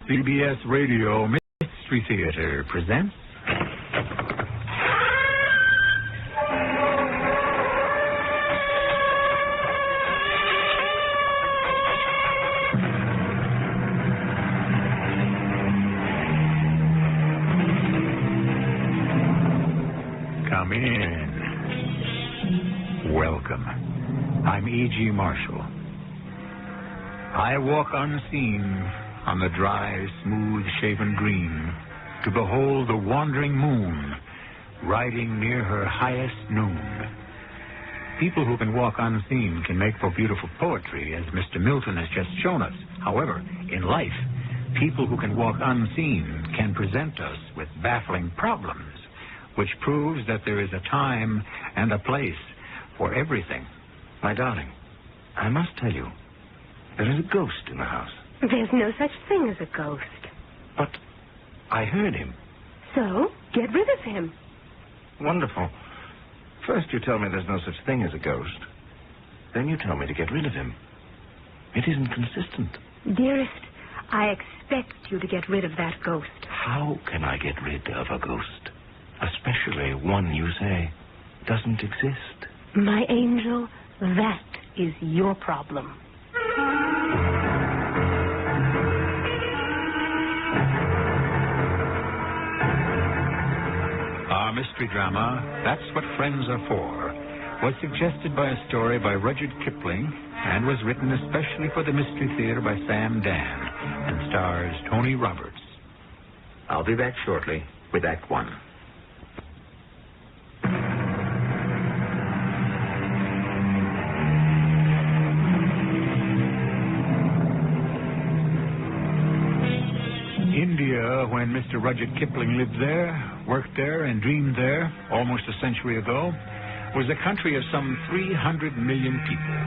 CBS Radio Mystery Theater presents... Come in. Welcome. I'm E.G. Marshall. I walk unseen on the dry, smooth-shaven green to behold the wandering moon riding near her highest noon. People who can walk unseen can make for beautiful poetry, as Mr. Milton has just shown us. However, in life, people who can walk unseen can present us with baffling problems, which proves that there is a time and a place for everything. My darling, I must tell you, there is a ghost in the house. There's no such thing as a ghost. But I heard him. So, get rid of him. Wonderful. First you tell me there's no such thing as a ghost. Then you tell me to get rid of him. It isn't consistent. Dearest, I expect you to get rid of that ghost. How can I get rid of a ghost? Especially one you say doesn't exist. My angel, that is your problem. Our mystery drama, That's What Friends Are For, was suggested by a story by Rudyard Kipling and was written especially for the Mystery Theater by Sam Dan and stars Tony Roberts. I'll be back shortly with Act One. India, when Mr. Rudyard Kipling lived there, worked there, and dreamed there almost a century ago, was a country of some 300 million people,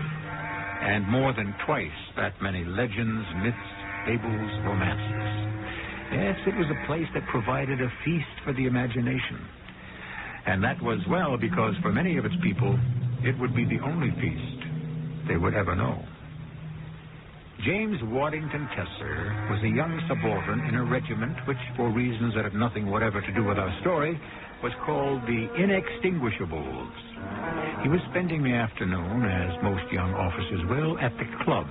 and more than twice that many legends, myths, fables, romances. Yes, it was a place that provided a feast for the imagination. And that was well because for many of its people, it would be the only feast they would ever know. James Waddington Kessler was a young subaltern in a regiment which, for reasons that have nothing whatever to do with our story, was called the Inextinguishables. He was spending the afternoon, as most young officers will, at the club,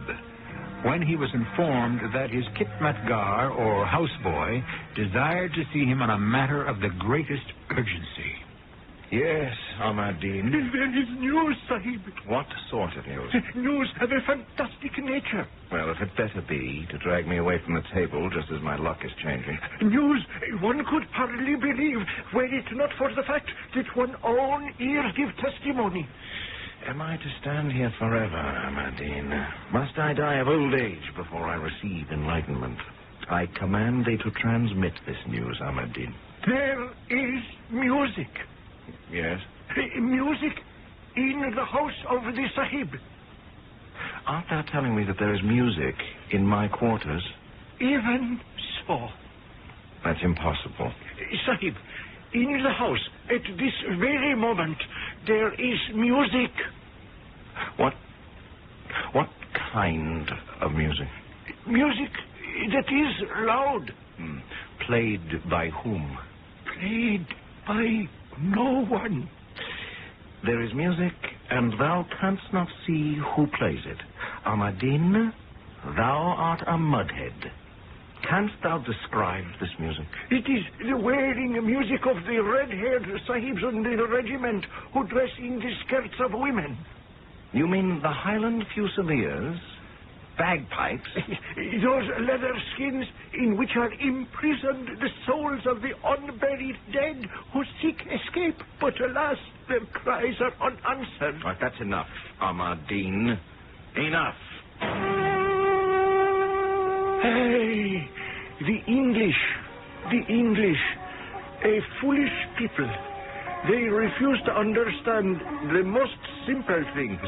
when he was informed that his khitmatgar, or houseboy, desired to see him on a matter of the greatest urgency. Yes, Ahmadine. There is news, Sahib. What sort of news? News of a fantastic nature. Well, if it better be to drag me away from the table just as my luck is changing. News one could hardly believe were it not for the fact that one's own ears give testimony. Am I to stand here forever, Ahmadine? Must I die of old age before I receive enlightenment? I command thee to transmit this news, Ahmadine. There is music. Yes? Music in the house of the Sahib. Art thou telling me that there is music in my quarters? Even so. That's impossible. Sahib, in the house, at this very moment, there is music. What kind of music? Music that is loud. Played by whom? Played by no one. There is music, and thou canst not see who plays it. Ahmadine, thou art a mudhead. Canst thou describe this music? It is the wailing music of the red-haired sahibs in the regiment who dress in the skirts of women. You mean the Highland Fusiliers? Bagpipes? Those leather skins in which are imprisoned the souls of the unburied dead who seek escape, but alas, their cries are unanswered. Right, that's enough, Ahmadine. Enough. Hey, the English, a foolish people. They refuse to understand the most simple things.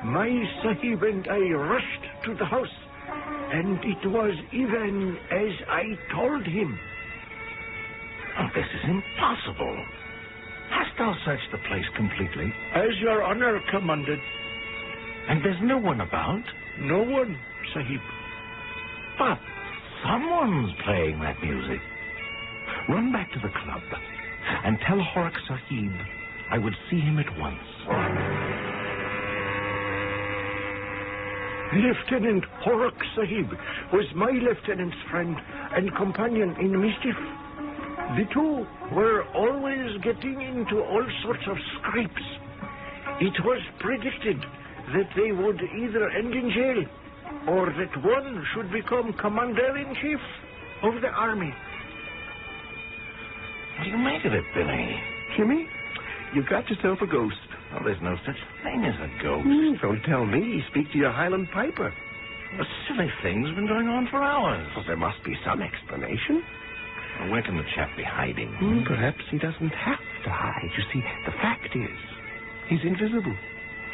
My Sahib and I rushed to the house, and it was even as I told him. Oh, this is impossible. Hast thou searched the place completely? As your honor commanded. And there's no one about? No one, Sahib. But someone's playing that music. Run back to the club and tell Horrocks Sahib I would see him at once. Lieutenant Horrocks Sahib was my lieutenant's friend and companion in mischief. The two were always getting into all sorts of scrapes. It was predicted that they would either end in jail or that one should become commander-in-chief of the army. What do you make of it, Billy? Jimmy, you've got yourself a ghost. Oh, there's no such thing as a ghost. Don't tell me. Speak to your Highland piper. The silly thing's been going on for hours. Well, there must be some explanation. Well, where can the chap be hiding? Perhaps he doesn't have to hide. You see, the fact is, he's invisible.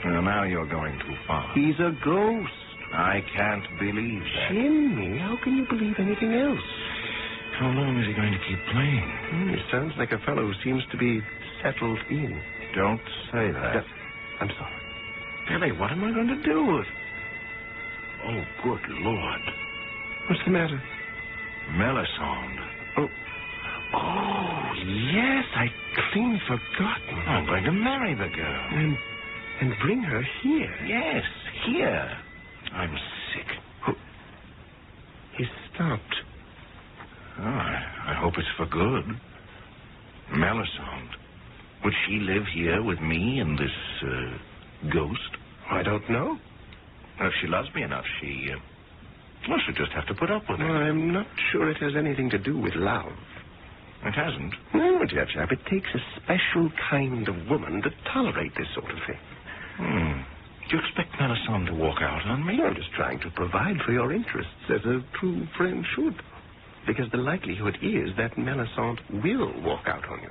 Well, now you're going too far. He's a ghost. I can't believe that. Jimmy, how can you believe anything else? How long is he going to keep playing? He sounds like a fellow who seems to be settled in. Don't say that. I'm sorry. Billy, what am I going to do with... Oh, good Lord. What's the matter? Melisande. Oh, yes, I'd clean forgotten. I'm going to marry the girl. And bring her here. Yes, here. I'm sick. He stopped. Oh, I hope it's for good. Melisande. Would she live here with me and this ghost? I don't know. If she loves me enough, she'll just have to put up with it. Well, I'm not sure it has anything to do with love. It hasn't? No, dear chap, it takes a special kind of woman to tolerate this sort of thing. Do you expect Melisande to walk out on me? I'm just trying to provide for your interests as a true friend should. Because the likelihood is that Melisande will walk out on you.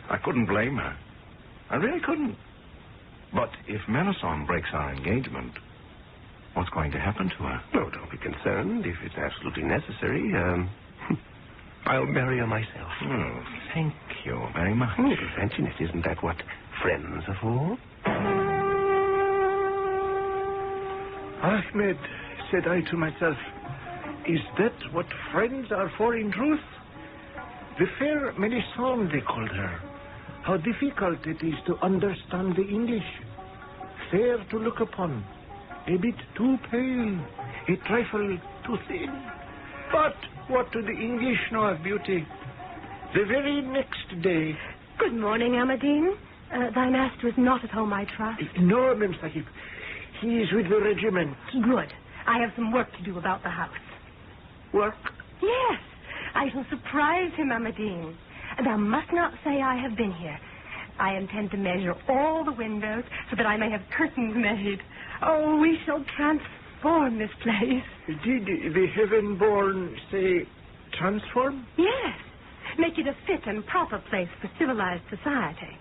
I couldn't blame her. I really couldn't. But if Melisande breaks our engagement, what's going to happen to her? No, don't be concerned. If it's absolutely necessary, I'll marry her myself. Oh, thank you very much. Fancy it, isn't that what friends are for? Ahmed, said I to myself, is that what friends are for in truth? The fair Melisande, they called her. How difficult it is to understand the English. Fair to look upon, a bit too pale, a trifle too thin. But what do the English know of beauty? The very next day... Good morning, Amadine. Thy master is not at home, I trust. No, Mem Sahib. He is with the regiment. Good. I have some work to do about the house. Work? Yes. I shall surprise him, Amadine. Thou must not say I have been here. I intend to measure all the windows so that I may have curtains made. Oh, we shall transform this place. Did the heaven-born say transform? Yes. Make it a fit and proper place for civilized society.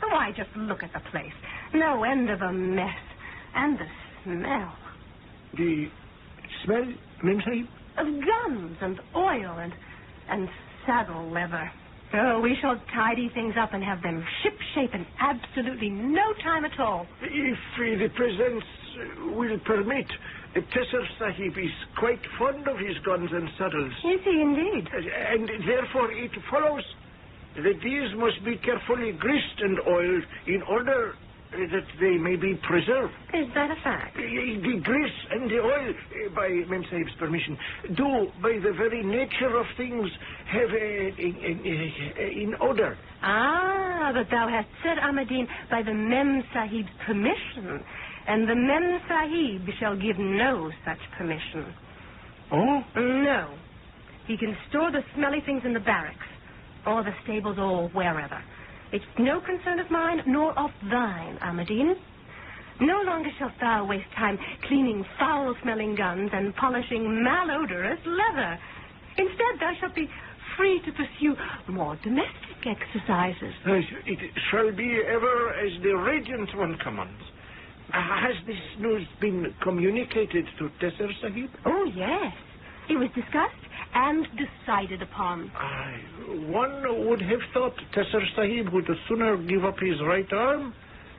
Why, just look at the place. No end of a mess. And the smell. The smell, Mem Sahib? Of guns and oil and saddle leather. Oh, we shall tidy things up and have them ship-shape in absolutely no time at all. If the presence will permit, Tesser Sahib is quite fond of his guns and saddles. Is he indeed? And therefore it follows that these must be carefully greased and oiled in order that they may be preserved. Is that a fact? The grease and the oil, by Mem Sahib's permission, do, by the very nature of things, have an odor. Ah, but thou hast said, Amadine, by the Mem Sahib's permission, and the Mem Sahib shall give no such permission. Oh? No. He can store the smelly things in the barracks, or the stables, or wherever. It's no concern of mine, nor of thine, Amadine. No longer shalt thou waste time cleaning foul-smelling guns and polishing malodorous leather. Instead, thou shalt be free to pursue more domestic exercises. It shall be ever as the Radiant One commands. Has this news been communicated to Tesser Sahib? Oh, yes. It was discussed and decided upon. One would have thought Tesser Sahib would sooner give up his right arm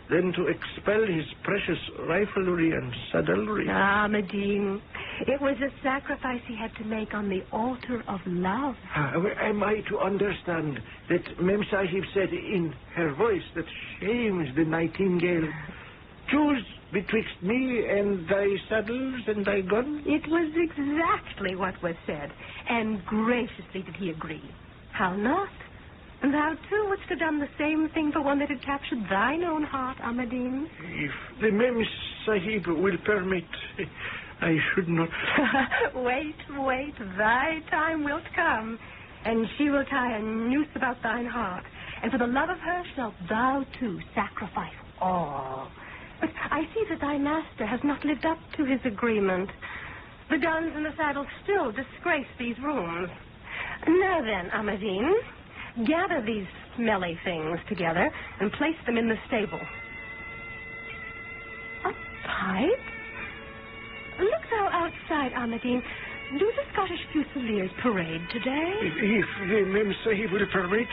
then to expel his precious riflery and saddlery. Ah, Medine, it was a sacrifice he had to make on the altar of love. Am I to understand that Mem Sahib said in her voice that shames the nightingale, choose betwixt me and thy saddles and thy gun? It was exactly what was said, and graciously did he agree. How not? Thou, too, wouldst have done the same thing for one that had captured thine own heart, Ahmadine. If the Mem Sahib will permit, I should not... Wait, thy time wilt come, and she will tie a noose about thine heart, and for the love of her shalt thou, too, sacrifice all. But I see that thy master has not lived up to his agreement. The guns and the saddles still disgrace these rooms. Now then, Ahmadine, gather these smelly things together and place them in the stable. A pipe? Look thou outside, Ahmadine. Do the Scottish Fusiliers parade today? If the Mem Sahib will permit,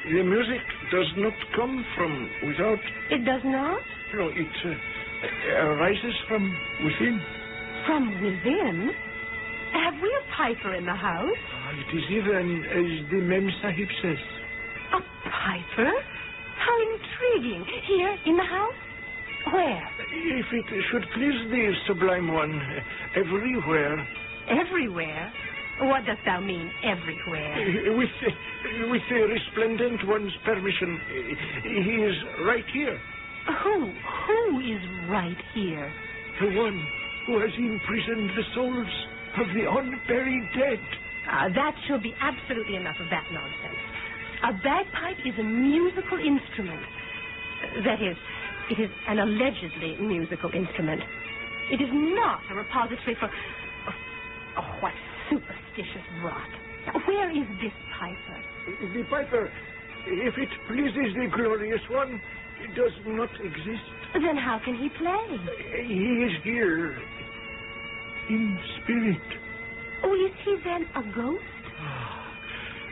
the music does not come from without. It does not? No, it arises from within. From within? Have we a piper in the house? It is even as the Mem Sahib says. A piper? How intriguing. Here, in the house? Where? If it should please the Sublime One, everywhere. Everywhere? What dost thou mean, everywhere? With the Resplendent One's permission, he is right here. Who is right here? The one who has imprisoned the souls of the unburied dead. That shall be absolutely enough of that nonsense. A bagpipe is a musical instrument. That is, it is an allegedly musical instrument. It is not a repository for... Oh, what superstitious rot. Where is this piper? The piper, if it pleases the glorious one, it does not exist. Then how can he play? He is here, in spirit. Oh, is he then a ghost?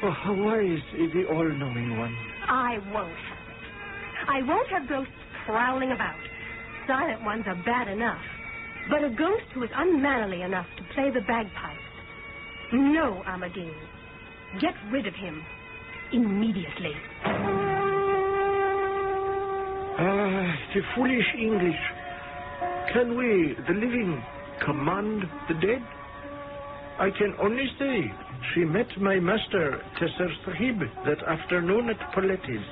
Oh, how wise is the all-knowing one. I won't have ghosts prowling about. Silent ones are bad enough. But a ghost who is unmannerly enough to play the bagpipes. No, Ahmadine. Get rid of him. Immediately. The foolish English. Can we, the living, command the dead? I can only say she met my master, Tesser Sahib, that afternoon at Pauletti's,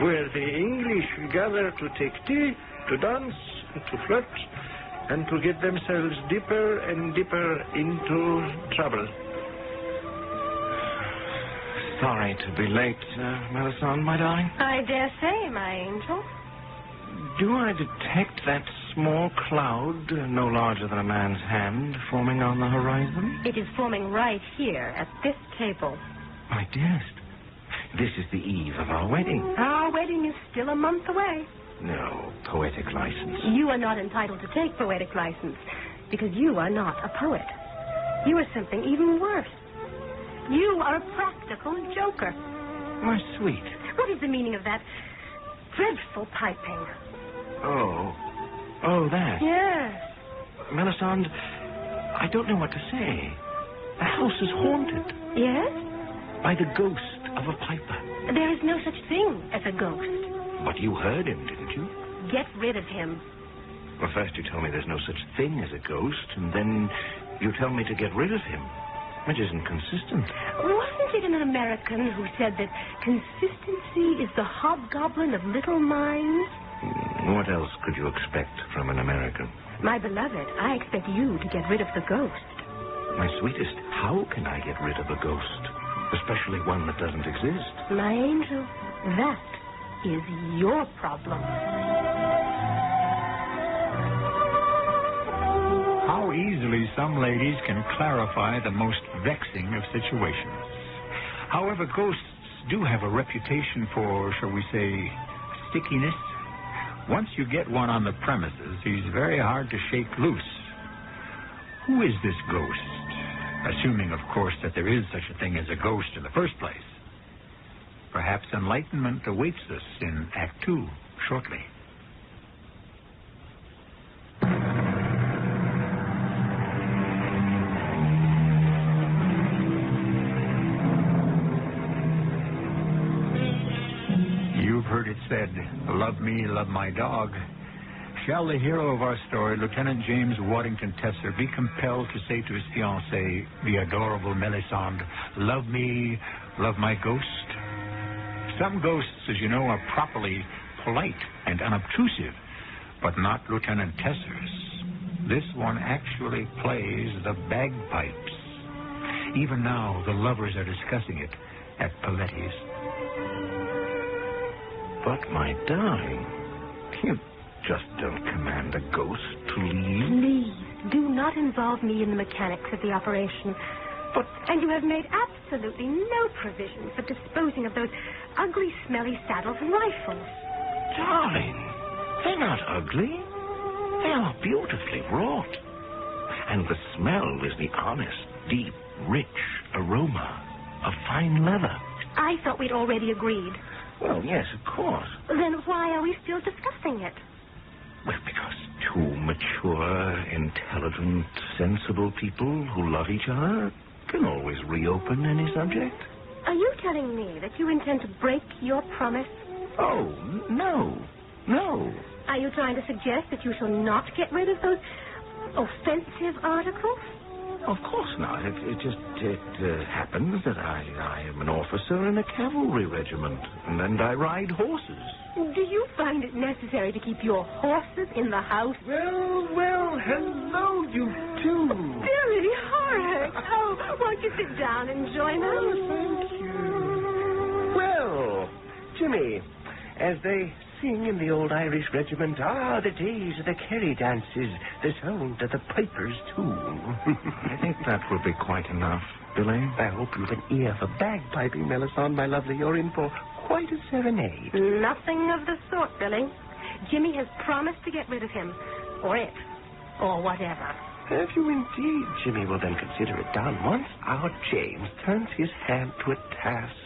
where the English gather to take tea, to dance, to flirt, and to get themselves deeper and deeper into trouble. Sorry to be late, Melisande, my darling. I dare say, my angel. Do I detect that small cloud, no larger than a man's hand, forming on the horizon? It is forming right here, at this table. My dearest, this is the eve of our wedding. Our wedding is still a month away. No, poetic license. You are not entitled to take poetic license, because you are not a poet. You are something even worse. You are a practical joker. My sweet. What is the meaning of that dreadful piping? Oh, that. Yes. Melisande, I don't know what to say. The house is haunted. Yes? By the ghost of a piper. There is no such thing as a ghost. But you heard him, didn't you? Get rid of him. Well, first you tell me there's no such thing as a ghost, and then you tell me to get rid of him. Which isn't consistent. Wasn't it an American who said that consistency is the hobgoblin of little minds? What else could you expect from an American? My beloved, I expect you to get rid of the ghost. My sweetest, how can I get rid of a ghost? Especially one that doesn't exist. My angel, that is your problem. How easily some ladies can clarify the most vexing of situations. However, ghosts do have a reputation for, shall we say, stickiness. Once you get one on the premises, he's very hard to shake loose. Who is this ghost? Assuming, of course, that there is such a thing as a ghost in the first place. Perhaps enlightenment awaits us in Act 2 shortly. heard it said, love me, love my dog. Shall the hero of our story, Lieutenant James Waddington Tesser, be compelled to say to his fiancée, the adorable Melisande, love me, love my ghost? Some ghosts, as you know, are properly polite and unobtrusive, but not Lieutenant Tesser's. This one actually plays the bagpipes. Even now, the lovers are discussing it at Paletti's. But, my darling, you just don't command a ghost to leave. Please, do not involve me in the mechanics of the operation. And you have made absolutely no provision for disposing of those ugly, smelly saddles and rifles. Darling, they're not ugly. They are beautifully wrought. And the smell is the honest, deep, rich aroma of fine leather. I thought we'd already agreed. Well, yes, of course. Then why are we still discussing it? Well, because two mature, intelligent, sensible people who love each other can always reopen any subject. Are you telling me that you intend to break your promise? Oh, no. No. Are you trying to suggest that you shall not get rid of those offensive articles? Of course not. It just happens that I am an officer in a cavalry regiment, and I ride horses. Do you find it necessary to keep your horses in the house? Well, hello, you two. Billy, Horace. Oh, won't you sit down and join us? Thank you. Well, Jimmy, as they sing in the old Irish regiment, the days of the Kerry dances, the sound of the piper's tune. I think that will be quite enough, Billy. I hope you've an ear for bagpiping, Melisande, my lovely. You're in for quite a serenade. Nothing of the sort, Billy. Jimmy has promised to get rid of him, or it, or whatever. Have you indeed, Jimmy? Well, then consider it done. Once our James turns his hand to a task,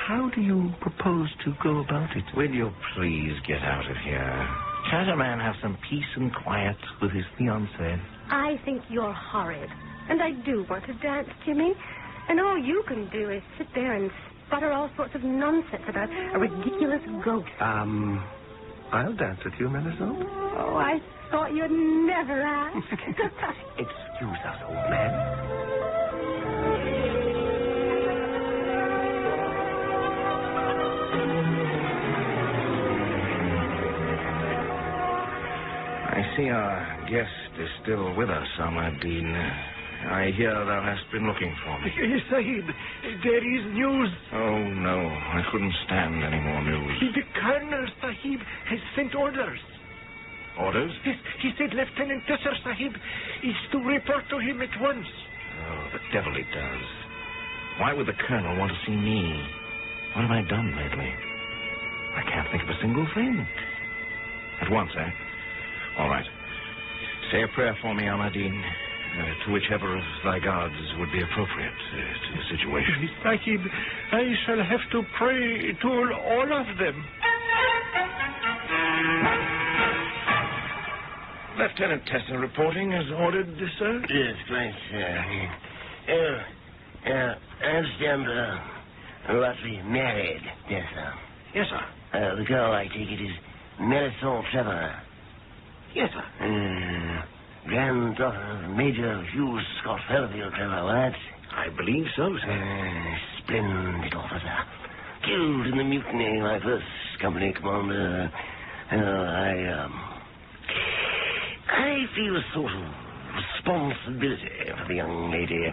how do you propose to go about it? Will you please get out of here? Can't a man have some peace and quiet with his fiancée? I think you're horrid, and I do want to dance, Jimmy. And all you can do is sit there and sputter all sorts of nonsense about a ridiculous ghost. I'll dance with you, Melisande. Oh, I thought you'd never ask. Excuse us, old man. I see our guest is still with us, Ahmadine. I hear thou hast been looking for me. Sahib, there is news. Oh, no. I couldn't stand any more news. The Colonel, Sahib, has sent orders. Orders? Yes, he said Lieutenant Tesser, Sahib, is to report to him at once. Oh, the devil he does. Why would the Colonel want to see me? What have I done lately? I can't think of a single thing. At once, eh? All right. Say a prayer for me, Ahmadine, to whichever of thy gods would be appropriate to the situation. Sahib, I shall have to pray to all of them. Lieutenant Tesser reporting as ordered, sir? Yes, quite, sir. I understand Lottie married, yes, sir. Yes, sir. The girl, I take it, is Melisande Trevor. Yes, sir. Granddaughter of Major Hugh Scott Fairfield Trevor, what? I believe so, sir. Splendid officer. Killed in the mutiny, my first company commander. I feel a sort of responsibility for the young lady.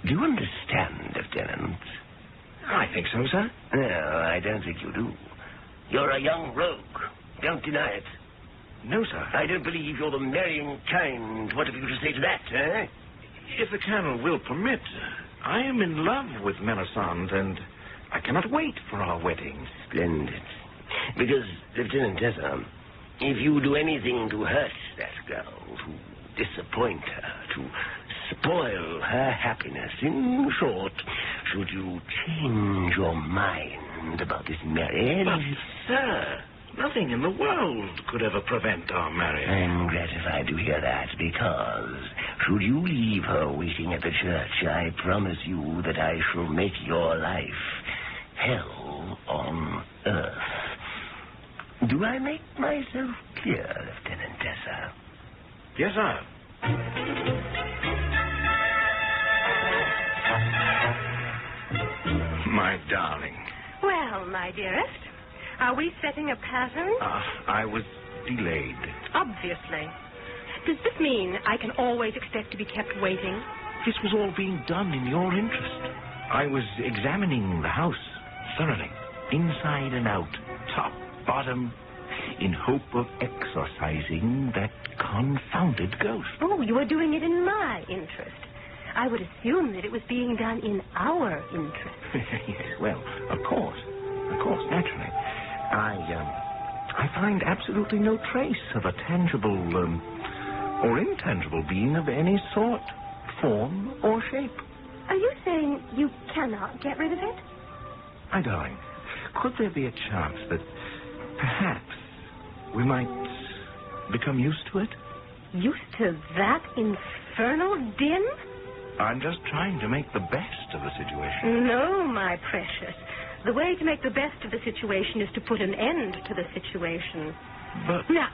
Do you understand, Lieutenant? I think so, sir. No, I don't think you do. You're a young rogue. Don't deny it. No, sir. I don't believe you're the marrying kind. What have you to say to that, eh? If the Colonel will permit, I am in love with Melisande, and I cannot wait for our wedding. Splendid. Because, Lieutenant Tesser, if you do anything to hurt that girl, to disappoint her, to spoil her happiness, in short, should you change your mind about this marriage... But, sir, nothing in the world could ever prevent our marriage. I'm gratified to hear that, because should you leave her waiting at the church, I promise you that I shall make your life hell on Earth. Do I make myself clear, Lieutenant Tessa? Yes, sir. My darling. Well, my dearest, are we setting a pattern? I was delayed. Obviously. Does this mean I can always expect to be kept waiting? This was all being done in your interest. I was examining the house thoroughly, inside and out, top, bottom, in hope of exorcising that confounded ghost. Oh, you are doing it in my interest. I would assume that it was being done in our interest. Yes, well, of course, naturally. I find absolutely no trace of a tangible or intangible being of any sort, form, or shape. Are you saying you cannot get rid of it? My darling, could there be a chance that perhaps we might become used to it? Used to that infernal din? I'm just trying to make the best of the situation. No, my precious. The way to make the best of the situation is to put an end to the situation. But... Now,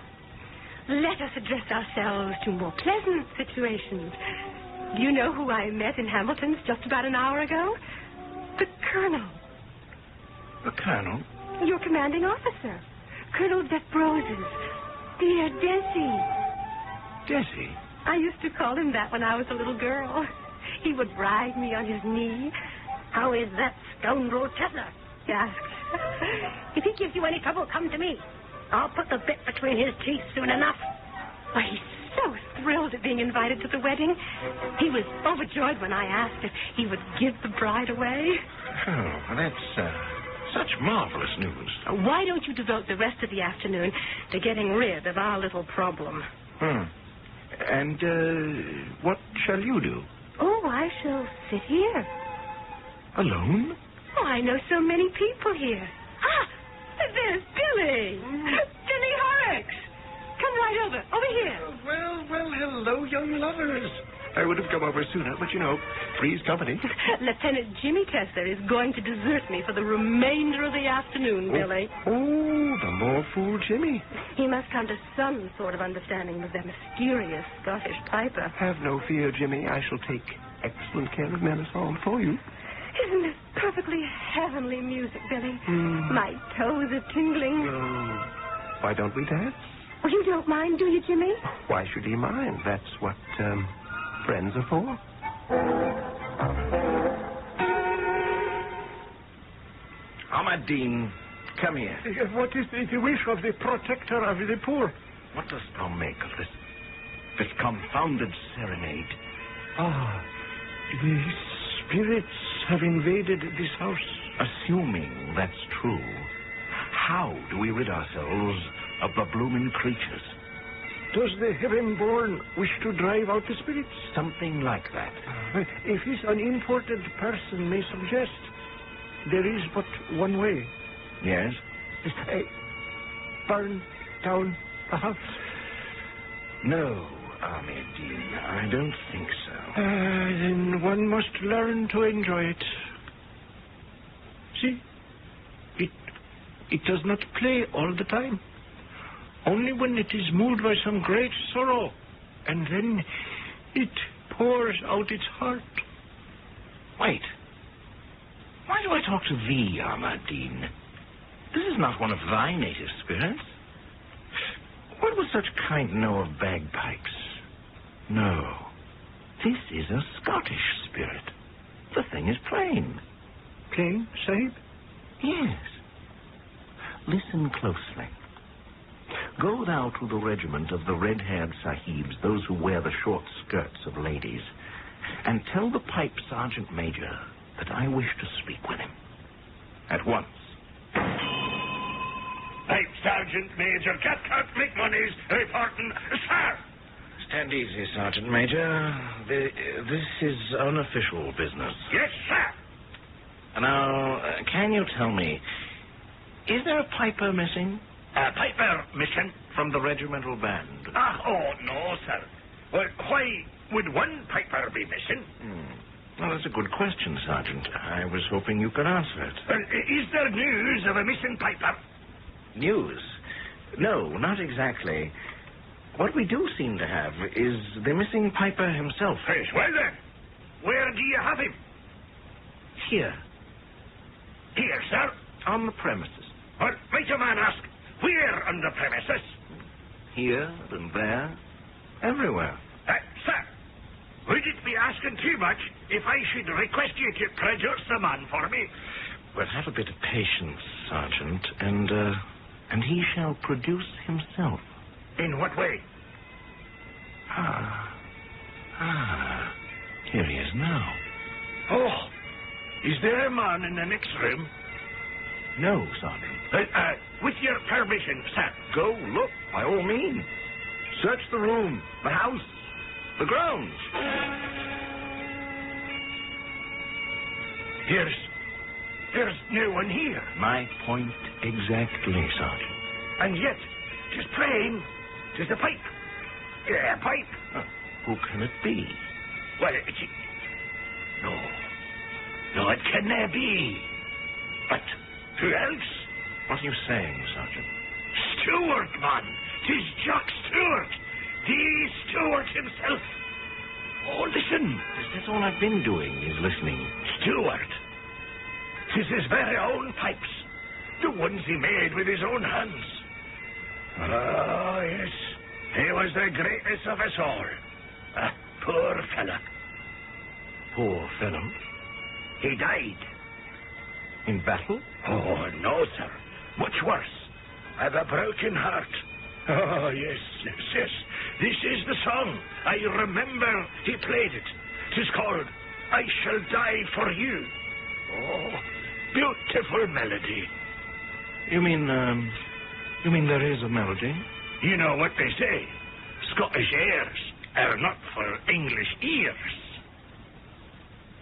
let us address ourselves to more pleasant situations. Do you know who I met in Hamilton's just about an hour ago? The Colonel. The Colonel? Your commanding officer. Colonel Desbroses. Dear Desi. Desi? I used to call him that when I was a little girl. He would ride me on his knee. How is that scoundrel Tessa? He asked. If he gives you any trouble, come to me. I'll put the bit between his teeth soon enough. Why, he's so thrilled at being invited to the wedding. He was overjoyed when I asked if he would give the bride away. Oh, that's such marvelous news. Why don't you devote the rest of the afternoon to getting rid of our little problem? And what shall you do? Oh, I shall sit here. Alone? Oh, I know so many people here. Ah, there's Billy. Billy Horrocks. Come right over. Over here. Well, hello, young lovers. I would have come over sooner, but three's company. Lieutenant Jimmy Tessa is going to desert me for the remainder of the afternoon, Billy. Oh, the more fool Jimmy. He must come to some sort of understanding with that mysterious Scottish piper. Have no fear, Jimmy. I shall take excellent care of Melisande for you. Isn't this perfectly heavenly music, Billy? My toes are tingling. Why don't we dance? Well, you don't mind, do you, Jimmy? Why should he mind? That's what friends are for. Ahmadine, come here. What is the wish of the protector of the poor? What dost thou make of this confounded serenade? The spirits have invaded this house. Assuming that's true, how do we rid ourselves of the blooming creatures? Does the heaven-born wish to drive out the spirits? Something like that. If this unimportant person may suggest, there is but one way. Yes? Burn down the house. No, Ahmadine, I don't think so. Then one must learn to enjoy it. See? It does not play all the time. Only when it is moved by some great sorrow. And then it pours out its heart. Wait. Why do I talk to thee, Ahmadine? This is not one of thy native spirits. What would such kind know of bagpipes? No. This is a Scottish spirit. The thing is plain. Plain, Sahib? Yes. Listen closely. Go thou to the regiment of the red-haired sahibs, those who wear the short skirts of ladies, and tell the pipe sergeant major that I wish to speak with him. At once. Pipe sergeant major, Cathcart McMoney's reporting, sir. Stand easy, Sergeant Major. This is unofficial business. Yes, sir. Now, can you tell me, is there a piper missing? A piper missing? From the regimental band? Oh, no, sir. Well, why would one piper be missing? Well, that's a good question, Sergeant. I was hoping you could answer it. Is there news of a missing piper? News? No, not exactly. What we do seem to have is the missing piper himself. Yes, well then, where do you have him? Here, Here, sir. on the premises. Well, might a man ask, where on the premises? Here and there, everywhere. Sir, would it be asking too much if I should request you to produce the man for me? Well, have a bit of patience, Sergeant, and he shall produce himself. In what way? Here he is now. Oh, is there a man in the next room? No, Sergeant. With your permission, sir. Go look, by all means. Search the room, the house, the grounds. There's no one here. My point exactly, Sergeant. And yet, 'tis plain, 'tis a pipe. Yeah, a pipe. Who can it be? Well, No, it can never be. But who else? What are you saying, Sergeant? Stewart, man. 'Tis Jock Stewart. The Stewart himself. Oh, listen. That's all I've been doing, is listening. Stewart. 'Tis his very own pipes. The ones he made with his own hands. Oh, yes. He was the greatest of us all. A poor fella. Poor fellow. He died. In battle? Oh, no, sir. Much worse. I've a broken heart. Oh, yes. This is the song. I remember he played it. 'Tis called I Shall Die for You. Oh, beautiful melody. You mean there is a melody? You know what they say. Scottish airs are not for English ears.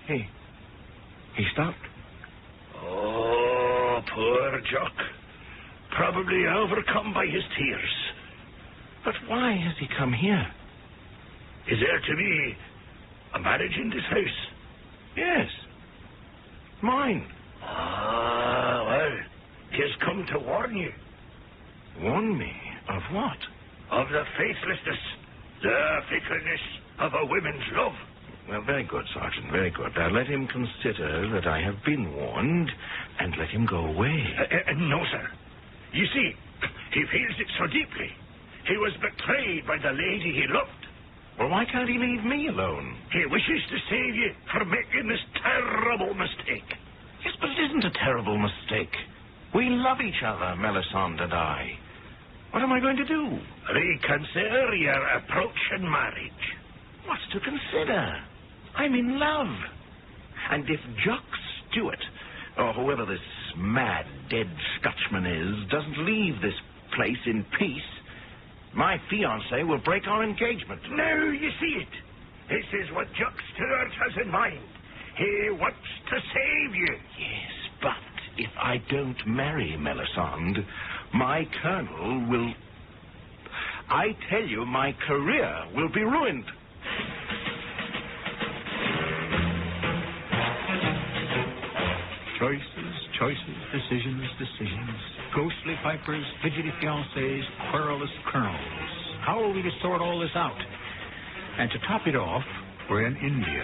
He stopped. Oh, poor Jock. Probably overcome by his tears. But why has he come here? Is there to be a marriage in this house? Yes. Mine. Well, he has come to warn you. Warn me of what? Of the faithlessness, the fickleness of a woman's love. Well, very good, Sergeant, very good. Now, let him consider that I have been warned, and let him go away. No, sir. You see, he feels it so deeply. He was betrayed by the lady he loved. Well, why can't he leave me alone? He wishes to save you from making this terrible mistake. Yes, but it isn't a terrible mistake. We love each other, Melisande and I. What am I going to do? Reconsider your approach in marriage. What's to consider? I'm in love. And if Jock Stewart, or whoever this mad, dead Scotchman is, doesn't leave this place in peace, my fiancée will break our engagement. Now you see it. This is what Jock Stewart has in mind. He wants to save you. Yes, but if I don't marry Melisande, my colonel will... I tell you, my career will be ruined. Choices, decisions. Ghostly pipers, fidgety fiancés, querulous colonels. How are we to sort all this out? And to top it off, we're in India.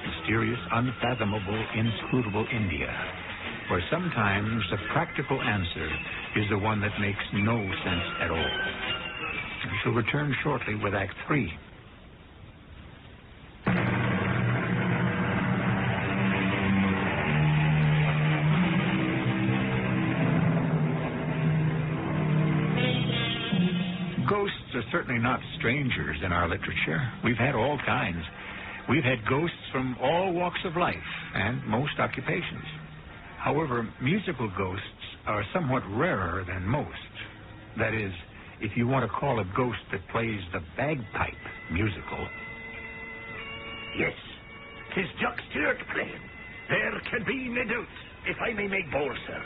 Mysterious, unfathomable, inscrutable India, where sometimes the practical answer is the one that makes no sense at all. We shall return shortly with Act 3. Ghosts are certainly not strangers in our literature. We've had all kinds. We've had ghosts from all walks of life and most occupations. However, musical ghosts are somewhat rarer than most. That is, if you want to call a ghost that plays the bagpipe musical. Yes, 'tis Jock Stewart playing. There can be no doubt. If I may make bold, sir,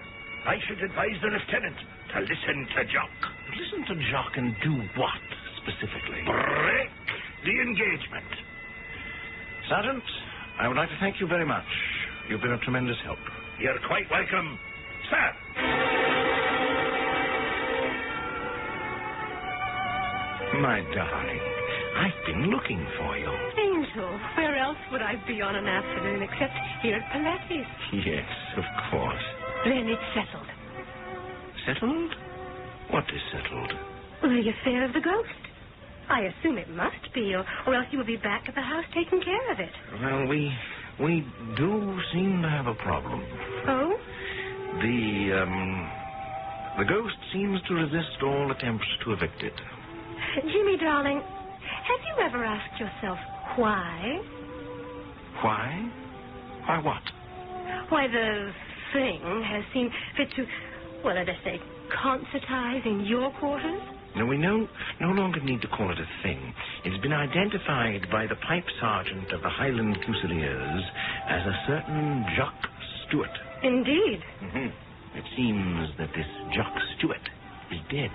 I should advise the lieutenant to listen to Jock. Listen to Jock and do what, specifically? Break the engagement. Sergeant, I would like to thank you very much. You've been a tremendous help. You're quite welcome, sir. My darling, I've been looking for you. Angel, where else would I be on an afternoon except here at Pilates? Yes, of course. Then it's settled. Settled? What is settled? The affair of the ghost. I assume it must be, or else you will be back at the house taking care of it. Well, we do seem to have a problem. Oh? The ghost seems to resist all attempts to evict it. Jimmy, darling, have you ever asked yourself why? Why? Why what? Why the thing has seen fit to, well, let us say, concertize in your quarters? No, we no longer need to call it a thing. It's been identified by the pipe sergeant of the Highland Fusiliers as a certain Jock Stewart. Indeed. Mm-hmm. It seems that this Jock Stewart is dead.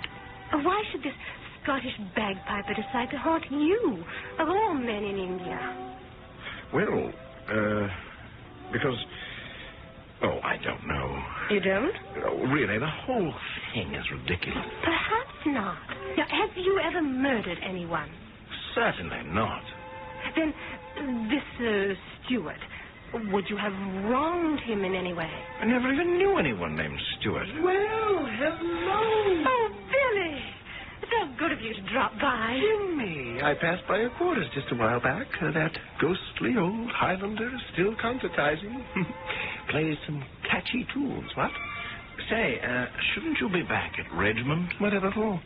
Why should this Scottish bagpiper decide to haunt you, of all men in India? Well, because... Oh, I don't know. You don't? Oh, really, the whole thing is ridiculous. Perhaps not. Now, have you ever murdered anyone? Certainly not. Then, this Stewart, would you have wronged him in any way? I never even knew anyone named Stewart. Well, hello. Oh, Billy! It's so good of you to drop by. Jimmy, I passed by your quarters just a while back. That ghostly old Highlander is still concertizing. Plays some catchy tunes, what? Say, shouldn't you be back at Regiment? Whatever for?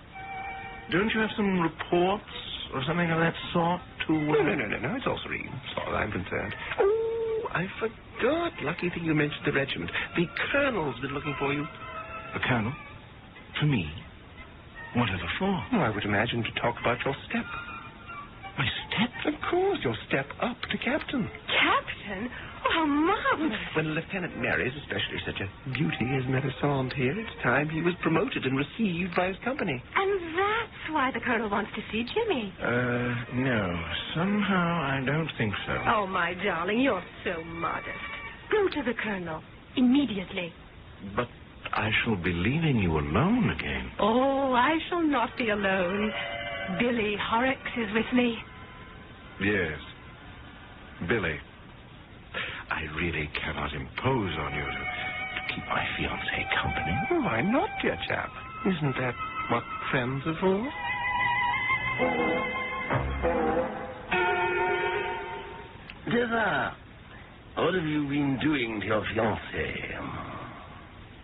Don't you have some reports or something of that sort to... No, it's all serene, as far as I'm concerned. Oh, I forgot. Lucky thing you mentioned the regiment. The colonel's been looking for you. The colonel? For me? Whatever for? Oh, I would imagine to talk about your step. My step? Of course, your step up to captain. Captain? Oh, how marvelous. When a lieutenant marries, especially such a beauty as Melisande here, it's time he was promoted and received by his company. And that's why the colonel wants to see Jimmy. No. Somehow I don't think so. Oh, my darling, you're so modest. Go to the colonel immediately. But I shall be leaving you alone again. Oh, I shall not be alone. Billy Horrocks is with me. Yes. Billy. I really cannot impose on you to keep my fiancée company. Oh, why not, dear chap? Isn't that what friends are for? Deva, what have you been doing to your fiancée?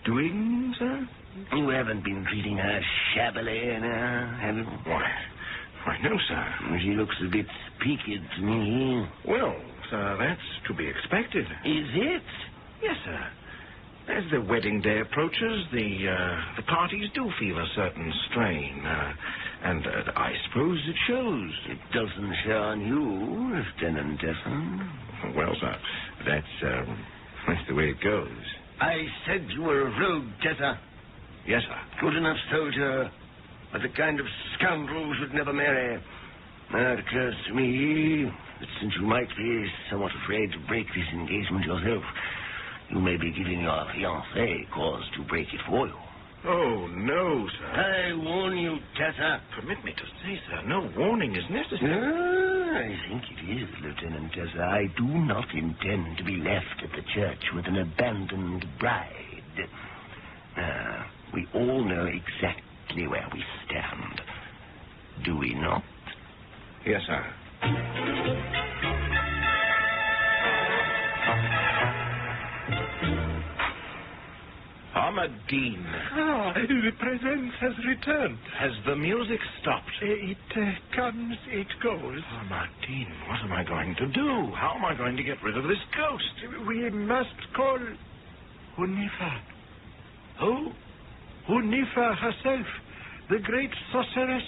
Doing, sir? You haven't been treating her shabbily, have you? Why, no, sir. She looks a bit peaked to me. Well, sir, that's to be expected. Is it? Yes, sir. As the wedding day approaches, the parties do feel a certain strain, and I suppose it shows. It doesn't show on you, Lieutenant Desson. Well, sir, that's the way it goes. I said you were a rogue, Tessa. Yes, sir. Good enough soldier, but the kind of scoundrel who should never marry. Now, it occurs to me that since you might be somewhat afraid to break this engagement yourself, you may be giving your fiancé cause to break it for you. Oh, no, sir. I warn you, Tessa. Permit me to say, sir, no warning is necessary. I think it is, Lieutenant Tessa. I do not intend to be left at the church with an abandoned bride. We all know exactly where we stand. Do we not? Yes, sir. Ahmadine. The presence has returned. Has the music stopped? It comes, it goes. Ahmadine, what am I going to do? How am I going to get rid of this ghost? We must call Hunifa. Who? Hunifa herself, the great sorceress.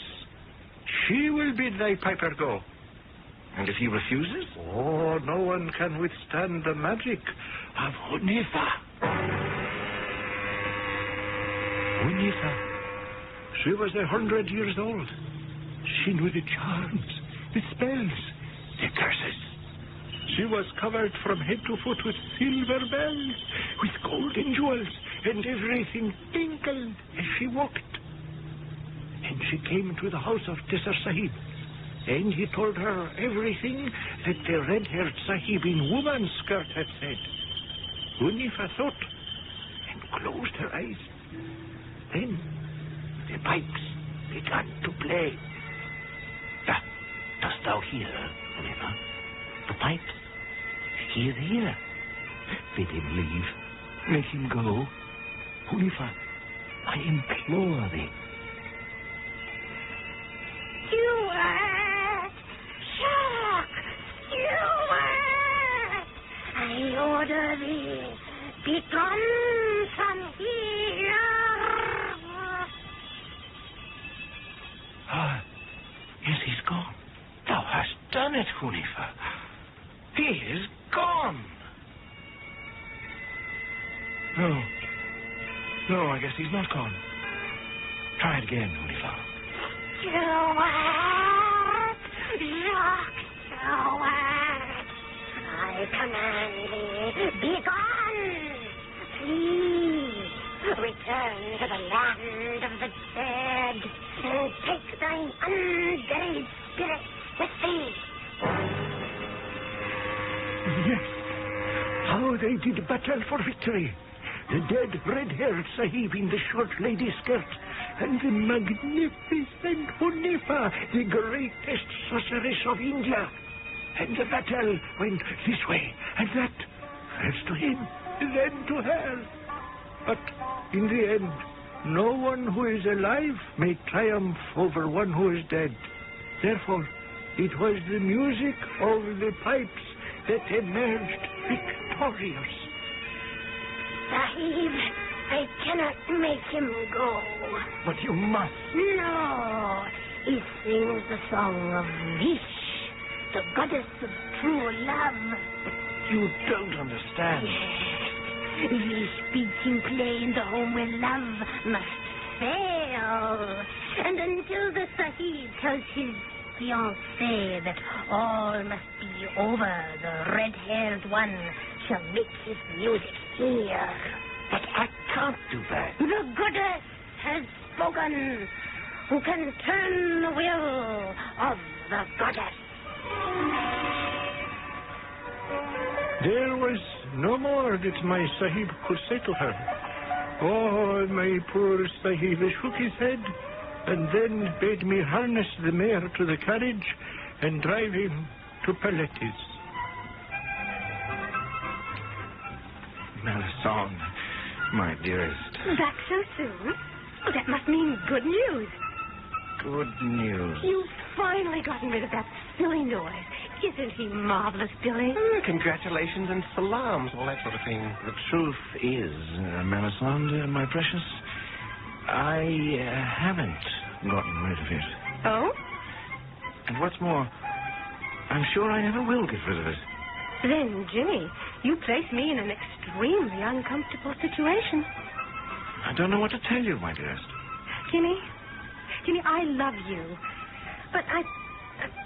She will bid thy piper go. And if he refuses? Oh, no one can withstand the magic of Hunifa. Hunifa. She was 100 years old. She knew the charms, the spells, the curses. She was covered from head to foot with silver bells, with gold and jewels, and everything tinkled as she walked. And she came to the house of Tesser Sahib, and he told her everything that the red-haired Sahib in woman's skirt had said. Hunifa thought and closed her eyes. Then the pipes began to play. Dost thou hear, Hunifa? The pipes? He is here. Bid him leave. Make him go. Hunifa, I implore thee. Steward! Shock! Steward! I order thee, begone from here! Ah, yes, he's gone. Thou hast done it, Hunifa. He is gone. No, I guess he's not gone. Try it again, Hunifa. Steward! Jacques Steward! I command thee, begone! Please, return to the land of the dead, and take thine unburied spirit with thee. Yes, how they did battle for victory. The dead red-haired Sahib in the short lady skirt, and the magnificent Hunifa, the greatest sorceress of India. And the battle went this way and that, first to him, then to her. But in the end, no one who is alive may triumph over one who is dead. Therefore, it was the music of the pipes that emerged victorious. Sahib, I cannot make him go. But you must. No, he sings the song of Vish, the goddess of true love. You don't understand. Yes, Vish bids him play in the home where love must fail. And until the Sahib tells his fiancée that all must be over, the red-haired one shall make his music here. But I can't do that. The goddess has spoken. Who can turn the will of the goddess? There was no more that my Sahib could say to her. Oh, my poor Sahib shook his head and then bade me harness the mare to the carriage and drive him to Paletis. Melisande, my dearest. Back so soon? Oh, that must mean good news. Good news. You've finally gotten rid of that silly noise. Isn't he marvelous, Billy? Congratulations and salams, all that sort of thing. The truth is, Melisande, my precious, I haven't gotten rid of it. Oh? And what's more, I'm sure I never will get rid of it. Then, Jimmy, you place me in an extremely uncomfortable situation. I don't know what to tell you, my dearest. Jimmy, I love you. But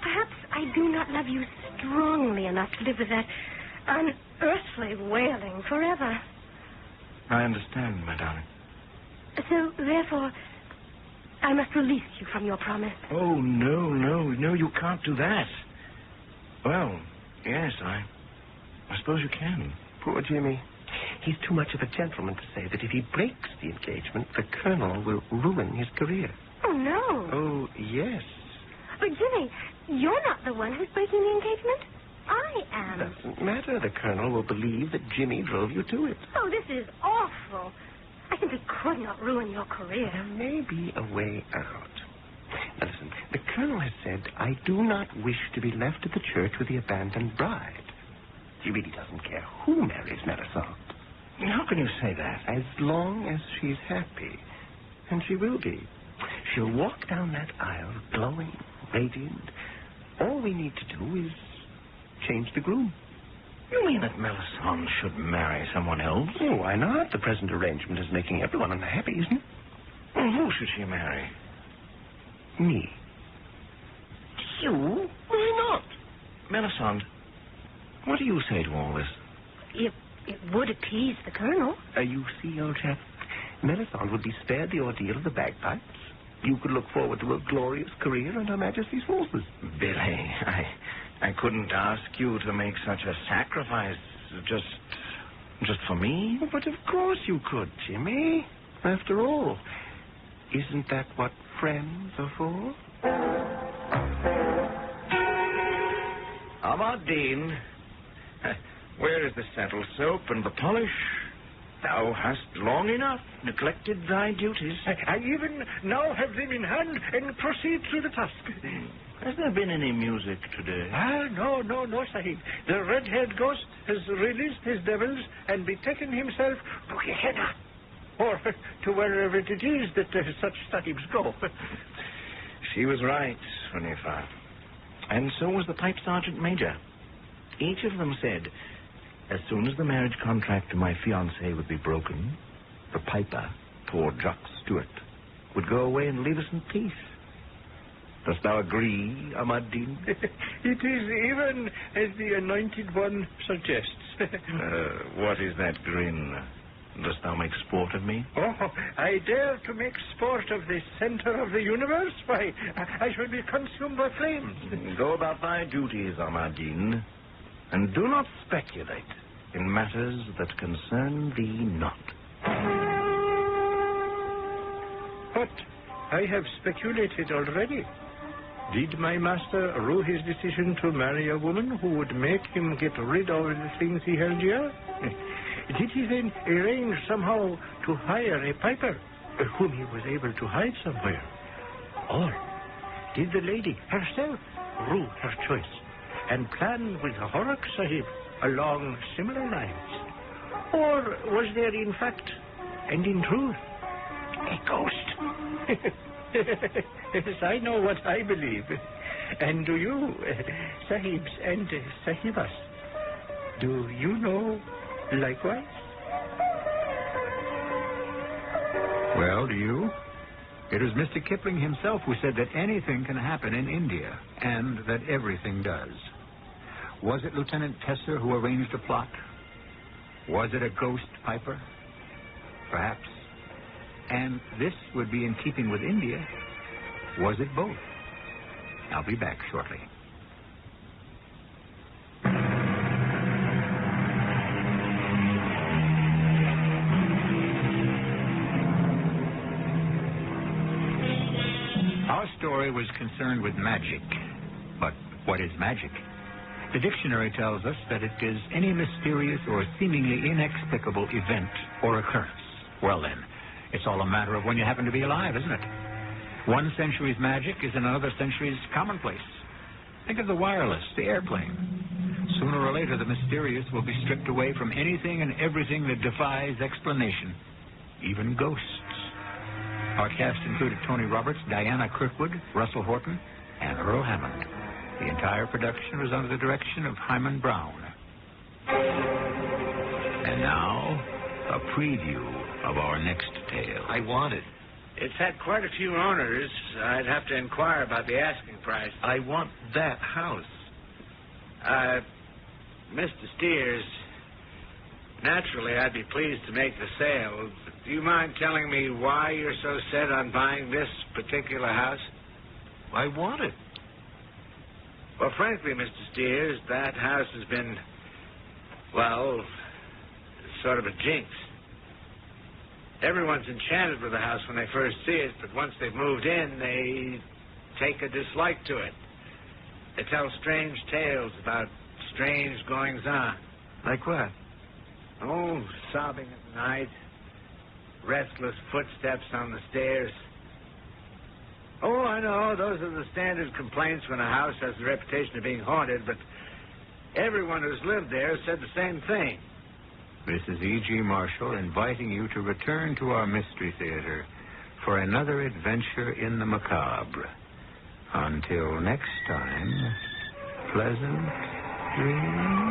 perhaps I do not love you strongly enough to live with that unearthly wailing forever. I understand, my darling. So, therefore, I must release you from your promise. Oh, no, you can't do that. Well, yes, I suppose you can. Poor Jimmy. He's too much of a gentleman to say that if he breaks the engagement, the Colonel will ruin his career. Oh, no. Oh, yes. But, Jimmy, you're not the one who's breaking the engagement. I am. Doesn't matter. The Colonel will believe that Jimmy drove you to it. Oh, this is awful. I simply could not ruin your career. There may be a way out. Now, listen, the Colonel has said, I do not wish to be left at the church with the abandoned bride. He really doesn't care who marries Melisande. How can you say that? As long as she's happy. And she will be. She'll walk down that aisle glowing, radiant. All we need to do is change the groom. You mean that Melisande should marry someone else? Oh, why not? The present arrangement is making everyone unhappy, isn't it? Well, who should she marry? Me. You? Why not? Melisande, What do you say to all this? It would appease the colonel. You see, old chap, Melisande would be spared the ordeal of the bagpipes. You could look forward to a glorious career in Her Majesty's forces. Billy, I couldn't ask you to make such a sacrifice just for me. Oh, but of course you could, Jimmy. After all, isn't that what friends are for? Aberdeen, where is the saddle soap and the polish? Thou hast long enough neglected thy duties. I even now have them in hand and proceed through the task. Has there been any music today? No, Sahib. The red-haired ghost has released his devils and betaken himself to Gehenna, or to wherever it is that such sahibs go. She was right, Hunifa. And so was the pipe sergeant major. Each of them said, as soon as the marriage contract to my fiancée would be broken, the piper, poor Jock Stewart, would go away and leave us in peace. Dost thou agree, Ahmad-Din? It is even as the anointed one suggests. What is that grin? Dost thou make sport of me? Oh, I dare to make sport of the center of the universe? Why, I shall be consumed by flames. Go about thy duties, Ahmad-Din, and do not speculate in matters that concern thee not. But I have speculated already. Did my master rue his decision to marry a woman who would make him get rid of the things he held dear? Did he then arrange somehow to hire a piper whom he was able to hide somewhere? Or did the lady herself rue her choice and plan with Horak Sahib along similar lines? Or was there in fact and in truth a ghost? Yes, I know what I believe. And do you, Sahibs and Sahibas, do you know likewise? Well, do you? It was Mr. Kipling himself who said that anything can happen in India, and that everything does. Was it Lieutenant Tesser who arranged the plot? Was it a ghost piper? Perhaps. And this would be in keeping with India. Was it both? I'll be back shortly. Our story was concerned with magic. But what is magic? The dictionary tells us that it is any mysterious or seemingly inexplicable event or occurrence. Well then, it's all a matter of when you happen to be alive, isn't it? One century's magic is in another century's commonplace. Think of the wireless, the airplane. Sooner or later, the mysterious will be stripped away from anything and everything that defies explanation, even ghosts. Our cast included Tony Roberts, Diana Kirkwood, Russell Horton, and Earl Hammond. The entire production was under the direction of Hyman Brown. And now, a preview of our next tale. I want it. It's had quite a few owners. I'd have to inquire about the asking price. I want that house. Mr. Steers, naturally I'd be pleased to make the sale. But do you mind telling me why you're so set on buying this particular house? I want it. Well, frankly, Mr. Steers, that house has been, well, sort of a jinx. Everyone's enchanted with the house when they first see it, but once they've moved in, they take a dislike to it. They tell strange tales about strange goings-on. Like what? Oh, sobbing at night, restless footsteps on the stairs. Oh, I know, those are the standard complaints when a house has the reputation of being haunted, but everyone who's lived there said the same thing. This is E.G. Marshall inviting you to return to our Mystery Theater for another adventure in the macabre. Until next time, pleasant dreams.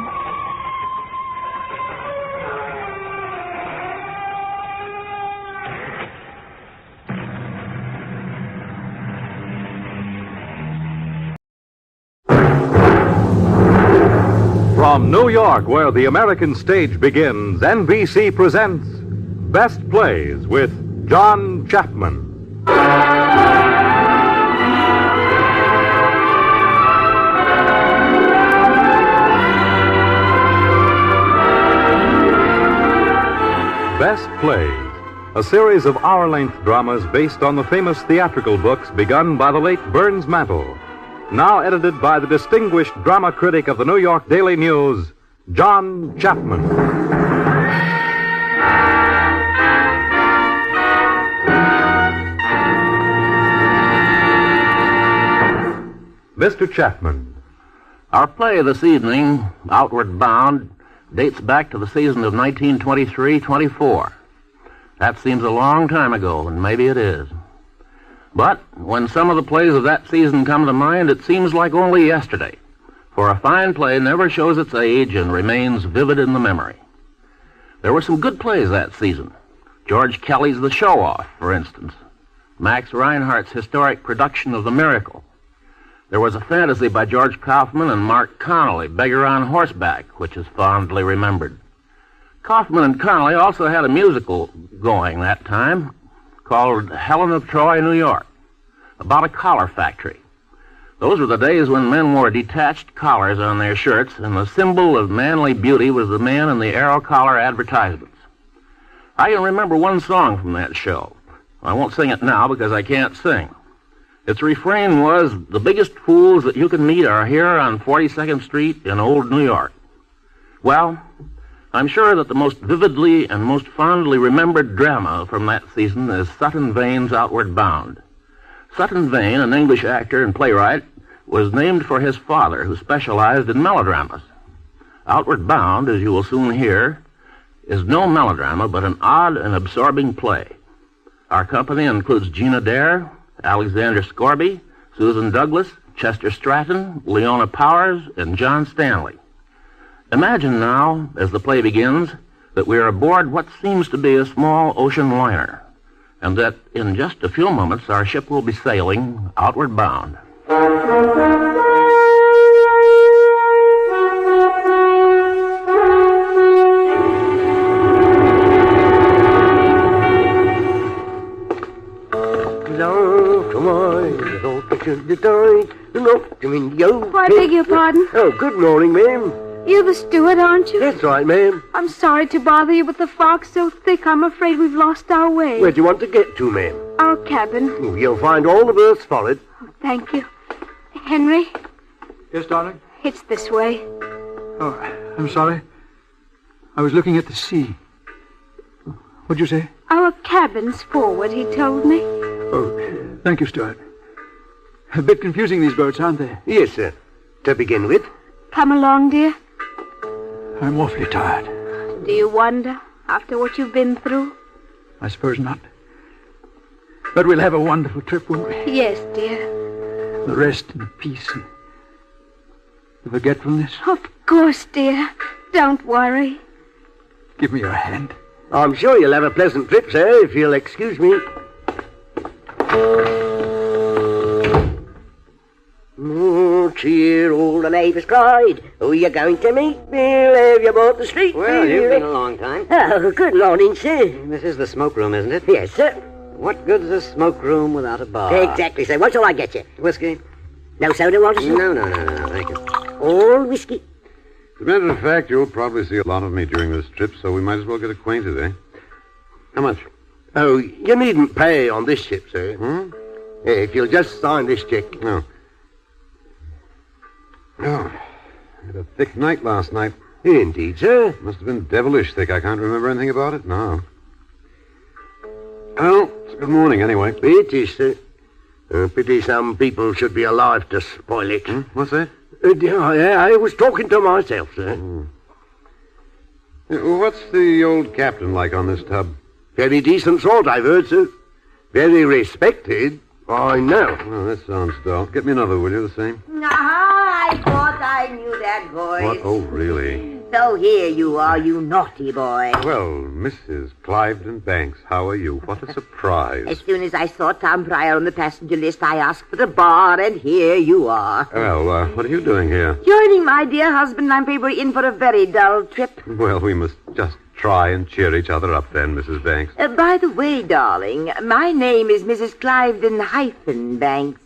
From From New York, where the American stage begins, NBC presents Best Plays with John Chapman. Best Plays, a series of hour-length dramas based on the famous theatrical books begun by the late Burns Mantle. Now edited by the distinguished drama critic of the New York Daily News, John Chapman. Mr. Chapman. Our play this evening, Outward Bound, dates back to the season of 1923-24. That seems a long time ago, and maybe it is. But when some of the plays of that season come to mind, it seems like only yesterday. For a fine play never shows its age and remains vivid in the memory. There were some good plays that season. George Kelly's The Show-Off, for instance. Max Reinhardt's historic production of The Miracle. There was a fantasy by George Kaufman and Mark Connolly, Beggar on Horseback, which is fondly remembered. Kaufman and Connolly also had a musical going that time called Helen of Troy, New York, about a collar factory. Those were the days when men wore detached collars on their shirts, and the symbol of manly beauty was the man in the arrow collar advertisements. I can remember one song from that show. I won't sing it now because I can't sing. Its refrain was, "The biggest fools that you can meet are here on 42nd Street in old New York." Well, I'm sure that the most vividly and most fondly remembered drama from that season is Sutton Vane's Outward Bound. Sutton Vane, an English actor and playwright, was named for his father, who specialized in melodramas. Outward Bound, as you will soon hear, is no melodrama, but an odd and absorbing play. Our company includes Gina Dare, Alexander Scorby, Susan Douglas, Chester Stratton, Leona Powers, and John Stanley. Imagine now, as the play begins, that we are aboard what seems to be a small ocean liner, and that in just a few moments our ship will be sailing outward bound. I beg your pardon? Oh, good morning, ma'am. You're the steward, aren't you? That's right, ma'am. I'm sorry to bother you, but the fog's so thick I'm afraid we've lost our way. Where do you want to get to, ma'am? Our cabin. Oh, you'll find all the berths for it. Oh, thank you. Henry? Yes, darling? It's this way. Oh, I'm sorry. I was looking at the sea. What'd you say? Our cabin's forward, he told me. Oh, thank you, Stuart. A bit confusing, these boats, aren't they? Yes, sir. To begin with. Come along, dear. I'm awfully tired. Do you wonder, after what you've been through? I suppose not. But we'll have a wonderful trip, won't we? Yes, dear. The rest and the peace and the forgetfulness. Of course, dear. Don't worry. Give me your hand. I'm sure you'll have a pleasant trip, sir, if you'll excuse me. Cheer, all the neighbours cried. Who are you going to meet? We'll have you aboard the street. Well, you've been a long time. Oh, good morning, sir. This is the smoke room, isn't it? Yes, sir. What good's a smoke room without a bar? Exactly, sir. What shall I get you? Whiskey? No soda, Walterson? No, thank you. All whiskey. As a matter of fact, you'll probably see a lot of me during this trip, so we might as well get acquainted, eh? How much? Oh, you needn't pay on this ship, sir. If you'll just sign this check. No. Oh, I had a thick night last night. Indeed, sir. Must have been devilish thick. I can't remember anything about it now. Well, it's good morning, anyway. It is, sir. Pity some people should be alive to spoil it. What's that? I was talking to myself, sir. What's the old captain like on this tub? Very decent sort, I've heard, sir. Very respected, I know. Well, that sounds dull. Get me another, will you, the same? I thought I knew that voice. What? Oh, really? So here you are, you naughty boy. Well, Mrs. Cliveden Banks, how are you? What a surprise. As soon as I saw Tom Pryor on the passenger list, I asked for a bar, and here you are. Well, what are you doing here? Joining my dear husband. I'm afraid we're in for a very dull trip. Well, we must just try and cheer each other up then, Mrs. Banks. By the way, darling, my name is Mrs. Cliveden Banks.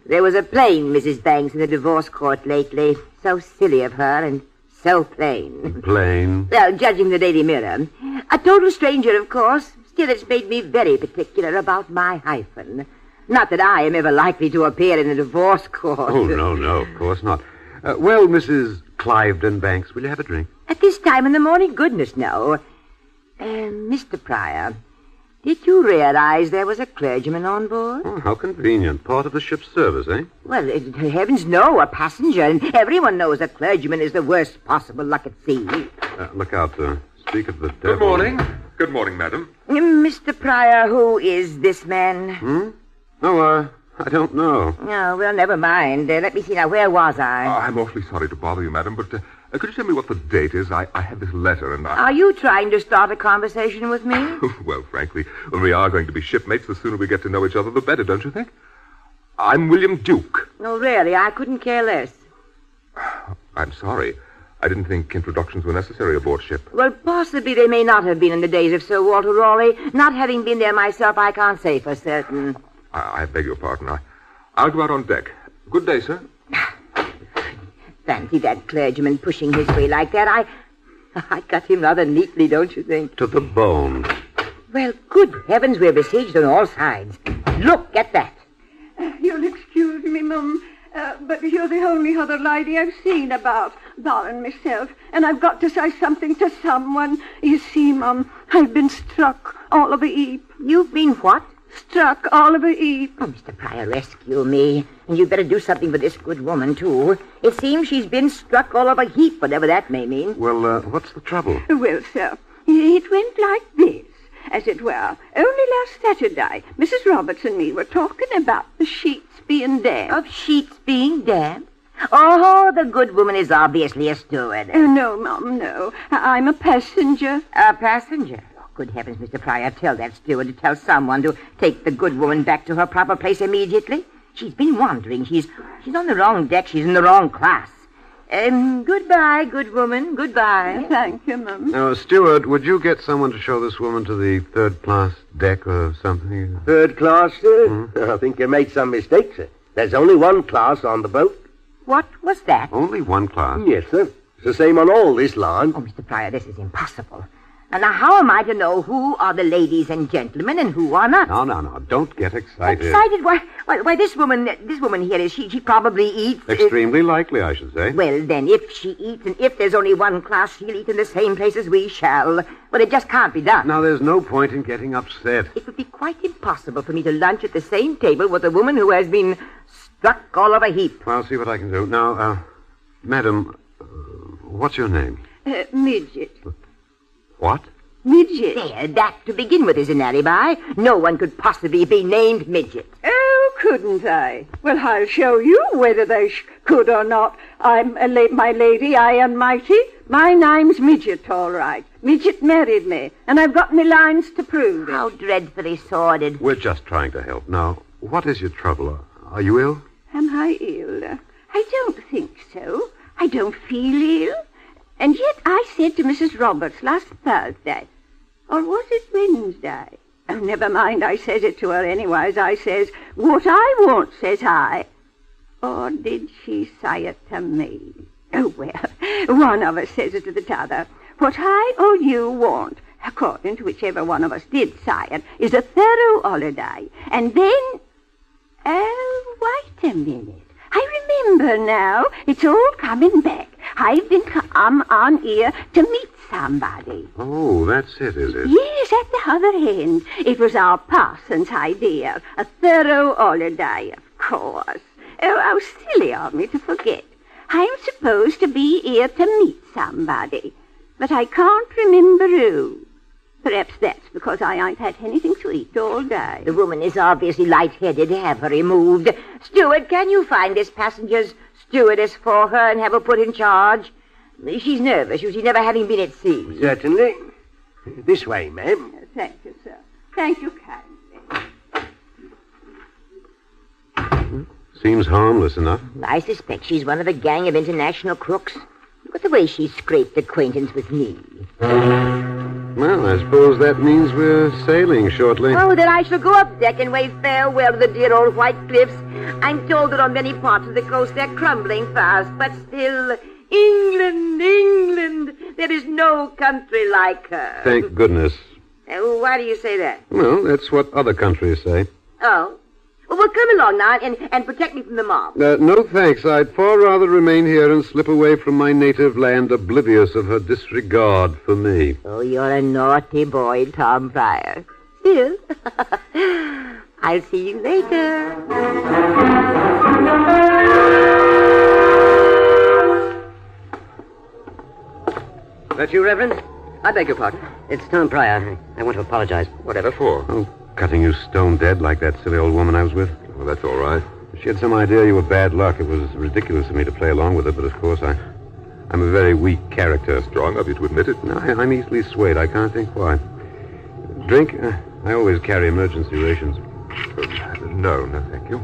There was a plain Mrs. Banks in the divorce court lately. So silly of her and so plain. Plain? Well, judging the Daily Mirror. A total stranger, of course. Still, it's made me very particular about my hyphen. Not that I am ever likely to appear in a divorce court. Oh, no, of course not. Well, Mrs. Cliveden Banks, will you have a drink? At this time in the morning? Goodness, no. Mr. Pryor, did you realize there was a clergyman on board? Oh, how convenient. Part of the ship's service, eh? Well, heavens no, a passenger. And everyone knows a clergyman is the worst possible luck at sea. Look out, speak of the devil. Good morning. Good morning, madam. Mr. Pryor, who is this man? Oh, I don't know. Oh, well, never mind. Let me see now. Where was I? I'm awfully sorry to bother you, madam, but could you tell me what the date is? I had this letter and Are you trying to start a conversation with me? Well, frankly, when we are going to be shipmates, the sooner we get to know each other, the better, don't you think? I'm William Duke. No, really, I couldn't care less. I'm sorry. I didn't think introductions were necessary aboard ship. Well, possibly they may not have been in the days of Sir Walter Raleigh. Not having been there myself, I can't say for certain. I beg your pardon. I'll go out on deck. Good day, sir. Fancy that clergyman pushing his way like that. I cut him rather neatly, don't you think? To the bone. Well, good heavens, we're besieged on all sides. Look at that. You'll excuse me, Mum, but you're the only other lady I've seen about, barring myself, and I've got to say something to someone. You see, Mum, I've been struck all of a heap. You've been what? Struck all of a heap. Oh, Mr. Pryor, rescue me. And you'd better do something for this good woman, too. It seems she's been struck all of a heap, whatever that may mean. Well, what's the trouble? Well, sir, it went like this, as it were. Only last Saturday, Mrs. Roberts and me were talking about the sheets being damp. Of sheets being damp? Oh, the good woman is obviously a steward. No, Mum, no. I'm a passenger. A passenger? Good heavens, Mr. Pryor, tell that steward to tell someone to take the good woman back to her proper place immediately. She's been wandering. She's on the wrong deck. She's in the wrong class. Goodbye, good woman. Goodbye. Thank you, Mum. Now, steward, would you get someone to show this woman to the third-class deck or something? Third class, sir? I think you made some mistake, sir. There's only one class on the boat. What was that? Only one class? Yes, sir. It's the same on all this line. Oh, Mr. Pryor, this is impossible. And now, how am I to know who are the ladies and gentlemen and who are not? No. Don't get excited. Excited? Why, this woman here, is she probably eats... Extremely likely, I should say. Well, then, if she eats and if there's only one class, she'll eat in the same place as we shall. But it just can't be done. Now, there's no point in getting upset. It would be quite impossible for me to lunch at the same table with a woman who has been struck all of a heap. I'll see what I can do. Now, madam, what's your name? Midget. What? Midget. There, that to begin with is an alibi. No one could possibly be named Midget. Oh, couldn't I? Well, I'll show you whether they could or not. I'm my lady, I am mighty. My name's Midget, all right. Midget married me, and I've got me lines to prove it. How dreadfully sordid. We're just trying to help. Now, what is your trouble? Are you ill? Am I ill? I don't think so. I don't feel ill. And yet I said to Mrs. Roberts last Thursday, or was it Wednesday? Oh, never mind, I says it to her anyways. I says, what I want, says I. Or did she say it to me? Oh, well, one of us says it to the t'other. What I or you want, according to whichever one of us did say it, is a thorough holiday. And then... Oh, wait a minute. I remember now. It's all coming back. I've been come on here to meet somebody. Oh, that's it, is it? Yes, at the other end. It was our parson's idea. A thorough holiday, of course. Oh, how silly of me to forget. I'm supposed to be here to meet somebody, but I can't remember who. Perhaps that's because I ain't had anything to eat all day. The woman is obviously lightheaded. Have her removed. Steward, can you find this passenger's stewardess for her and have her put in charge? She's nervous, you see, never having been at sea. Certainly. This way, ma'am. Thank you, sir. Thank you kindly. Seems harmless enough. I suspect she's one of a gang of international crooks. Look at the way she scraped acquaintance with me. Well, I suppose that means we're sailing shortly. Oh, then I shall go up deck and wave farewell to the dear old white cliffs. I'm told that on many parts of the coast they're crumbling fast, but still, England, England, there is no country like her. Thank goodness. Why do you say that? Well, that's what other countries say. Oh. Well, come along now and protect me from the mob. No, thanks. I'd far rather remain here and slip away from my native land, oblivious of her disregard for me. Oh, you're a naughty boy, Tom Pryor. Still, I'll see you later. That you, Reverend? I beg your pardon. It's Tom Pryor. I want to apologize. Whatever for? Oh, cutting you stone dead like that silly old woman I was with. Well, that's all right. She had some idea you were bad luck. It was ridiculous of me to play along with her, but of course I'm a very weak character. Strong of you to admit it. No, I'm easily swayed. I can't think why. Drink? I always carry emergency rations. No, thank you.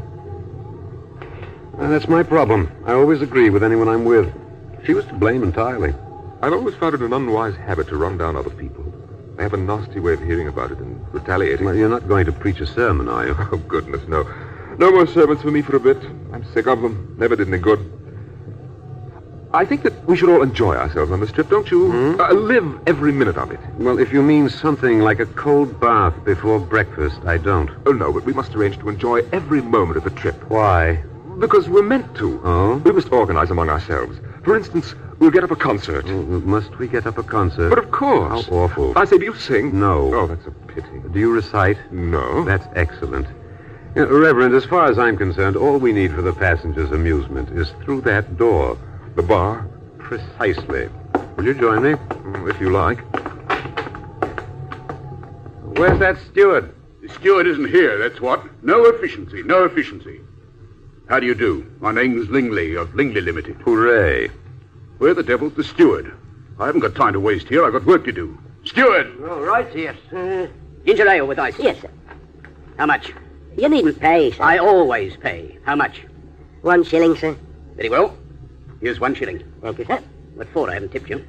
That's my problem. I always agree with anyone I'm with. She was to blame entirely. I've always found it an unwise habit to run down other people. They have a nasty way of hearing about it and retaliating. Well, you're not going to preach a sermon, are you? Oh, goodness, no. No more sermons for me for a bit. I'm sick of them. Never did any good. I think that we should all enjoy ourselves on this trip, don't you? Live every minute of it. Well, if you mean something like a cold bath before breakfast, I don't. Oh, no, but we must arrange to enjoy every moment of the trip. Why? Because we're meant to. Oh? We must organize among ourselves. For instance, we'll get up a concert. Must we get up a concert? But of course. How awful. I say, do you sing? No. Oh, that's a pity. Do you recite? No. That's excellent. Reverend, as far as I'm concerned, all we need for the passengers' amusement is through that door. The bar? Precisely. Will you join me? If you like. Where's that steward? The steward isn't here, that's what. No efficiency, no efficiency. How do you do? My name's Lingley of Lingley Limited. Hooray. Where the devil's the steward? I haven't got time to waste here. I've got work to do. Steward! All right, yes. Ginger ale with ice. Yes, sir. How much? You needn't pay, sir. I always pay. How much? 1 shilling, sir. Very well. Here's 1 shilling. Thank you, sir. What for? I haven't tipped you.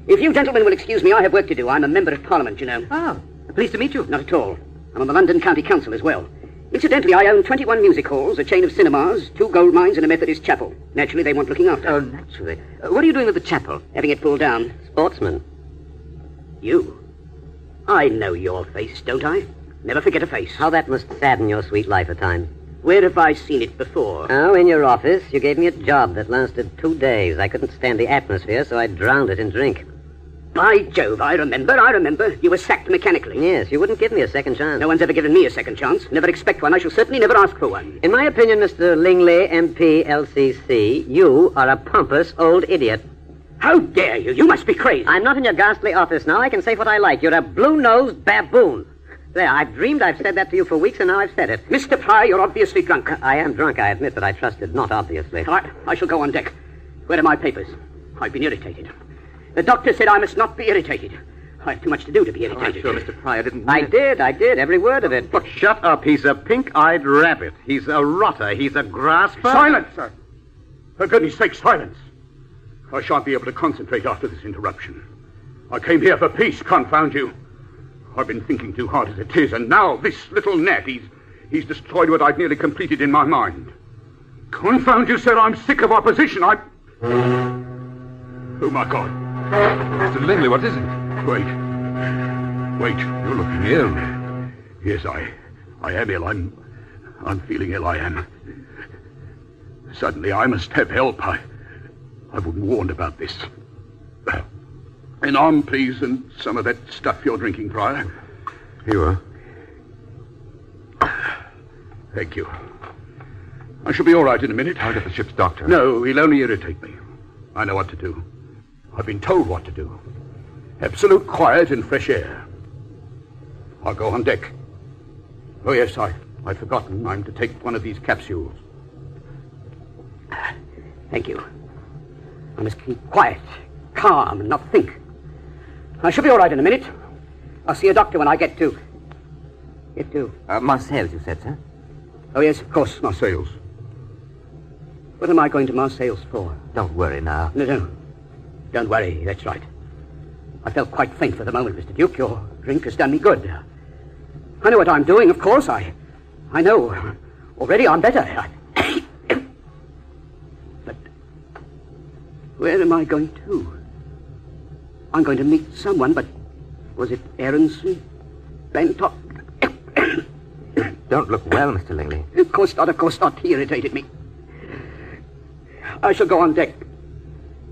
If you gentlemen will excuse me, I have work to do. I'm a member of Parliament, you know. Oh. Pleased to meet you. Not at all. I'm on the London County Council as well. Incidentally, I own 21 music halls, a chain of cinemas, 2 gold mines, and a Methodist chapel. Naturally, they want looking after. Oh, naturally. What are you doing with the chapel? Having it pulled down. Sportsman. You? I know your face, don't I? Never forget a face. How that must sadden your sweet life at times. Where have I seen it before? Oh, in your office. You gave me a job that lasted 2 days. I couldn't stand the atmosphere, so I drowned it in drink. By Jove, I remember. You were sacked mechanically. Yes, you wouldn't give me a second chance. No one's ever given me a second chance. Never expect one. I shall certainly never ask for one. In my opinion, Mr. Lingley, MP, LCC, you are a pompous old idiot. How dare you? You must be crazy. I'm not in your ghastly office now. I can say what I like. You're a blue-nosed baboon. There, I've dreamed I've said that to you for weeks, and now I've said it. Mr. Pryor, you're obviously drunk. I am drunk, I admit, but I trusted not obviously. All right, I shall go on deck. Where are my papers? I've been irritated. The doctor said I must not be irritated. I have too much to do to be irritated. I'm sure Mr. Pryor didn't... I did, every word of it. Look, shut up. He's a pink-eyed rabbit. He's a rotter. He's a grasper. Silence, sir. For goodness sake, silence. I shan't be able to concentrate after this interruption. I came here for peace, confound you. I've been thinking too hard as it is, and now this little net, he's destroyed what I'd nearly completed in my mind. Confound you, sir, I'm sick of opposition. Oh, my God. Mr. Lingley, what is it? Wait, you're looking ill. Yes, I am ill. I'm feeling ill, I am. Suddenly, I must have help. I wasn't warned about this. An arm, please, and some of that stuff you're drinking, Pryor. Here you are. Thank you. I shall be all right in a minute. I'll get the ship's doctor. No, he'll only irritate me. I know what to do. I've been told what to do. Absolute quiet and fresh air. I'll go on deck. Oh, yes, I've forgotten. I'm to take one of these capsules. Thank you. I must keep quiet. calm and not think. I shall be all right in a minute. I'll see a doctor when I get to... Marseilles, you said, sir? Oh, yes, of course, Marseilles. What am I going to Marseilles for? Don't worry now. No. Don't worry, that's right. I felt quite faint for the moment, Mr. Duke. Your drink has done me good. I know what I'm doing, of course. I know. Already I'm better. But where am I going to? I'm going to meet someone, but was it Aronson? Bentop? Don't look well, Mr. Lingley. Of course not. He irritated me. I shall go on deck.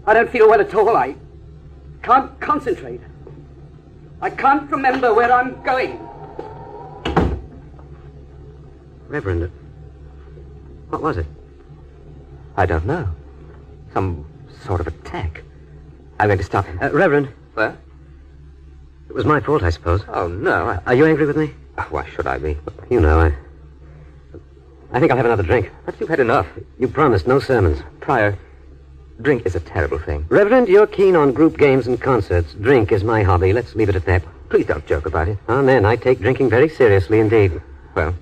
I don't feel well at all. I can't concentrate. I can't remember where I'm going. Reverend, what was it? I don't know. Some sort of attack. I'm going to stop him. Reverend. What? It was my fault, I suppose. Oh, no. Are you angry with me? Why should I be? You know, I think I'll have another drink. But you've had enough. You promised no sermons. Prior, drink is a terrible thing. Reverend, you're keen on group games and concerts. Drink is my hobby. Let's leave it at that. Please don't joke about it. Amen. I take drinking very seriously indeed. Well,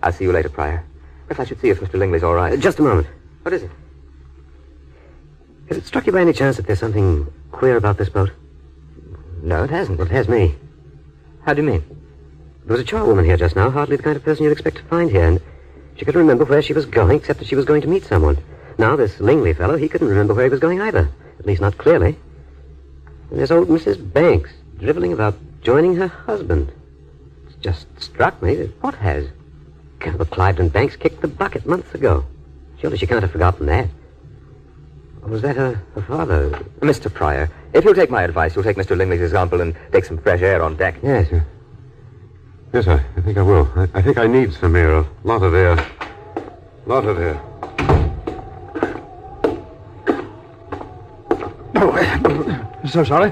I'll see you later, Prior. Perhaps I should see if Mr. Lingley's all right. Just a moment. What is it? Has it struck you by any chance that there's something queer about this boat? No, it hasn't. Well, it has me. How do you mean? There was a charwoman here just now, hardly the kind of person you'd expect to find here, and she couldn't remember where she was going, except that she was going to meet someone. Now, this Lingley fellow, he couldn't remember where he was going either, at least not clearly. And there's old Mrs. Banks, dribbling about joining her husband. It's just struck me that what has? Colonel Cliveden Banks kicked the bucket months ago. Surely she can't have forgotten that. Or was that her father? Mr. Prior, if you'll take my advice, you'll take Mr. Lingley's example and take some fresh air on deck. Yes, sir. Yes, I think I will. I think I need some air. A lot of air. Lot of air. Oh, I'm so sorry.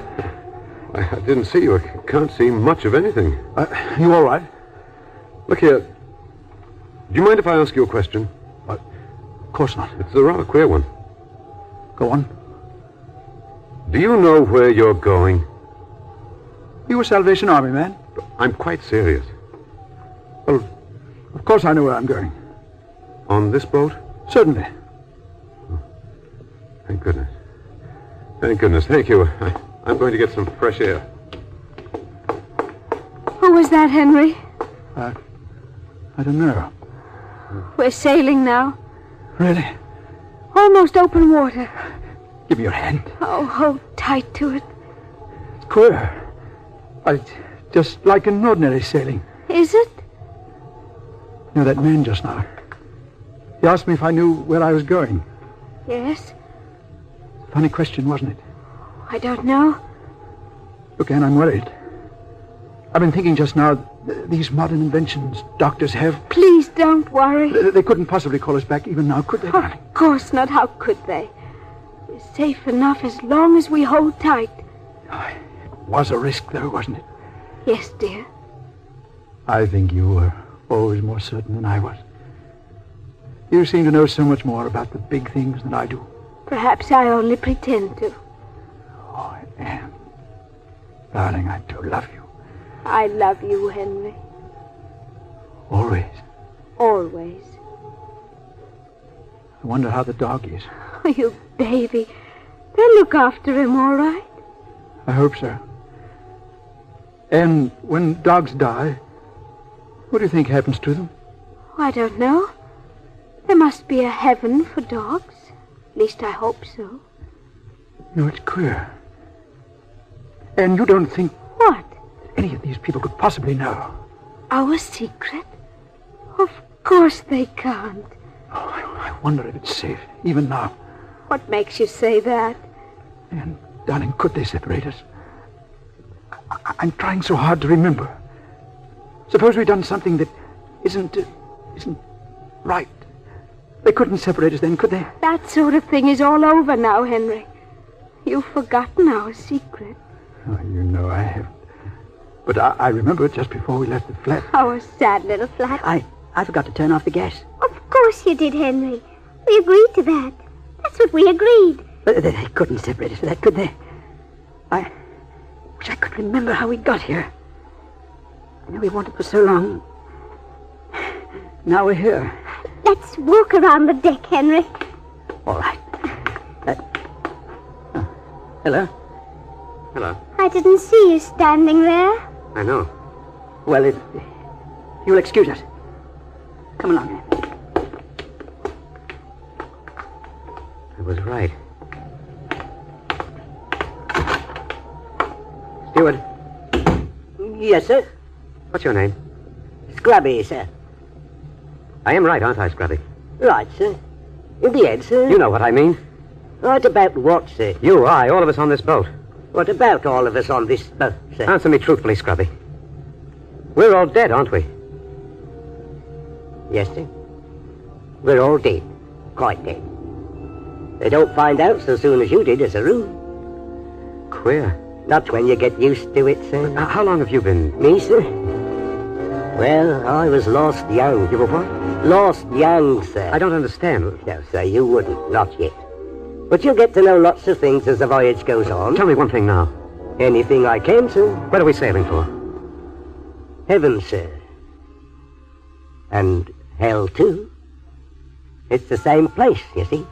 I didn't see you. I can't see much of anything. You all right? Look here. Do you mind if I ask you a question? Of course not. It's a rather queer one. Go on. Do you know where you're going? You a Salvation Army man? I'm quite serious. Well, of course I know where I'm going. On this boat? Certainly. Oh, thank goodness. Thank goodness. Thank you. I'm going to get some fresh air. Who was that, Henry? I don't know. We're sailing now. Really? Almost open water. Give me your hand. Oh, hold tight to it. It's queer. Just like an ordinary sailing. Is it? You know that man just now? He asked me if I knew where I was going. Yes. Funny question, wasn't it? I don't know. Look, Anne, I'm worried. I've been thinking just now, these modern inventions doctors have... Please don't worry. They couldn't possibly call us back even now, could they, darling? Of course not. How could they? We're safe enough as long as we hold tight. It was a risk, though, wasn't it? Yes, dear. I think you were always more certain than I was. You seem to know so much more about the big things than I do. Perhaps I only pretend to. Oh, Anne. Darling, I do love you. I love you, Henry. Always. Always. I wonder how the dog is. Oh, you baby. They'll look after him, all right? I hope so. And when dogs die, what do you think happens to them? I don't know. There must be a heaven for dogs. At least I hope so. You know, it's queer. And you don't think... What? Any of these people could possibly know. Our secret? Of course they can't. Oh, I wonder if it's safe, even now. What makes you say that? And, darling, could they separate us? I'm trying so hard to remember. Suppose we've done something that isn't right. They couldn't separate us then, could they? That sort of thing is all over now, Henry. You've forgotten our secret. Oh, you know I haven't. But I remember it just before we left the flat. Our sad little flat. I forgot to turn off the gas. Of course you did, Henry. We agreed to that. That's what we agreed. But they couldn't separate us for that, could they? I wish I could remember how we got here. I know we wanted for so long. Now we're here. Let's walk around the deck, Henry. All right. Hello? Hello. I didn't see you standing there. I know. Well, if you'll excuse us. Come along. I was right. Steward. Yes, sir? What's your name? Scrubby, sir. I am right, aren't I, Scrubby? Right, sir. In the end, sir. You know what I mean. Right about what, sir? You, I, all of us on this boat. What about all of us on this boat, sir? Answer me truthfully, Scrubby. We're all dead, aren't we? Yes, sir. We're all dead. Quite dead. They don't find out so soon as you did, as a rule. Queer. Not when you get used to it, sir. How long have you been? Me, sir? Well, I was lost young. You were what? Lost young, sir. I don't understand. No, sir, you wouldn't. Not yet. But you'll get to know lots of things as the voyage goes on. Tell me one thing now. Anything I can, sir. What are we sailing for? Heaven, sir. And hell, too. It's the same place, you see.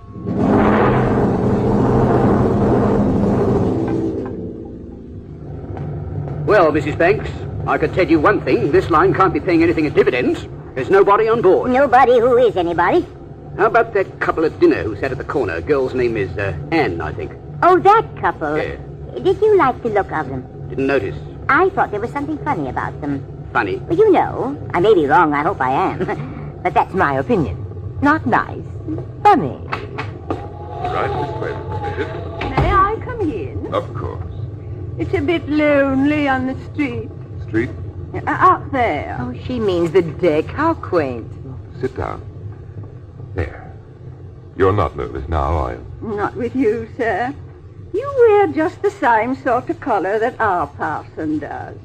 Well, Mrs. Banks, I could tell you one thing. This line can't be paying anything in dividends. There's nobody on board. Nobody who is anybody. How about that couple at dinner who sat at the corner? Girl's name is Anne, I think. Oh, that couple. Yeah. Did you like the look of them? Didn't notice. I thought there was something funny about them. Funny? Well, you know, I may be wrong, I hope I am. But that's my opinion. Not nice. Funny. Right this way, Mrs. Bridget. May I come in? Of course. It's a bit lonely on the street. Street? Out there. Oh, she means the deck. How quaint. Sit down. There. You're not nervous now, are you? Not with you, sir. You wear just the same sort of collar that our parson does.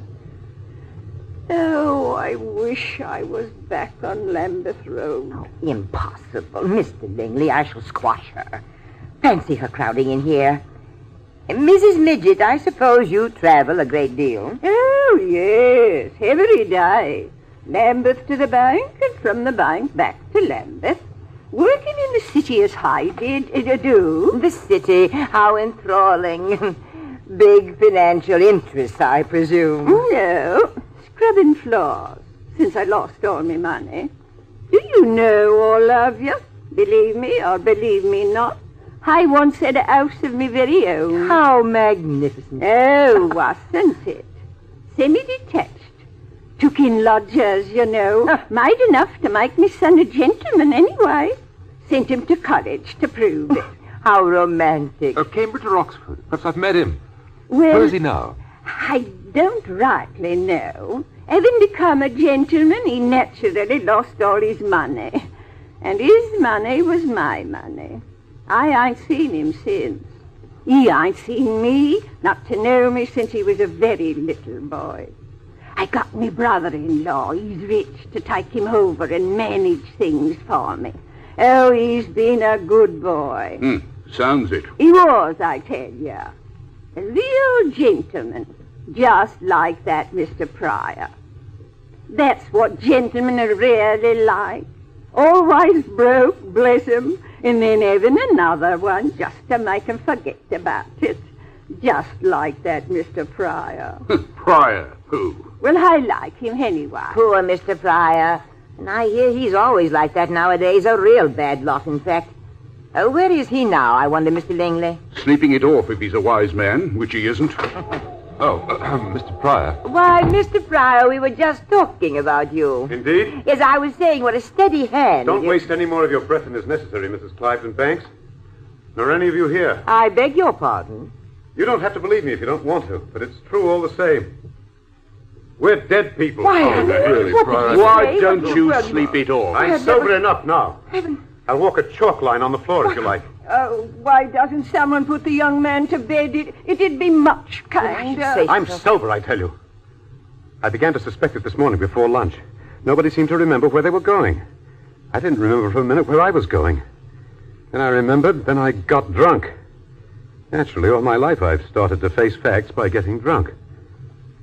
Oh, I wish I was back on Lambeth Road. Oh, impossible. Mr. Lingley, I shall squash her. Fancy her crowding in here. Mrs. Midget, I suppose you travel a great deal. Oh, yes, every day. Lambeth to the bank, and from the bank back to Lambeth. Working in the city as I did do. The city, how enthralling. Big financial interests, I presume. No, scrubbing floors, since I lost all my money. Do you know, all of you, believe me or believe me not, I once had a house of my very own. How magnificent. Oh, wasn't it? Semi-detached. Took in lodgers, you know. Made enough to make me son a gentleman anyway. Sent him to college to prove it. How romantic. Cambridge or Oxford? Perhaps I've met him. Well, where is he now? I don't rightly know. Having become a gentleman, he naturally lost all his money. And his money was my money. I ain't seen him since. He ain't seen me, not to know me since he was a very little boy. I got me brother-in-law, he's rich, to take him over and manage things for me. Oh, he's been a good boy. Sounds it. He was, I tell you. A real gentleman, just like that Mr. Pryor. That's what gentlemen are really like. Always broke, bless him, and then having another one just to make him forget about it. Just like that Mr. Pryor. Pryor? Who? Well, I like him anyway. Poor Mr. Pryor. And I hear he's always like that nowadays. A real bad lot, in fact. Where is he now, I wonder, Mr. Lingley? Sleeping it off if he's a wise man, which he isn't. Mr. Pryor. Why, Mr. Pryor, we were just talking about you. Indeed? Yes, I was saying what a steady hand. Don't waste any more of your breath than is necessary, Mrs. Cliveden Banks. Nor any of you here. I beg your pardon. You don't have to believe me if you don't want to, but it's true all the same. We're dead people. Why, really, Pryor? Why don't you sleep it off? I'm sober enough now. I'll walk a chalk line on the floor if you like. Oh, why doesn't someone put the young man to bed? It'd be much kinder. I'm sober, I tell you. I began to suspect it this morning before lunch. Nobody seemed to remember where they were going. I didn't remember for a minute where I was going. Then I remembered, then I got drunk. Naturally, all my life I've started to face facts by getting drunk.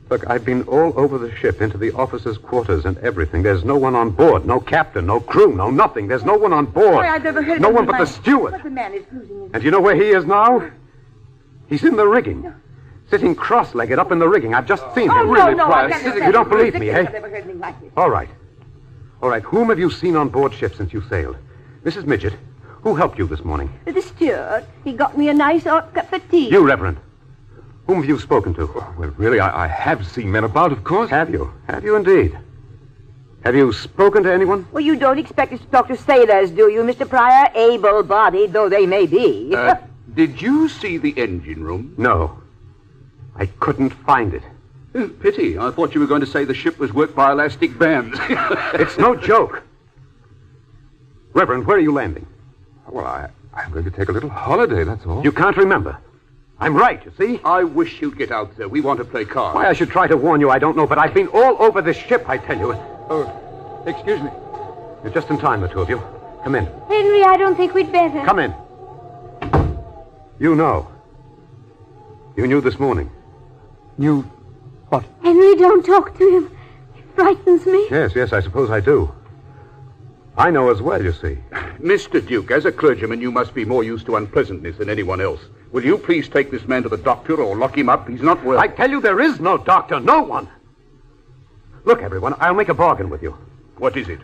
Look, I've been all over the ship, into the officers' quarters and everything. There's no one on board. No captain, no crew, no nothing. There's no one on board. Why, I've never heard of No him one in but my- the steward. But the man is losing his... And you know where he is now? He's in the rigging. Sitting cross-legged up in the rigging. I've just seen him. Really, Prior? You don't believe me, I've eh? never heard anything like this. All right. All right. Whom have you seen on board ship since you sailed? Mrs. Midget, who helped you this morning? The steward, he got me a nice hot cup of tea. You, Reverend. Whom have you spoken to? Well, really, I have seen men about, of course. Have you? Have you indeed? Have you spoken to anyone? Well, you don't expect us to talk to sailors, do you, Mr. Pryor? Able-bodied though they may be. Did you see the engine room? No. I couldn't find it. Pity. I thought you were going to say the ship was worked by elastic bands. It's no joke. Reverend, where are you landing? Well, I'm going to take a little holiday, that's all. You can't remember. I'm right, you see? I wish you'd get out there. We want to play cards. Why I should try to warn you, I don't know, but I've been all over this ship, I tell you. Oh, excuse me. You're just in time, the two of you. Come in. Henry, I don't think we'd better. Come in. You know. You knew this morning. Knew what? Henry, don't talk to him. It frightens me. Yes, I suppose I do. I know as well, you see. Mr. Duke, as a clergyman, you must be more used to unpleasantness than anyone else. Will you please take this man to the doctor or lock him up? He's not well. I tell you, there is no doctor, no one. Look, everyone, I'll make a bargain with you. What is it?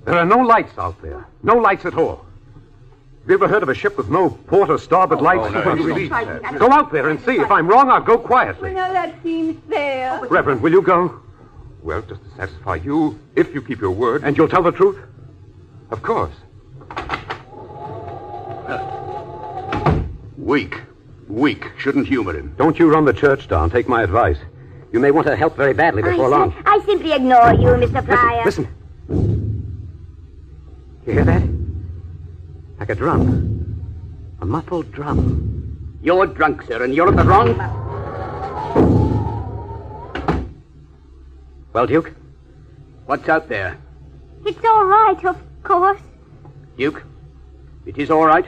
There are no lights out there. No lights at all. Have you ever heard of a ship with no port or starboard lights? Go out there and see. If I'm wrong, I'll go quietly. Well, now that seems fair. Reverend, will you go? Well, just to satisfy you, if you keep your word. And you'll tell the truth? Of course. Weak. Shouldn't humor him. Don't you run the church down. Take my advice. You may want to help very badly before long. I simply ignore you, Mr. Pryor. Listen. You hear that? Like a drum. A muffled drum. You're drunk, sir, and you're at the wrong... Well, Duke? What's out there? It's all right, of course. Duke, it is all right?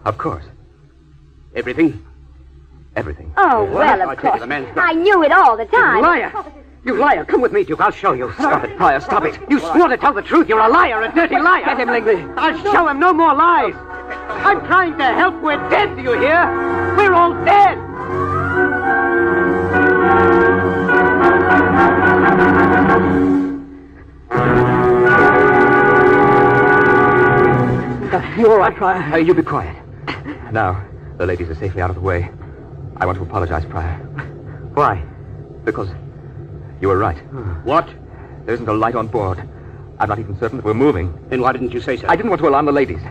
Of course. Everything? Everything. Oh, well, I of tell you, course. the man's drunk. I knew it all the time. You liar! You liar! Come with me, Duke. I'll show you. Stop it, Pryor. Stop it. You swore to tell the truth. You're a liar, a dirty liar. Get him, Langley. I'll show him no more lies. I'm trying to help. We're dead, do you hear? We're all dead. You all right, Pryor? You be quiet. Now, the ladies are safely out of the way. I want to apologize, Pryor. Why? Because you were right. What? There isn't a light on board. I'm not even certain that we're moving. Then why didn't you say so? I didn't want to alarm the ladies.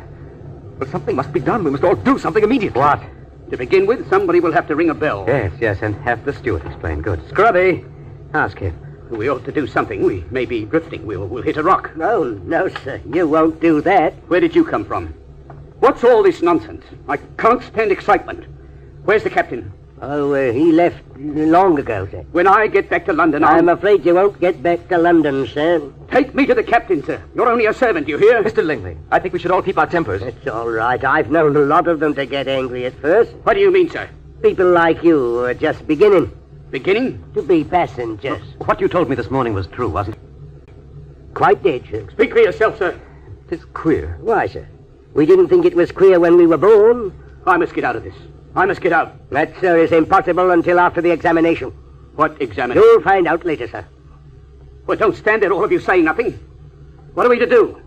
But something must be done. We must all do something immediately. What? To begin with, somebody will have to ring a bell. Yes, and have the steward explain. Good. Scrubby, ask him. We ought to do something. We may be drifting. We'll hit a rock. No, sir. You won't do that. Where did you come from? What's all this nonsense? I can't stand excitement. Where's the captain? Oh, he left long ago, sir. When I get back to London, I'm afraid you won't get back to London, sir. Take me to the captain, sir. You're only a servant, you hear? Mr. Langley, I think we should all keep our tempers. It's all right. I've known a lot of them to get angry at first. What do you mean, sir? People like you who are just beginning. Beginning? To be passengers. What you told me this morning was true, wasn't it? Quite did, sir. Speak for yourself, sir. It's queer. Why, sir? We didn't think it was queer when we were born. I must get out of this. I must get out. That, sir, is impossible until after the examination. What examination? You'll find out later, sir. Well, don't stand there, all of you, saying nothing. What are we to do?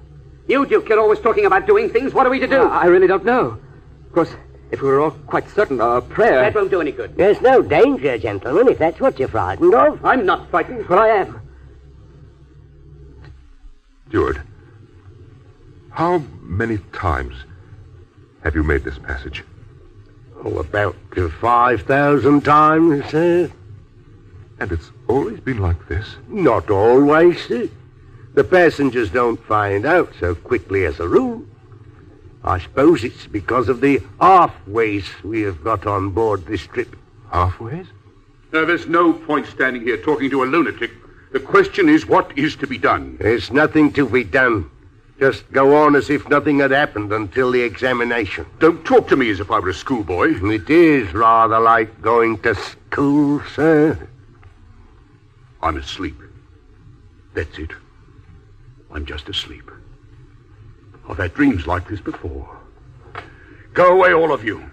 You, Duke, you're always talking about doing things. What are we to do? I really don't know. Of course, if we were all quite certain, our prayer... That won't do any good. There's no danger, gentlemen, if that's what you're frightened of. I'm not frightened. Well, I am. Steward, how many times have you made this passage? Oh, about 5,000 times, sir. And it's always been like this? Not always, sir. The passengers don't find out so quickly as a rule. I suppose it's because of the halfways we have got on board this trip. Halfways? There's no point standing here talking to a lunatic. The question is, what is to be done? There's nothing to be done. Just go on as if nothing had happened until the examination. Don't talk to me as if I were a schoolboy. It is rather like going to school, sir. I'm asleep. That's it. I'm just asleep. I've had dreams like this before. Go away, all of you.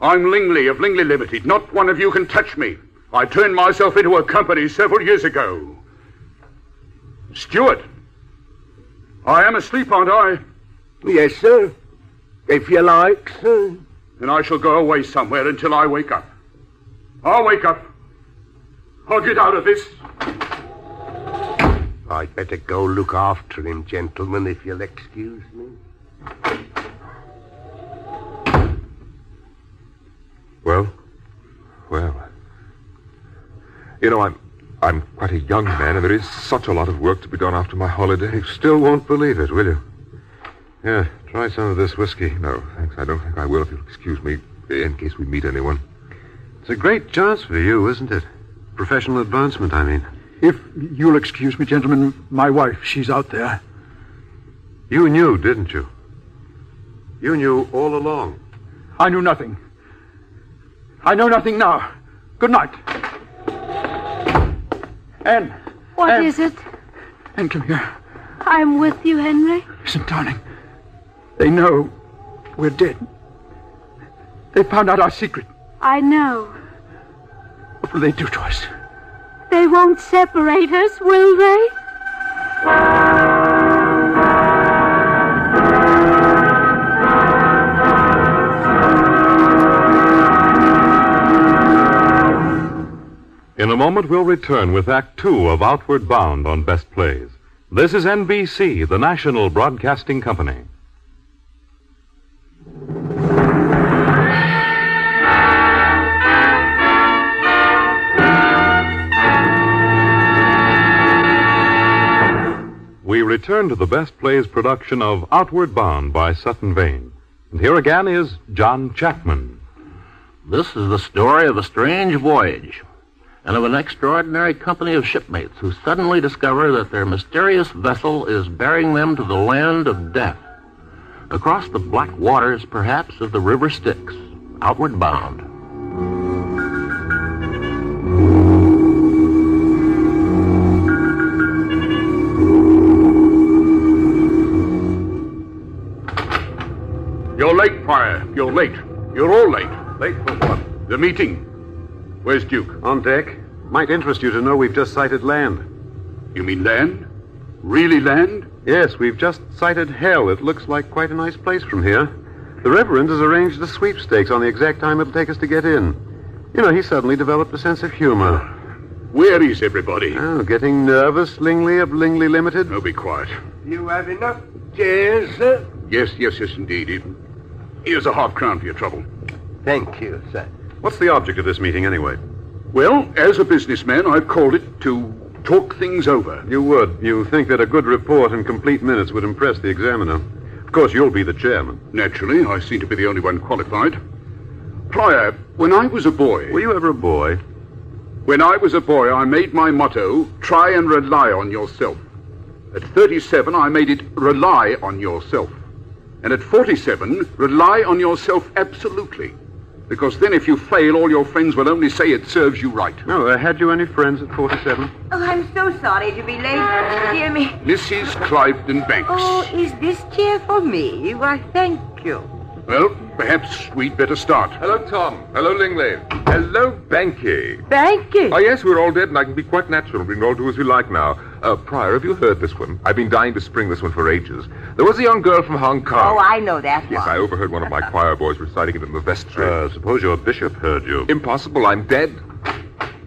I'm Lingley of Lingley Limited. Not one of you can touch me. I turned myself into a company several years ago. Steward, I am asleep, aren't I? Yes, sir. If you like, sir. Then I shall go away somewhere until I wake up. I'll wake up. I'll get out of this. I'd better go look after him, gentlemen, if you'll excuse me. Well. You know, I'm quite a young man, and there is such a lot of work to be done after my holiday. You still won't believe it, will you? Yeah, try some of this whiskey. No, thanks. I don't think I will, if you'll excuse me, in case we meet anyone. It's a great chance for you, isn't it? Professional advancement, I mean. If you'll excuse me, gentlemen, my wife, she's out there. You knew, didn't you? You knew all along. I knew nothing. I know nothing now. Good night. Anne. What is it? Anne, come here. I'm with you, Henry. Listen, darling. They know we're dead. They found out our secret. I know. What will they do to us? They won't separate us, will they? In a moment, we'll return with Act Two of Outward Bound on Best Plays. This is NBC, the National Broadcasting Company. We return to the Best Plays production of Outward Bound by Sutton Vane. And here again is John Chapman. This is the story of a strange voyage and of an extraordinary company of shipmates who suddenly discover that their mysterious vessel is bearing them to the land of death, across the black waters, perhaps, of the River Styx, outward bound. You're late, Prior. You're late. You're all late. Late for what? The meeting. Where's Duke? On deck. Might interest you to know we've just sighted land. You mean land? Really land? Yes, we've just sighted hell. It looks like quite a nice place from here. The Reverend has arranged the sweepstakes on the exact time it'll take us to get in. You know, he suddenly developed a sense of humor. Where is everybody? Oh, getting nervous, Lingley of Lingley Limited? Oh, be quiet. You have enough chairs, sir? Yes, indeed. Here's a £5 for your trouble. Thank you, sir. What's the object of this meeting, anyway? Well, as a businessman, I've called it to talk things over. You would. You think that a good report and complete minutes would impress the examiner. Of course, you'll be the chairman. Naturally, I seem to be the only one qualified. Prior, when I was a boy... Were you ever a boy? When I was a boy, I made my motto, try and rely on yourself. At 37, I made it rely on yourself. And at 47, rely on yourself absolutely. Because then if you fail, all your friends will only say it serves you right. No, had you any friends at 47? Oh, I'm so sorry to be late. Dear me. Mrs. Cliveden Banks. Oh, is this chair for me? Why, thank you. Well, perhaps we'd better start. Hello, Tom. Hello, Lingley. Hello, Banky. Banky? Oh, yes, we're all dead, and I can be quite natural. We can all do as we like now. Prior, have you heard this one? I've been dying to spring this one for ages. There was a young girl from Hong Kong. Oh, I know that one. Yes, I overheard one of my choir boys reciting it in the vestry. Suppose your bishop heard you. Impossible, I'm dead.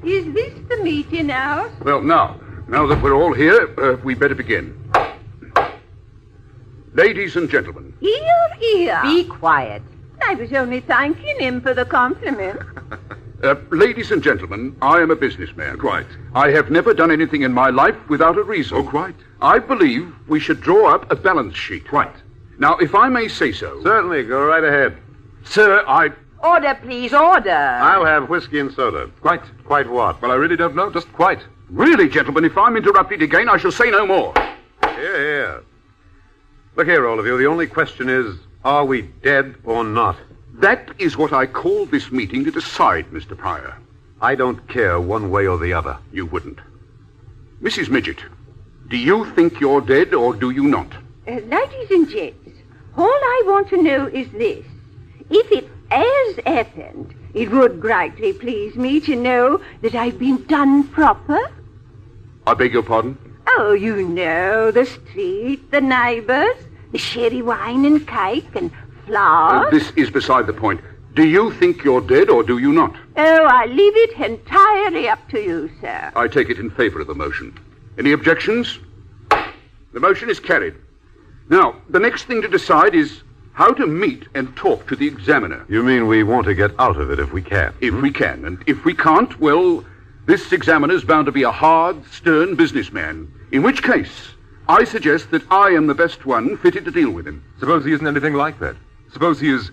Is this the meeting house? Well, now that we're all here, we better begin. Ladies and gentlemen. Here. Be quiet. I was only thanking him for the compliment. Ladies and gentlemen, I am a businessman. Quite. I have never done anything in my life without a reason. Oh, quite. I believe we should draw up a balance sheet. Quite. Now, if I may say so. Certainly, go right ahead. Sir, Order, please, order. I'll have whiskey and soda. Quite. Quite what? Well, I really don't know, just quite. Really, gentlemen, if I'm interrupted again, I shall say no more. Here. Look here, all of you. The only question is, are we dead or not? That is what I call this meeting to decide, Mr. Pryor. I don't care one way or the other. You wouldn't. Mrs. Midget, do you think you're dead or do you not? Ladies and gents, all I want to know is this. If it has happened, it would greatly please me to know that I've been done proper. I beg your pardon? Oh, you know, the street, the neighbours, the sherry wine and cake and flowers. This is beside the point. Do you think you're dead or do you not? Oh, I leave it entirely up to you, sir. I take it in favor of the motion. Any objections? The motion is carried. Now, the next thing to decide is how to meet and talk to the examiner. You mean we want to get out of it if we can? If we can. And if we can't, well, this examiner's bound to be a hard, stern businessman. In which case, I suggest that I am the best one fitted to deal with him. Suppose he isn't anything like that. Suppose he is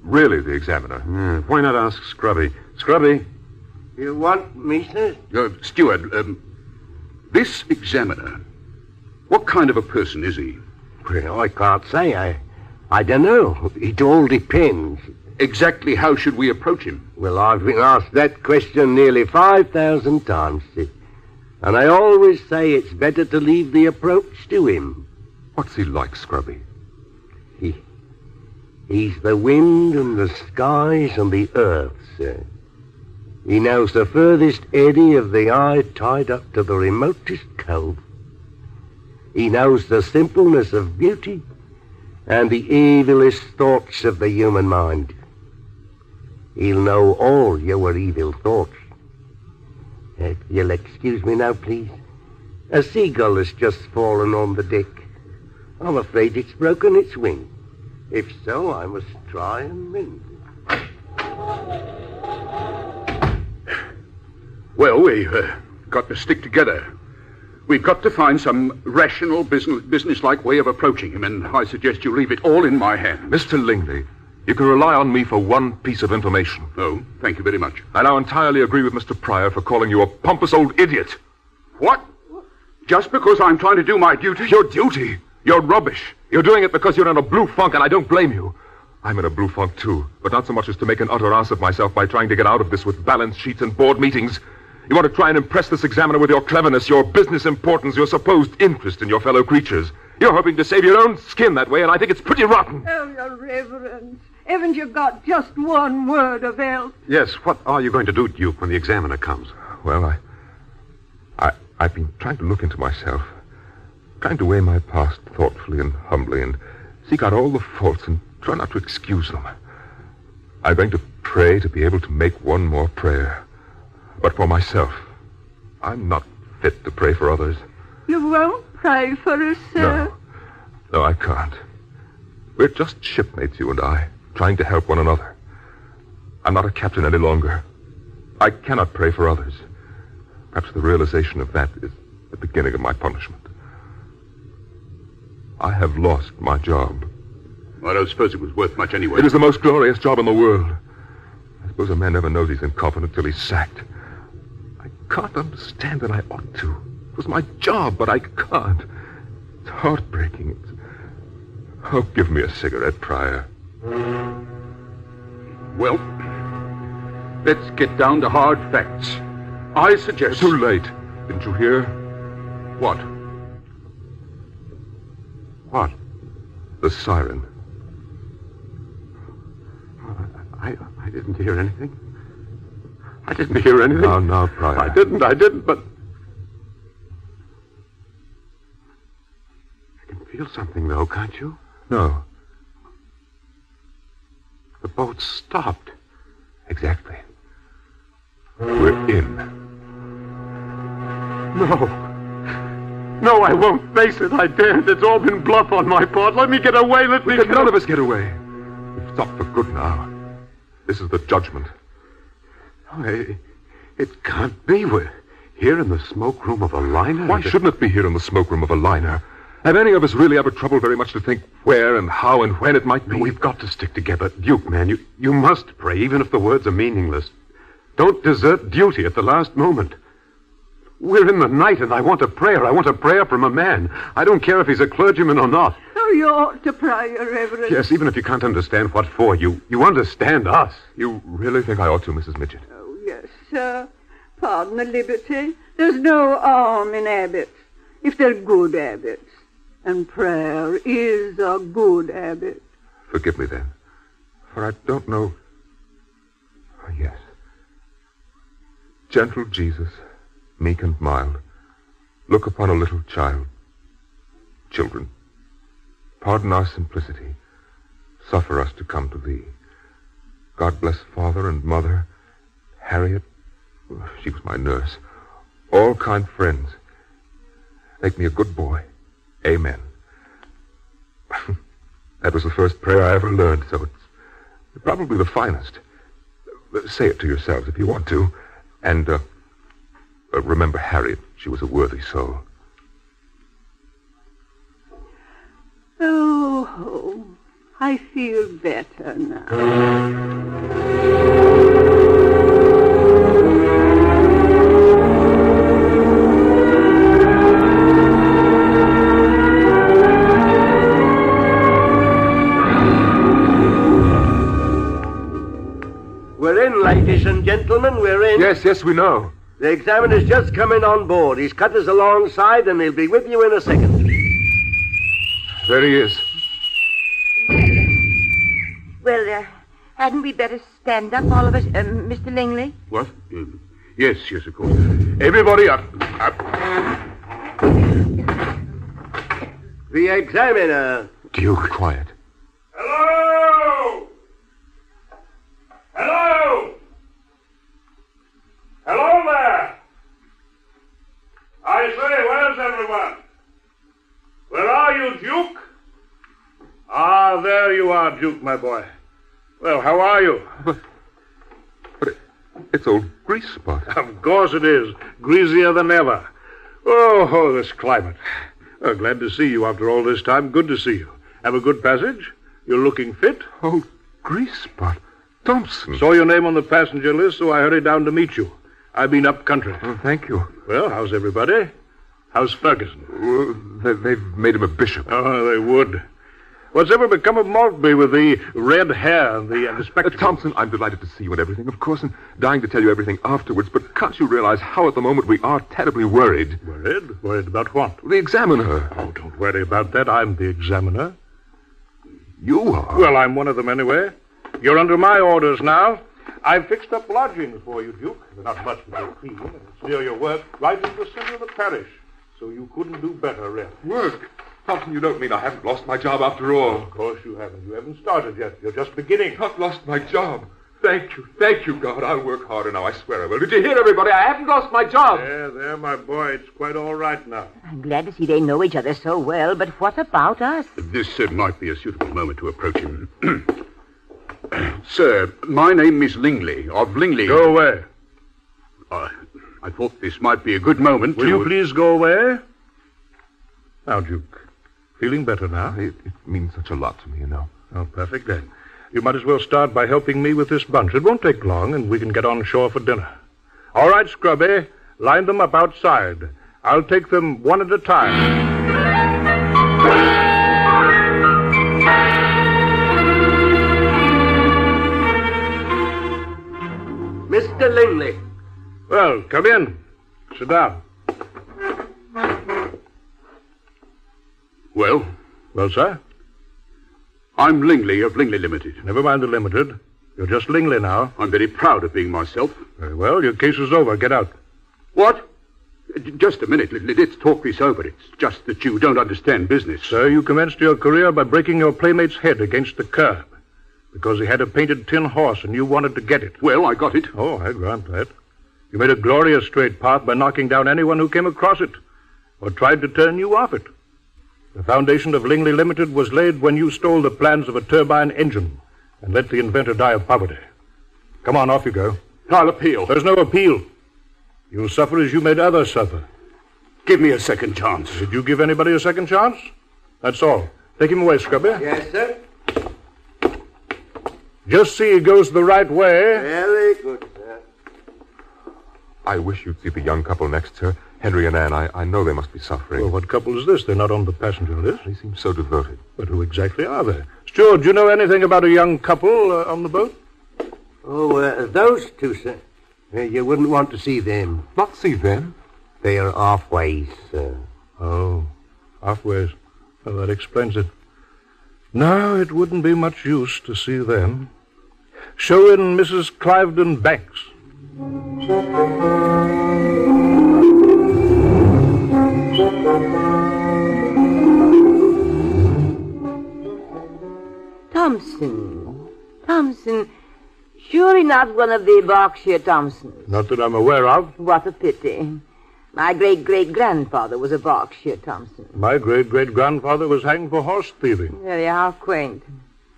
really the examiner. Why not ask Scrubby? Scrubby? You want me, sir? Steward, this examiner, what kind of a person is he? Well, I can't say. I don't know. It all depends. Exactly how should we approach him? Well, I've been asked that question nearly 5,000 times, sir. And I always say it's better to leave the approach to him. What's he like, Scrubby? He's the wind and the skies and the earth, sir. He knows the furthest eddy of the eye tied up to the remotest cove. He knows the simpleness of beauty and the evilest thoughts of the human mind. He'll know all your evil thoughts. If you'll excuse me now, please. A seagull has just fallen on the deck. I'm afraid it's broken its wing. If so, I must try and mend it. Well, we've got to stick together. We've got to find some rational, business-like way of approaching him, and I suggest you leave it all in my hands. Mr. Lingley, you can rely on me for one piece of information. Oh, thank you very much. I now entirely agree with Mr. Pryor for calling you a pompous old idiot. What? Just because I'm trying to do my duty? Your duty? You're rubbish. You're doing it because you're in a blue funk, and I don't blame you. I'm in a blue funk, too, but not so much as to make an utter ass of myself by trying to get out of this with balance sheets and board meetings. You want to try and impress this examiner with your cleverness, your business importance, your supposed interest in your fellow creatures. You're hoping to save your own skin that way, and I think it's pretty rotten. Oh, your reverence. Haven't you got just one word of help? Yes, what are you going to do, Duke, when the examiner comes? Well, I've been trying to look into myself, trying to weigh my past thoughtfully and humbly and seek out all the faults and try not to excuse them. I'm going to pray to be able to make one more prayer. But for myself, I'm not fit to pray for others. You won't pray for us, sir? No, I can't. We're just shipmates, you and I, trying to help one another. I'm not a captain any longer. I cannot pray for others. Perhaps the realization of that is the beginning of my punishment. I have lost my job. I don't suppose it was worth much anyway. It is the most glorious job in the world. I suppose a man never knows he's incompetent till he's sacked. I can't understand that I ought to. It was my job, but I can't. It's heartbreaking. Oh, give me a cigarette, Pryor. Well, let's get down to hard facts. I suggest... Too late. Didn't you hear? What? What? The siren. I didn't hear anything. I didn't hear anything. No, Pryor. I didn't, but... I can feel something, though, can't you? No. The boat stopped. Exactly. We're in. No, I won't face it. I daren't. It's all been bluff on my part. Let me get away. Let me... None of us get away. We've stopped for good now. This is the judgment. It can't be. We're here in the smoke room of a liner. Why shouldn't it be here in the smoke room of a liner? Have any of us really ever troubled very much to think where and how and when it might be? We've got to stick together. Duke, man, you must pray, even if the words are meaningless. Don't desert duty at the last moment. We're in the night, and I want a prayer. I want a prayer from a man. I don't care if he's a clergyman or not. Oh, you ought to, Prior Reverend. Yes, even if you can't understand what for, you understand us. You really think I ought to, Mrs. Midget? Oh, yes, sir. Pardon the liberty. There's no harm in habits, if they're good habits. And prayer is a good habit. Forgive me, then, for I don't know... Oh, yes. Gentle Jesus, meek and mild, look upon a little child. Children, pardon our simplicity. Suffer us to come to thee. God bless father and mother, Harriet, she was my nurse, all kind friends. Make me a good boy. Amen. That was the first prayer I ever learned, so it's probably the finest. Say it to yourselves if you want to. And remember Harriet. She was a worthy soul. Oh, I feel better now. We're in, ladies and gentlemen, we're in. Yes, we know. The examiner's just come in on board. He's cut us alongside, and he'll be with you in a second. There he is. Well, hadn't we better stand up, all of us, Mr. Lingley? What? Yes, of course. Everybody up. The examiner. Duke, quiet. Hello! Hello! Hello there! I say, where's everyone? Where are you, Duke? Ah, there you are, Duke, my boy. Well, how are you? But it's old Grease Spot. Of course it is. Greasier than ever. Oh, this climate. Oh, glad to see you after all this time. Good to see you. Have a good passage? You're looking fit? Old Grease Spot. Thompson. Saw your name on the passenger list, so I hurried down to meet you. I've been up country. Oh, thank you. Well, how's everybody? How's Ferguson? They've made him a bishop. Oh, they would. What's ever become of Maltby with the red hair and the spectacles? Thompson, I'm delighted to see you and everything, of course, and dying to tell you everything afterwards, but can't you realize how at the moment we are terribly worried? Worried? Worried about what? The examiner. Oh, don't worry about that. I'm the examiner. You are? Well, I'm one of them anyway. You're under my orders now. I've fixed up lodgings for you, Duke. They're not much, but they're clean. It's near your work, right in the center of the parish. So you couldn't do better, really. Work? Thompson, you don't mean I haven't lost my job after all. Of course you haven't. You haven't started yet. You're just beginning. Not lost my job. Thank you, God. I'll work harder now, I swear I will. Did you hear, everybody? I haven't lost my job. There, my boy. It's quite all right now. I'm glad to see they know each other so well, but what about us? This might be a suitable moment to approach him. Sir, my name is Lingley, of Lingley. Go away. I thought this might be a good moment Will you please go away? Now, Duke, feeling better now? It means such a lot to me, you know. Oh, perfect, then. You might as well start by helping me with this bunch. It won't take long, and we can get on shore for dinner. All right, Scrubby, line them up outside. I'll take them one at a time. Mr. Lingley. Well, come in. Sit down. Well? Well, sir? I'm Lingley of Lingley Limited. Never mind the Limited. You're just Lingley now. I'm very proud of being myself. Very well. Your case is over. Get out. What? Just a minute. Let's talk this over. It's just that you don't understand business. Sir, you commenced your career by breaking your playmate's head against the curb. Because he had a painted tin horse and you wanted to get it. Well, I got it. Oh, I grant that. You made a glorious straight path by knocking down anyone who came across it or tried to turn you off it. The foundation of Lingley Limited was laid when you stole the plans of a turbine engine and let the inventor die of poverty. Come on, off you go. I'll appeal. There's no appeal. You'll suffer as you made others suffer. Give me a second chance. Did you give anybody a second chance? That's all. Take him away, Scrubby. Yes, sir. Just see he goes the right way. Very good, sir. I wish you'd see the young couple next, sir. Henry and Anne. I know they must be suffering. Well, what couple is this? They're not on the passenger list. They seem so devoted. But who exactly are they? Stuart, do you know anything about a young couple on the boat? Oh, those two, sir. You wouldn't want to see them. Not see them? They are halfways, sir. Oh, halfways. Well, that explains it. No, it wouldn't be much use to see them. Show in Mrs. Cliveden Banks. Thompson. Surely not one of the Berkshire Thompsons. Not that I'm aware of. What a pity. My great-great-grandfather was a Berkshire Thompson. My great-great-grandfather was hanged for horse thieving. Very how quaint.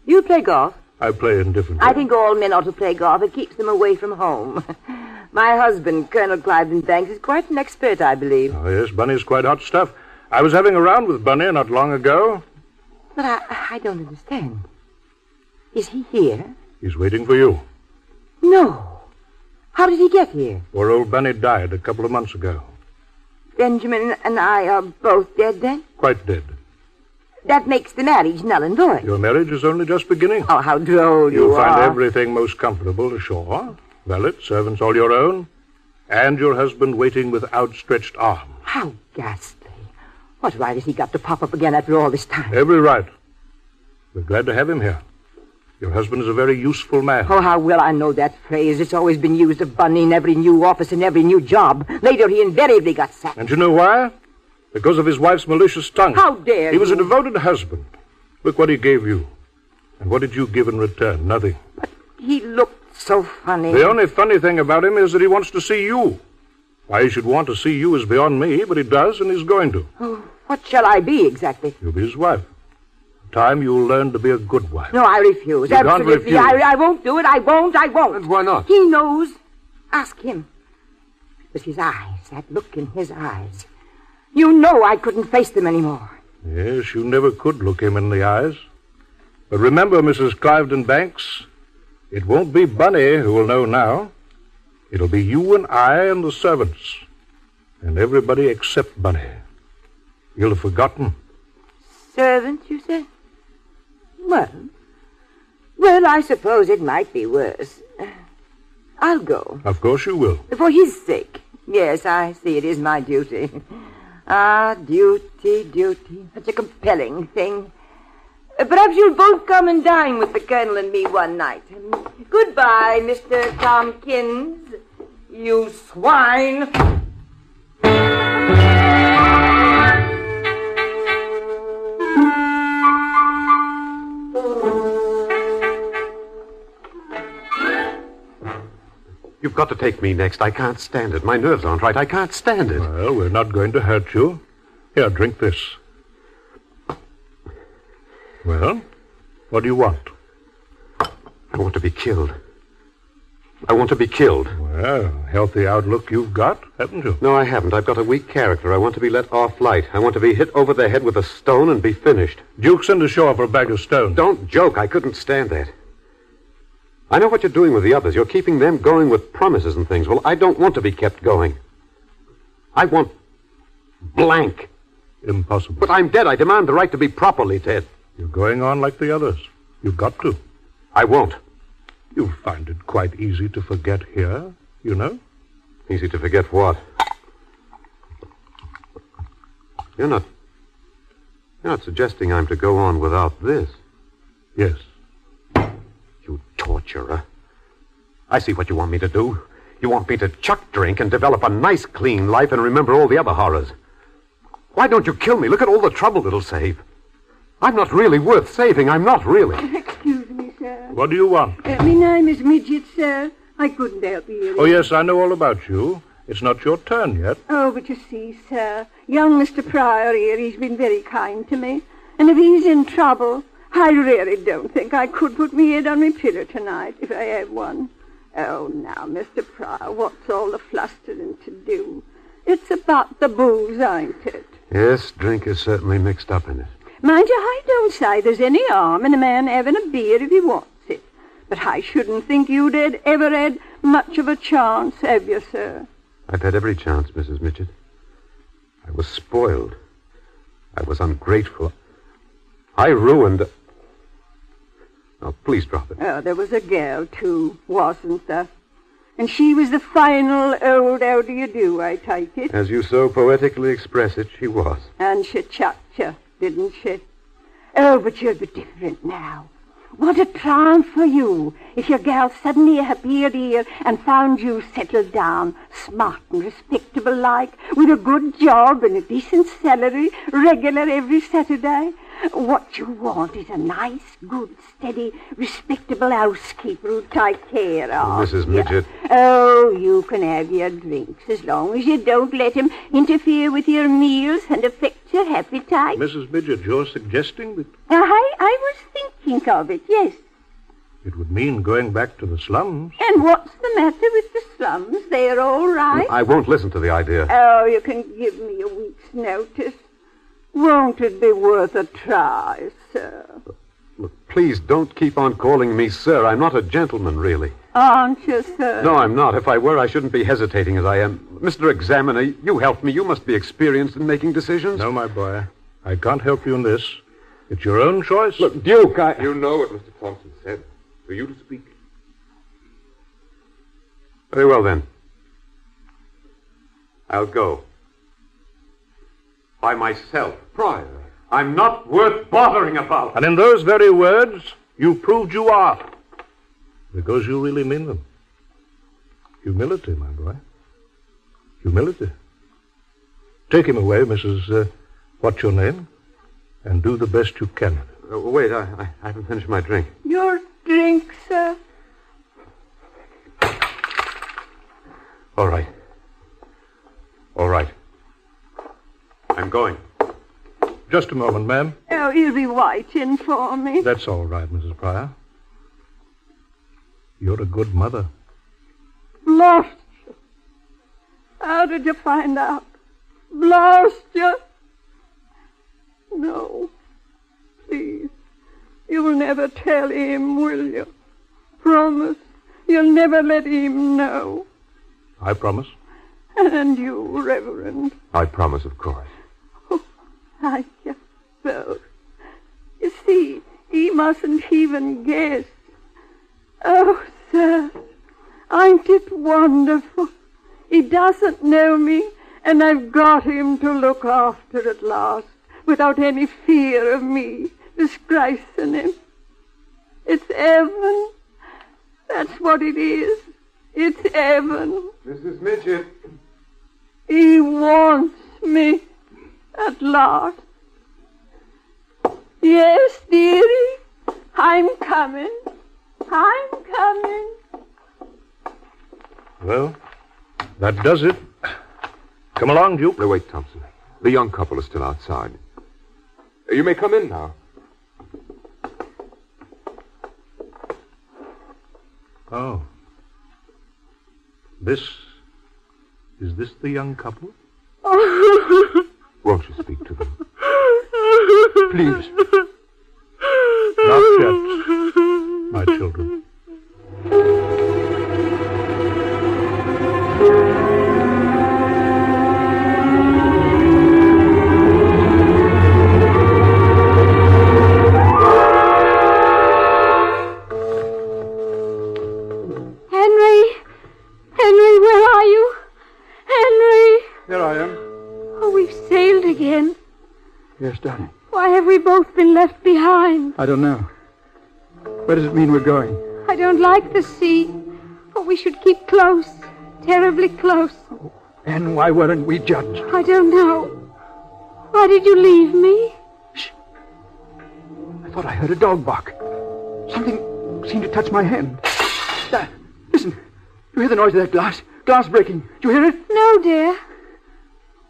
You play golf? I play indifferently. I think all men ought to play golf. It keeps them away from home. My husband, Colonel Cliveden Banks, is quite an expert, I believe. Oh, yes, Bunny's quite hot stuff. I was having a round with Bunny not long ago. But I don't understand. Is he here? He's waiting for you. No. How did he get here? Poor old Bunny died a couple of months ago. Benjamin and I are both dead then? Quite dead. That makes the marriage null and void. Your marriage is only just beginning. Oh, how droll you are. You'll find everything most comfortable ashore. Valet, servants all your own, and your husband waiting with outstretched arms. How ghastly. What right has he got to pop up again after all this time? Every right. We're glad to have him here. Your husband is a very useful man. Oh, how well I know that phrase. It's always been used of Bunny in every new office and every new job. Later, he invariably got sacked. And you know why? Because of his wife's malicious tongue. How dare He was you? a devoted husband. Look what he gave you. And what did you give in return? Nothing. But he looked so funny. The only funny thing about him is that he wants to see you. Why he should want to see you is beyond me, but he does, and he's going to. Oh, what shall I be exactly? You'll be his wife. In time, you'll learn to be a good wife. No, I refuse. You can't Absolutely. refuse. I won't do it. I won't. And why not? He knows. Ask him. It was his eyes, that look in his eyes. You know I couldn't face them anymore. Yes, you never could look him in the eyes. But remember, Mrs. Cliveden Banks, it won't be Bunny who will know now. It'll be you and I and the servants. And everybody except Bunny. You'll have forgotten. Servants, you said? Well, I suppose it might be worse. I'll go. Of course you will. For his sake. Yes, I see it is my duty. Ah, duty. Such a compelling thing. Perhaps you'll both come and dine with the Colonel and me one night. Goodbye, Mr. Tompkins. You swine. You've got to take me next. I can't stand it. My nerves aren't right. I can't stand it. Well, we're not going to hurt you. Here, drink this. Well, what do you want? I want to be killed. I want to be killed. Well, healthy outlook you've got, haven't you? No, I haven't. I've got a weak character. I want to be let off light. I want to be hit over the head with a stone and be finished. Duke, send ashore for a bag of stones. Don't joke. I couldn't stand that. I know what you're doing with the others. You're keeping them going with promises and things. Well, I don't want to be kept going. I want blank. Impossible. But I'm dead. I demand the right to be properly dead. You're going on like the others. You've got to. I won't. You find it quite easy to forget here, you know? Easy to forget what? You're not suggesting I'm to go on without this? Yes. You torturer. I see what you want me to do. You want me to chuck drink and develop a nice, clean life and remember all the other horrors. Why don't you kill me? Look at all the trouble it'll save. I'm not really worth saving. I'm not really. Excuse me, sir. What do you want? My name is Midget, sir. I couldn't help hearing. Oh, yes, I know all about you. It's not your turn yet. Oh, but you see, sir, young Mr. Pryor here, he's been very kind to me. And if he's in trouble, I really don't think I could put me head on my pillow tonight if I had one. Oh, now, Mr. Pryor, what's all the flustering to do? It's about the booze, ain't it? Yes, drink is certainly mixed up in it. Mind you, I don't say there's any harm in a man having a beer if he wants it. But I shouldn't think you'd ever had much of a chance, have you, sir? I've had every chance, Mrs. Midget. I was spoiled. I was ungrateful. I ruined... Oh, please drop it. Oh, there was a girl, too, wasn't there? And she was the final old how-do-you-do, I take it. As you so poetically express it, she was. And she chucked you, didn't she? Oh, but you'll be different now. What a triumph for you if your gal suddenly appeared here and found you settled down, smart and respectable like, with a good job and a decent salary, regular every Saturday. What you want is a nice, good, steady, respectable housekeeper who'll take care of Mrs. Midget. Oh, you can have your drinks as long as you don't let him interfere with your meals and affect your appetite. Mrs. Midget, you're suggesting that... I was thinking of it, yes. It would mean going back to the slums. And what's the matter with the slums? They're all right. I won't listen to the idea. Oh, you can give me a week's notice. Won't it be worth a try, sir? Look, please don't keep on calling me sir. I'm not a gentleman, really. Aren't you, sir? No, I'm not. If I were, I shouldn't be hesitating as I am. Mr. Examiner, you helped me. You must be experienced in making decisions. No, my boy. I can't help you in this. It's your own choice. Look, Duke, You know what Mr. Thompson said. For you to speak. Very well, then. I'll go. By myself. Prior. I'm not worth bothering about. And in those very words, you proved you are. Because you really mean them. Humility, my boy. Humility. Take him away, Mrs. What's your name? And do the best you can. Wait, I haven't finished my drink. Your drink, sir? All right. All right. I'm going. Just a moment, ma'am. Oh, he'll be waiting for me. That's all right, Mrs. Pryor. You're a good mother. Lost you. How did you find out? Lost you? No. Please. You'll never tell him, will you? Promise. You'll never let him know. I promise. And you, Reverend. I promise, of course. I just felt. You see, he mustn't even guess. Oh, sir, ain't it wonderful? He doesn't know me, and I've got him to look after at last, without any fear of me disgracing him. It's heaven. That's what it is. It's heaven. Mrs. Midget. He wants me. At last. Yes, dearie. I'm coming. I'm coming. Well, that does it. Come along, Duke. No, wait, Thompson. The young couple is still outside. You may come in now. Oh. Is this the young couple? Won't you speak to them? Please. Not yet, my children. Henry, where are you? Henry! Here I am. Oh, we've sailed again. Yes, darling. Why have we both been left behind? I don't know. Where does it mean we're going? I don't like the sea. But we should keep close. Terribly close. And why weren't we judged? I don't know. Why did you leave me? I thought I heard a dog bark. Something seemed to touch my hand. Listen. You hear the noise of that glass? Glass breaking. Do you hear it? No, dear.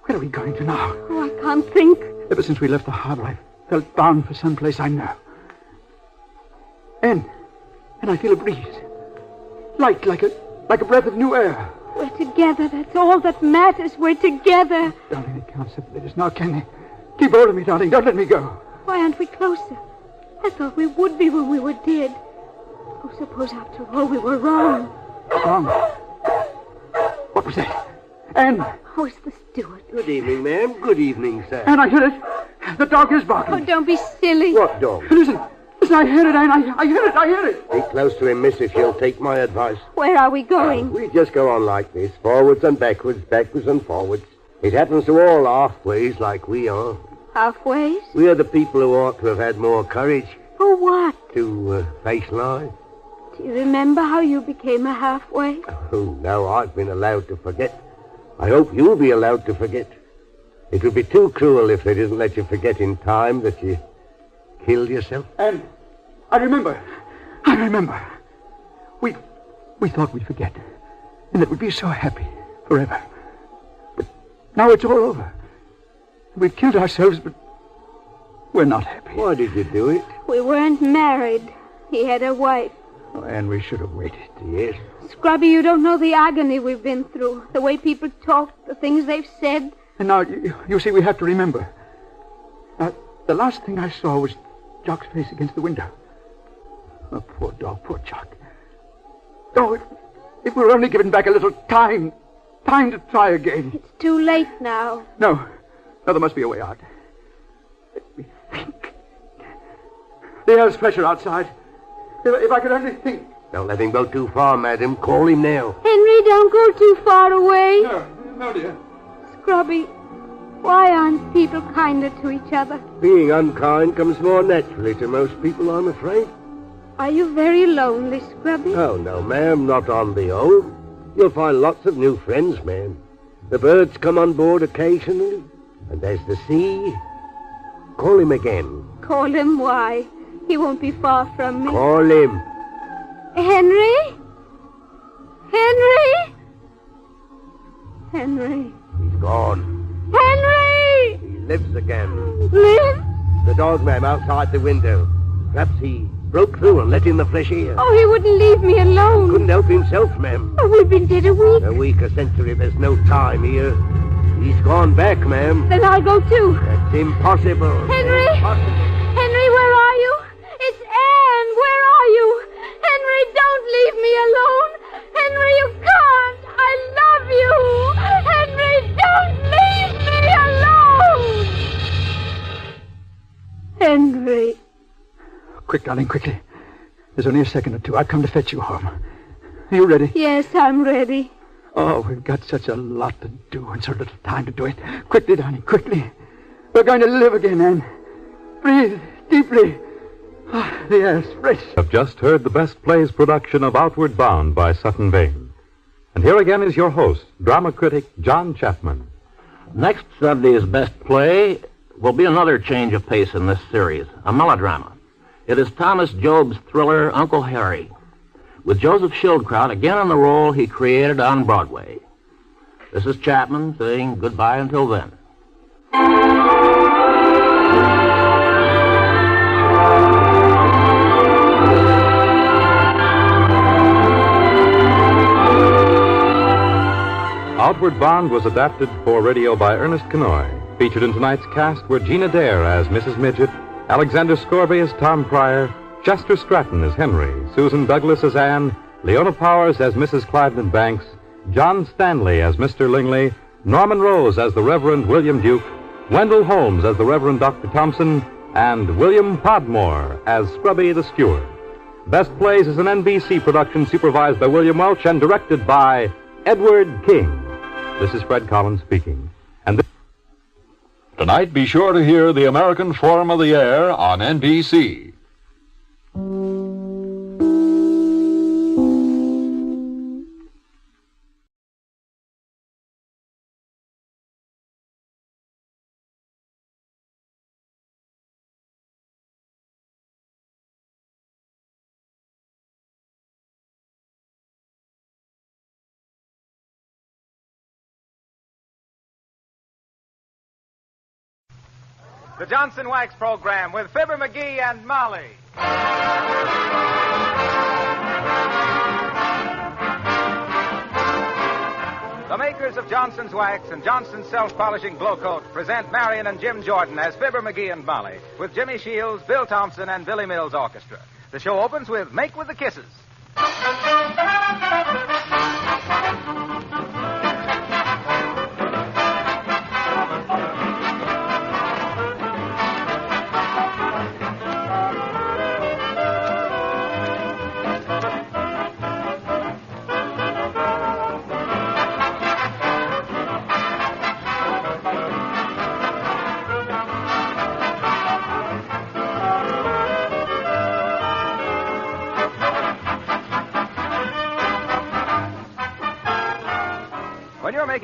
Where are we going to now? Oh, I can't think. Ever since we left the harbor, I've felt bound for some place I know. And I feel a breeze. Light, like a breath of new air. We're together. That's all that matters. We're together. Darling, they can't separate us now, can they? Keep hold of me, darling. Don't let me go. Why aren't we closer? I thought we would be when we were dead. Oh, suppose after all we were wrong. Wrong? What was that? Anne. Oh, it's the steward. Good evening, ma'am. Good evening, sir. Anne, I heard it. The dog is barking. Oh, don't be silly. What dog? Listen, I heard it, Anne. I heard it. Be close to him, miss, if you'll take my advice. Where are we going? We just go on like this, forwards and backwards, backwards and forwards. It happens to all halfways like we are. Halfways? We are the people who ought to have had more courage. For what? To face life. Do you remember how you became a halfway? Oh, now I've been allowed to forget. I hope you'll be allowed to forget. It would be too cruel if they didn't let you forget in time that you killed yourself. And I remember. We thought we'd forget. And that we'd be so happy forever. But now it's all over. We've killed ourselves, but we're not happy. Why did you do it? We weren't married. He had a wife. Oh, and we should have waited. Yes. Scrubby, you don't know the agony we've been through. The way people talk, the things they've said. And now, you see, we have to remember. The last thing I saw was Jock's face against the window. Oh, poor dog, poor Jock. Oh, if we were only given back a little time to try again. It's too late now. No, there must be a way out. Let me think. The air's pressure outside. If I could only think. Don't let him go too far, madam. Call him now. Henry, don't go too far away. No, dear. Scrubby, why aren't people kinder to each other? Being unkind comes more naturally to most people, I'm afraid. Are you very lonely, Scrubby? Oh, no, ma'am, not on the whole. You'll find lots of new friends, ma'am. The birds come on board occasionally, and there's the sea. Call him again. Call him why? He won't be far from me. Call him. Henry? Henry? Henry. He's gone. Henry! He lives again. Live? The dog, ma'am, outside the window. Perhaps he broke through and let in the fresh air. Oh, he wouldn't leave me alone. Couldn't help himself, ma'am. Oh, we've been dead a week. A week, a century, there's no time here. He's gone back, ma'am. Then I'll go too. That's impossible. Henry! Impossible. Henry, where are you? It's Anne. Where are you? Henry, don't leave me alone. Henry, you can't. I love you. Henry, don't leave me alone. Henry. Quick, darling, quickly. There's only a second or two. I'll come to fetch you home. Are you ready? Yes, I'm ready. Oh, we've got such a lot to do and so little time to do it. Quickly, darling, quickly. We're going to live again, Anne. Breathe deeply. Ah, the air's fresh. I've just heard the Best Plays production of Outward Bound by Sutton Vane. And here again is your host, drama critic John Chapman. Next Sunday's Best Play will be another change of pace in this series, a melodrama. It is Thomas Job's thriller, Uncle Harry, with Joseph Schildkraut again in the role he created on Broadway. This is Chapman saying goodbye until then. Outward Bound was adapted for radio by Ernest Kenoy. Featured in tonight's cast were Gina Dare as Mrs. Midget, Alexander Scorby as Tom Pryor, Chester Stratton as Henry, Susan Douglas as Anne, Leona Powers as Mrs. Cliveden Banks, John Stanley as Mr. Lingley, Norman Rose as the Reverend William Duke, Wendell Holmes as the Reverend Dr. Thompson, and William Podmore as Scrubby the Steward. Best Plays is an NBC production supervised by William Welch and directed by Edward King. This is Fred Collins speaking. Tonight, be sure to hear the American Forum of the Air on NBC. The Johnson Wax Program with Fibber McGee and Molly. The makers of Johnson's Wax and Johnson's Self-Polishing Glow Coat present Marion and Jim Jordan as Fibber McGee and Molly with Jimmy Shields, Bill Thompson, and Billy Mills Orchestra. The show opens with Make with the Kisses.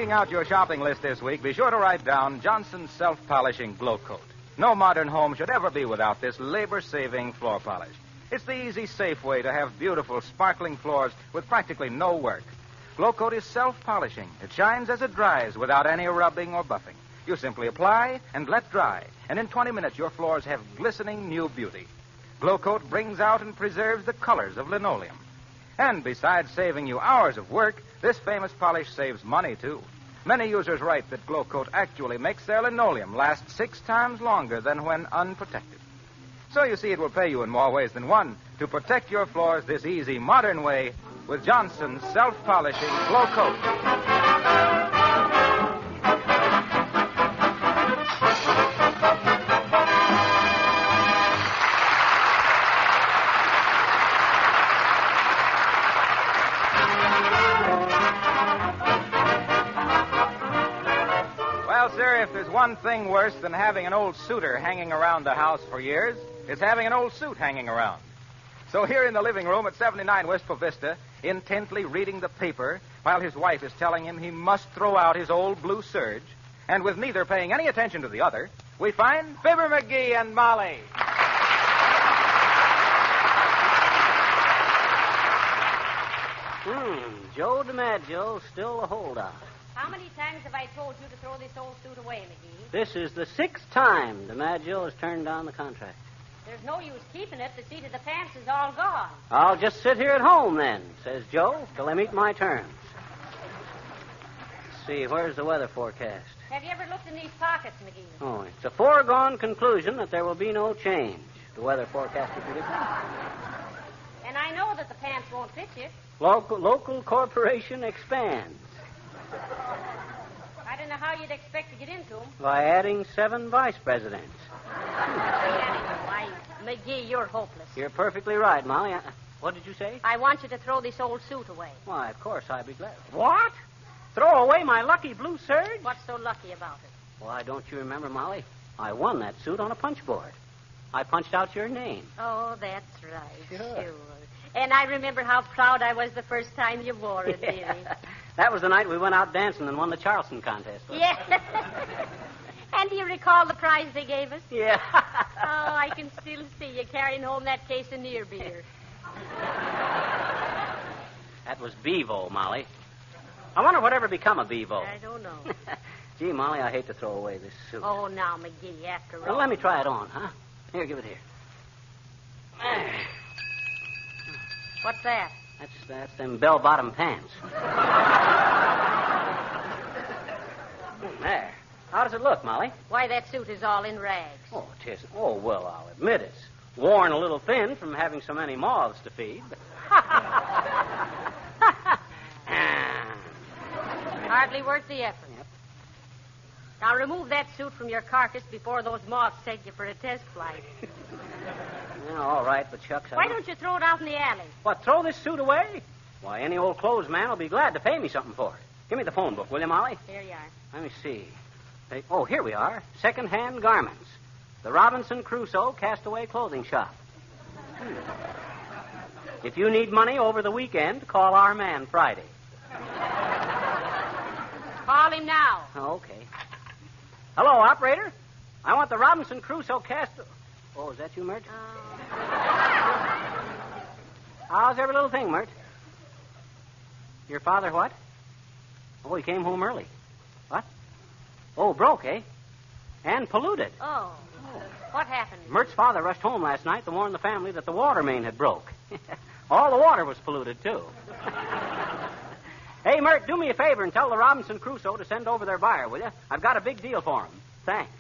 rounding out your shopping list this week, be sure to write down Johnson's self-polishing glow coat. No modern home should ever be without this labor-saving floor polish. It's the easy, safe way to have beautiful, sparkling floors with practically no work. Glow coat is self-polishing. It shines as it dries without any rubbing or buffing. You simply apply and let dry, and in 20 minutes your floors have glistening new beauty. Glow coat brings out and preserves the colors of linoleum. And besides saving you hours of work, this famous polish saves money, too. Many users write that Glow Coat actually makes their linoleum last 6 times longer than when unprotected. So you see, it will pay you in more ways than one to protect your floors this easy, modern way with Johnson's self-polishing Glow Coat. Sir, if there's one thing worse than having an old suitor hanging around the house for years, it's having an old suit hanging around. So here in the living room at 79 Wistful Vista, intently reading the paper while his wife is telling him he must throw out his old blue serge, and with neither paying any attention to the other, we find Fibber McGee and Molly. Joe DiMaggio, still a holdout. How many times have I told you to throw this old suit away, McGee? This is the 6th time DiMaggio has turned down the contract. There's no use keeping it. The seat of the pants is all gone. I'll just sit here at home then, says Joe, till I meet my terms. Let's see, where's the weather forecast? Have you ever looked in these pockets, McGee? Oh, it's a foregone conclusion that there will be no change. The weather forecaster predicted. And I know that the pants won't fit you. Local corporation expands. I don't know how you'd expect to get into them. By adding 7 vice presidents. Why, McGee, you're hopeless. You're perfectly right, Molly. What did you say? I want you to throw this old suit away. Why, of course, I'd be glad. What? Throw away my lucky blue serge? What's so lucky about it? Why, don't you remember, Molly? I won that suit on a punch board. I punched out your name. Oh, that's right. Sure. And I remember how proud I was the first time you wore it, dearie. That was the night we went out dancing and won the Charleston contest. Yeah. And do you recall the prize they gave us? Yeah. Oh, I can still see you carrying home that case of near beer. That was Bevo, Molly. I wonder whatever become of Bevo. I don't know. Gee, Molly, I hate to throw away this suit. Oh, now, McGee, after all. Well, let me try it on, huh? Here, give it here. What's that? That's them bell-bottom pants. There. How does it look, Molly? Why, that suit is all in rags. Oh, it isn't. Oh, well, I'll admit it's worn a little thin from having so many moths to feed. Hardly worth the effort. Yep. Now remove that suit from your carcass before those moths take you for a test flight. Yeah, all right, but shucks, Why don't you throw it out in the alley? What, throw this suit away? Why, any old clothes man will be glad to pay me something for it. Give me the phone book, will you, Molly? Here you are. Let me see. Oh, here we are. Second-hand garments. The Robinson Crusoe Castaway Clothing Shop. If you need money over the weekend, call our man Friday. Call him now. Oh, okay. Hello, operator. I want the Robinson Crusoe Castaway... Oh, is that you, Mert? How's every little thing, Mert? Your father what? Oh, he came home early. What? Oh, broke, eh? And polluted. Oh. What happened? Mert's father rushed home last night to warn the family that the water main had broke. All the water was polluted, too. Hey, Mert, do me a favor and tell the Robinson Crusoe to send over their buyer, will you? I've got a big deal for him. Thanks.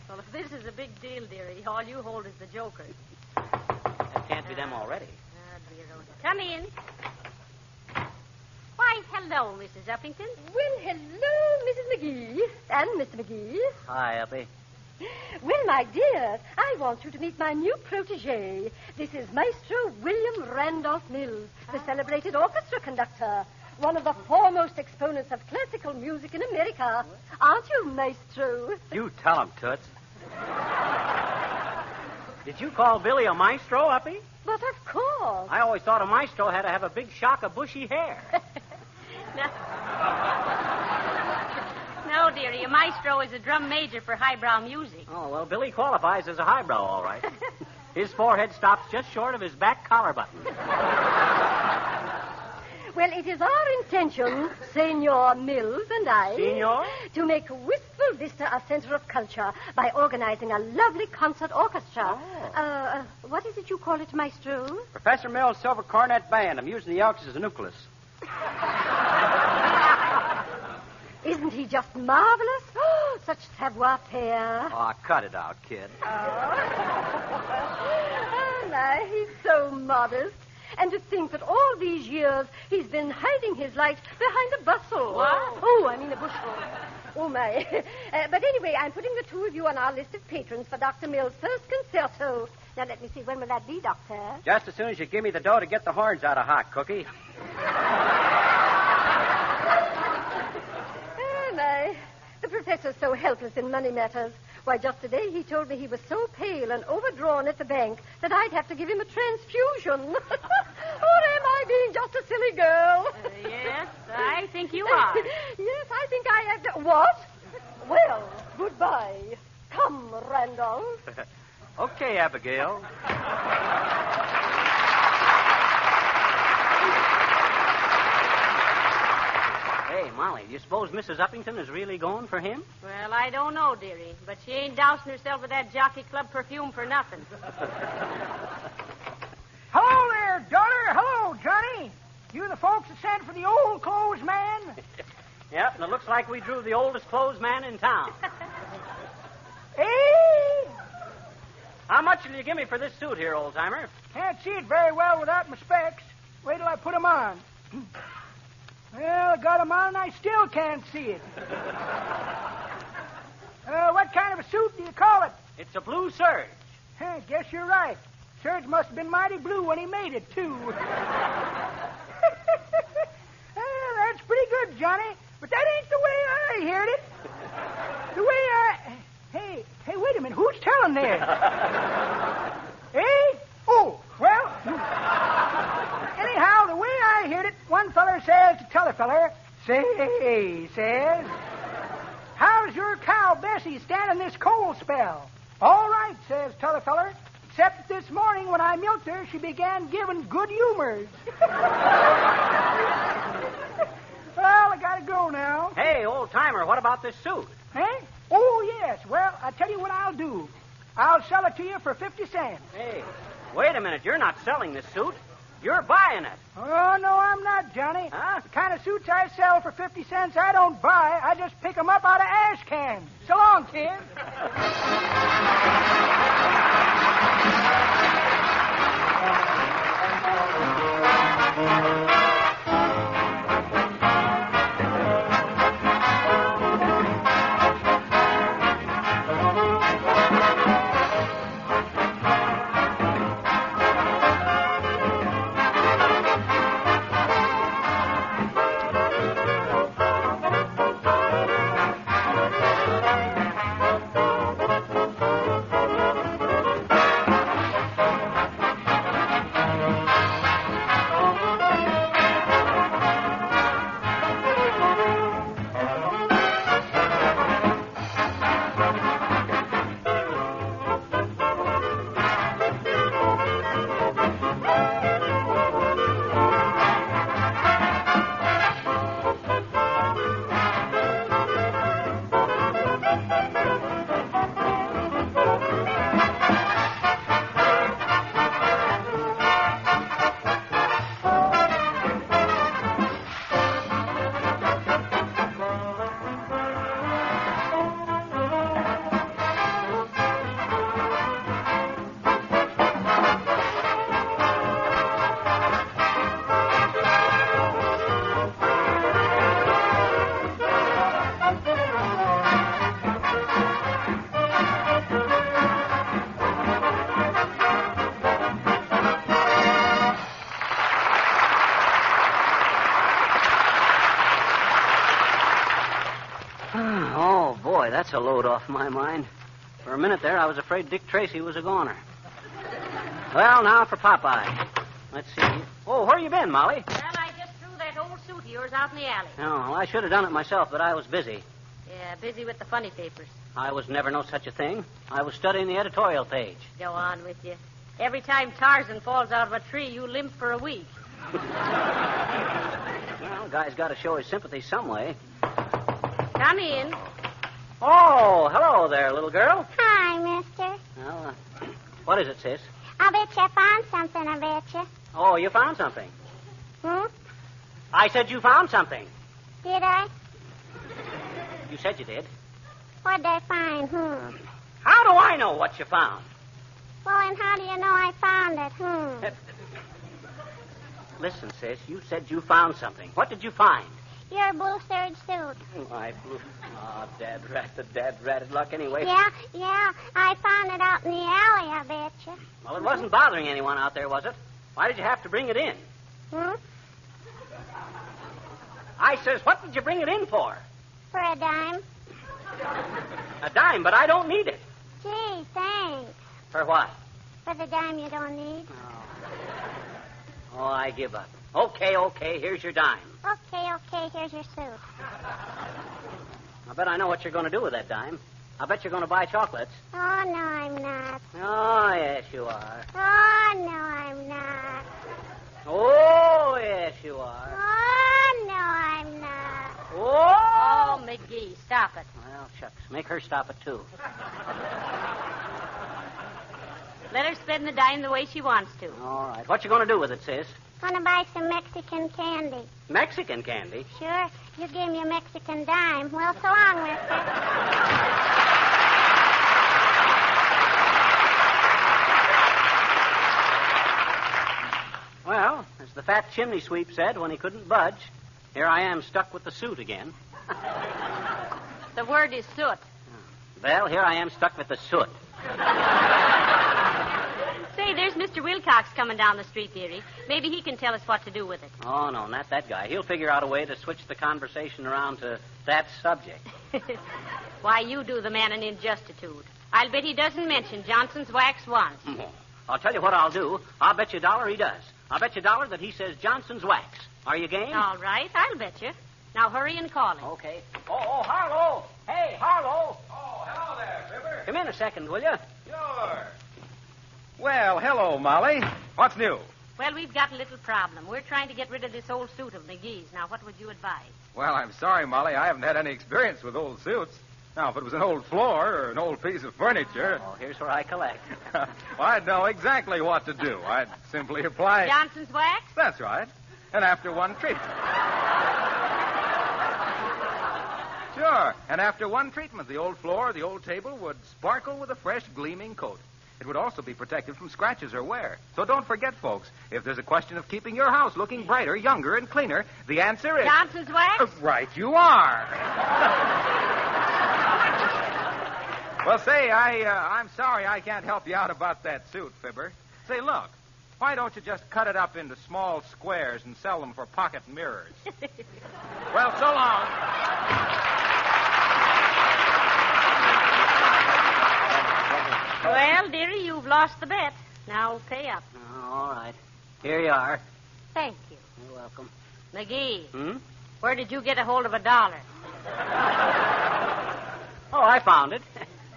Well, if this is a big deal, dearie, all you hold is the joker. That can't be them already. Dear, come in. Why, hello, Mrs. Uppington. Well, hello, Mrs. McGee. And Mr. McGee. Hi, Uppy. Well, my dear, I want you to meet my new protégé. This is Maestro William Randolph Mills, the celebrated orchestra conductor. One of the foremost exponents of classical music in America. Aren't you, Maestro? You tell him, Toots. Did you call Billy a maestro, Uppy? But of course. I always thought a maestro had to have a big shock of bushy hair. dearie. A maestro is a drum major for highbrow music. Oh, well, Billy qualifies as a highbrow, all right. His forehead stops just short of his back collar button. Well, it is our intention, Senor Mills and I, Senor? to make Wistful Vista a center of culture by organizing a lovely concert orchestra. Oh. What is it you call it, Maestro? Professor Mills' Silver Cornet Band. I'm using the Elks as a nucleus. Isn't he just marvelous? Oh, such savoir-faire. Oh, cut it out, kid. Oh, my, he's so modest. And to think that all these years he's been hiding his light behind a bustle. What? Oh, I mean a bushel. Oh, my. But anyway, I'm putting the two of you on our list of patrons for Dr. Mills' first concerto. Now, let me see. When will that be, Doctor? Just as soon as you give me the dough to get the horns out of Hot Cookie. Oh, my. The professor's so helpless in money matters. Why, just today he told me he was so pale and overdrawn at the bank that I'd have to give him a transfusion. Or am I being just a silly girl? Yes, I think you are. Yes, I think I am. What? Well, goodbye. Come, Randolph. Okay, Abigail. Hey, Molly, do you suppose Mrs. Uppington is really going for him? Well, I don't know, dearie, but she ain't dousing herself with that Jockey Club perfume for nothing. Hello there, daughter. Hello, Johnny. You the folks that sent for the old clothes man? Yep, and it looks like we drew the oldest clothes man in town. Hey! How much will you give me for this suit here, old-timer? Can't see it very well without my specs. Wait till I put 'em on. Well, I got 'em on and I still can't see it. What kind of a suit do you call it? It's a blue serge. Guess you're right. Serge must have been mighty blue when he made it, too. That's pretty good, Johnny. But that ain't the way I heard it. The way I... Hey, wait a minute. Who's telling there? Hey? Oh, well... Anyhow, the way I heard it, one feller says to t'other feller, says, how's your cow Bessie standing this cold spell? All right, says t'other feller, except that this morning when I milked her, she began giving good humors. Well, I gotta go now. Hey, old-timer, what about this suit? Eh? Oh, yes. Well, I tell you what I'll do. I'll sell it to you for 50 cents. Hey, wait a minute. You're not selling this suit. You're buying it. Oh, no, I'm not, Johnny. Huh? The kind of suits I sell for 50 cents, I don't buy. I just pick 'em up out of ash cans. So long, kid. That's a load off my mind. For a minute there, I was afraid Dick Tracy was a goner. Well, now for Popeye. Let's see. Oh, where you been, Molly? Well, I just threw that old suit of yours out in the alley. Oh, well, I should have done it myself, but I was busy. Yeah, busy with the funny papers. I was never no such a thing. I was studying the editorial page. Go on with you. Every time Tarzan falls out of a tree, you limp for a week. Well, guy's got to show his sympathy some way. Come in. Oh, hello there, little girl. Hi, mister. Well, what is it, sis? I bet you I found something, I bet you. Oh, you found something. Hmm? I said you found something. Did I? You said you did. What'd I find? How do I know what you found? Well, and how do you know I found it? Listen, sis, you said you found something. What did you find? Your blue serge suit. My blue... Oh, dad ratted luck anyway. Yeah. I found it out in the alley, I bet you. Well, it wasn't bothering anyone out there, was it? Why did you have to bring it in? I says, what did you bring it in for? For a dime. A dime, but I don't need it. Gee, thanks. For what? For the dime you don't need. Oh, I give up. Okay, here's your dime. Okay, here's your suit. I bet I know what you're going to do with that dime. I bet you're going to buy chocolates. Oh, no, I'm not. Oh, yes, you are. Oh, no, I'm not. Oh, yes, you are. Oh, no, I'm not. Oh, McGee, stop it. Well, shucks. Make her stop it, too. Let her spend the dime the way she wants to. All right. What you going to do with it, sis? Gonna buy some Mexican candy. Mexican candy? Sure. You gave me a Mexican dime. Well, so long, mister. Well, as the fat chimney sweep said when he couldn't budge, here I am stuck with the suit again. The word is soot. Well, here I am stuck with the soot. Say, there's Mr. Wilcox coming down the street, dearie. Maybe he can tell us what to do with it. Oh, no, not that guy. He'll figure out a way to switch the conversation around to that subject. Why, you do the man an injustitude. I'll bet he doesn't mention Johnson's wax once. I'll tell you what I'll do. I'll bet you $1 he does. I'll bet you $1 that he says Johnson's wax. Are you game? All right, I'll bet you. Now hurry and call him. Okay. Oh, Harlow! Hey, Harlow! Oh, hello there, Fibber. Come in a second, will you? Sure. Well, hello, Molly. What's new? Well, we've got a little problem. We're trying to get rid of this old suit of McGee's. Now, what would you advise? Well, I'm sorry, Molly. I haven't had any experience with old suits. Now, if it was an old floor or an old piece of furniture... Oh, here's where I collect. Well, I'd know exactly what to do. I'd simply apply... Johnson's wax? That's right. And after one treatment. Sure. And after one treatment, the old floor or the old table would sparkle with a fresh, gleaming coat. It would also be protected from scratches or wear. So don't forget, folks, if there's a question of keeping your house looking brighter, younger, and cleaner, the answer is... Johnson's wax? Right, you are. Well, say, I'm sorry I can't help you out about that suit, Fibber. Say, look, why don't you just cut it up into small squares and sell them for pocket mirrors? Well, so long. Well, dearie, you've lost the bet. Now pay up. All right. Here you are. Thank you. You're welcome. McGee, Hmm? where did you get a hold of $1? Oh, I found it.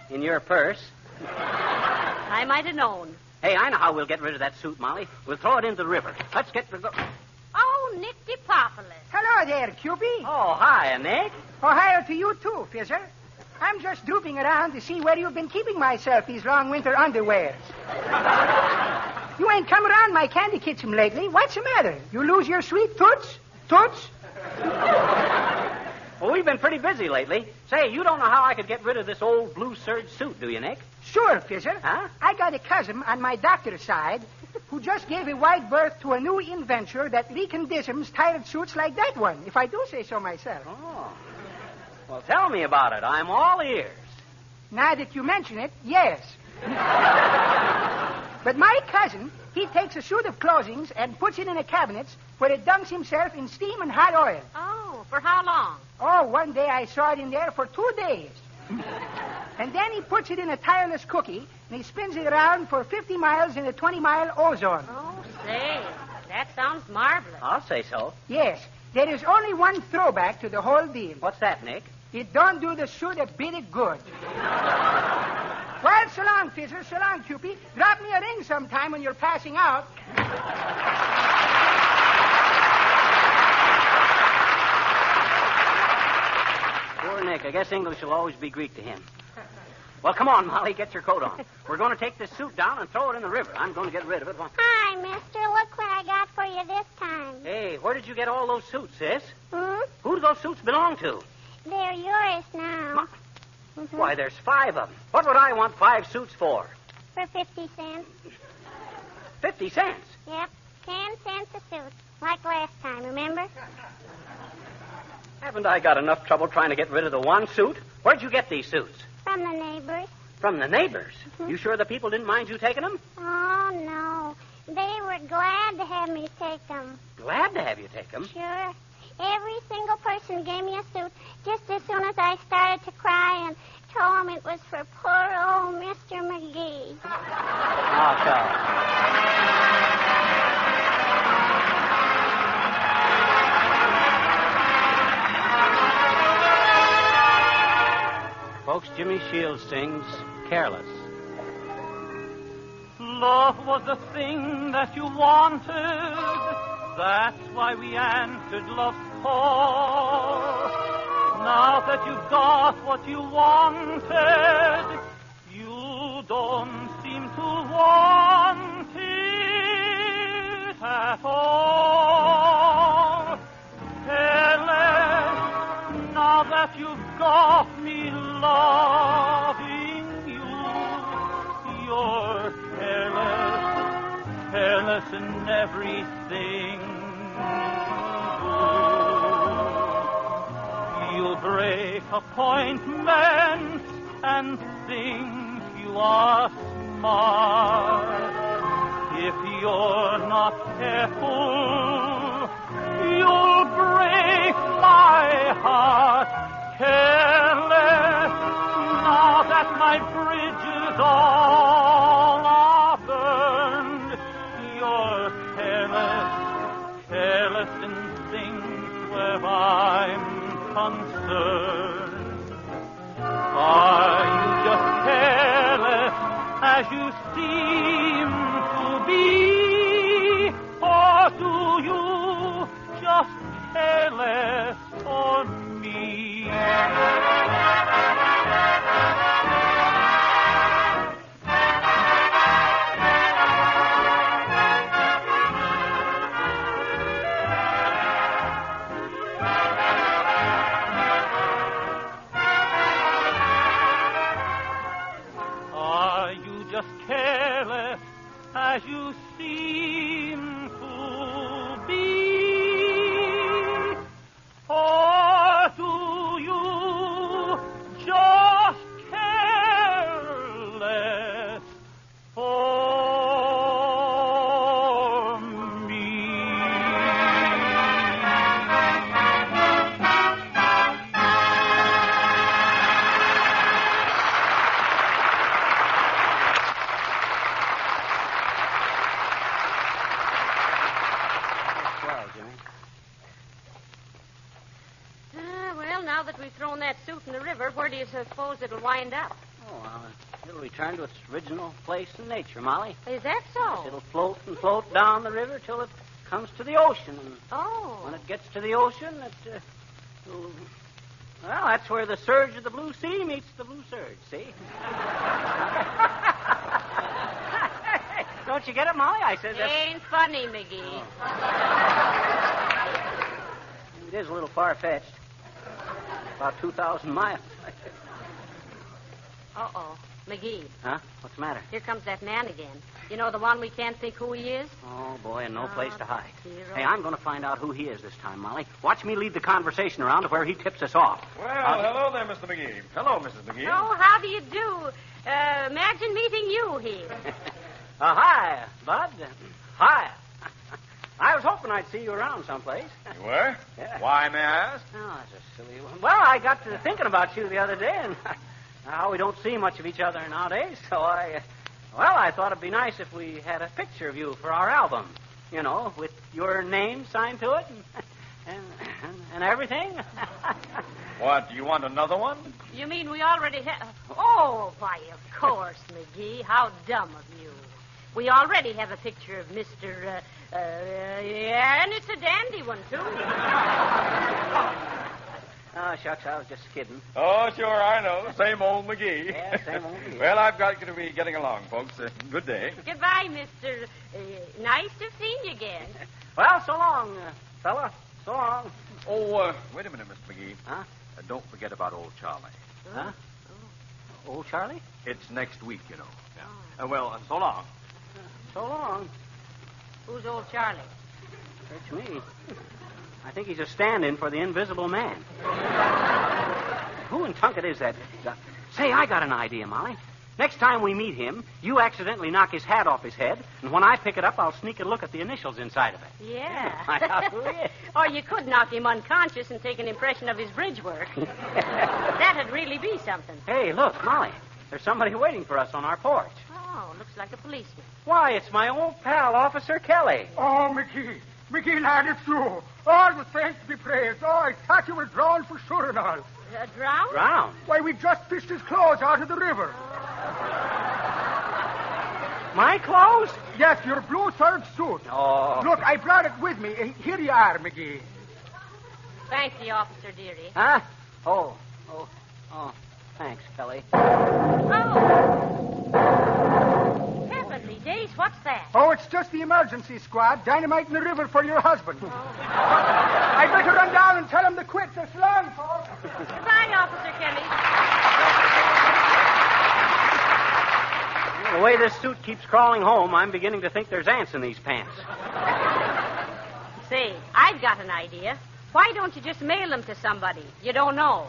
In your purse. I might have known. Hey, I know how we'll get rid of that suit, Molly. We'll throw it into the river. Let's get rid of the... Oh, Nick DePopolis. Hello there, Cupie. Oh, hi, Nick. Oh, hi to you, too, Fizzer. I'm just drooping around to see where you've been keeping myself these long winter underwears. You ain't come around my candy kitchen lately. What's the matter? You lose your sweet toots? Toots? Well, we've been pretty busy lately. Say, you don't know how I could get rid of this old blue serge suit, do you, Nick? Sure, Fizzer. Huh? I got a cousin on my doctor's side who just gave a wide berth to a new inventor that reconditions tired suits like that one, if I do say so myself. Oh. Well, tell me about it. I'm all ears. Now that you mention it, yes. But my cousin, he takes a suit of clothing and puts it in a cabinet where it dunks himself in steam and hot oil. Oh, for how long? Oh, one day I saw it in there for 2 days. And then he puts it in a tireless cookie, and he spins it around for 50 miles in a 20-mile ozone. Oh, say, that sounds marvelous. I'll say so. Yes. There is only one throwback to the whole deal. What's that, Nick? It don't do the suit a bit of good. Well, so long, Fizzer. So long, Cupie. Drop me a ring sometime when you're passing out. Poor Nick. I guess English will always be Greek to him. Well, come on, Molly. Get your coat on. We're going to take this suit down and throw it in the river. I'm going to get rid of it. Hi, mister. Look what I got for you this time. Hey, where did you get all those suits, sis? Hmm? Who do those suits belong to? They're yours now. Why, there's 5 of them. What would I want 5 suits for? For 50 cents. 50 cents? Yep. 10 cents a suit. Like last time, remember? Haven't I got enough trouble trying to get rid of the one suit? Where'd you get these suits? From the neighbors. From the neighbors? You sure the people didn't mind you taking them? Oh, no. They were glad to have me take them. Glad to have you take them? Sure. Every single person gave me a suit just as soon as I started to cry and told them it was for poor old Mr. McGee. Oh, Folks, Jimmy Shields sings Careless. Love was the thing that you wanted. That's why we answered love's call. Now that you've got what you wanted, you don't seem to want it at all. Careless, now that you've got me loving you, you're careless in everything. You'll break appointments and think you are smart. If you're not careful, you'll break my heart. Careless, now that my bridges all are burned, you're careless in things where I'm concerned. Are you just careless as you seem to be, or do you just careless for me? Are you just careless as you seem to be? Or do you just careless for me? Well, Jimmy. Well, now that we've thrown that suit in the river, where do you suppose it'll wind up? Oh, it'll return to its original place in nature, Molly. Is that so? It'll float and float down the river till it comes to the ocean. And Oh. when it gets to the ocean, well, that's where the surge of the blue sea meets the blue surge, see? Don't you get it, Molly? I said that. Ain't funny, McGee. It is a little far-fetched. About 2,000 miles. Uh-oh. McGee, Huh? What's the matter? here comes that man again. You know, the one we can't think who he is? Oh, boy, and no place to hide. Hero. Hey, I'm going to find out who he is this time, Molly. Watch me lead the conversation around to where he tips us off. Well, hello there, Mr. McGee. Hello, Mrs. McGee. Oh, how do you do? Imagine meeting you here. Hi, Bud. Hi. I was hoping I'd see you around someplace. You were? Yeah. Why, may I ask? Oh, that's a silly one. Well, I got to thinking about you the other day, and how we don't see much of each other nowadays, so I thought it'd be nice if we had a picture of you for our album, you know, with your name signed to it and everything. What, do you want another one? You mean we already have... Oh, why, of course, McGee. How dumb of you. We already have a picture of Mr. Yeah, and it's a dandy one, too. Oh, shucks, I was just kidding. Oh, sure, I know. Same old McGee. Yeah, same old McGee. Well, I've got to be getting along, folks. Good day. Goodbye, Mr. Nice to see you again. Well, so long, fella. So long. Oh, wait a minute, Mr. McGee. Huh? Don't forget about old Charlie. Huh? Old Charlie? It's next week, you know. Yeah. Well, so long. So long. Who's old Charlie? It's me. I think he's a stand-in for the invisible man. Who in Tunket is that? Say, I got an idea, Molly. Next time we meet him, you accidentally knock his hat off his head, and when I pick it up, I'll sneak and look at the initials inside of it. Yeah. Or you could knock him unconscious and take an impression of his bridge work. That'd really be something. Hey, look, Molly. There's somebody waiting for us on our porch. Oh, looks like a policeman. Why, it's my old pal, Officer Kelly. Oh, McGee. McGee, lad, it's you. All the saints be praised. Oh, I thought you were drowned for sure and all. Drowned? Drowned? Why, we just fished his clothes out of the river. My clothes? Yes, your blue serge suit. Oh. Look, I brought it with me. Here you are, McGee. Thank you, Officer Dearie. Huh? Oh. Thanks, Kelly. Oh. Heavenly days, what's that? Oh, it's just the emergency squad dynamiting the river for your husband. I'd better run down and tell him to quit. So long, folks. Goodbye, Officer Kelly. The way this suit keeps crawling home, I'm beginning to think there's ants in these pants. Say, I've got an idea. Why don't you just mail them to somebody? You don't know.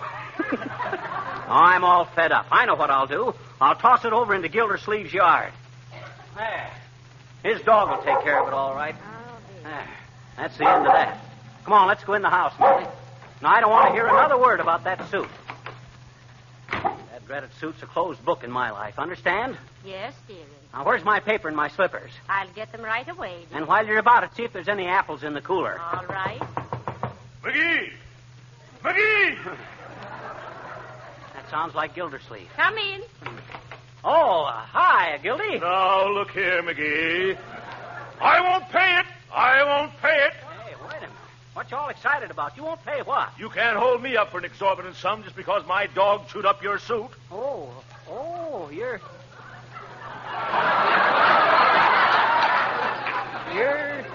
I'm all fed up. I know what I'll do. I'll toss it over into Gildersleeve's yard. There. His dog will take care of it all right. There. That's the end of that. Come on, let's go in the house, Molly. Now, I don't want to hear another word about that suit. That dreaded suit's a closed book in my life, understand? Yes, dearie. Now, where's my paper and my slippers? I'll get them right away, dear. And while you're about it, see if there's any apples in the cooler. All right. McGee! McGee! That sounds like Gildersleeve. Come in. Oh, hi, Gildy. Now, look here, McGee. I won't pay it. I won't pay it. Hey, wait a minute. What you all excited about? You won't pay what? You can't hold me up for an exorbitant sum just because my dog chewed up your suit. Oh, you're...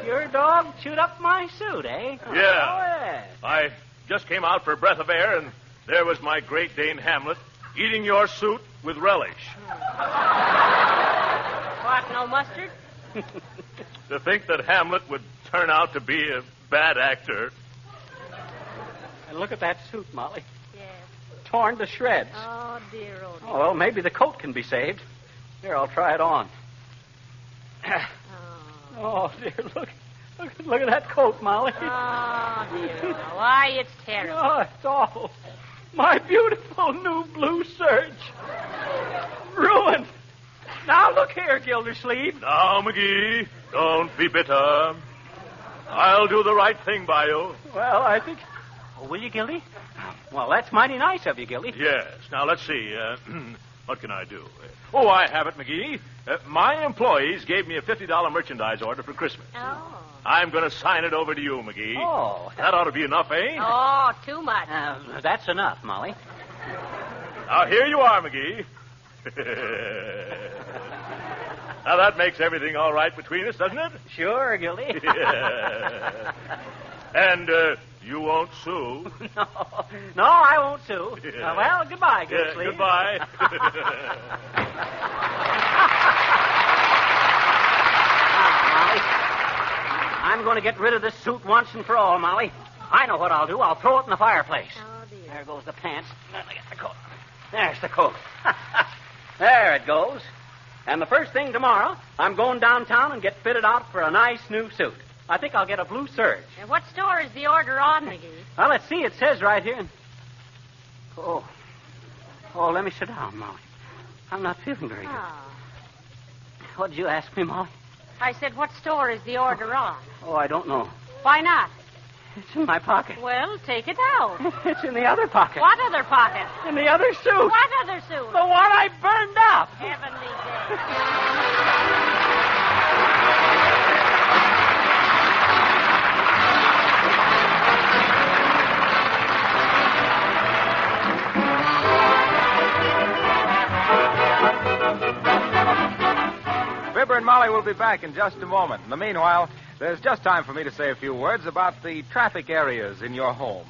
Your dog chewed up my suit, eh? Yeah. Oh, yes. I just came out for a breath of air, and there was my Great Dane Hamlet eating your suit with relish. What, no mustard? To think that Hamlet would turn out to be a bad actor. And look at that suit, Molly. Yes. Torn to shreds. Oh, dear, oh, dear. Oh, well, maybe the coat can be saved. Here, I'll try it on. Oh, dear, look at that coat, Molly. Oh, dear. Why, it's terrible. Oh, it's awful. My beautiful new blue serge. Ruined. Now, look here, Gildersleeve. Now, McGee, don't be bitter. I'll do the right thing by you. Well, I think... Oh, will you, Gildy? Well, that's mighty nice of you, Gildy. Yes. Now, let's see. What can I do? Oh, I have it, McGee. My employees gave me a $50 merchandise order for Christmas. Oh. I'm going to sign it over to you, McGee. Oh. That ought to be enough, eh? Oh, too much. That's enough, Molly. Now, here you are, McGee. Now, that makes everything all right between us, doesn't it? Sure, Gildy. Yeah. And you won't sue. No, I won't sue. Yeah. Well, goodbye, Gildersleeve. Goodbye. Molly, I'm going to get rid of this suit once and for all, Molly. I know what I'll do. I'll throw it in the fireplace. Oh, dear. There goes the pants. Let me get the coat. There's the coat. There it goes. And the first thing tomorrow, I'm going downtown and get fitted out for a nice new suit. I think I'll get a blue serge. And what store is the order on, McGee? Well, let's see. It says right here. Oh, let me sit down, Molly. I'm not feeling very good. Oh. What did you ask me, Molly? I said, what store is the order on? Oh, I don't know. Why not? It's in my pocket. Well, take it out. It's in the other pocket. What other pocket? In the other suit. What other suit? The one I burned up. Heavenly day. Fibber and Molly will be back in just a moment. In the meanwhile, there's just time for me to say a few words about the traffic areas in your home.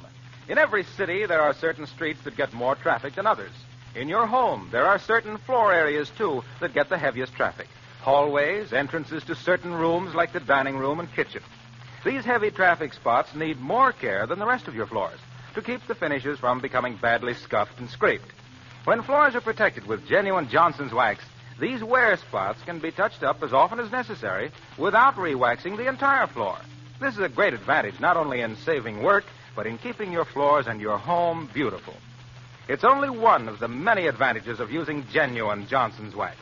In every city, there are certain streets that get more traffic than others. In your home, there are certain floor areas, too, that get the heaviest traffic. Hallways, entrances to certain rooms like the dining room and kitchen. These heavy traffic spots need more care than the rest of your floors to keep the finishes from becoming badly scuffed and scraped. When floors are protected with genuine Johnson's wax, these wear spots can be touched up as often as necessary without re-waxing the entire floor. This is a great advantage not only in saving work, but in keeping your floors and your home beautiful. It's only one of the many advantages of using genuine Johnson's wax.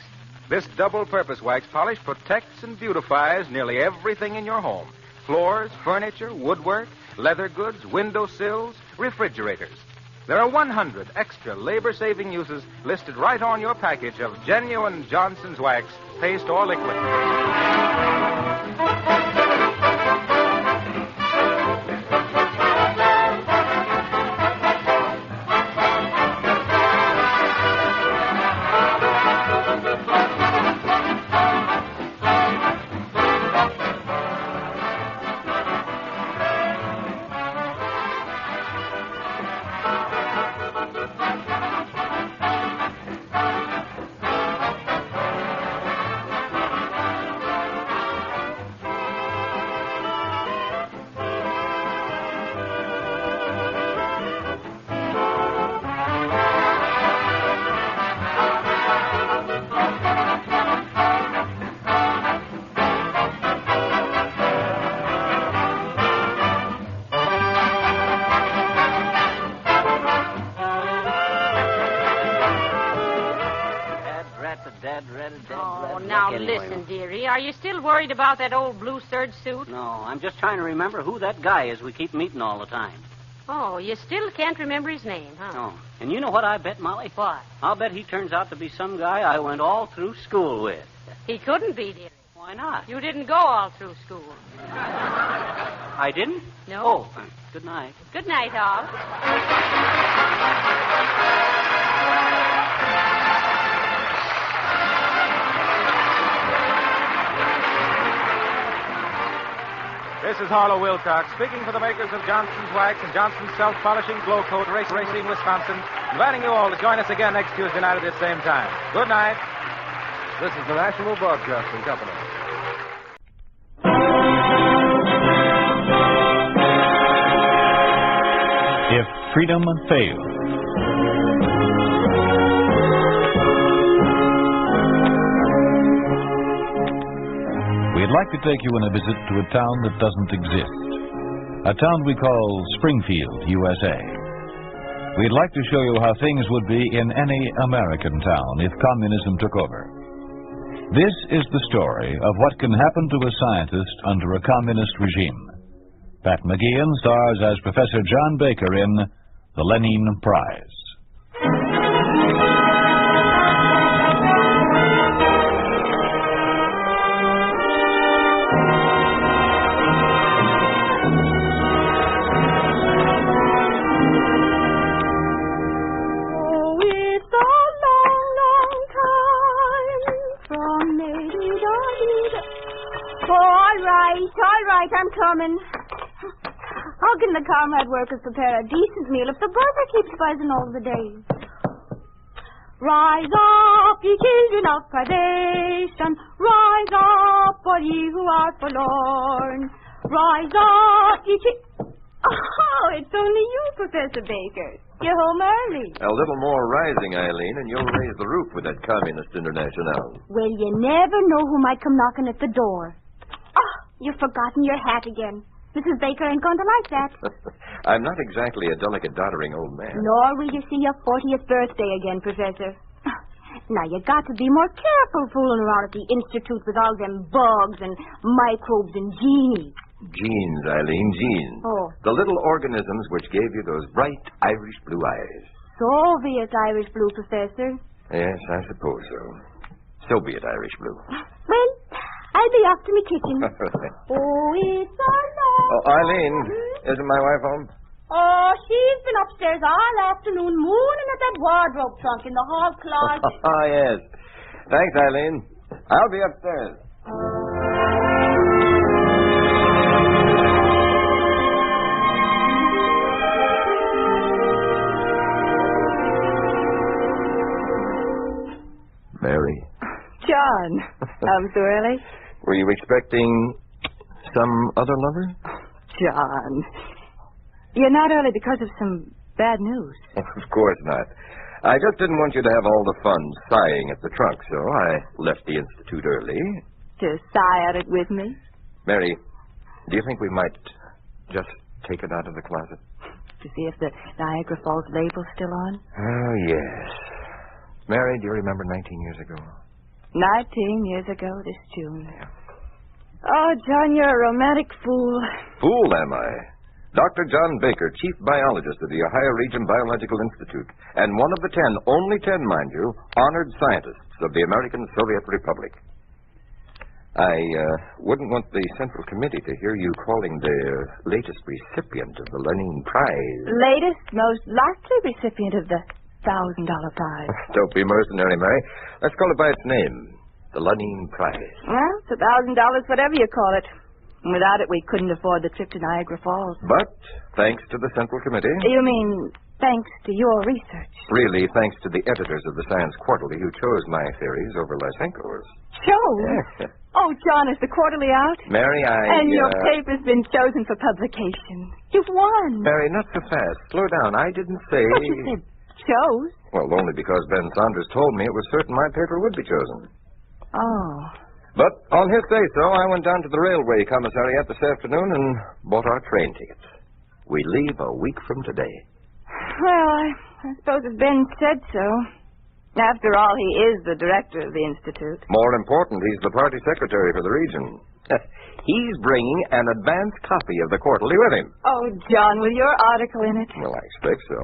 This double-purpose wax polish protects and beautifies nearly everything in your home. Floors, furniture, woodwork, leather goods, window sills, refrigerators. There are 100 extra labor-saving uses listed right on your package of genuine Johnson's wax, paste or liquid. Listen, dearie, are you still worried about that old blue serge suit? No, I'm just trying to remember who that guy is we keep meeting all the time. Oh, you still can't remember his name, huh? Oh, and you know what I bet, Molly? What? I'll bet he turns out to be some guy I went all through school with. He couldn't be, dearie. Why not? You didn't go all through school. I didn't? No. Oh, good night. Good night, all. This is Harlow Wilcox speaking for the makers of Johnson's Wax and Johnson's Self-Polishing Glow Coat, Racine, Wisconsin, inviting you all to join us again next Tuesday night at this same time. Good night. This is the National Broadcasting Company. If freedom fails. We'd like to take you on a visit to a town that doesn't exist. A town we call Springfield, USA. We'd like to show you how things would be in any American town if communism took over. This is the story of what can happen to a scientist under a communist regime. Pat McGeehan stars as Professor John Baker in The Lenin Prize. All right, I'm coming. How can the comrade workers prepare a decent meal if the barber keeps buzzing all the day? Rise up, ye children of privation. Rise up, all ye who are forlorn. Rise up, ye Oh, it's only you, Professor Baker. You're home early. A little more rising, Eileen, and you'll raise the roof with that Communist International. Well, you never know who might come knocking at the door. Oh, you've forgotten your hat again. Mrs. Baker ain't going to like that. I'm not exactly a delicate, doddering old man. Nor will you see your 40th birthday again, Professor. Now, you got to be more careful fooling around at the Institute with all them bugs and microbes and genies. Genes, Eileen, genes. Oh. The little organisms which gave you those bright Irish blue eyes. Soviet Irish blue, Professor. Yes, I suppose so. Soviet Irish blue. Well, I'll be off to my kitchen. Oh, it's our Lord. Oh, Eileen, isn't my wife home? Oh, she's been upstairs all afternoon mooning at that wardrobe trunk in the hall closet. Oh, yes. Thanks, Eileen. I'll be upstairs. Mary. John, so early? Were you expecting some other lover? John, you're not early because of some bad news. Of course not. I just didn't want you to have all the fun sighing at the trunk, so I left the Institute early. To sigh at it with me? Mary, do you think we might just take it out of the closet? To see if the Niagara Falls label's still on? Oh, yes. Mary, do you remember 19 years ago? 19 years ago this June. Yeah. Oh, John, you're a romantic fool. Fool, am I? Dr. John Baker, Chief Biologist of the Ohio Region Biological Institute, and one of the 10, only 10, mind you, honored scientists of the American Soviet Republic. I wouldn't want the Central Committee to hear you calling the latest recipient of the Lenin Prize. Latest, most likely recipient of the $1,000 prize. Don't be mercenary, Mary. Let's call it by its name. The Lenin Prize. Well, it's $1,000, whatever you call it. Without it, we couldn't afford the trip to Niagara Falls. But, thanks to the Central Committee... You mean, thanks to your research? Really, thanks to the editors of the Science Quarterly who chose my theories over Lysenko's. Chose? Yeah. Oh, John, is the quarterly out? Mary, And your paper's been chosen for publication. You've won. Mary, not so fast. Slow down. I didn't say... But you said chose. Well, only because Ben Saunders told me it was certain my paper would be chosen. Oh. But on his say-so, I went down to the railway commissariat this afternoon and bought our train tickets. We leave a week from today. Well, I suppose if Ben said so. After all, he is the director of the Institute. More important, he's the party secretary for the region. He's bringing an advance copy of the quarterly with him. Oh, John, with your article in it. Well, I expect so.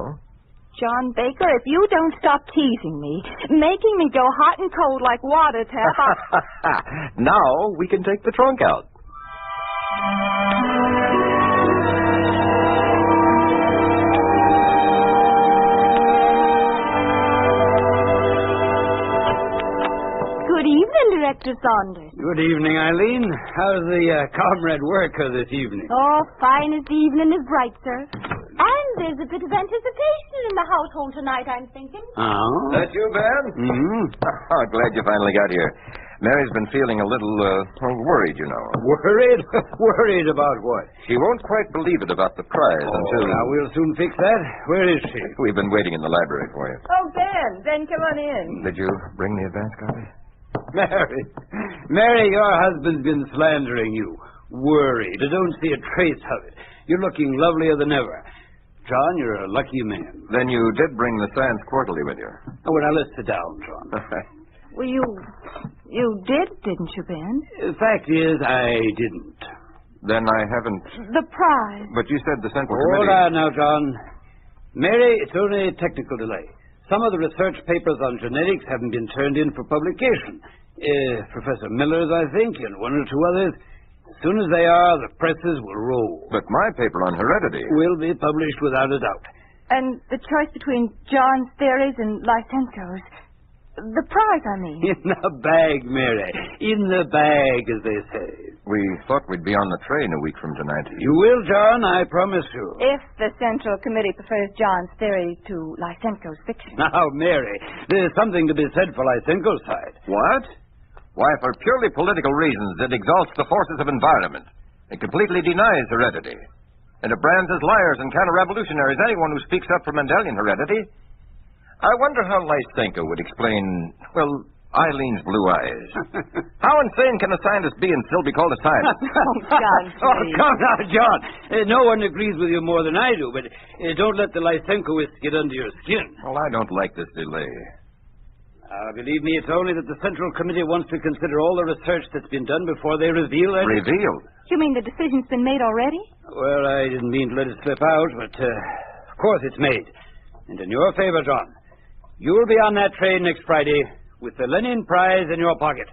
John Baker, if you don't stop teasing me, making me go hot and cold like water tap... Now we can take the trunk out. Good evening, Director Saunders. Good evening, Eileen. How's the comrade worker this evening? Oh, fine as the evening is bright, sir. And there's a bit of anticipation in the household tonight, I'm thinking. Oh? That you, Ben? Mm-hmm. Oh, glad you finally got here. Mary's been feeling a little worried, you know. Worried? Worried about what? She won't quite believe it about the prize until... Now, we'll soon fix that. Where is she? We've been waiting in the library for you. Oh, Ben. Ben, come on in. Did you bring the advance copy? Mary, your husband's been slandering you. Worried. I don't see a trace of it. You're looking lovelier than ever. John, you're a lucky man. Then you did bring the Science Quarterly with you. Oh, well, now, let's sit down, John. Well, you did, didn't you, Ben? The fact is, I didn't. Then I haven't... The prize. But you said the Central Hold Committee... on now, John. Mary, it's only a technical delay. Some of the research papers on genetics haven't been turned in for publication. Professor Miller's, I think, and one or two others. As soon as they are, the presses will roll. But my paper on heredity... will be published without a doubt. And the choice between John's theories and Lysenko's. The prize, I mean. In the bag, Mary. In the bag, as they say. We thought we'd be on the train a week from tonight. You will, John, I promise you. If the Central Committee prefers John's theory to Lysenko's fiction. Now, Mary, there's something to be said for Lysenko's side. What? Why, for purely political reasons, it exalts the forces of environment. It completely denies heredity. And it brands as liars and counter-revolutionaries anyone who speaks up for Mendelian heredity. I wonder how Lysenko would explain, well, Eileen's blue eyes. How insane can a scientist be and still be called a scientist? Oh, John, oh, come now, John. No one agrees with you more than I do, but don't let the Lysenkoists get under your skin. Well, I don't like this delay. Believe me, it's only that the Central Committee wants to consider all the research that's been done before they reveal it. Revealed? You mean the decision's been made already? Well, I didn't mean to let it slip out, but of course it's made. And in your favor, John, you will be on that train next Friday with the Lenin Prize in your pocket.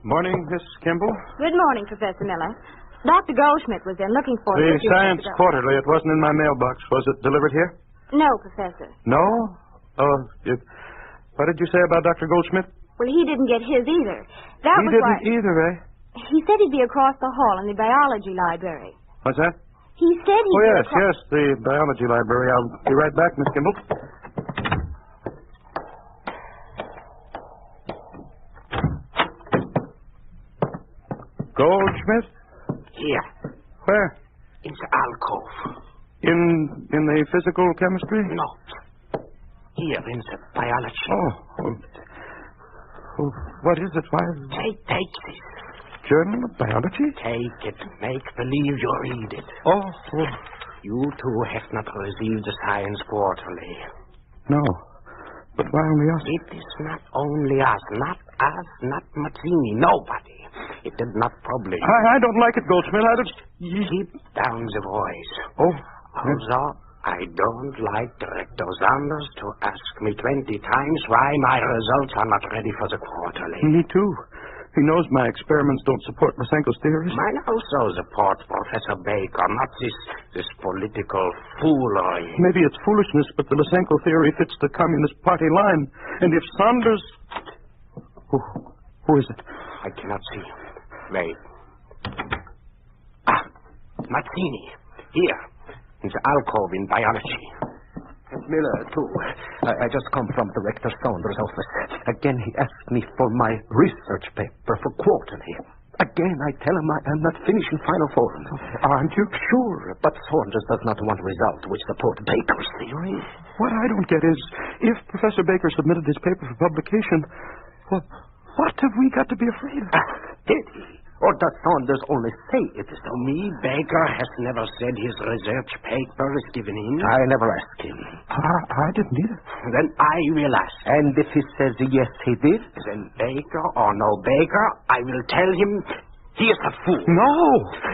Morning, Miss Kimball. Good morning, Professor Miller. Dr. Goldschmidt was in looking for The you. Science Quarterly. It wasn't in my mailbox. Was it delivered here? No, Professor. No? Oh, what did you say about Dr. Goldschmidt? Well, he didn't get his either. That He was didn't why... either, eh? He said he'd be across the hall in the biology library. What's that? He said he'd be Yes, the biology library. I'll be right back, Miss Kimball. Goldschmidt? Here. Where? In the alcove. In the physical chemistry? No. Here, in the biology. Oh, what is it? Why? Take this. Journal of Biology? Take it. Make believe you read it. Oh. You two have not received the Science Quarterly. No. But why only us? It is not only us. Not us, not Mazzini. Nobody. It did not publish. I don't like it, Goldschmidt. Keep down the voice. Oh. Also, I don't like Director Sanders to ask me 20 times why my results are not ready for the quarterly. Me too. He knows my experiments don't support Lysenko's theories. Mine also supports Professor Baker, not this political foolery. Maybe it's foolishness, but the Lysenko theory fits the Communist Party line. And if Sanders... Who is it? I cannot see. Wait. Mazzini. Here. In the alcove in biology. And Miller, too. I just come from Director Saunders' office. Again, he asked me for my research paper for quarterly. Again, I tell him I am not finishing final form. Aren't you? Sure, but Saunders does not want results which support Baker's theory. What I don't get is, if Professor Baker submitted his paper for publication, well, what have we got to be afraid of? Did he? Or does Saunders only say it is to me? Baker has never said his research paper is given in. I never asked him. I didn't either. Then I will ask. And if he says yes, he did? Then Baker or no Baker, I will tell him he is a fool. No!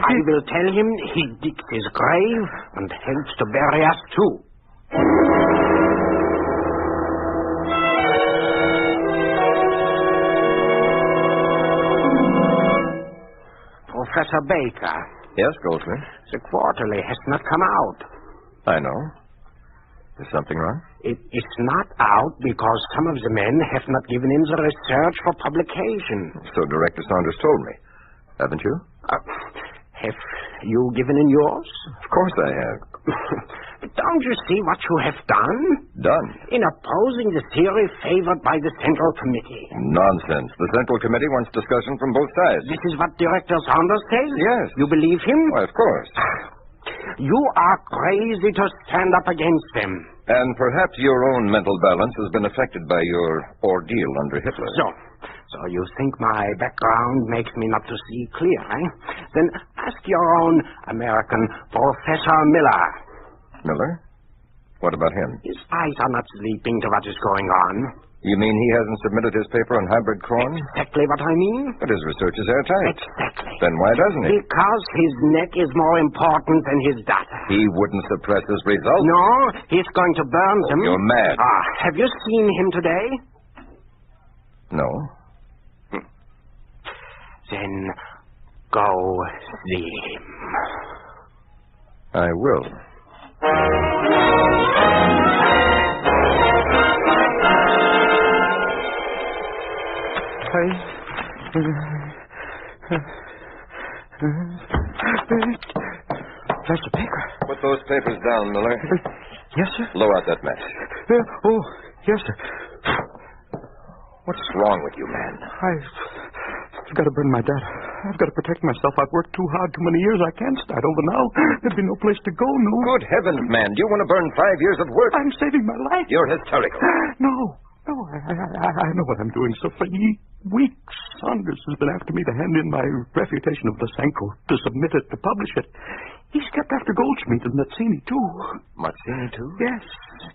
I will tell him he digs his grave and helps to bury us too. Professor Baker. Yes, Goldschmidt? The quarterly has not come out. I know. Is something wrong? It is not out because some of the men have not given in the research for publication. So Director Saunders told me. Haven't you? Have you given in yours? Of course I have. Don't you see what you have done? Done? In opposing the theory favored by the Central Committee. Nonsense. The Central Committee wants discussion from both sides. This is what Director Saunders says? Yes. You believe him? Why, of course. You are crazy to stand up against them. And perhaps your own mental balance has been affected by your ordeal under Hitler. So you think my background makes me not to see clear, eh? Then ask your own American Professor Miller. Miller? What about him? His eyes are not sleeping to what is going on. You mean he hasn't submitted his paper on hybrid corn? Exactly what I mean. But his research is airtight. Exactly. Then why doesn't he? Because his neck is more important than his data. He wouldn't suppress his results? No, he's going to burn them. You're mad. Have you seen him today? No. Then go see him. I will. Professor Baker. Put those papers down, Miller. Yes, sir? Blow out that match. Yes, sir. What's wrong with you, man? I've got to burn my data. I've got to protect myself. I've worked too hard, too many years. I can't start over now. There'd be no place to go, no. Good heavens, man. Do you want to burn 5 years of work? I'm saving my life. You're hysterical. No. No, I know what I'm doing. So for weeks, Saunders has been after me to hand in my refutation of Lysenko, to submit it, to publish it. He's kept after Goldschmidt and Mazzini, too. Mazzini, too? Yes.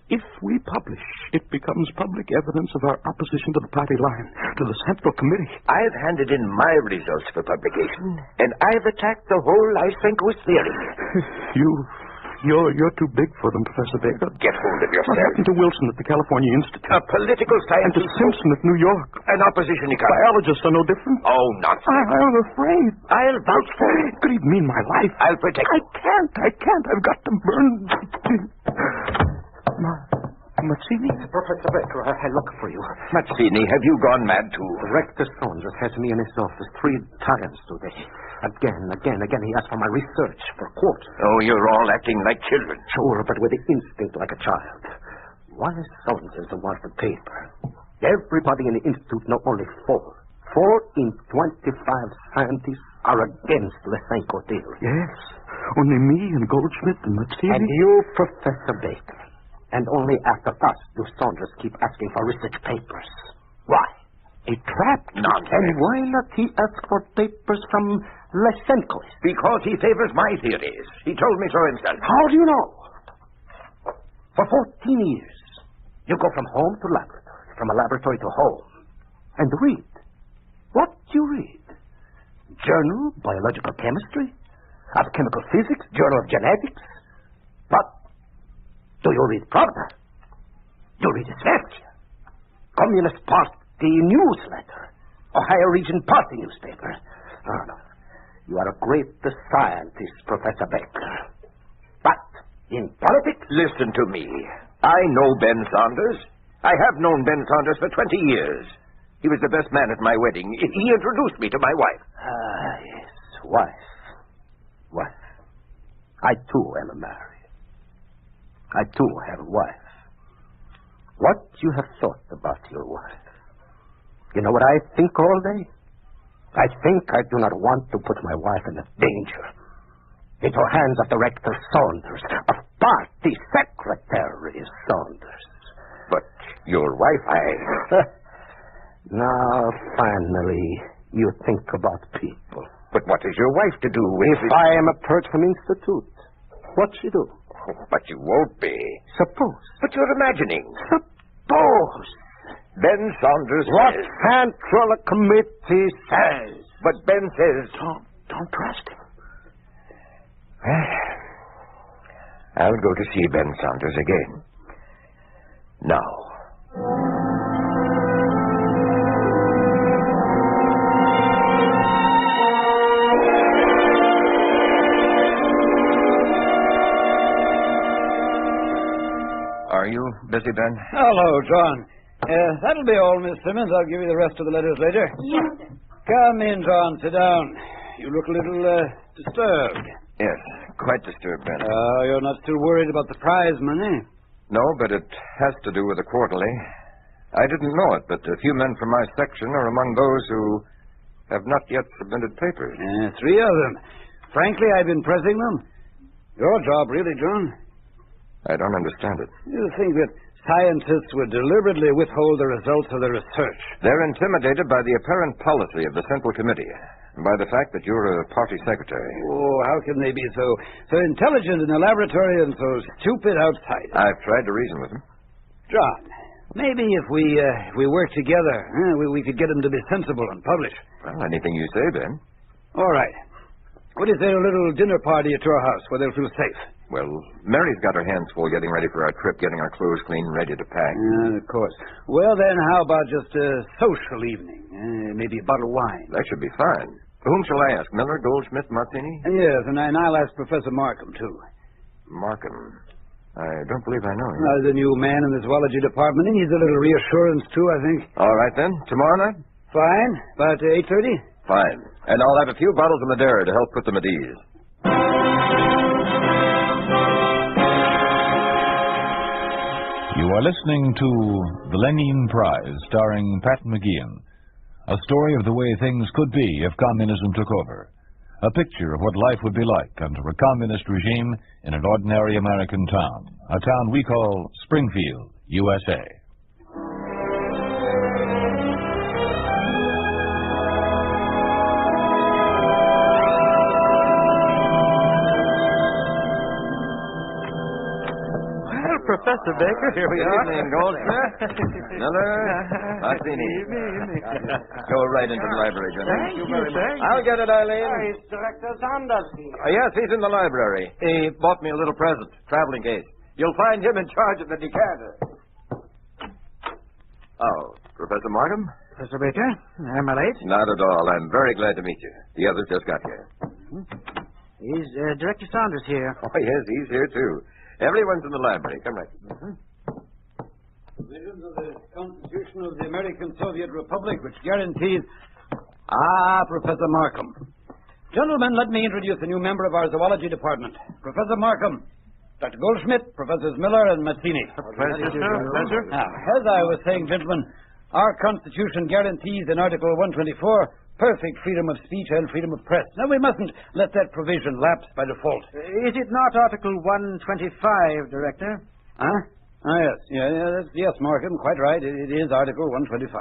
If we publish, it becomes public evidence of our opposition to the party line, to the Central Committee. I've handed in my results for publication, and I've attacked the whole Lysenko theory. You're too big for them, Professor Baker. Get hold of yourself. What happened to Wilson at the California Institute? A political scientist. And to Simpson at New York. An opposition economist. Biologists are no different. Oh, nonsense. I'm afraid. I'll vouch for it. Could even mean my life. I'll protect you. I can't. I've got them burned. Mazzini? Professor Baker, I look for you. Mazzini, have you gone mad, too? Rector Saunders has me in his office 3 times today. Again, he asked for my research for quotes. Oh, you're all acting like children. Sure, but with the instinct like a child. Why is Saunders the one for paper? Everybody in the Institute know only 4. 4 in 25 scientists are against Lysenko theory. Yes, only me and Goldschmidt and Mazzini. And you, Professor Baker. And only after us do Saunders keep asking for research papers. Why? A trap? Nonsense. And why not he ask for papers from Lysenko? Because he favors my theories. He told me so himself. How do you know? For 14 years, you go from home to laboratory, from a laboratory to home, and read. What do you read? Journal, Biological Chemistry, of Chemical Physics, Journal of Genetics. But do you read Pravda? You read Svergia, Communist Party newsletter, Ohio Region Party newspaper. Oh, no. You are a great scientist, Professor Baker. But in politics... Listen to me. I know Ben Saunders. I have known Ben Saunders for 20 years. He was the best man at my wedding. He introduced me to my wife. Ah, yes, wife. I, too, am married. I, too, have a wife. What you have thought about your wife? You know what I think all day? I think I do not want to put my wife in danger. Into hands of Director Saunders, of Party Secretary Saunders. But your wife, Now, finally, you think about people. But what is your wife to do with... If I am a purge from Institute, what she do? But you won't be. Suppose. But you're imagining. Suppose. Ben Saunders What says... Central Committee says. But Ben says... Don't trust him. I'll go to see Ben Saunders again. Now. Are you busy, Ben? Hello, John. That'll be all, Miss Simmons. I'll give you the rest of the letters later. Yes. Come in, John. Sit down. You look a little disturbed. Yes, quite disturbed, Ben. You're not still worried about the prize money? No, but it has to do with the quarterly. I didn't know it, but a few men from my section are among those who have not yet submitted papers. 3 of them. Frankly, I've been pressing them. Your job, really, John. I don't understand it. You think that scientists would deliberately withhold the results of their research? They're intimidated by the apparent policy of the Central Committee, and by the fact that you're a party secretary. Oh, how can they be so intelligent in the laboratory and so stupid outside? I've tried to reason with them. John, maybe if we work together, we could get them to be sensible and publish. Well, anything you say, Ben. All right. What is there, a little dinner party at your house where they'll feel safe? Well, Mary's got her hands full getting ready for our trip, getting our clothes clean and ready to pack. Of course. Well, then, how about just a social evening? Maybe a bottle of wine. That should be fine. Whom shall I ask? Miller, Goldsmith, Mazzini? Yes, and I'll ask Professor Markham, too. Markham? I don't believe I know him. The new man in the zoology department. He needs a little reassurance, too, I think. All right, then. Tomorrow night? Fine. About 8:30? Fine. And I'll have a few bottles of Madeira to help put them at ease. You are listening to The Lenin Prize, starring Pat McGeehan. A story of the way things could be if communism took over. A picture of what life would be like under a communist regime in an ordinary American town. A town we call Springfield, USA. Professor Baker. Here we are. Good evening, Goldsmith. Miller. Martini. Go right into the library, gentlemen. Thank you very much. I'll get it, Eileen. Is Director Saunders here? Yes, he's in the library. He bought me a little present, traveling case. You'll find him in charge of the decanter. Oh, Professor Markham? Professor Baker, am I late? Not at all. I'm very glad to meet you. The others just got here. Is Director Saunders here? Oh, yes, he's here, too. Everyone's in the library. Come right. Provisions of the Constitution of the American Soviet Republic, which guarantees... Professor Markham. Gentlemen, let me introduce a new member of our zoology department. Professor Markham, Dr. Goldschmidt, Professors Miller and Mazzini. Professor. As I was saying, gentlemen, our Constitution guarantees in Article 124 perfect freedom of speech and freedom of press. Now, we mustn't let that provision lapse by default. Is it not Article 125, Director? Huh? Yes, Markham, quite right. It is Article 125.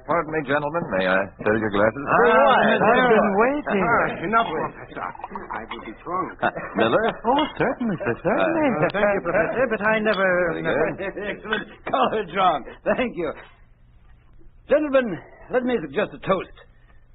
Pardon me, gentlemen. May I fill your glasses? I've been waiting. Enough, Professor. I will be drunk. Miller? Oh, certainly, sir, certainly. Thank you, Professor, but I never... Excellent color, John. Thank you. Gentlemen, let me suggest a toast.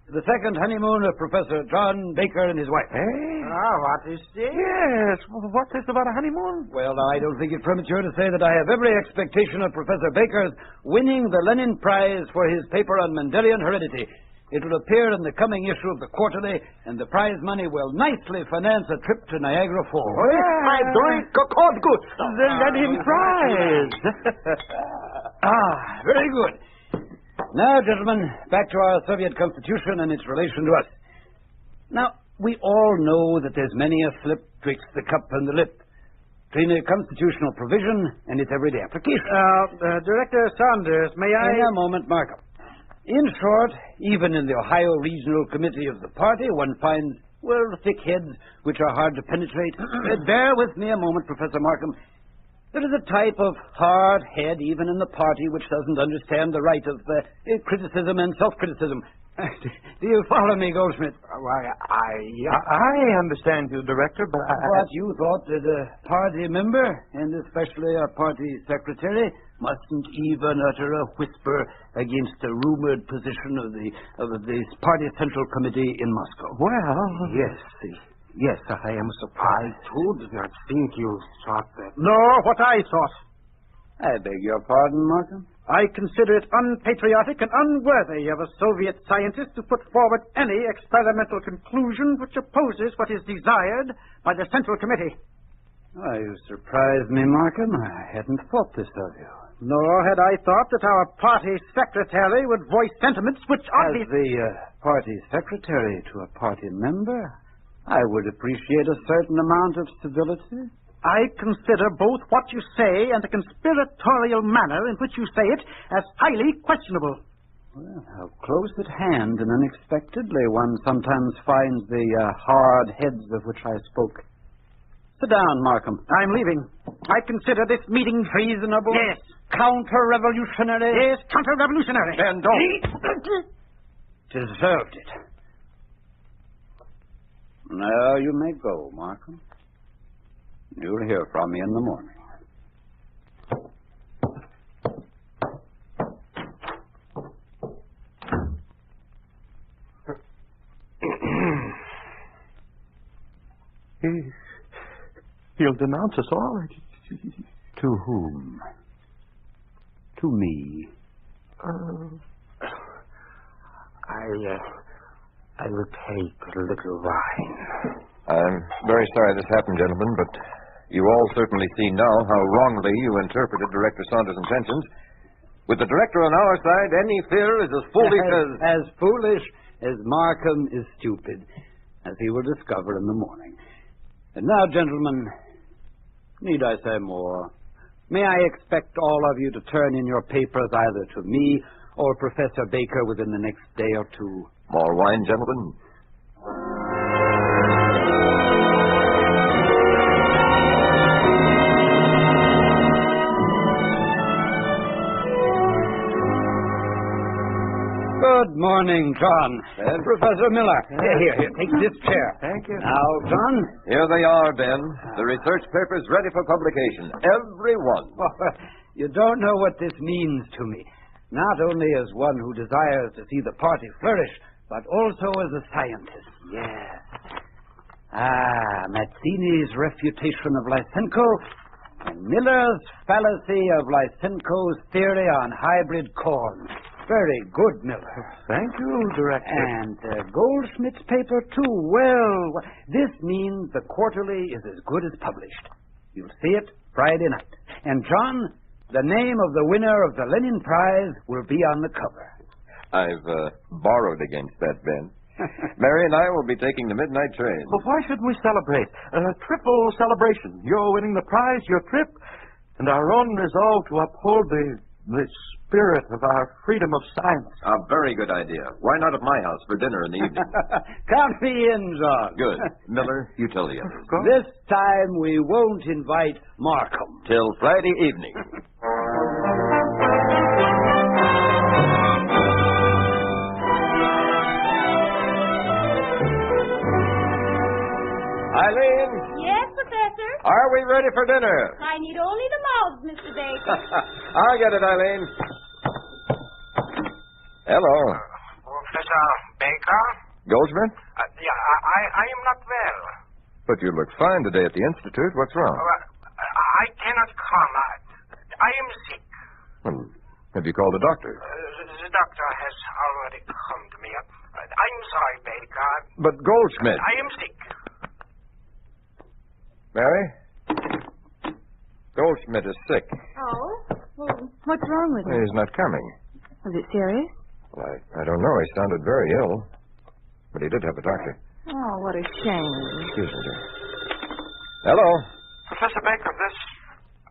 The second honeymoon of Professor John Baker and his wife. What is this? Yes, what's this about a honeymoon? Well, I don't think it premature to say that I have every expectation of Professor Baker's winning the Lenin Prize for his paper on Mendelian heredity. It will appear in the coming issue of the Quarterly, and the prize money will nicely finance a trip to Niagara Falls. I'm doing good. The Lenin Prize. Very good. Now, gentlemen, back to our Soviet Constitution and its relation to us. Now, we all know that there's many a flip twixt the cup and the lip between a constitutional provision and its everyday application. Director Saunders, may I... In a moment, Markham. In short, even in the Ohio Regional Committee of the party, one finds, well, thick heads which are hard to penetrate. Bear with me a moment, Professor Markham. There is a type of hard head even in the party which doesn't understand the right of criticism and self-criticism. Do you follow me, Goldschmidt? I understand you, Director, but But you thought that a party member, and especially a party secretary, mustn't even utter a whisper against the rumored position of the party central committee in Moscow. Well... Yes, I am surprised, too. Did not think you thought that... No, what I thought. I beg your pardon, Markham? I consider it unpatriotic and unworthy of a Soviet scientist to put forward any experimental conclusion which opposes what is desired by the Central Committee. You surprised me, Markham. I hadn't thought this of you. Nor had I thought that our party secretary would voice sentiments which As the party secretary to a party member, I would appreciate a certain amount of civility. I consider both what you say and the conspiratorial manner in which you say it as highly questionable. Well, how close at hand and unexpectedly one sometimes finds the hard heads of which I spoke. Sit down, Markham. I'm leaving. I consider this meeting treasonable. Yes. Counter-revolutionary. Yes, counter-revolutionary. Then don't. Deserved it. Now you may go, Markham. You'll hear from me in the morning. He'll denounce us all. To whom? To me. I will take a little wine. I'm very sorry this happened, gentlemen, but you all certainly see now how wrongly you interpreted Director Saunders' intentions. With the director on our side, any fear is as foolish as... As foolish as Markham is stupid, as he will discover in the morning. And now, gentlemen, need I say more? May I expect all of you to turn in your papers either to me or Professor Baker within the next day or two? More wine, gentlemen? Good morning. morning, John. Professor Miller. Here, take this chair. Thank you. Now, John. Here they are, Ben. The research papers ready for publication. Every one. You don't know what this means to me. Not only as one who desires to see the party flourish, but also as a scientist. Yes. Mazzini's refutation of Lysenko and Miller's fallacy of Lysenko's theory on hybrid corn. Very good, Miller. Thank you, Director. And Goldschmidt's paper, too. Well, this means the quarterly is as good as published. You'll see it Friday night. And, John, the name of the winner of the Lenin Prize will be on the cover. I've borrowed against that, Ben. Mary and I will be taking the midnight train. But why shouldn't we celebrate? A triple celebration. You're winning the prize, your trip, and our own resolve to uphold the spirit of our freedom of science. A very good idea. Why not at my house for dinner in the evening? Count me in, John. Good. Miller, you tell the others. This time we won't invite Markham. Till Friday evening. Eileen? Yes, Professor? Are we ready for dinner? I need only the mouths, Mr. Baker. I'll get it, Eileen. Hello. Professor Baker? Goldschmidt? I am not well. But you look fine today at the Institute. What's wrong? I cannot come. I am sick. Well, have you called the doctor? The doctor has already come to me. I'm sorry, Baker. But Goldschmidt. I am sick. Mary? Goldschmidt is sick. Oh? Well, what's wrong with him? He's not coming. Was it serious? Well, I don't know. He sounded very ill. But he did have a doctor. Oh, what a shame. Excuse me, dear. Hello? Professor Baker, this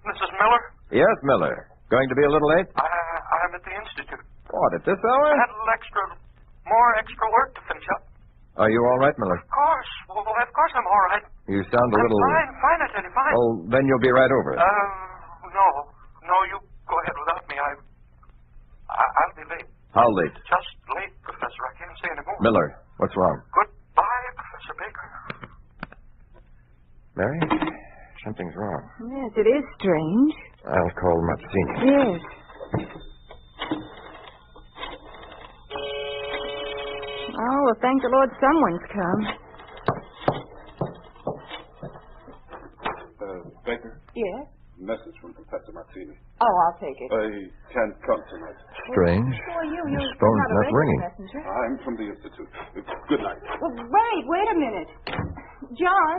Mrs. Miller? Yes, Miller. Going to be a little late? I'm at the Institute. What, at this hour? I had a little more extra work to finish up. Are you all right, Miller? Of course. Well, of course I'm all right. You sound a little... Fine, I tell you, fine. Oh, then you'll be right over. No, you go ahead without me. I'll be late. How late? Just late, Professor. I can't say any more. Miller, what's wrong? Goodbye, Professor Baker. Mary, something's wrong. Yes, it is strange. I'll call Mazzini. Yes. Oh, well, thank the Lord someone's come. Baker? Yes? Message from Professor Mazzini. Oh, I'll take it. I can't come tonight. Strange. Who are you? His phone's not ringing. Messenger. I'm from the Institute. Good night. Well, wait a minute. John?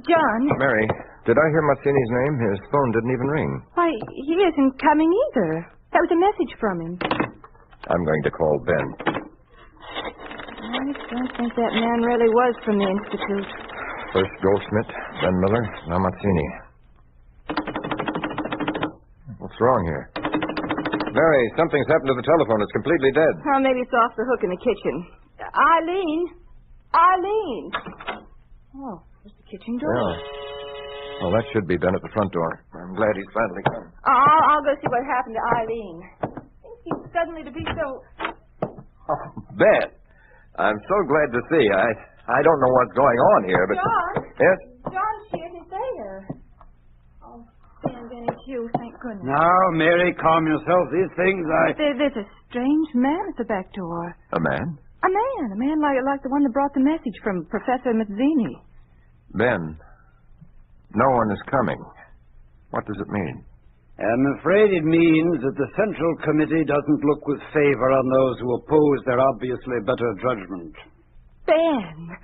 John? Mary, did I hear Mazzini's name? His phone didn't even ring. Why, he isn't coming either. That was a message from him. I'm going to call Ben. I don't think that man really was from the Institute. First Goldschmidt, then Miller, now Mazzini. What's wrong here? Mary, something's happened to the telephone. It's completely dead. Oh, maybe it's off the hook in the kitchen. Eileen! Oh, there's the kitchen door. Yeah. Well, that should be Ben at the front door. I'm glad he's finally come. I'll go see what happened to Eileen. He seems suddenly to be so... Oh, Ben! I'm so glad to see. I don't know what's going on here, but... John? Yes? John, she isn't there. Oh, Ben, it's you, thank goodness. Now, Mary, calm yourself. These things, There's a strange man at the back door. A man? A man like the one that brought the message from Professor Mazzini. Ben, no one is coming. What does it mean? I'm afraid it means that the Central Committee doesn't look with favor on those who oppose their obviously better judgment. Ben,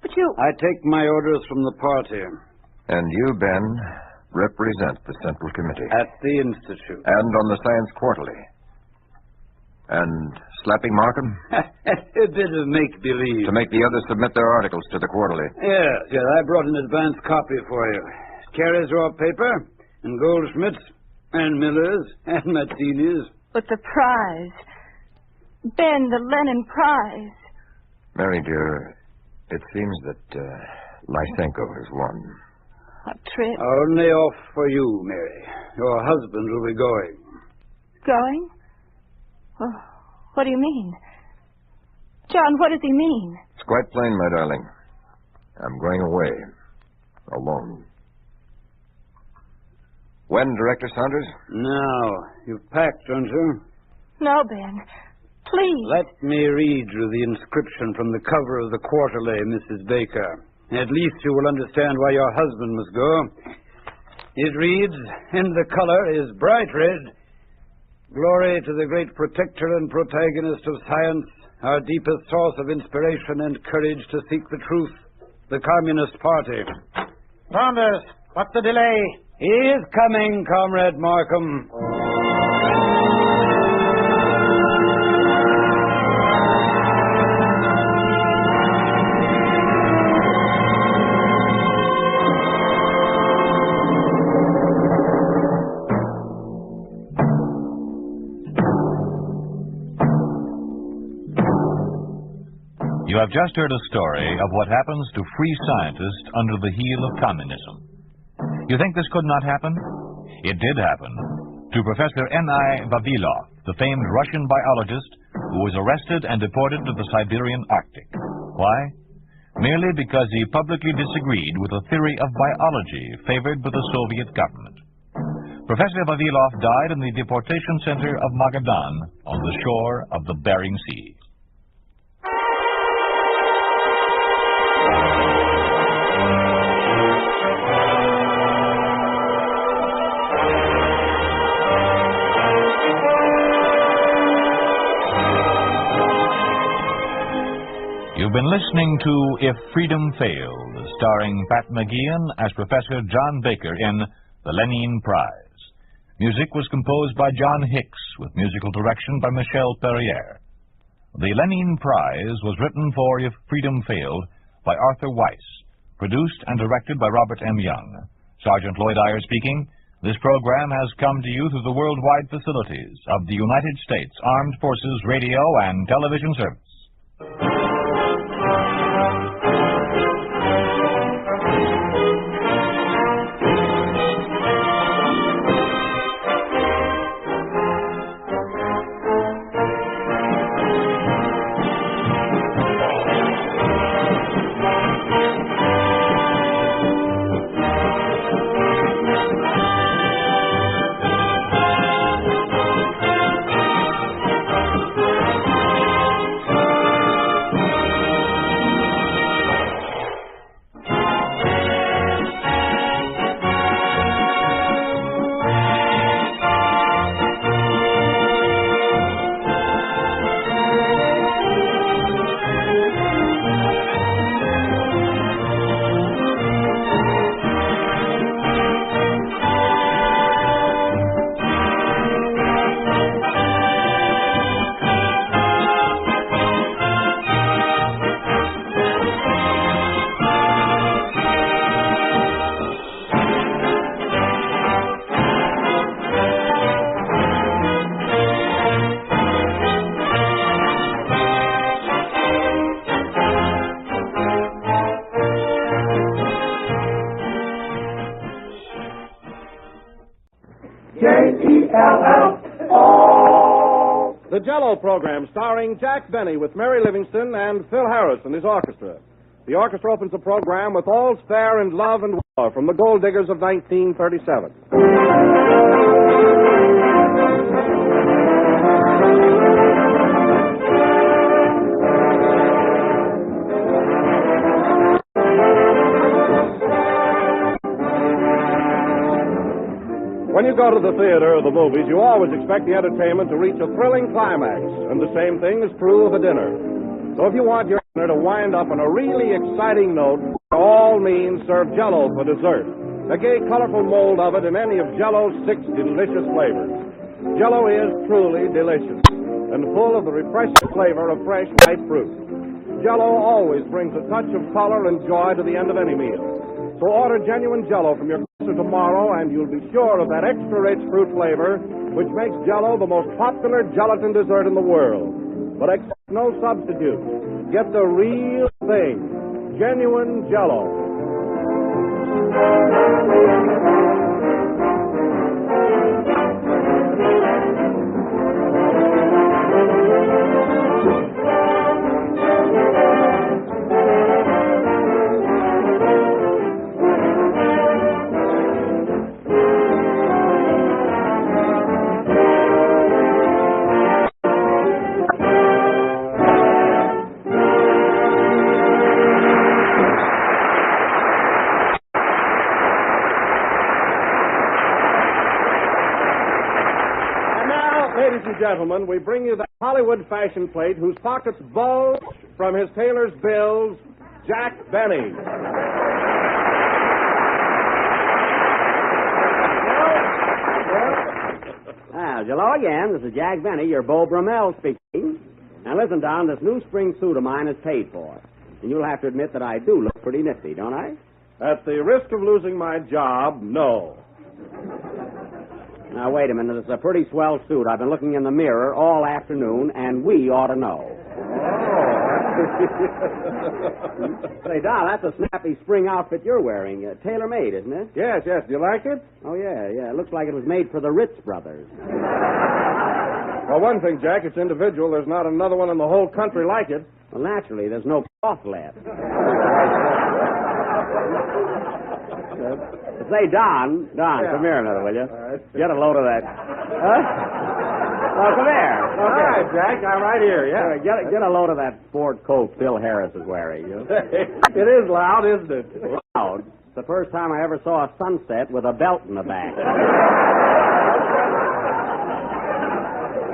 but you... I take my orders from the party. And you, Ben, represent the Central Committee. At the Institute. And on the Science Quarterly. And slapping Markham? A bit of make-believe. To make the others submit their articles to the Quarterly. Yes, I brought an advance copy for you. Carries raw paper, and Goldschmidt's, and Miller's, and Mazzini's. But the prize. Ben, the Lenin Prize. Mary, dear, it seems that Lysenko has won. A trip. Only off for you, Mary. Your husband will be going. Going? What do you mean? John, what does he mean? It's quite plain, my darling. I'm going away. Alone. When, Director Saunders? Now, you've packed, don't you? No, Ben. Please. Let me read you the inscription from the cover of the Quarterly, Mrs. Baker. At least you will understand why your husband must go. It reads, and the color is bright red. Glory to the great protector and protagonist of science, our deepest source of inspiration and courage to seek the truth, the Communist Party. Saunders, what's the delay? He is coming, Comrade Markham. You have just heard a story of what happens to free scientists under the heel of communism. You think this could not happen? It did happen to Professor N.I. Vavilov, the famed Russian biologist who was arrested and deported to the Siberian Arctic. Why? Merely because he publicly disagreed with a theory of biology favored by the Soviet government. Professor Vavilov died in the deportation center of Magadan on the shore of the Bering Sea. You've been listening to If Freedom Failed, starring Pat McGeehan as Professor John Baker in The Lenin Prize. Music was composed by John Hicks, with musical direction by Michel Perrier. The Lenin Prize was written for If Freedom Failed by Arthur Weiss, produced and directed by Robert M. Young. Sergeant Lloyd Iyer speaking. This program has come to you through the worldwide facilities of the United States Armed Forces Radio and Television Service. The Jello program starring Jack Benny with Mary Livingston and Phil Harris and his orchestra. The orchestra opens the program with All's Fair in Love and War from the Gold Diggers of 1937. When you go to the theater or the movies, you always expect the entertainment to reach a thrilling climax, and the same thing is true of a dinner. So if you want your dinner to wind up on a really exciting note, by all means serve Jell-O for dessert. A gay, colorful mold of it in any of Jell-O's 6 delicious flavors. Jell-O is truly delicious and full of the refreshing flavor of fresh white fruit. Jell-O always brings a touch of color and joy to the end of any meal. So order genuine Jell-O from your grocer tomorrow, and you'll be sure of that extra-rich fruit flavor, which makes Jell-O the most popular gelatin dessert in the world. But accept no substitute. Get the real thing, genuine Jell-O. and gentlemen, we bring you the Hollywood fashion plate whose pockets bulge from his tailor's bills, Jack Benny. Hello again. This is Jack Benny, your Beau Brummel speaking. Now listen, Don, this new spring suit of mine is paid for. And you'll have to admit that I do look pretty nifty, don't I? At the risk of losing my job, no. Now, wait a minute. It's a pretty swell suit. I've been looking in the mirror all afternoon, and we ought to know. Say, Don, that's a snappy spring outfit you're wearing. Tailor-made, isn't it? Yes. Do you like it? Oh, yeah. It looks like it was made for the Ritz brothers. Well, one thing, Jack, it's individual. There's not another one in the whole country like it. Well, naturally, there's no cloth left. Say, Don, come here a minute, will you? Get a load of that. Huh? Oh, come here. Okay. All right, Jack, I'm right here, yeah. Get a load of that sport coat Phil Harris is wearing. It is loud, isn't it? Loud. It's the first time I ever saw a sunset with a belt in the back.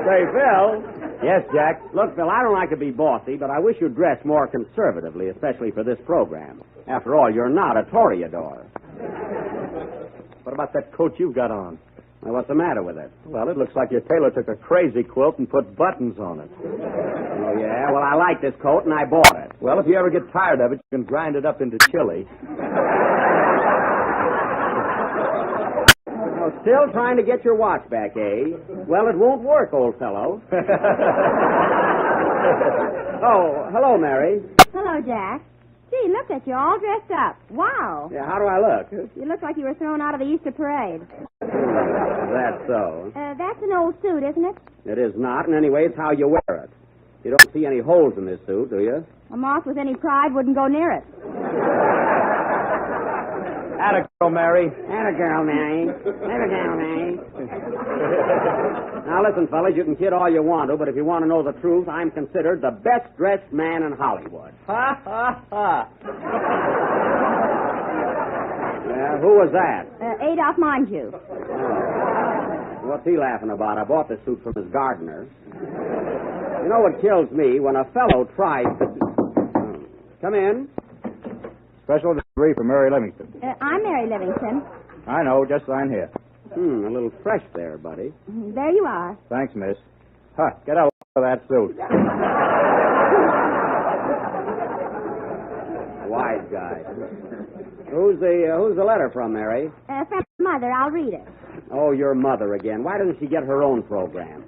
Say, Phil. Yes, Jack? Look, Phil, I don't like to be bossy, but I wish you'd dress more conservatively, especially for this program. After all, you're not a toreador. What about that coat you've got on? Well, what's the matter with it? Well, it looks like your tailor took a crazy quilt and put buttons on it. Oh, yeah? Well, I like this coat, and I bought it. Well, if you ever get tired of it, you can grind it up into chili. Oh, still trying to get your watch back, eh? Well, it won't work, old fellow. Oh, hello, Mary. Hello, Jack. Gee, look at you, all dressed up. Wow. Yeah, how do I look? You look like you were thrown out of the Easter parade. Is that so? That's an old suit, isn't it? It is not, and anyway, it's how you wear it. You don't see any holes in this suit, do you? A moth with any pride wouldn't go near it. Atta girl, Mary. Atta girl, Mary. Now, listen, fellas, you can kid all you want to, but if you want to know the truth, I'm considered the best-dressed man in Hollywood. Ha, ha, ha. Who was that? Adolph Monju. Oh. What's he laughing about? I bought this suit from his gardener. You know what kills me? When a fellow tries to... Come in. Special delivery for Mary Livingston. I'm Mary Livingston. I know, just sign here. A little fresh there, buddy. There you are. Thanks, miss. Huh, get out of that suit. Wise guy. Who's the letter from, Mary? From Mother. I'll read it. Oh, your mother again. Why doesn't she get her own program?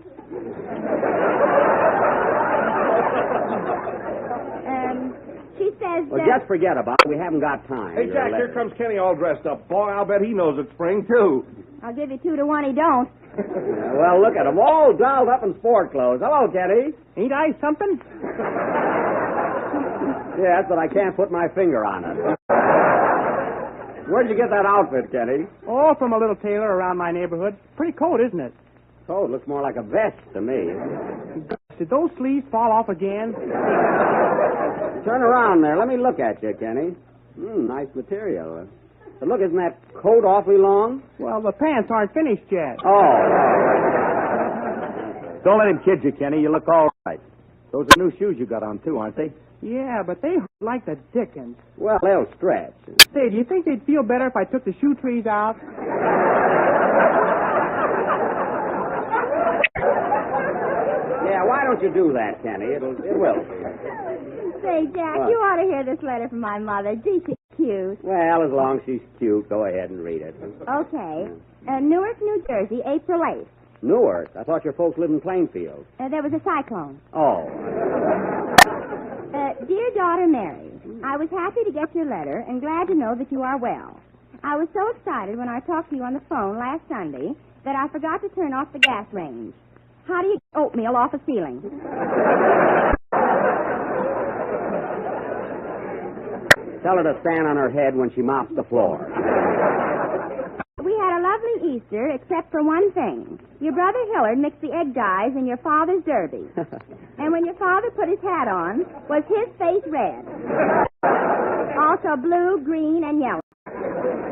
She says... Well, just forget about it. We haven't got time. Hey, Jack, here comes Kenny all dressed up. Boy, I'll bet he knows it's spring, too. I'll give you 2 to 1 he don't. Well, look at him, all dolled up in sport clothes. Hello, Kenny. Ain't I something? Yes, but I can't put my finger on it. Where'd you get that outfit, Kenny? Oh, from a little tailor around my neighborhood. Pretty coat, isn't it? Coat looks more like a vest to me. Did those sleeves fall off again? Turn around there. Let me look at you, Kenny. Nice material. But look, isn't that coat awfully long? Well, the pants aren't finished yet. Oh. Don't let him kid you, Kenny. You look all right. Those are new shoes you got on, too, aren't they? Yeah, but they hurt like the dickens. Well, they'll stretch. Say, do you think they'd feel better if I took the shoe trees out? Yeah, why don't you do that, Kenny? It will. Say, Jack, What? you ought to hear this letter from my mother. Gee, she's cute. Well, as long as she's cute, go ahead and read it. Okay. Newark, New Jersey, April 8th. Newark? I thought your folks lived in Plainfield. There was a cyclone. Oh. Dear daughter Mary, I was happy to get your letter and glad to know that you are well. I was so excited when I talked to you on the phone last Sunday that I forgot to turn off the gas range. How do you get oatmeal off a ceiling? Tell her to stand on her head when she mops the floor. We had a lovely Easter, except for one thing. Your brother Hillard mixed the egg dyes in your father's derby. And when your father put his hat on, was his face red? Also blue, green, and yellow.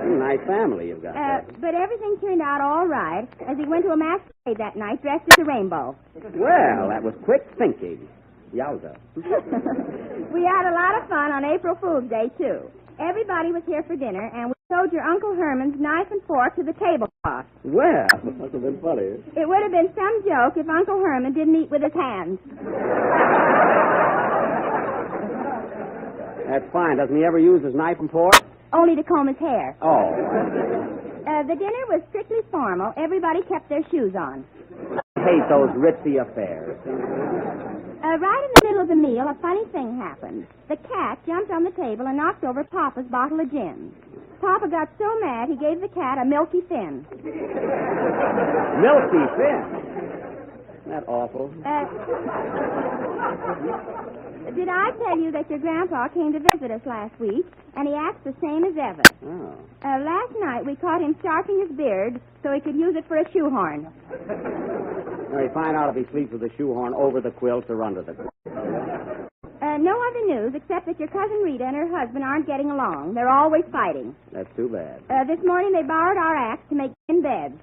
Nice family you've got there. But everything turned out all right as he went to a masquerade that night dressed as a rainbow. Well, that was quick thinking. Yowza. We had a lot of fun on April Fool's Day, too. Everybody was here for dinner, and we showed your Uncle Herman's knife and fork to the tablecloth. Well, that must have been funny. It would have been some joke if Uncle Herman didn't eat with his hands. That's fine. Doesn't he ever use his knife and fork? Only to comb his hair. Oh. The dinner was strictly formal. Everybody kept their shoes on. I hate those ritzy affairs. Right in the middle of the meal, a funny thing happened. The cat jumped on the table and knocked over Papa's bottle of gin. Papa got so mad he gave the cat a Milky Fin. Milky Fin? Isn't that awful? Did I tell you that your grandpa came to visit us last week, and he acts the same as ever? Oh. Last night we caught him sharpening his beard so he could use it for a shoehorn. Well, you find out if he sleeps with a shoehorn over the quilt or under the quilt. No other news except that your cousin Rita and her husband aren't getting along. They're always fighting. That's too bad. This morning they borrowed our axe to make in beds.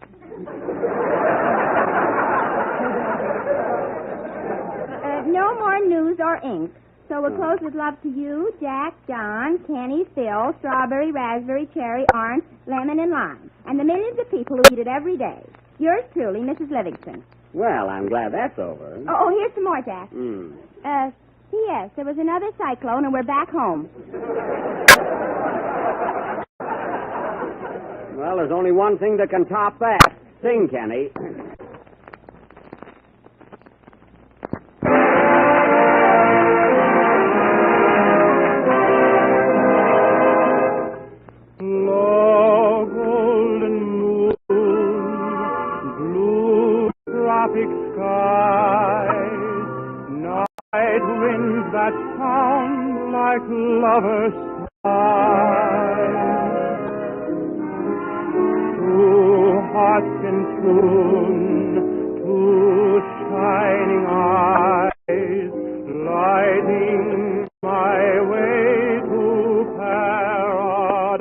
No more news or ink. So we'll close with love to you, Jack, John, Kenny, Phil, Strawberry, Raspberry, Cherry, Orange, Lemon, and Lime, and the millions of people who eat it every day. Yours truly, Mrs. Livingston. Well, I'm glad that's over. Oh, here's some more, Jack. P.S. There was another cyclone, and we're back home. Well, there's only one thing that can top that. Sing, Kenny. Lovers sigh. Two hearts in tune, two shining eyes, lighting my way to paradise.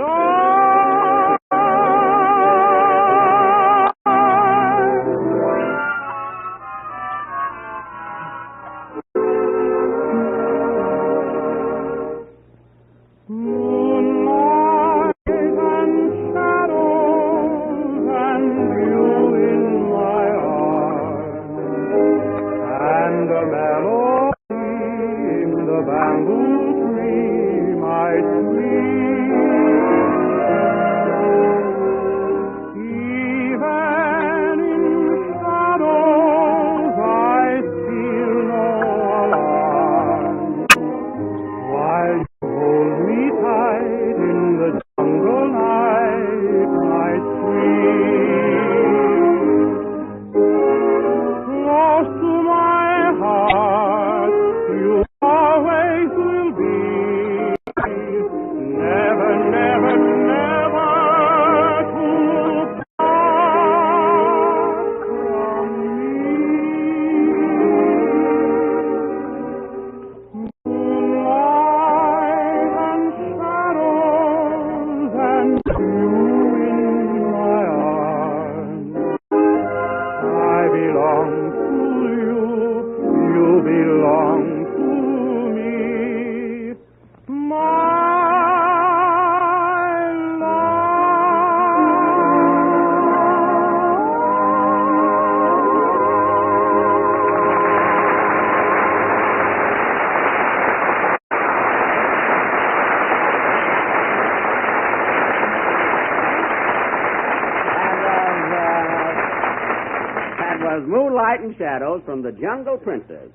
Moonlight and Shadows from The Jungle Princess,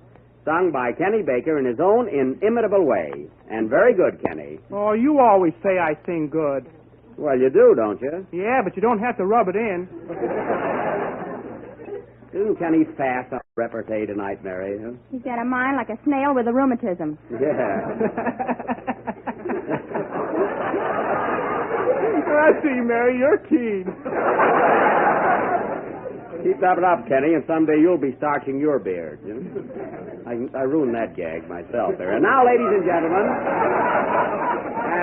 sung by Kenny Baker in his own inimitable way. And very good, Kenny. Oh, you always say I sing good. Well, you do, don't you? Yeah, but you don't have to rub it in. Isn't Kenny fast on repartee tonight, Mary? Huh? He's got a mind like a snail with a rheumatism. Yeah. I see, Mary, you're keen. Keep that up, Kenny, and someday you'll be starching your beard. You know? I ruined that gag myself there. And now, ladies and gentlemen,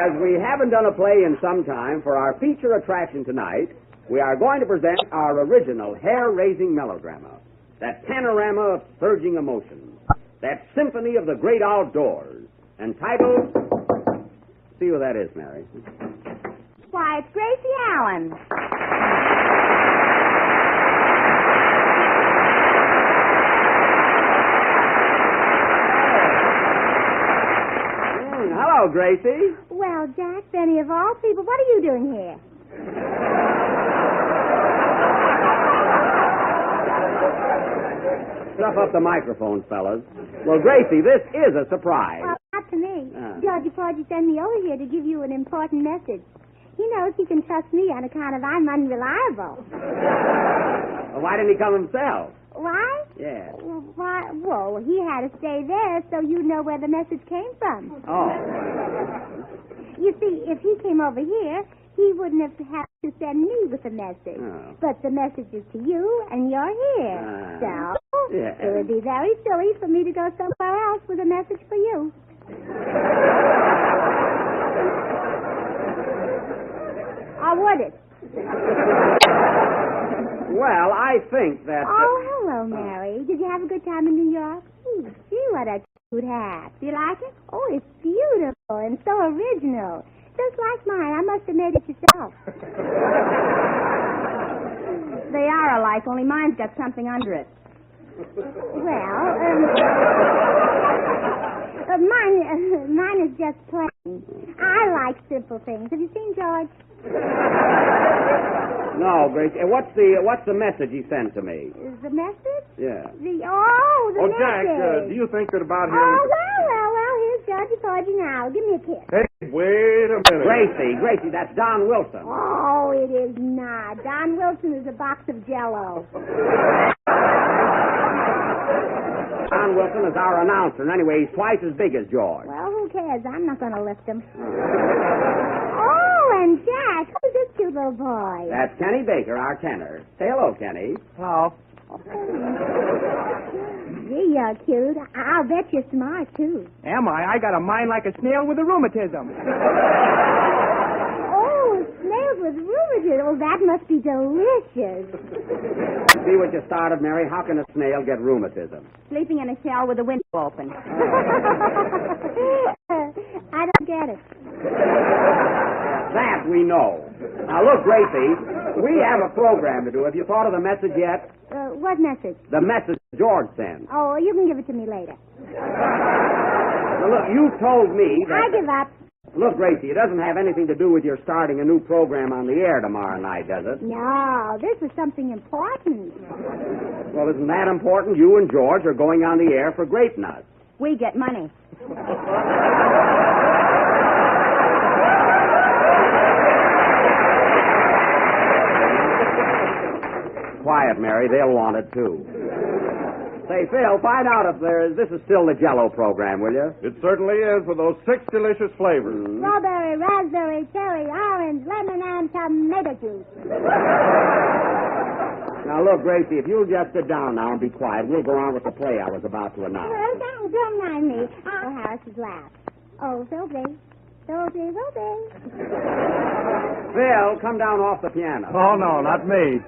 as we haven't done a play in some time, for our feature attraction tonight, we are going to present our original hair-raising melodrama, that panorama of surging emotions, that symphony of the great outdoors, entitled... See who that is, Mary. Why, it's Gracie Allen. Hello, Gracie. Well, Jack, Benny, of all people, what are you doing here? Stuff up the microphones, fellas. Well, Gracie, this is a surprise. Well, not to me. Georgie Porgy sent me over here to give you an important message. He knows he can trust me on account of I'm unreliable. Well, why didn't he come himself? Why? Yeah. Why? Well, he had to stay there so you'd know where the message came from. Oh. You see, if he came over here, he wouldn't have had to send me with the message. Oh. But the message is to you, and you're here. So, yeah. it would be very silly for me to go somewhere else with a message for you. Or would it? Well, I think that... Oh, hello, Mary. Did you have a good time in New York? Ooh, gee, what a cute hat. Do you like it? Oh, it's beautiful and so original. Just like mine. I must have made it yourself. They are alike, only mine's got something under it. Well, mine is just plain. I like simple things. Have you seen George? No, Gracie. What's the message he sent to me? The message? Yeah. The Jack, message. do you think that about him... Oh, well, here's Georgie Porgy now. Give me a kiss. Hey, wait a minute. Gracie, that's Don Wilson. Oh, it is not. Don Wilson is a box of Jell-O. Don Wilson is our announcer, and anyway, he's twice as big as George. Well, who cares? I'm not going to lift him. Oh, and Jack, who's this cute little boy? That's Kenny Baker, our tenor. Say hello, Kenny. Hello. Gee, you're cute. I'll bet you're smart, too. Am I? I got a mind like a snail with a rheumatism. Oh, snails with rheumatism. Oh, that must be delicious. See what you started, Mary? How can a snail get rheumatism? Sleeping in a shell with the window open. I don't get it. That we know. Now, look, Gracie, we have a program to do. Have you thought of the message yet? What message? The message George sent. Oh, you can give it to me later. Now, look, you told me that... I give up. Look, Gracie, it doesn't have anything to do with your starting a new program on the air tomorrow night, does it? No, this is something important. Well, isn't that important? You and George are going on the air for Grape Nuts. We get money. Quiet, Mary. They'll want it, too. Say, Phil, find out if this is still the Jell-O program, will you? It certainly is, with those 6 delicious flavors. Strawberry, raspberry, cherry, orange, lemon, and tomato juice. Now, look, Gracie, if you'll just sit down now and be quiet, we'll go on with the play I was about to announce. Well, don't mind me. Oh, Harris's laugh. Oh, Philby. Philby. Phil, come down off the piano. Oh, no, not me.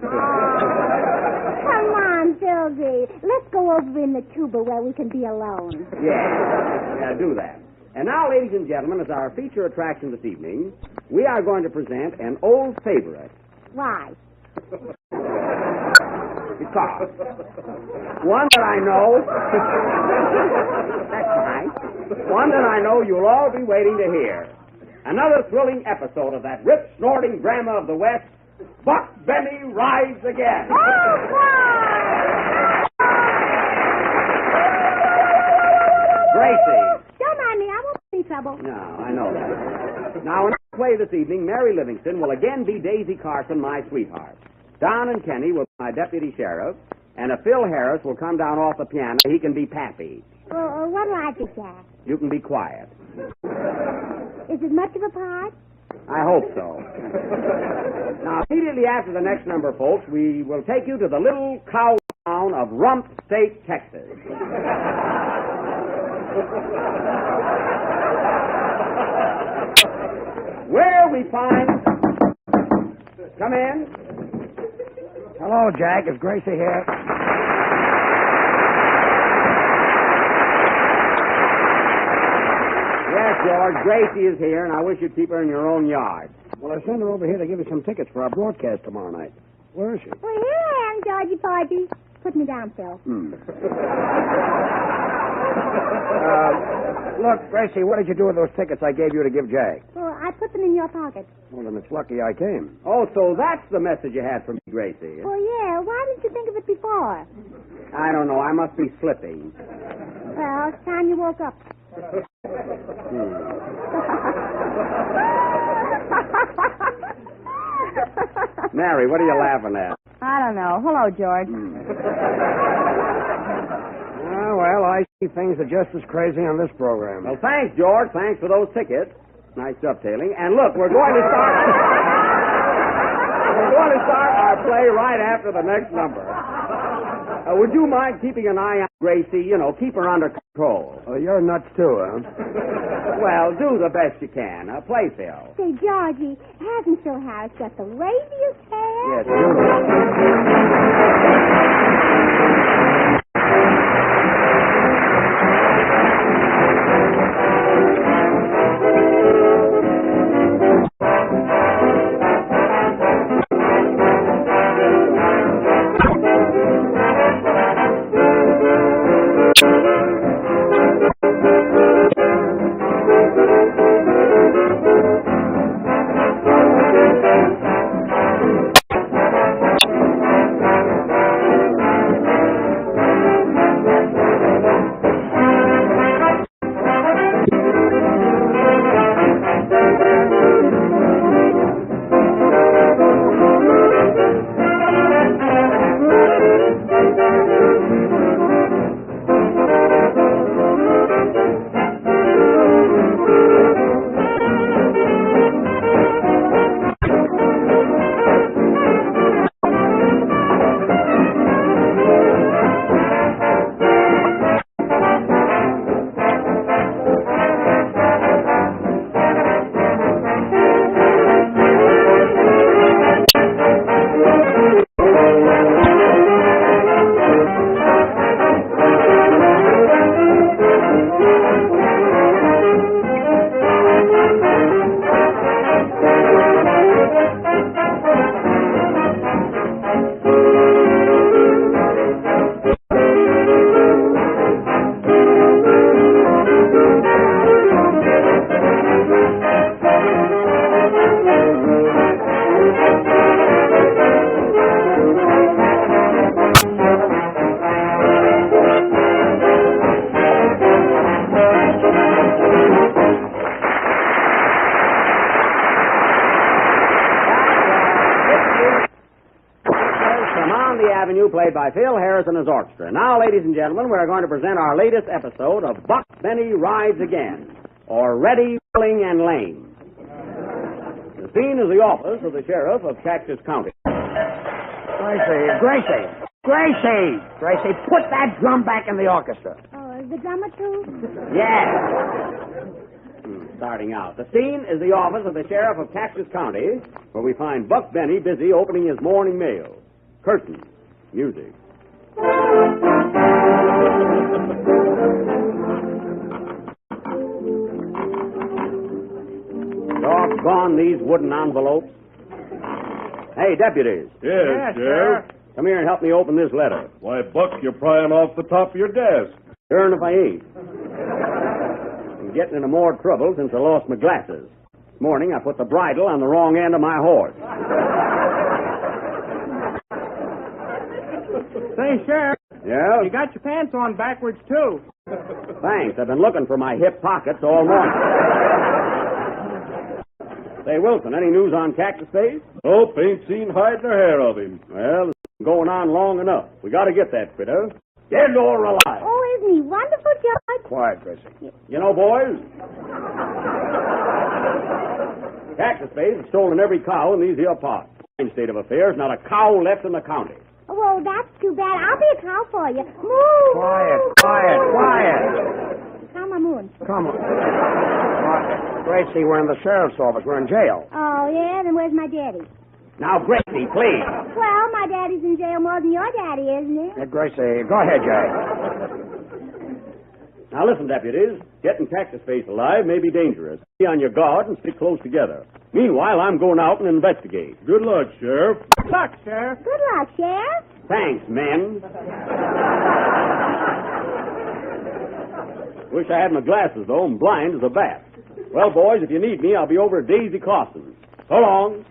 Come on, Philby. Let's go over in the tuba where we can be alone. Yeah, do that. And now, ladies and gentlemen, as our feature attraction this evening, we are going to present an old favorite. Why? Because one that I know... That's right. One that I know you'll all be waiting to hear. Another thrilling episode of that rip-snorting drama of the West, Buck Benny Rides Again. Gracie. Don't mind me. I won't be in trouble. No, I know that. Now, in our play this evening, Mary Livingston will again be Daisy Carson, my sweetheart. Don and Kenny will be my deputy sheriff, and if Phil Harris will come down off the piano, he can be Pappy. Well, what'll I do, Jack? You can be quiet. Is it much of a part? I hope so. Now, immediately after the next number, folks, we will take you to the little cow town of Rump State, Texas. be fine. Come in. Hello, Jack. Is Gracie here? Yes, George. Gracie is here, and I wish you'd keep her in your own yard. Well, I sent her over here to give you some tickets for our broadcast tomorrow night. Where is she? Well, here I am, Georgie Porgy. Put me down, Phil. Look, Gracie, what did you do with those tickets I gave you to give Jack? Well, I put them in your pocket. Well, then it's lucky I came. Oh, so that's the message you had for me, Gracie. Well, yeah. Why didn't you think of it before? I don't know. I must be slipping. Well, it's time you woke up. Mary, what are you laughing at? I don't know. Hello, George. Well, I see things are just as crazy on this program. Well, thanks, George. Thanks for those tickets. Nice dovetailing. And look, we're going to start... we're going to start our play right after the next number. Would you mind keeping an eye on Gracie? You know, keep her under control. Oh, you're nuts too, huh? Well, do the best you can. Play, Phil. Say, Georgie, hasn't Phil Harris got the radiest hair? Yes, played by Phil Harris and his orchestra. Now, ladies and gentlemen, we are going to present our latest episode of Buck Benny Rides Again, or Ready, Willing, and Lame. The scene is the office of the sheriff of Cactus County. Gracie, put that drum back in the orchestra. Oh, is the drummer too? Yes. Starting out. The scene is the office of the sheriff of Cactus County, where we find Buck Benny busy opening his morning mail. Curtain. Music. Doggone these wooden envelopes. Hey, deputies. Yes, Sheriff. Come here and help me open this letter. Why, Buck, you're prying off the top of your desk. Darn if I ain't. I'm getting into more trouble since I lost my glasses. This morning I put the bridle on the wrong end of my horse. Say, Sheriff. Yeah? You got your pants on backwards, too. Thanks. I've been looking for my hip pockets all morning. Say, Wilson, any news on Cactus Face? Nope, ain't seen hide nor hair of him. Well, it's been going on long enough. We got to get that critter. Dead or alive. Oh, isn't he wonderful, George? Quiet, Gracie. You know, boys, Cactus Face has stolen every cow in these here parts. In state of affairs, not a cow left in the county. Oh, that's too bad. I'll be a cow for you. Moo! Quiet. Come on, Moon. Come on. Gracie, we're in the sheriff's office. We're in jail. Oh, yeah? Then where's my daddy? Now, Gracie, please. Well, my daddy's in jail more than your daddy, isn't he? Gracie, go ahead, Jay. Now, listen, deputies. Getting Cactus Face alive may be dangerous. Be on your guard and stick close together. Meanwhile, I'm going out and investigate. Good luck, Sheriff. Good luck, Sheriff. Good luck, Sheriff. Thanks, men. Wish I had my glasses, though. I'm blind as a bat. Well, boys, if you need me, I'll be over at Daisy Carson's. So long.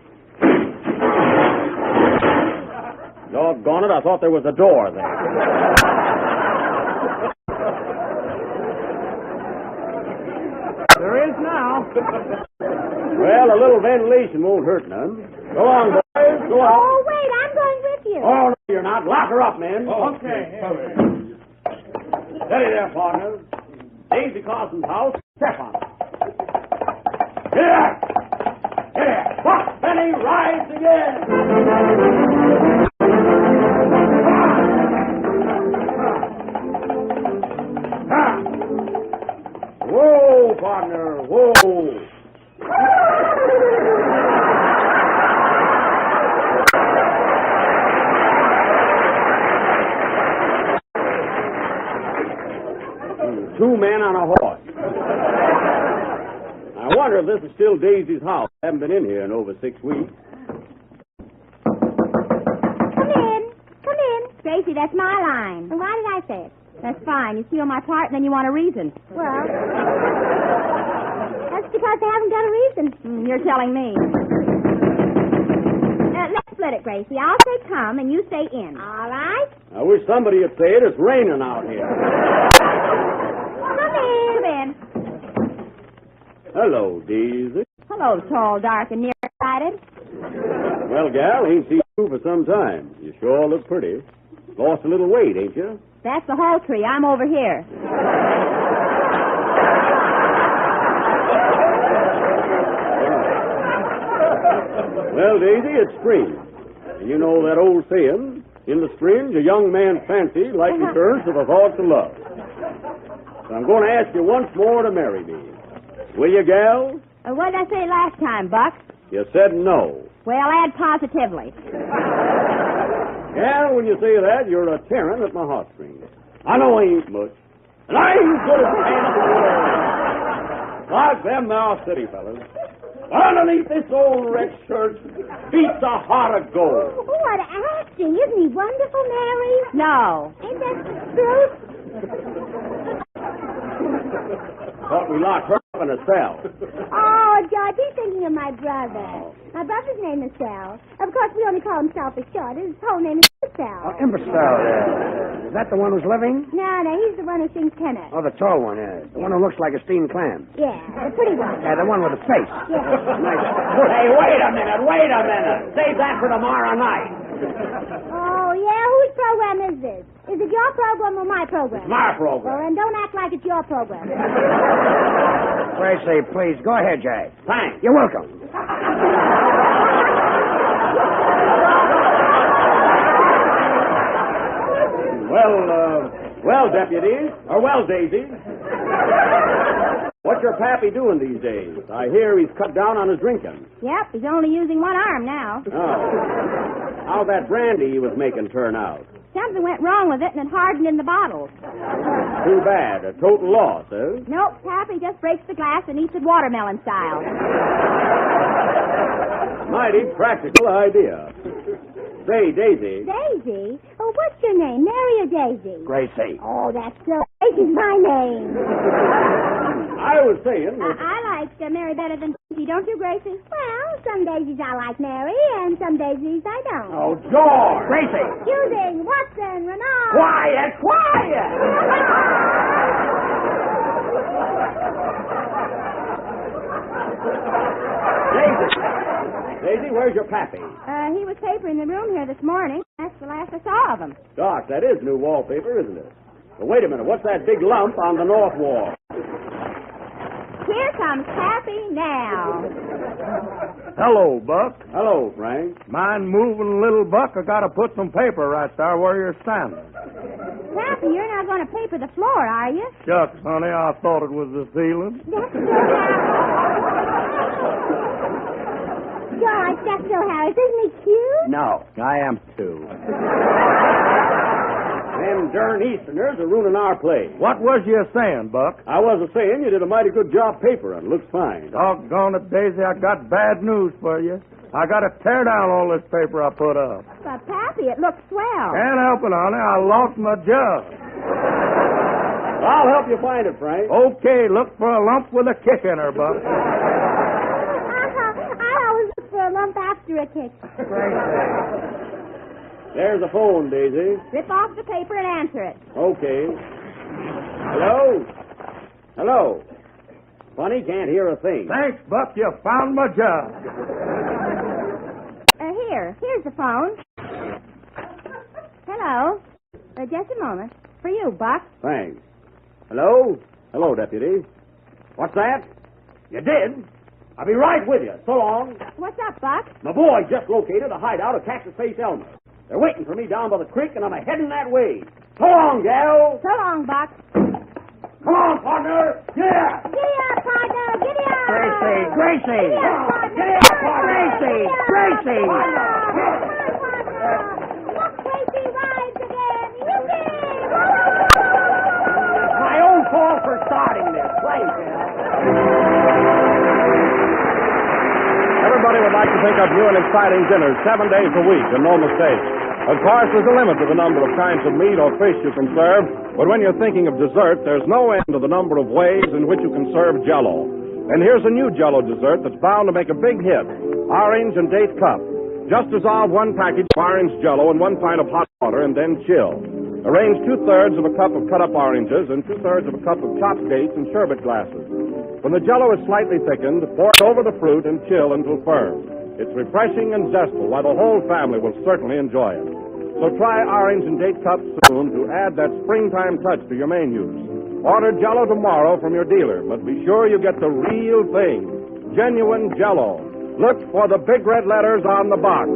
Doggone it, I thought there was a door there. There is now. Well, a little ventilation won't hurt none. Go on, boys. Go on. Oh, wait, I'm going with you. Oh, no, you're not. Lock her up, men. Okay. Steady there, partners. Daisy Carson's house. Step on it. Here! Here! What? Benny, rise again! Whoa, partner, whoa. Two men on a horse. I wonder if this is still Daisy's house. I haven't been in here in over 6 weeks. Come in. Come in. Gracie, that's my line. And why did I say it? That's fine. You steal my part and then you want a reason. Well, that's because they haven't got a reason. You're telling me. Let's split it, Gracie. I'll say come and you say in. All right? I wish somebody would say it. It's raining out here. Come in. Come in. Hello, Daisy. Hello, tall, dark, and nearsighted. Well, gal, ain't seen you for some time. You sure look pretty. Lost a little weight, ain't you? That's the whole tree. I'm over here. Well, Daisy, it's spring. And you know that old saying, in the spring, a young man's fancy like returns to the thoughts of love. So I'm going to ask you once more to marry me. Will you, gal? What did I say last time, Buck? You said no. Well, add positively. Gal, when you say that, you're a tearing at my heartstrings. I know I ain't much. And I ain't good as man in the world. Like them now city fellas. Underneath this old red shirt beats a heart of gold. Oh, what acting. Isn't he wonderful, Mary? No. Ain't that the truth? Thought we locked her up in a cell. Oh, George, he's thinking of my brother. My brother's name is Sal. Of course, we only call him Sal for short. His whole name is Sal. Oh, imbecile. Is that the one who's living? No, he's the one who sings tenor. Oh, the tall one, yeah. The one who looks like a steamed clam. Yeah, the pretty one. Yeah, the one with the face. Yeah. Nice. Hey, wait a minute. Save that for tomorrow night. Oh, yeah? Whose program is this? Is it your program or my program? It's my program. Well, then don't act like it's your program. Gracie, please, go ahead, Jack. Thanks. You're welcome. Well, deputies. Well, Daisy. What's your pappy doing these days? I hear he's cut down on his drinking. Yep, he's only using one arm now. Oh. How'd that brandy he was making turn out? Something went wrong with it and it hardened in the bottle. Too bad. A total loss, eh? Nope, Pappy just breaks the glass and eats it watermelon style. Mighty practical idea. Say, Daisy. Daisy? Oh, what's your name, Mary or Daisy? Gracie. Oh, that's so. Daisy's my name. I was saying... I like Mary better than Daisy, don't you, Gracie? Well, some daisies I like Mary, and some daisies I don't. Oh, George! Gracie! Using Watson, Renard. Quiet! Daisy, where's your pappy? He was papering the room here this morning. That's the last I saw of him. Doc, that is new wallpaper, isn't it? Well, wait a minute. What's that big lump on the north wall? Here comes Pappy now. Hello, Buck. Hello, Frank. Mind moving, little Buck? I got to put some paper right there where you're standing. Pappy, you're not not going to paper the floor, are you? Shucks, honey, I thought it was the ceiling. George, that's so Harris. Isn't he cute? No, I am too. Them darn Easterners are ruining our play. What was you saying, Buck? I wasn't saying you did a mighty good job papering. Looks fine. Doggone it, Daisy, I got bad news for you. I got to tear down all this paper I put up. But, Pappy, it looks swell. Can't help it, honey. I lost my job. I'll help you find it, Frank. Okay, look for a lump with a kick in her, Buck. I always look for a lump after a kick. There's the phone, Daisy. Rip off the paper and answer it. Okay. Hello? Hello? Funny, can't hear a thing. Thanks, Buck. You found my job. Here's the phone. Hello. Just a moment. For you, Buck. Thanks. Hello? Hello, Deputy. What's that? You did? I'll be right with you. So long. What's up, Buck? My boy just located a hideout of Cactus Face Elmer. They're waiting for me down by the creek, and I'm heading that way. So long, gal. So long, Buck. Come on, partner. Yeah. Giddy up, partner. Giddy up. Gracie. Giddy up, partner. Giddy up, partner. Gracie. Come on, partner. Look, Gracie rides again. Yippee! My own fault for starting this. Thanks, Al. Everybody would like to think of new and exciting dinners 7 days a week, and no mistake. Of course, there's a limit to the number of kinds of meat or fish you can serve, but when you're thinking of dessert, there's no end to the number of ways in which you can serve Jell-O. And here's a new Jell-O dessert that's bound to make a big hit: orange and date cup. Just dissolve 1 package of orange Jell-O in 1 pint of hot water and then chill. Arrange 2/3 of a cup of cut-up oranges and 2/3 of a cup of chopped dates in sherbet glasses. When the Jell-O is slightly thickened, pour it over the fruit and chill until firm. It's refreshing and zestful, while the whole family will certainly enjoy it. So try orange and date cups soon to add that springtime touch to your menus. Order Jell-O tomorrow from your dealer, but be sure you get the real thing, genuine Jell-O. Look for the big red letters on the box.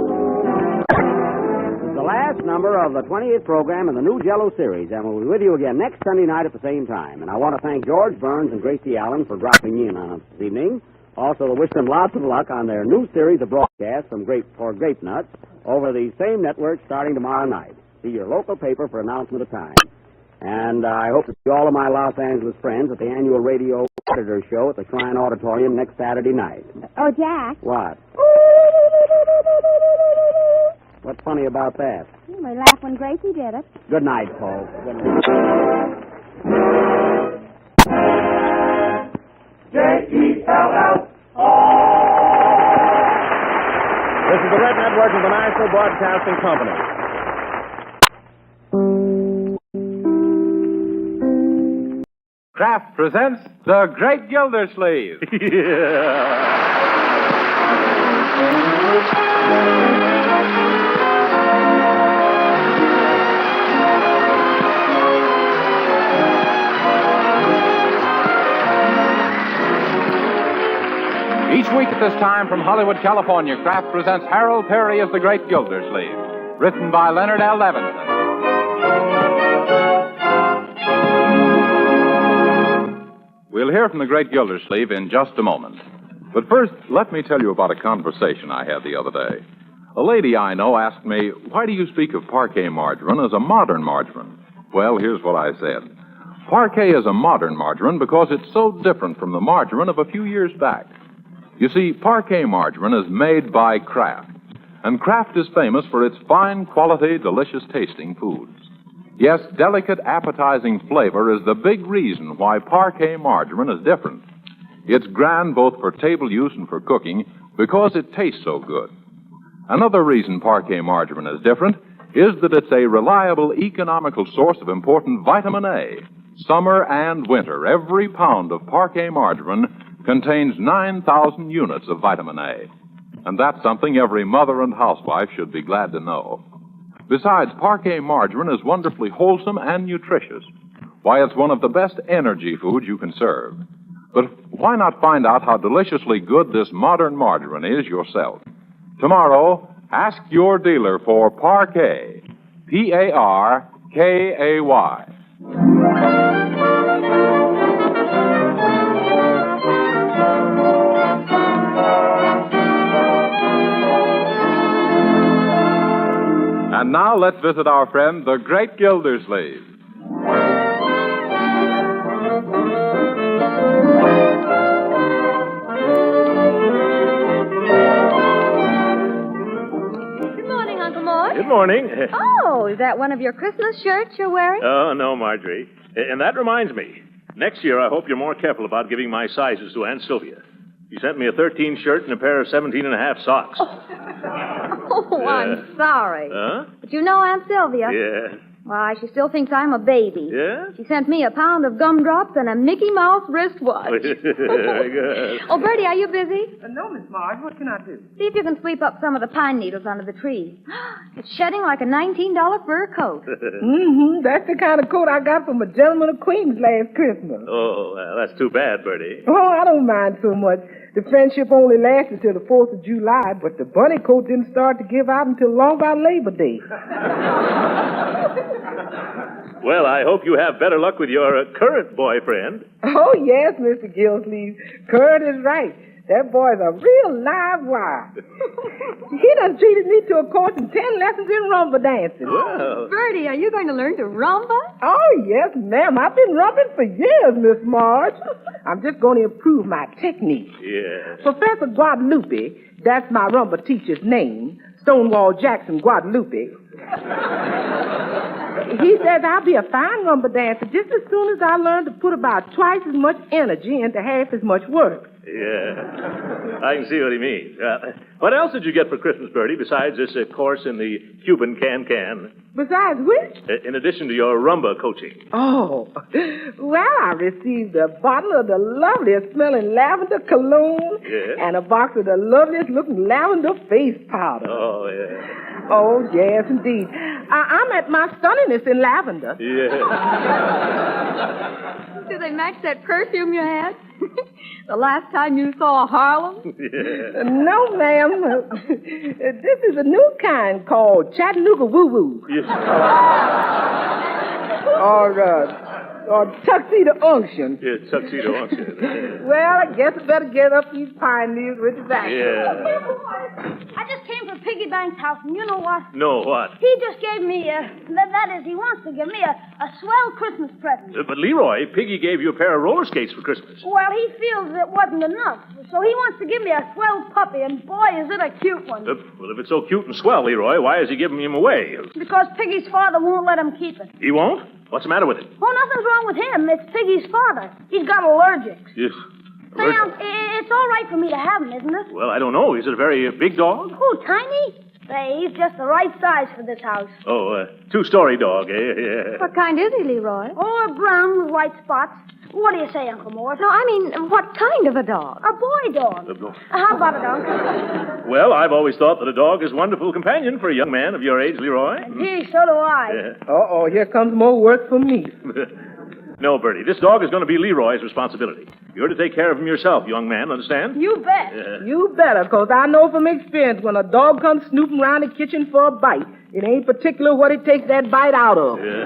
The last number of the 28th program in the new Jell-O series, and we'll be with you again next Sunday night at the same time. And I want to thank George Burns and Gracie Allen for dropping in on us this evening. Also, to wish them lots of luck on their new series of broadcasts for Grape Nuts over the same network starting tomorrow night. See your local paper for announcement of time. And I hope to see all of my Los Angeles friends at the annual radio editor show at the Shrine Auditorium next Saturday night. Oh, Jack. What? What's funny about that? We laughed when Gracie did it. Good night, folks. Good night. Jell-O. This is the Red Network of the National Broadcasting Company. Kraft presents The Great Gildersleeve. Each week at this time from Hollywood, California, Kraft presents Harold Perry as the Great Gildersleeve, written by Leonard L. Levinson. We'll hear from the Great Gildersleeve in just a moment. But first, let me tell you about a conversation I had the other day. A lady I know asked me, why do you speak of parquet margarine as a modern margarine? Well, here's what I said. Parquet is a modern margarine because it's so different from the margarine of a few years back. You see, parquet margarine is made by Kraft, and Kraft is famous for its fine quality, delicious tasting foods. Yes, delicate, appetizing flavor is the big reason why parquet margarine is different. It's grand both for table use and for cooking because it tastes so good. Another reason parquet margarine is different is that it's a reliable, economical source of important vitamin A. Summer and winter, every pound of parquet margarine contains 9,000 units of vitamin A. And that's something every mother and housewife should be glad to know. Besides, parquet margarine is wonderfully wholesome and nutritious. Why, it's one of the best energy foods you can serve. But why not find out how deliciously good this modern margarine is yourself? Tomorrow, ask your dealer for Parquet, P-A-R-K-A-Y. And now let's visit our friend, the great Gildersleeve. Good morning, Uncle Mort. Good morning. Oh, is that one of your Christmas shirts you're wearing? Oh, no, Marjorie. And that reminds me. Next year, I hope you're more careful about giving my sizes to Aunt Sylvia. She sent me a 13 shirt and a pair of 17.5 socks. Oh, I'm sorry. Huh? But you know Aunt Sylvia. Yeah. Why, she still thinks I'm a baby. Yeah? She sent me a pound of gumdrops and a Mickey Mouse wristwatch. Very good. Oh, Bertie, are you busy? No, Miss Marge. What can I do? See if you can sweep up some of the pine needles under the trees. It's shedding like a $19 fur coat. Mm-hmm. That's the kind of coat I got from a gentleman of Queens last Christmas. Oh, well, that's too bad, Bertie. Oh, I don't mind so much. The friendship only lasted till the 4th of July, but the bunny coat didn't start to give out until long about Labor Day. Well, I hope you have better luck with your current boyfriend. Oh, yes, Mr. Gillsleeve. Kurt is right. That boy's a real live wire. He done treated me to a course in 10 lessons in rumba dancing. Well. Bertie, are you going to learn to rumba? Oh, yes, ma'am. I've been rumbing for years, Miss Marge. I'm just going to improve my technique. Yeah. Professor Guadalupe, that's my rumba teacher's name, Stonewall Jackson Guadalupe. He says I'll be a fine rumba dancer just as soon as I learn to put about twice as much energy into half as much work. Yeah. I can see what he means. What else did you get for Christmas, Bertie, besides this course in the Cuban can-can? Besides which? In addition to your rumba coaching. Oh, well, I received a bottle of the loveliest smelling lavender cologne and a box of the loveliest looking lavender face powder. Oh, yeah. Oh, yes, indeed. I'm at my stunningness in lavender. Yeah. Do they match that perfume you had? The last time you saw Harlem? Yeah. No, ma'am. This is a new kind called Chattanooga Woo Woo. Yes. Or Tuxedo Unction. Yeah, Tuxedo Unction. Well, I guess I better get up these pine needles with the back. Yeah. I just came from Piggy Bank's house, and you know what? No, what? He just gave me, he wants to give me a swell Christmas present. But, Leroy, Piggy gave you a pair of roller skates for Christmas. Well, he feels it wasn't enough, so he wants to give me a swell puppy, and boy, is it a cute one. Well, if it's so cute and swell, Leroy, why is he giving him away? Because Piggy's father won't let him keep it. He won't? What's the matter with it? Oh, nothing's wrong with him. It's Piggy's father. He's got allergics. Yes. Say, it's all right for me to have him, isn't it? Well, I don't know. Is it a very big dog? Who, Tiny? Say, he's just the right size for this house. Oh, two-story dog, eh? Yeah. What kind is he, Leroy? Oh, a brown with white spots. What do you say, Uncle Mort? No, I mean, what kind of a dog? A boy dog. How about it, Uncle? Well, I've always thought that a dog is a wonderful companion for a young man of your age, Leroy. Gee, so do I. Yeah. Uh-oh, here comes more work for me. No, Bertie, this dog is going to be Leroy's responsibility. You're to take care of him yourself, young man, understand? You bet. Yeah. You better, because I know from experience when a dog comes snooping around the kitchen for a bite, it ain't particular what it takes that bite out of. Yeah.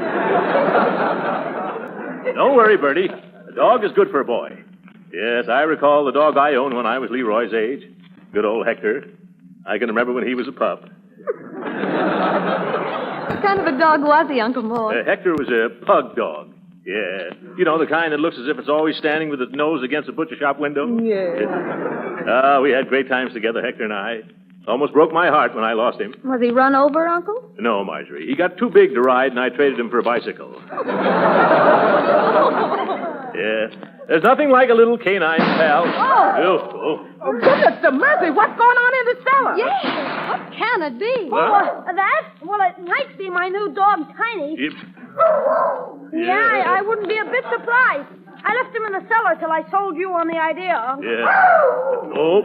Don't worry, Bertie. A dog is good for a boy. Yes, I recall the dog I owned when I was Leroy's age. Good old Hector. I can remember when he was a pup. What kind of a dog was he, Uncle Mort? Hector was a pug dog. Yeah. You know, the kind that looks as if it's always standing with its nose against a butcher shop window? Yeah. We had great times together, Hector and I. Almost broke my heart when I lost him. Was he run over, Uncle? No, Marjorie. He got too big to ride, and I traded him for a bicycle. Yeah. There's nothing like a little canine pal. Oh, goodness to mercy. What's going on in this cellar? Yeah. What can it be? Well, it might be my new dog, Tiny. Yeah, I wouldn't be a bit surprised. I left him in the cellar till I sold you on the idea, Uncle. Yeah. Oh,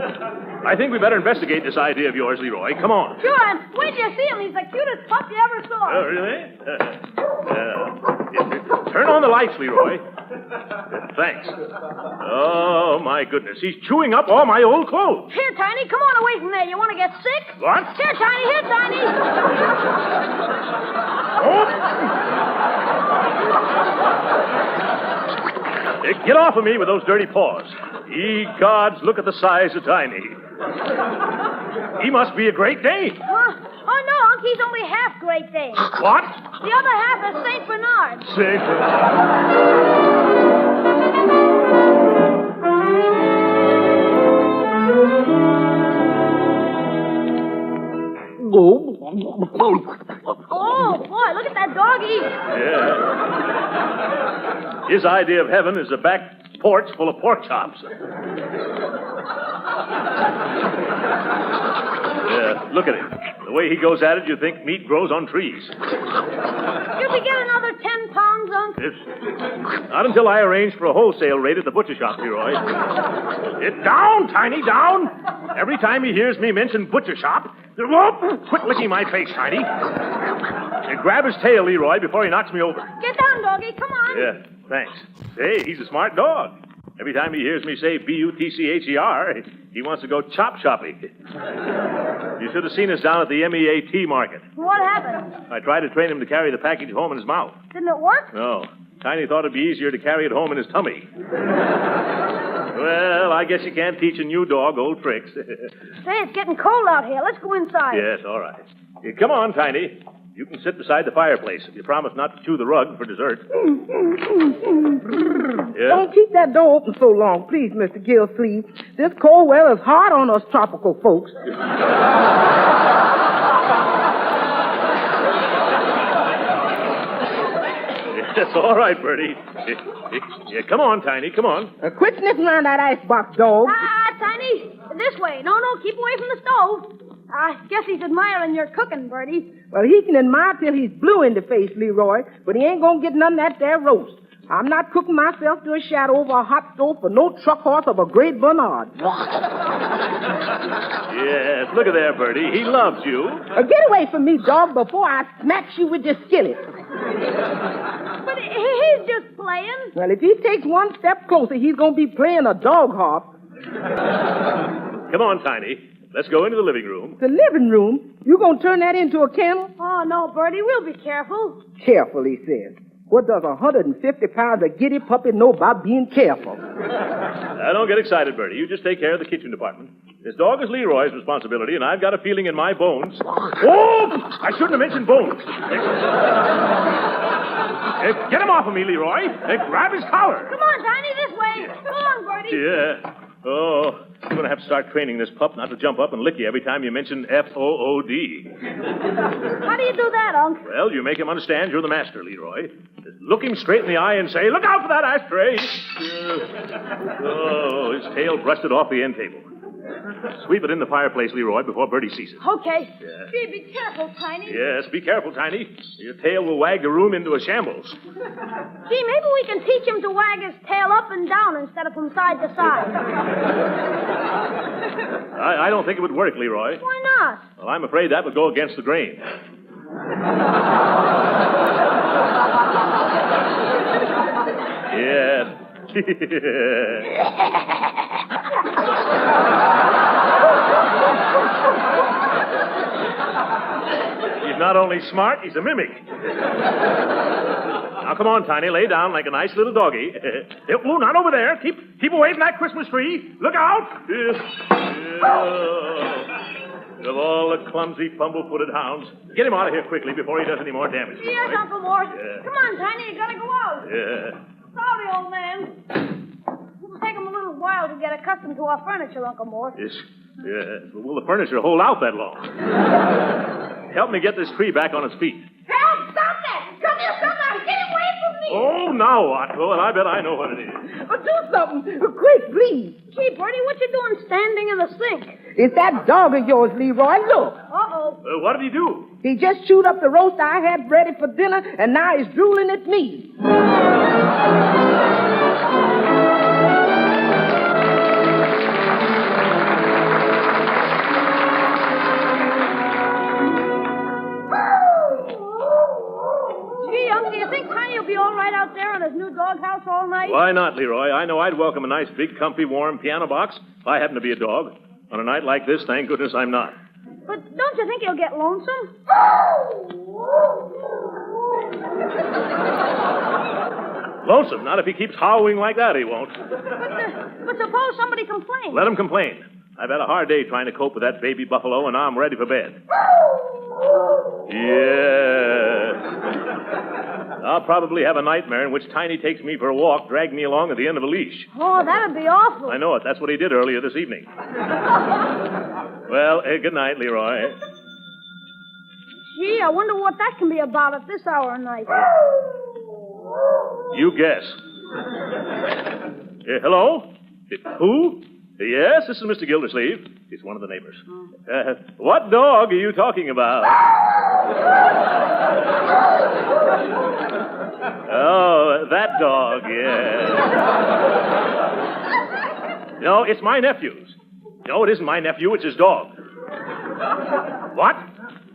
I think we better investigate this idea of yours, Leroy. Come on. Sure, and wait till you see him. He's the cutest pup you ever saw. Oh, really? Turn on the lights, Leroy. Thanks. Oh, my goodness. He's chewing up all my old clothes. Here, Tiny, come on away from there. You want to get sick? What? Here, Tiny, here, Tiny. Get off of me with those dirty paws. Ye gods, look at the size of Tiny. He must be a Great Dane. Huh? Oh, no, Unc, he's only half Great Dane. What? The other half is St. Bernard. St. Oh, boy, look at that dog eat. Yeah. His idea of heaven is a back porch full of pork chops. Yeah, look at him. The way he goes at it, you think meat grows on trees. Did we get another 10 pounds, Unc? Not until I arrange for a wholesale rate at the butcher shop, Leroy. Get down, Tiny, down. Every time he hears me mention butcher shop, whoop, quit licking my face, Tiny. And grab his tail, Leroy, before he knocks me over. Get down, doggy. Come on. Yeah, thanks. Hey, he's a smart dog. Every time he hears me say B-U-T-C-H-E-R, he wants to go chop shopping. You should have seen us down at the MEAT market. What happened? I tried to train him to carry the package home in his mouth. Didn't it work? No. Tiny thought it'd be easier to carry it home in his tummy. Well, I guess you can't teach a new dog old tricks. Say, it's getting cold out here. Let's go inside. Yes, all right. Here, come on, Tiny. You can sit beside the fireplace if you promise not to chew the rug for dessert. Yeah? Don't keep that door open so long, please, Mr. Gillsleeve. This cold weather is hard on us tropical folks. That's all right, Bertie. Yeah, come on, Tiny, come on. Quit sniffing around that icebox, dog. Tiny. This way. No, keep away from the stove. I guess he's admiring your cooking, Bertie. Well, he can admire till he's blue in the face, Leroy, but he ain't gonna get none of that there roast. I'm not cooking myself to a shadow over a hot stove for no truck horse of a Great Bernard. Yes, look at there, Bertie. He loves you. Get away from me, dog, before I smash you with this skillet. But he's just playing. Well, if he takes one step closer, he's gonna be playing a dog harp. Come on, Tiny. Let's go into the living room. The living room? You gonna turn that into a kennel? Oh, no, Bertie. We'll be careful. Careful, he says. What does 150 pounds of giddy puppy know about being careful? Now, don't get excited, Bertie. You just take care of the kitchen department. This dog is Leroy's responsibility, and I've got a feeling in my bones. Oh! I shouldn't have mentioned bones. Get him off of me, Leroy. Grab his collar. Come on, Tiny, this way. Come on, Bertie. Yeah. Oh, I'm going to have to start training this pup not to jump up and lick you every time you mention F-O-O-D. How do you do that, Unc? Well, you make him understand you're the master, Leroy. Just look him straight in the eye and say, look out for that ashtray. Oh, his tail brushed off the end table. Sweep it in the fireplace, Leroy, before Bertie sees it. Okay. Yeah. Gee, be careful, Tiny. Yes, be careful, Tiny. Your tail will wag the room into a shambles. Gee, maybe we can teach him to wag his tail up and down instead of from side to side. I don't think it would work, Leroy. Why not? Well, I'm afraid that would go against the grain. Yes. He's not only smart, he's a mimic. Now, come on, Tiny. Lay down like a nice little doggy. Oh, not over there. Keep away from that Christmas tree. Look out. Of all the clumsy, fumble-footed hounds. Get him out of here quickly before he does any more damage. Yes, Uncle Mort. Yeah. Come on, Tiny. You gotta go out. Yeah. Sorry, old man. It'll take him a little while to get accustomed to our furniture, Uncle Mort. Yes. Will the furniture hold out that long? Help me get this tree back on its feet. Help! Stop that! Come here, somebody! Get away from me! Oh, now what? Well, I bet I know what it is. Do something. Quick, please. Gee, Bertie, what you doing standing in the sink? It's that dog of yours, Leroy. Look. Uh-oh. What did he do? He just chewed up the roast I had ready for dinner, and now he's drooling at me. Do you think Tiny will be all right out there in his new doghouse all night? Why not, Leroy? I know I'd welcome a nice, big, comfy, warm piano box if I happen to be a dog. On a night like this, thank goodness I'm not. But don't you think he'll get lonesome? Lonesome. Not if he keeps howling like that, he won't. But suppose somebody complains. Let him complain. I've had a hard day trying to cope with that baby buffalo, and now I'm ready for bed. Yeah. I'll probably have a nightmare in which Tiny takes me for a walk, dragging me along at the end of a leash. Oh, that'd be awful. I know it. That's what he did earlier this evening. Well, good night, Leroy. Gee, I wonder what that can be about at this hour of night. You guess. Hello? Who? Yes, this is Mr. Gildersleeve. He's one of the neighbors. What dog are you talking about? Oh, that dog, yeah. No, it's my nephew's. No, it isn't my nephew, it's his dog. What?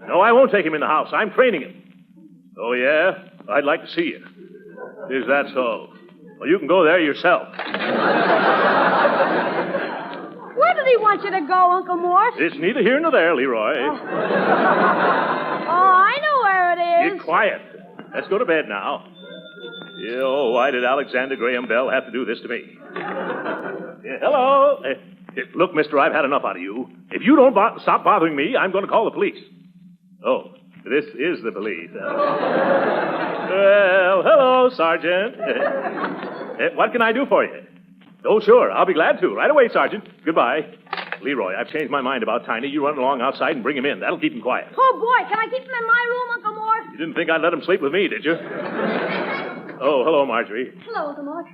No, I won't take him in the house. I'm training him. Oh, yeah? I'd like to see you. Is that so? Well, you can go there yourself. Where did he want you to go, Uncle Mort? It's neither here nor there, Leroy. Oh, I know where it is. Be quiet. Let's go to bed now. Oh, why did Alexander Graham Bell have to do this to me? Hello? Look, mister, I've had enough out of you. If you don't stop bothering me, I'm going to call the police. Oh, this is the police. Well, hello, Sergeant. What can I do for you? Oh, sure. I'll be glad to. Right away, Sergeant. Goodbye. Leroy, I've changed my mind about Tiny. You run along outside and bring him in. That'll keep him quiet. Oh, boy, can I keep him in my room, Uncle Mort? You didn't think I'd let him sleep with me, did you? Oh, hello, Marjorie. Hello, Uncle Mort.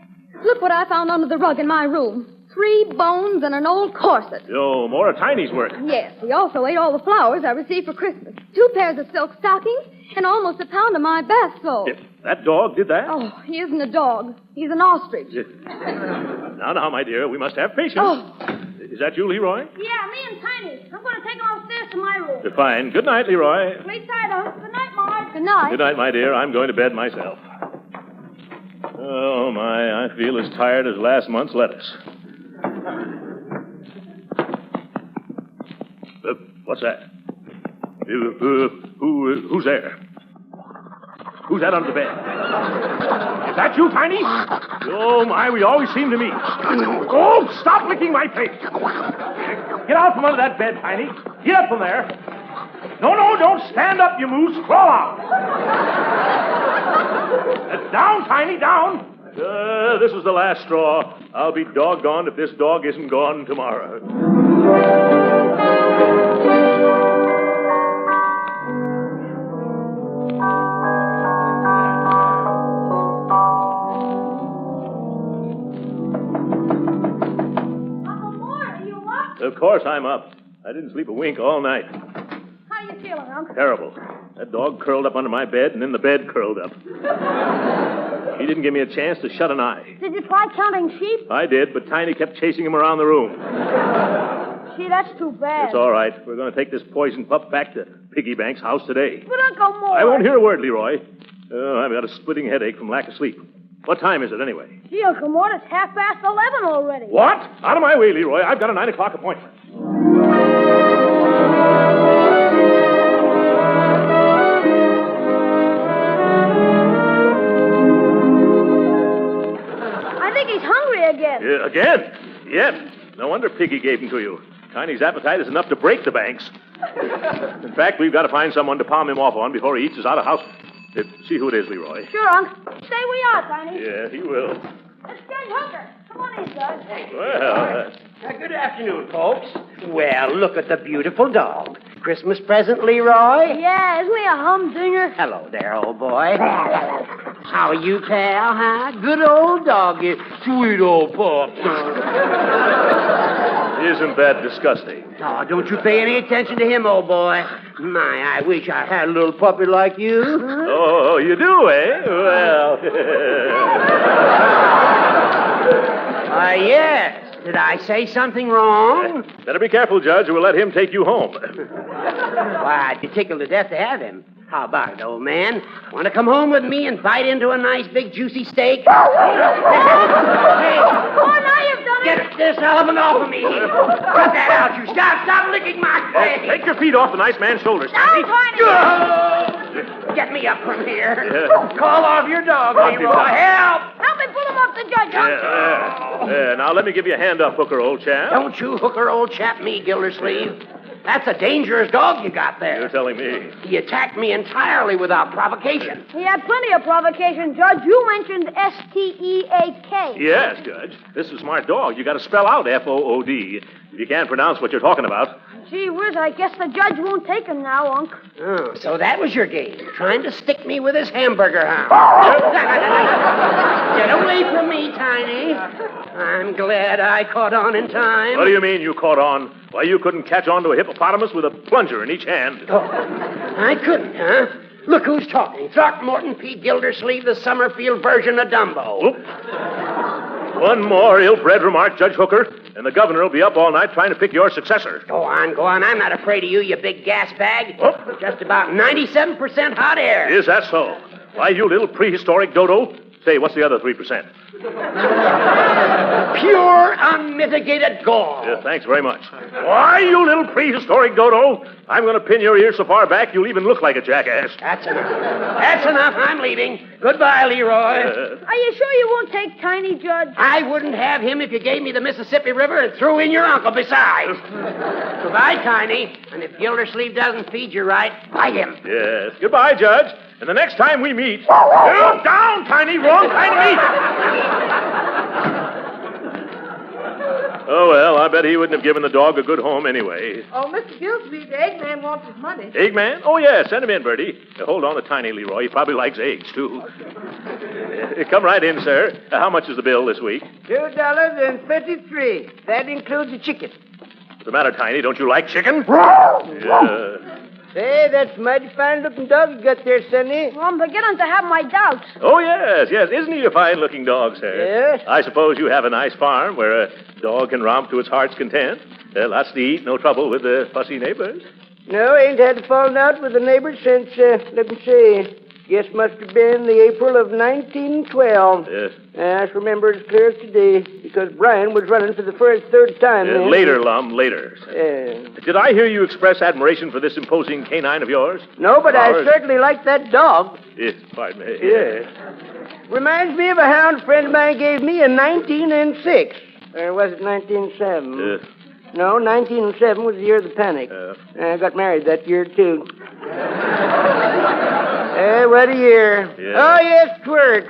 Look what I found under the rug in my room. 3 bones and an old corset. Oh, more of Tiny's work. Yes, he also ate all the flowers I received for Christmas. 2 pairs of silk stockings and almost a pound of my bath salts. That dog did that? Oh, he isn't a dog. He's an ostrich. Now, my dear, we must have patience. Oh. Is that you, Leroy? Yeah, me and Tiny. I'm going to take him upstairs to my room. Fine. Good night, Leroy. Sleep tight, Uncle. Good night, Mort. Good night. Good night, my dear. I'm going to bed myself. Oh, my. I feel as tired as last month's lettuce. What's that? Who's there? Who's that under the bed? Is that you, Tiny? Oh, my, we always seem to meet. Oh, stop licking my face. Get out from under that bed, Tiny. Get up from there. No, don't stand up, you moose. Crawl out. Down, Tiny, down. This is the last straw. I'll be doggone if this dog isn't gone tomorrow. Of course I'm up. I didn't sleep a wink all night. How you feeling, Uncle? Terrible. That dog curled up under my bed, and then the bed curled up. He didn't give me a chance to shut an eye. Did you try counting sheep? I did, but Tiny kept chasing him around the room. Gee, that's too bad. It's all right. We're going to take this poison pup back to Piggy Bank's house today. But Uncle Mort... I won't hear a word, Leroy. I've got a splitting headache from lack of sleep. What time is it, anyway? Gee, Uncle Mort, it's 11:30 already. What? Out of my way, Leroy. I've got a 9 o'clock appointment. I think he's hungry again. Again? Yep. No wonder Piggy gave him to you. Tiny's appetite is enough to break the banks. In fact, we've got to find someone to palm him off on before he eats us out of house. See who it is, Leroy. Sure, Unc. Stay where you are, Tiny. Yeah, he will. It's Judge Hooker. Come on in, Judge. Well, Good afternoon, folks. Well, look at the beautiful dog. Christmas present, Leroy? Yeah, isn't he a humdinger? Hello there, old boy. How are you, pal, huh? Good old dog, you sweet old pup. Isn't that disgusting? Oh, don't you pay any attention to him, old boy. My, I wish I had a little puppy like you. Oh, you do, eh? Well. Yes. Did I say something wrong? Better be careful, Judge, or we'll let him take you home. Why, I'd be tickled to death to have him. How about it, old man? Want to come home with me and bite into a nice big juicy steak? Hey! Oh, now you've done it! Get this elephant off of me! Cut that out, you! Stop licking my face! Take your feet off the nice man's shoulders, Now, Tiny! Get me up from here. Yeah. Call off your dog, Leroy. Help! Help me pull him off the judge, Unc. Now, let me give you a hand up, Hooker, old chap. Don't you hooker old chap me, Gildersleeve. That's a dangerous dog you got there. You're telling me. He attacked me entirely without provocation. He had plenty of provocation, Judge. You mentioned S-T-E-A-K. Yes, Judge. This is a smart dog. You got to spell out F-O-O-D. If you can't pronounce what you're talking about. Gee whiz, I guess the judge won't take him now, Unc. Oh, so that was your game, trying to stick me with his hamburger hound. Get away from me, Tiny. I'm glad I caught on in time. What do you mean you caught on? Why, you couldn't catch on to a hippopotamus with a plunger in each hand. Oh, I couldn't, huh? Look who's talking. Throckmorton P. Gildersleeve, the Summerfield version of Dumbo. One more ill-bred remark, Judge Hooker, and the governor will be up all night trying to pick your successor. Go on. I'm not afraid of you, you big gas bag. Oh. Just about 97% hot air. Is that so? Why, you little prehistoric dodo. Say, what's the other 3%? Pure, unmitigated gall. Yeah, thanks very much. Why, you little prehistoric dodo, I'm going to pin your ear so far back you'll even look like a jackass. That's enough. I'm leaving. Goodbye, Leroy. Are you sure you won't take Tiny, Judge? I wouldn't have him if you gave me the Mississippi River and threw in your uncle besides. Goodbye, Tiny. And if Gildersleeve doesn't feed you right, bite him. Yes. Goodbye, Judge. And the next time we meet... Look down, Tiny. Wrong kind of meat. Oh, well, I bet he wouldn't have given the dog a good home anyway. Oh, Mr. Gildersleeve, the Eggman wants his money. Eggman? Oh, yeah, send him in, Bertie. Hold on to Tiny, Leroy. He probably likes eggs, too. Come right in, sir. How much is the bill this week? $2.53. That includes the chicken. What's the matter, Tiny? Don't you like chicken? Yeah. Say, that's a mighty fine-looking dog you got there, Sonny. Well, I'm beginning to have my doubts. Oh, yes. Isn't he a fine-looking dog, sir? Yes. I suppose you have a nice farm where a dog can romp to its heart's content. Lots to eat, no trouble with the fussy neighbors. No, ain't had a falling out with the neighbors since, let me see, guess must have been the April of 1912. Yes. I remember it as clear as today, because Brian was running for the third time then. Later, Lum, later. Did I hear you express admiration for this imposing canine of yours? No, but I certainly like that dog. Yes, pardon me. Yes. Reminds me of a hound a friend of mine gave me in 1906. Or was it 1907? Yes. No, 1907 was the year of the panic. I got married that year, too. What a year. Yeah. Oh, yes, twere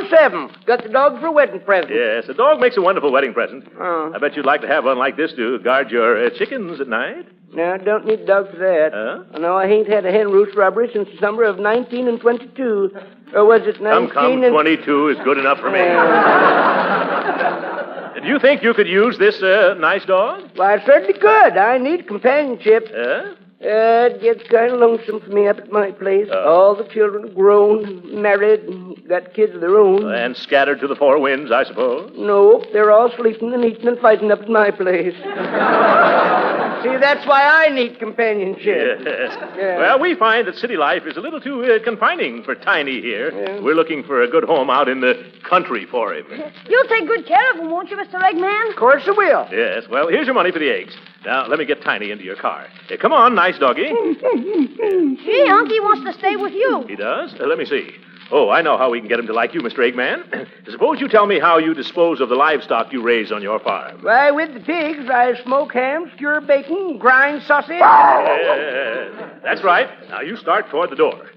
07. Got the dog for a wedding present. Yes, a dog makes a wonderful wedding present. Oh. I bet you'd like to have one like this to guard your chickens at night. No, don't need a dog for that. Huh? No, I ain't had a hen roost robbery since the summer of 1922. Or was it 19... Come, 22 is good enough for me. Do you think you could use this nice dog? Why, I certainly could. I need companionship. It gets kind of lonesome for me up at my place. All the children are grown, married, and got kids of their own. And scattered to the four winds, I suppose? Nope, they're all sleeping and eating and fighting up at my place. See, that's why I need companionship. Yes. Well, we find that city life is a little too confining for Tiny here. Yeah. We're looking for a good home out in the country for him. You'll take good care of him, won't you, Mr. Eggman? Of course I will. Yes, well, here's your money for the eggs. Now, let me get Tiny into your car. Come on, nice doggy. Gee, Unky wants to stay with you. He does? Let me see. Oh, I know how we can get him to like you, Mr. Eggman. Suppose you tell me how you dispose of the livestock you raise on your farm. Why, with the pigs, I smoke ham, skewer bacon, grind sausage. That's right. Now, you start toward the door.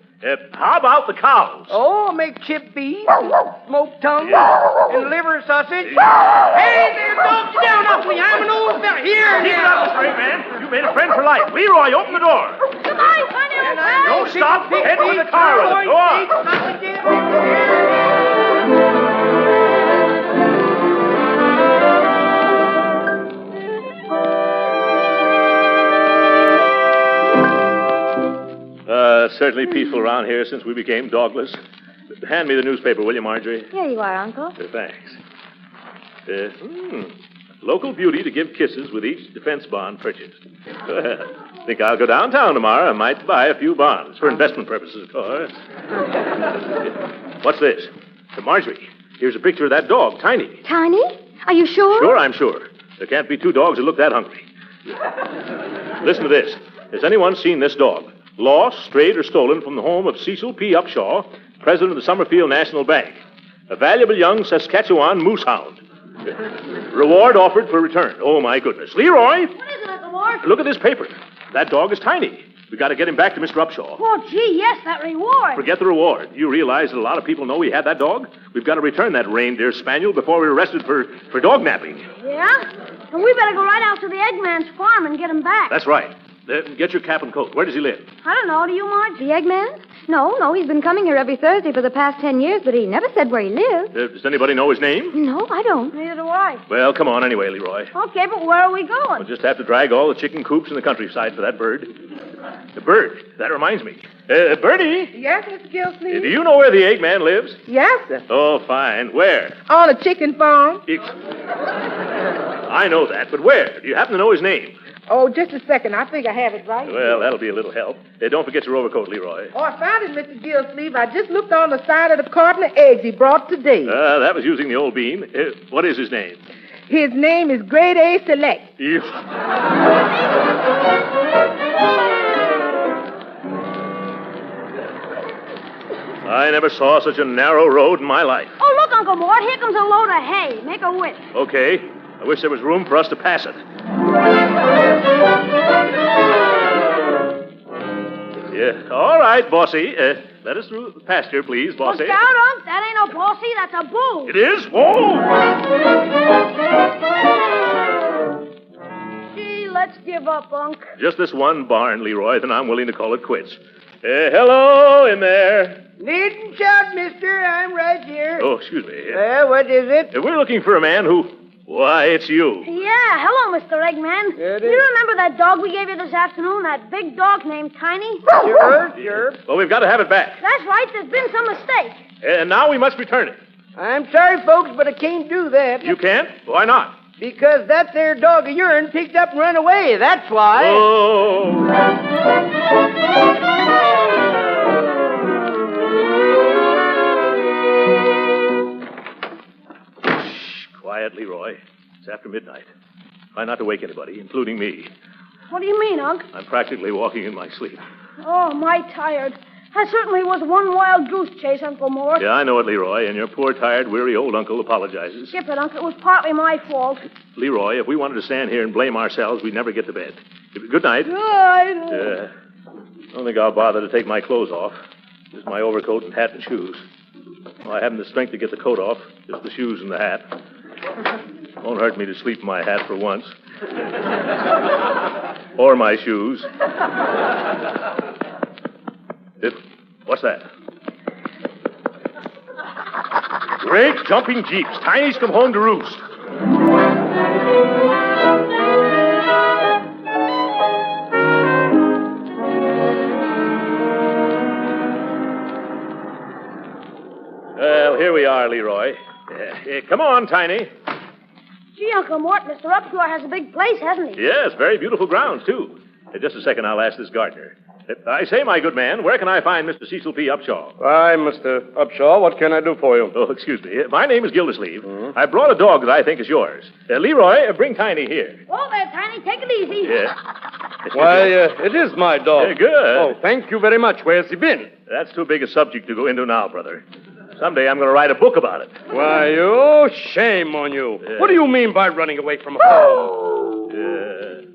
How about the cows? Oh, make chip beef, smoked tongue, and liver sausage. Hey there, dog, get down off me. I'm an old fella. Here, Keep it up, Mr. Eggman. You made a friend for life. Leroy, open the door. Goodbye, funny old pal. Don't stop. Head to the car with him. Go on. Certainly peaceful around here since we became dogless. Hand me the newspaper, will you, Marjorie? Here you are, Uncle. Thanks. Local beauty to give kisses with each defense bond purchased. Think I'll go downtown tomorrow. I might buy a few bonds for investment purposes, of course. What's this? Marjorie, here's a picture of that dog, Tiny. Tiny? Are you sure? Sure, I'm sure. There can't be two dogs that look that hungry. Listen to this. Has anyone seen this dog? lost, strayed, or stolen from the home of Cecil P. Upshaw, president of the Summerfield National Bank. A valuable young Saskatchewan moose hound. Reward offered for return. Oh, my goodness. Leroy! What is it, Uncle Mort? Look at this paper. That dog is Tiny. We got to get him back to Mr. Upshaw. Oh, gee, yes, that reward. Forget the reward. You realize that a lot of people know we had that dog? We've got to return that reindeer spaniel before we're arrested for dog napping. Yeah? And we better go right out to the Eggman's farm and get him back. That's right. Get your cap and coat. Where does he live? I don't know. Do you, Marge? The Eggman? No, he's been coming here every Thursday for the past 10 years, but he never said where he lives. Does anybody know his name? No, I don't. Neither do I. Well, come on anyway, Leroy. Okay, but where are we going? We'll just have to drag all the chicken coops in the countryside for that bird. The bird. That reminds me. Bertie? Yes, Mr. Gilsleeve? Do you know where the Eggman lives? Yes, sir. Oh, fine. Where? On a chicken farm. I know that, but where? Do you happen to know his name? Oh, just a second. I think I have it right. Well, that'll be a little help. Don't forget your overcoat, Leroy. Oh, I found it, Mr. Gilsleeve. I just looked on the side of the carton of eggs he brought today. That was using the old bean. What is his name? His name is Grade A Select. I never saw such a narrow road in my life. Oh, look, Uncle Mort. Here comes a load of hay. Make a whip. Okay. I wish there was room for us to pass it. Yeah. All right, bossy. Let us through the pasture, please, bossy. Look out, Unc. That ain't no bossy. That's a bull. It is? Oh! Gee, let's give up, Unc. Just this one barn, Leroy, then I'm willing to call it quits. Hello in there. Needn't shout, mister. I'm right here. Oh, excuse me. What is it? We're looking for a man who... Why, it's you. Yeah, hello, Mr. Eggman. It you is. remember that dog we gave you this afternoon? That big dog named Tiny? Sure. Well, we've got to have it back. That's right. There's been some mistake. And now we must return it. I'm sorry, folks, but I can't do that. You can't? Why not? Because that there dog of yourn picked up and run away. That's why. Oh. Quiet, Leroy. It's after midnight. Try not to wake anybody, including me. What do you mean, Unc? I'm practically walking in my sleep. Oh, my tired. That certainly was one wild goose chase, Uncle Mort. Yeah, I know it, Leroy, and your poor, tired, weary old uncle apologizes. Skip it, Unc. It was partly my fault. Leroy, if we wanted to stand here and blame ourselves, we'd never get to bed. Good night. Good. Don't think I'll bother to take my clothes off. Just my overcoat and hat and shoes. Well, I haven't the strength to get the coat off, just the shoes and the hat. Won't hurt me to sleep in my hat for once. Or my shoes. What's that? Great jumping jeeps. Tiny's come home to roost. Well, here we are, Leroy. Come on, Tiny. Gee, Uncle Mort, Mr. Upshaw has a big place, hasn't he? Yes, very beautiful grounds, too. Just a second, I'll ask this gardener. I say, my good man, where can I find Mr. Cecil P. Upshaw? Why, Mr. Upshaw, what can I do for you? Oh, excuse me. My name is Gildersleeve. Mm-hmm. I brought a dog that I think is yours. Leroy, bring Tiny here. Oh, there, Tiny. Take it easy. Yeah. Why, it is my dog. Good. Oh, thank you very much. Where's he been? That's too big a subject to go into now, brother. Someday I'm going to write a book about it. Why, oh, shame on you. What do you mean by running away from home?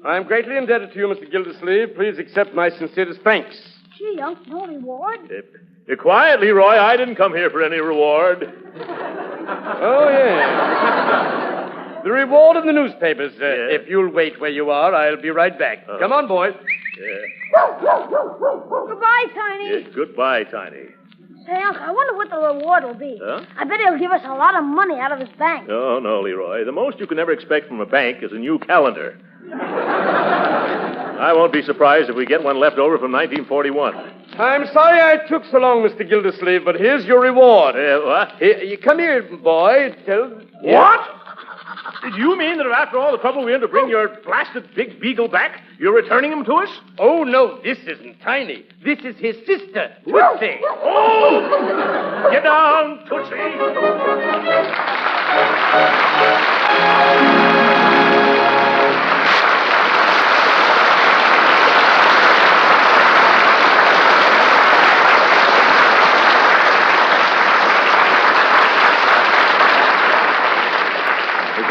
I'm greatly indebted to you, Mr. Gildersleeve. Please accept my sincerest thanks. Gee, Unc, no reward. Quiet, Leroy. I didn't come here for any reward. Oh, yeah. The reward in the newspapers. If you'll wait where you are, I'll be right back. Come on, boys. Goodbye, Tiny. Goodbye, Tiny. Say, Unc, I wonder what the reward will be. Huh? I bet he'll give us a lot of money out of his bank. Oh, no, Leroy. The most you can ever expect from a bank is a new calendar. I won't be surprised if we get one left over from 1941. I'm sorry I took so long, Mr. Gildersleeve, but here's your reward. What? Here, come here, boy. What? Did you mean that after all the trouble we had to bring your blasted big beagle back, you're returning him to us? Oh, no, this isn't Tiny. This is his sister, Tootsie. Oh! Get down, Tootsie!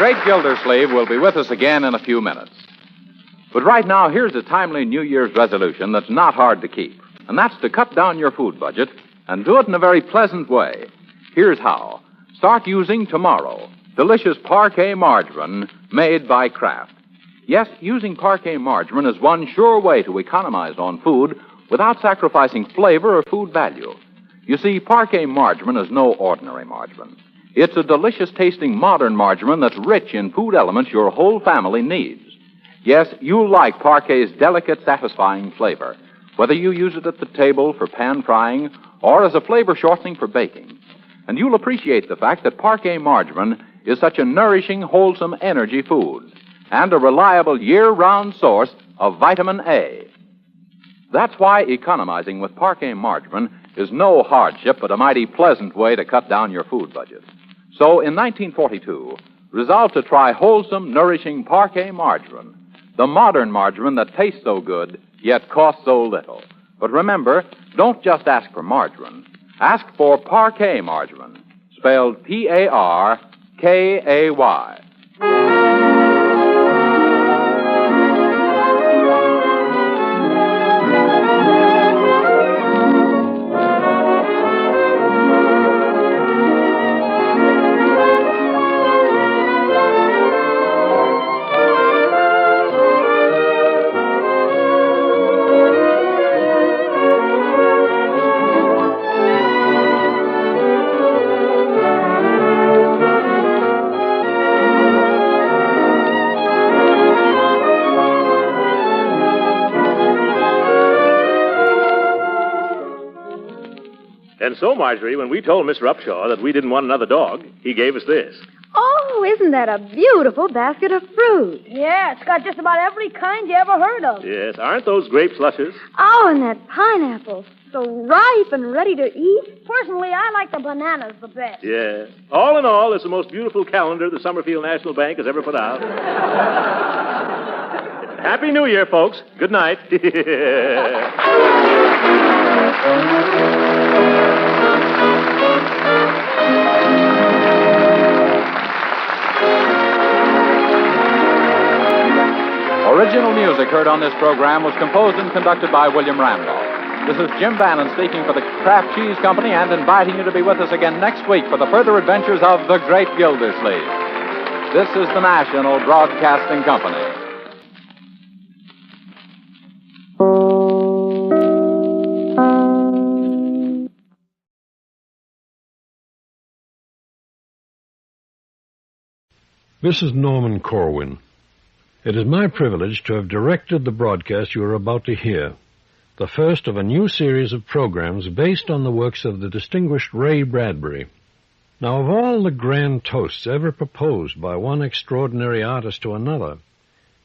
great Gildersleeve will be with us again in a few minutes. But right now, here's a timely New Year's resolution that's not hard to keep. And that's to cut down your food budget and do it in a very pleasant way. Here's how. Start using tomorrow delicious Parquet margarine made by Kraft. Yes, using Parquet margarine is one sure way to economize on food without sacrificing flavor or food value. You see, Parquet margarine is no ordinary margarine. It's a delicious-tasting modern margarine that's rich in food elements your whole family needs. Yes, you'll like Parquet's delicate, satisfying flavor, whether you use it at the table for pan frying or as a flavor shortening for baking. And you'll appreciate the fact that Parquet margarine is such a nourishing, wholesome energy food and a reliable year-round source of vitamin A. That's why economizing with Parquet margarine is no hardship but a mighty pleasant way to cut down your food budget. So in 1942, resolve to try wholesome, nourishing Parquet margarine, the modern margarine that tastes so good, yet costs so little. But remember, don't just ask for margarine. Ask for Parquet margarine, spelled Parkay. And so, Marjorie, when we told Mr. Upshaw that we didn't want another dog, he gave us this. Oh, isn't that a beautiful basket of fruit? Yeah, it's got just about every kind you ever heard of. Yes, aren't those grape slushes? Oh, and that pineapple. So ripe and ready to eat. Personally, I like the bananas the best. Yes. All in all, it's the most beautiful calendar the Summerfield National Bank has ever put out. Happy New Year, folks. Good night. Original music heard on this program was composed and conducted by William Randolph. This is Jim Bannon speaking for the Kraft Cheese Company and inviting you to be with us again next week for the further adventures of the Great Gildersleeve. This is the National Broadcasting Company. This is Norman Corwin. It is my privilege to have directed the broadcast you are about to hear, the first of a new series of programs based on the works of the distinguished Ray Bradbury. Now, of all the grand toasts ever proposed by one extraordinary artist to another,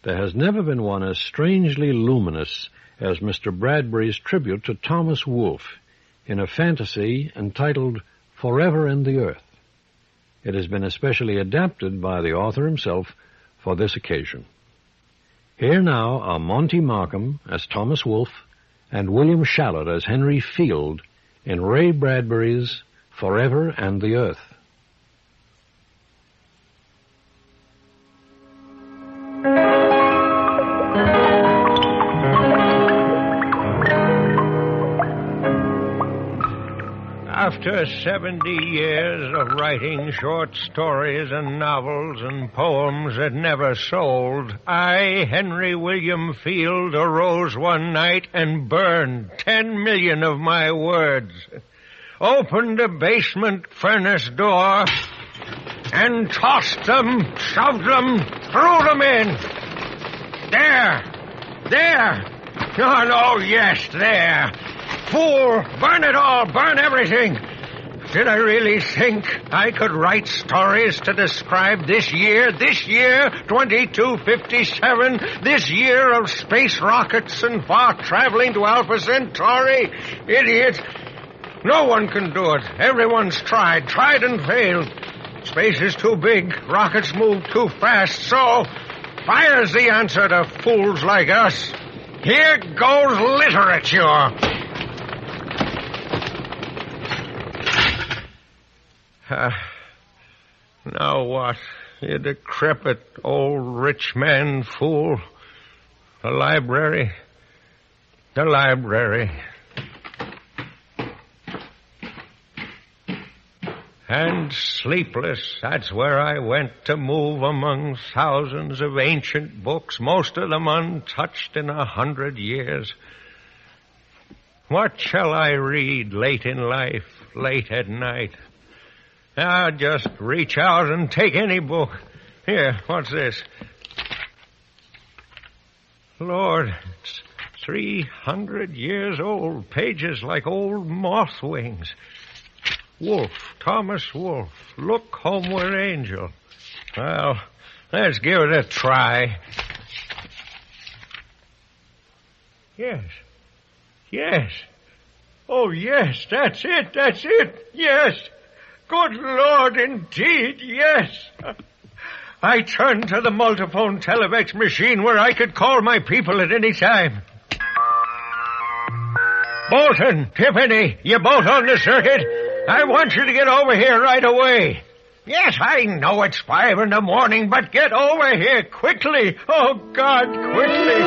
there has never been one as strangely luminous as Mr. Bradbury's tribute to Thomas Wolfe in a fantasy entitled Forever and the Earth. It has been especially adapted by the author himself for this occasion. Here now are Monty Markham as Thomas Wolfe and William Shallot as Henry Field in Ray Bradbury's Forever and the Earth. After 70 years of writing short stories and novels and poems that never sold, I, Henry William Field, arose one night and burned 10 million of my words, opened a basement furnace door, and tossed them, shoved them, threw them in. There. No, yes, there. Fool! Burn it all! Burn everything! Did I really think I could write stories to describe this year, 2257, this year of space rockets and far traveling to Alpha Centauri? Idiot! No one can do it. Everyone's tried and failed. Space is too big. Rockets move too fast. So, fire's the answer to fools like us. Here goes literature. Now what? You decrepit old rich man fool. The library. The library. And sleepless, that's where I went to move among thousands of ancient books, most of them untouched in 100 years. What shall I read late in life, late at night? I'll just reach out and take any book. Here, what's this? Lord, it's 300 years old, pages like old moth wings. Wolfe, Thomas Wolfe, Look Homeward Angel. Well, let's give it a try. Yes. Yes. Oh, yes, that's it. Yes. Good Lord, indeed, yes. I turned to the multiphone televex machine where I could call my people at any time. Bolton, Tiffany, you both on the circuit? I want you to get over here right away. Yes, I know it's 5 a.m, but get over here quickly. Oh, God, quickly.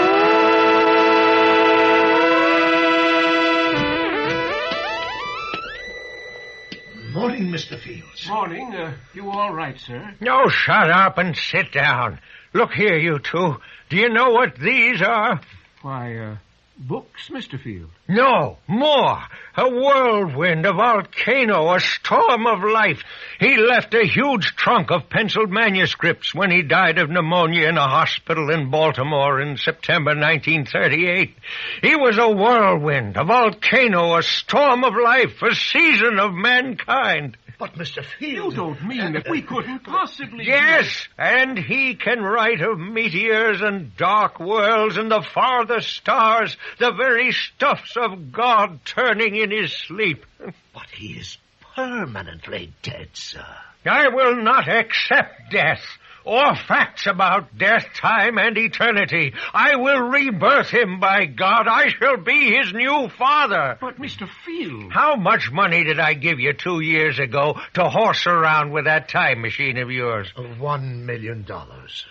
Morning, Mr. Fields. Morning. You all right, sir? No, shut up and sit down. Look here, you two. Do you know what these are? Why, books, Mr. Field. No, more. A whirlwind, a volcano, a storm of life. He left a huge trunk of penciled manuscripts when he died of pneumonia in a hospital in Baltimore in September 1938. He was a whirlwind, a volcano, a storm of life, a season of mankind. But, Mr. Fields... You don't mean that we couldn't possibly... Yes, and he can write of meteors and dark worlds and the farthest stars, the very stuffs of God turning in his sleep. But he is permanently dead, sir. I will not accept death, or facts about death, time, and eternity. I will rebirth him, by God. I shall be his new father. But, Mr. Field... How much money did I give you 2 years ago to horse around with that time machine of yours? $1 million.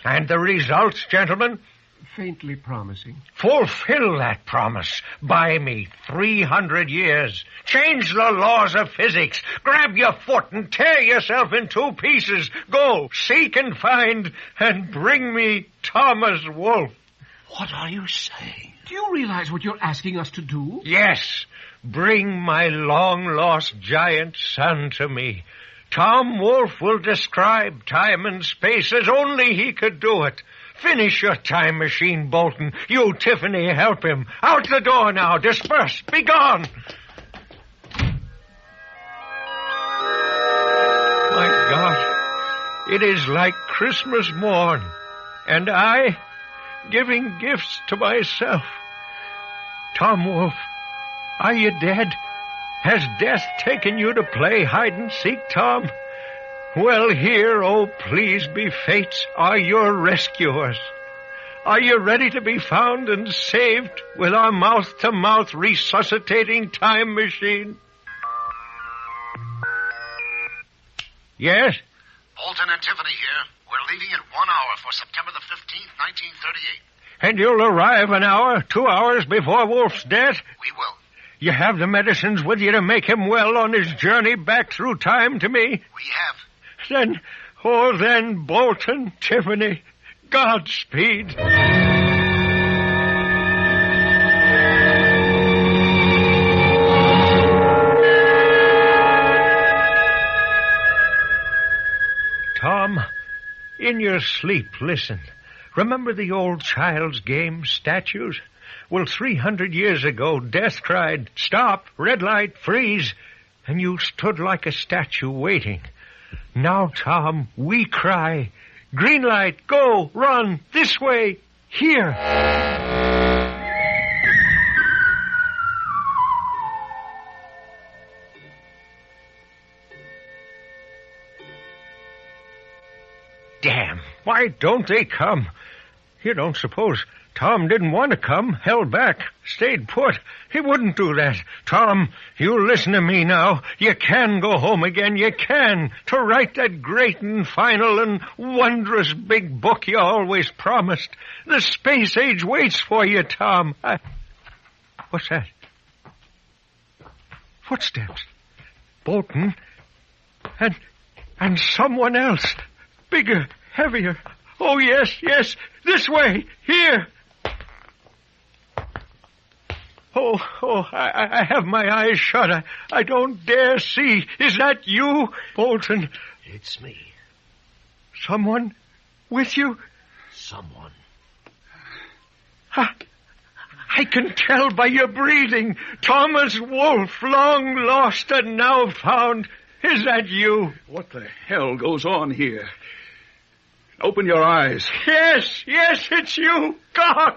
And the results, gentlemen? Faintly promising. Fulfill that promise. Buy me 300 years. Change the laws of physics. Grab your foot and tear yourself in 2 pieces. Go, seek and find, and bring me Thomas Wolfe. What are you saying? Do you realize what you're asking us to do? Yes. Bring my long-lost giant son to me. Tom Wolfe will describe time and space as only he could do it. Finish your time machine, Bolton. You, Tiffany, help him. Out the door now. Disperse. Be gone. My God, it is like Christmas morn, and I giving gifts to myself. Tom Wolfe, are you dead? Has death taken you to play hide-and-seek, Tom? Well, here, oh, please be fates, are your rescuers. Are you ready to be found and saved with our mouth-to-mouth resuscitating time machine? Yes? Bolton and Tiffany here. We're leaving in 1 hour for September the 15th, 1938. And you'll arrive an hour, 2 hours before Wolfe's death? We will. You have the medicines with you to make him well on his journey back through time to me? We have. Then, Bolton, Tiffany, Godspeed. Tom, in your sleep, listen. Remember the old child's game, statues? Well, 300 years ago, Death cried, "Stop, red light, freeze," and you stood like a statue waiting. Now, Tom, we cry, "Green light, go, run, this way, here." Damn, why don't they come? You don't suppose Tom didn't want to come, held back, stayed put. He wouldn't do that. Tom, you listen to me now. You can go home again. You can. To write that great and final and wondrous big book you always promised. The space age waits for you, Tom. What's that? Footsteps. Bolton. And someone else. Bigger, heavier. Oh, yes. This way. Here. Oh, I have my eyes shut. I don't dare see. Is that you, Bolton? It's me. Someone with you? Someone. I can tell by your breathing. Thomas Wolfe, long lost and now found. Is that you? What the hell goes on here? Open your eyes. Yes, it's you. God!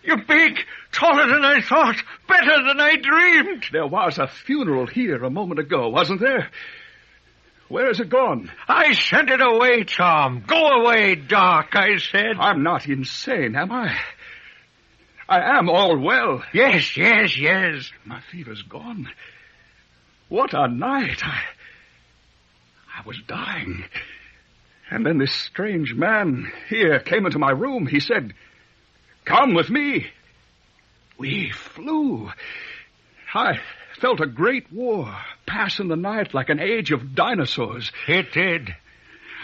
You're big, taller than I thought, better than I dreamed. There was a funeral here a moment ago, wasn't there? Where has it gone? I sent it away, Tom. Go away, Doc, I said. I'm not insane, am I? I am all well. Yes. My fever's gone. What a night. I was dying. And then this strange man here came into my room. He said, "Come with me." We flew. I felt a great war pass in the night like an age of dinosaurs. It did.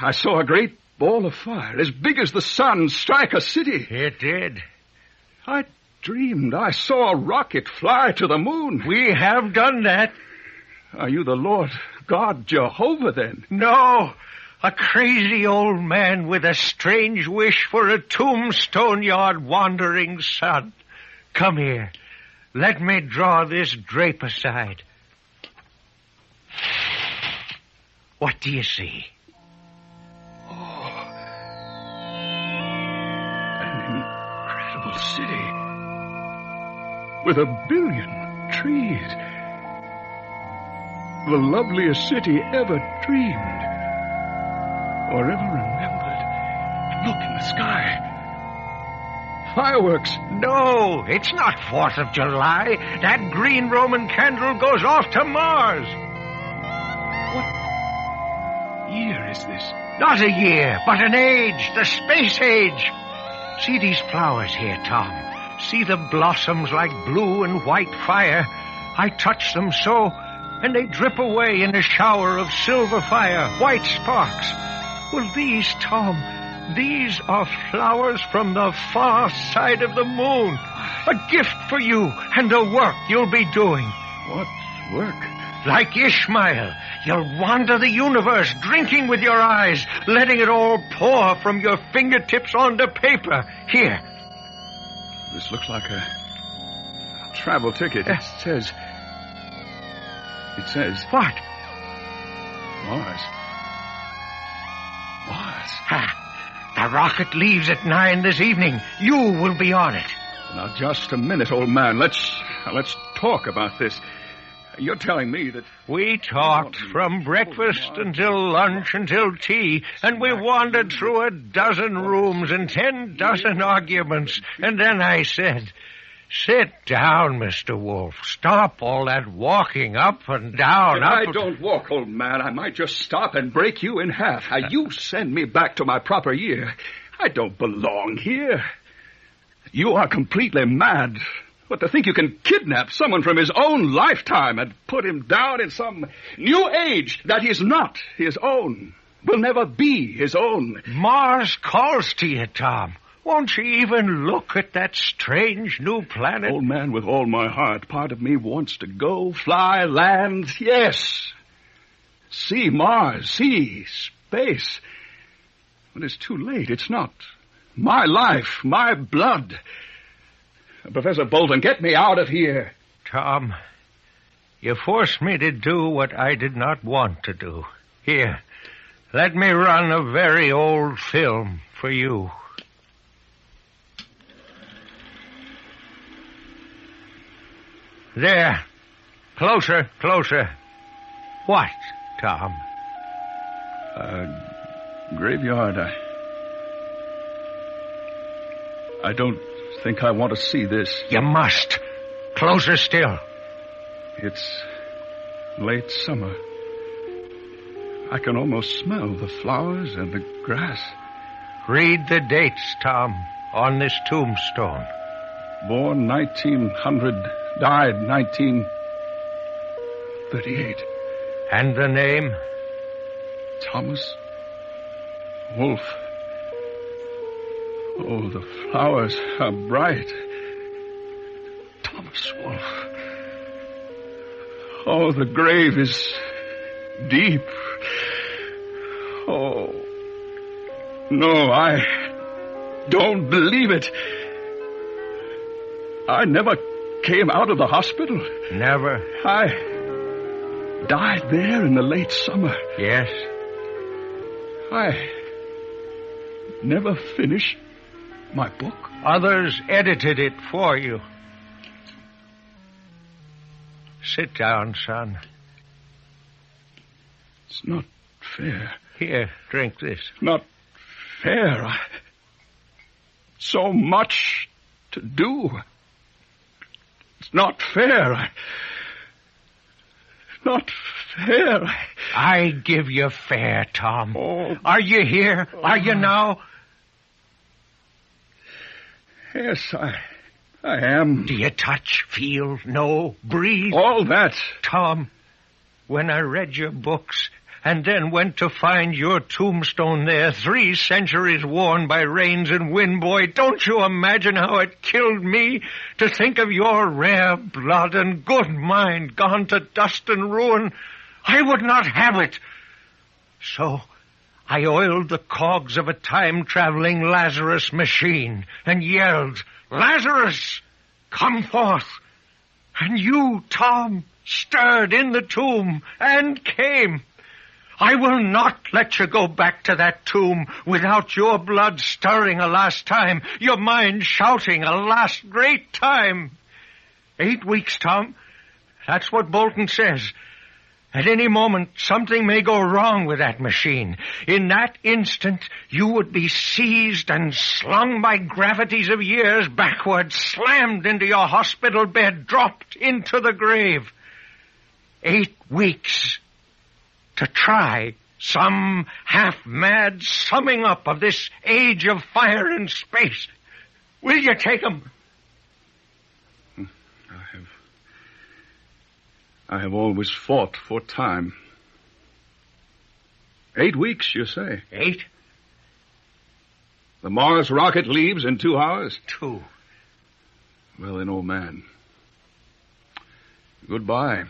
I saw a great ball of fire as big as the sun strike a city. It did. I dreamed I saw a rocket fly to the moon. We have done that. Are you the Lord God Jehovah, then? No. A crazy old man with a strange wish for a tombstone yard wandering son. Come here. Let me draw this drape aside. What do you see? Oh, an incredible city with 1 billion trees. The loveliest city ever dreamed. Or ever remembered. Look in the sky. Fireworks. No, it's not 4th of July. That green Roman candle goes off to Mars. What year is this? Not a year, but an age, the space age. See these flowers here, Tom. See the blossoms like blue and white fire. I touch them so, and they drip away in a shower of silver fire, white sparks. Well, these, Tom, these are flowers from the far side of the moon. A gift for you and the work you'll be doing. What work? Like Ishmael, you'll wander the universe, drinking with your eyes, letting it all pour from your fingertips onto paper. Here. This looks like a travel ticket. It says... What? Mars. The rocket leaves at 9 this evening. You will be on it. Now, just a minute, old man. Let's talk about this. You're telling me that... We talked from breakfast until lunch until tea, and we wandered through 12 rooms and 10 dozen arguments. And then I said, "Sit down, Mr. Wolfe. Stop all that walking up and down. If I don't walk, old man, I might just stop and break you in half. You send me back to my proper year. I don't belong here. You are completely mad. But to think you can kidnap someone from his own lifetime and put him down in some new age that is not his own, will never be his own. Mars calls to you, Tom. Won't you even look at that strange new planet? Old man, with all my heart, part of me wants to go, fly, land, yes. See Mars, see space. But it's too late. It's not my life, my blood. Professor Bolton, get me out of here. Tom, you forced me to do what I did not want to do. Here, let me run a very old film for you. There. Closer. What, Tom? Graveyard. I don't think I want to see this. You must. Closer still. It's late summer. I can almost smell the flowers and the grass. Read the dates, Tom, on this tombstone. Born 1900, died 1938. And the name? Thomas Wolfe. Oh, the flowers are bright. Thomas Wolfe. Oh, the grave is deep. Oh, no, I don't believe it. I never came out of the hospital. Never? I died there in the late summer. Yes. I never finished my book. Others edited it for you. Sit down, son. It's not fair. Here, drink this. Not fair. So much to do. It's not fair. Not fair. I give you fair, Tom. Oh. Are you here? Are you now? Yes, I am. Do you touch, feel, know, breathe? All that. Tom, when I read your books and then went to find your tombstone there, 3 centuries worn by rains and wind, boy, don't you imagine how it killed me to think of your rare blood and good mind gone to dust and ruin? I would not have it. So I oiled the cogs of a time-traveling Lazarus machine and yelled, Lazarus, come forth. And you, Tom, stirred in the tomb and came. I will not let you go back to that tomb without your blood stirring a last time, your mind shouting a last great time. 8 weeks, Tom. That's what Bolton says. At any moment, something may go wrong with that machine. In that instant, you would be seized and slung by gravities of years backward, slammed into your hospital bed, dropped into the grave. 8 weeks to try some half-mad summing up of this age of fire and space. Will you take 'em? I have always fought for time. 8 weeks, you say? 8? The Mars rocket leaves in 2 hours? 2. Well, then, old man, goodbye.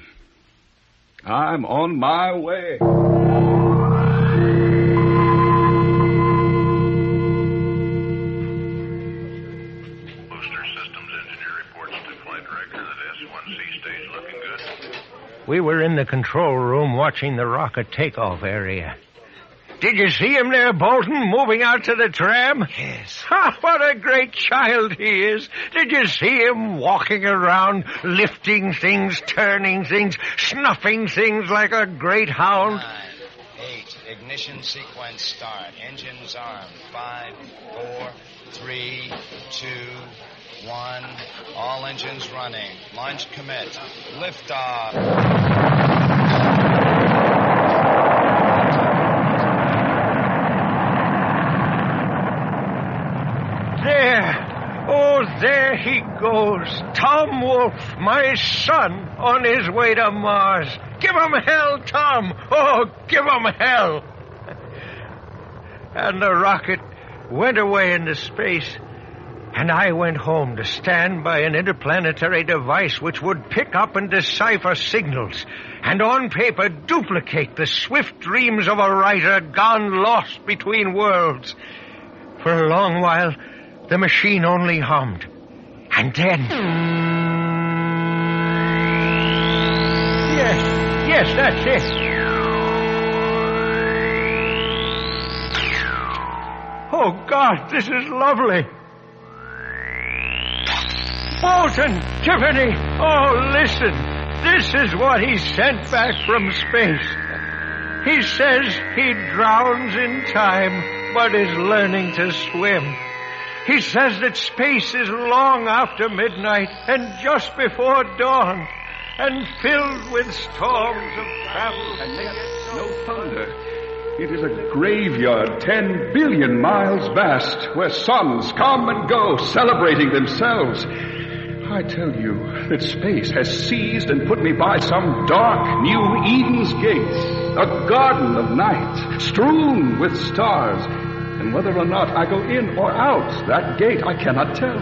I'm on my way. We were in the control room watching the rocket takeoff area. Did you see him there, Bolton, moving out to the tram? Yes. Ha, what a great child he is. Did you see him walking around, lifting things, turning things, snuffing things like a great hound? 9, 8, ignition sequence start. Engines armed. 5, 4, 3, 2, 1. All engines running. Launch commit. Liftoff. There. Oh, there he goes. Tom Wolfe, my son, on his way to Mars. Give him hell, Tom. Oh, give him hell. And the rocket went away into space. And I went home to stand by an interplanetary device which would pick up and decipher signals and on paper duplicate the swift dreams of a writer gone lost between worlds. For a long while, the machine only hummed. And then... Yes, that's it. Oh, God, this is lovely. Bolton, Tiffany, oh, listen. This is what he sent back from space. He says he drowns in time, but is learning to swim. He says that space is long after midnight and just before dawn and filled with storms of travel. And yet no thunder. It is a graveyard 10 billion miles vast where suns come and go, celebrating themselves. I tell you that space has seized and put me by some dark new Eden's gate, a garden of night, strewn with stars. And whether or not I go in or out that gate, I cannot tell.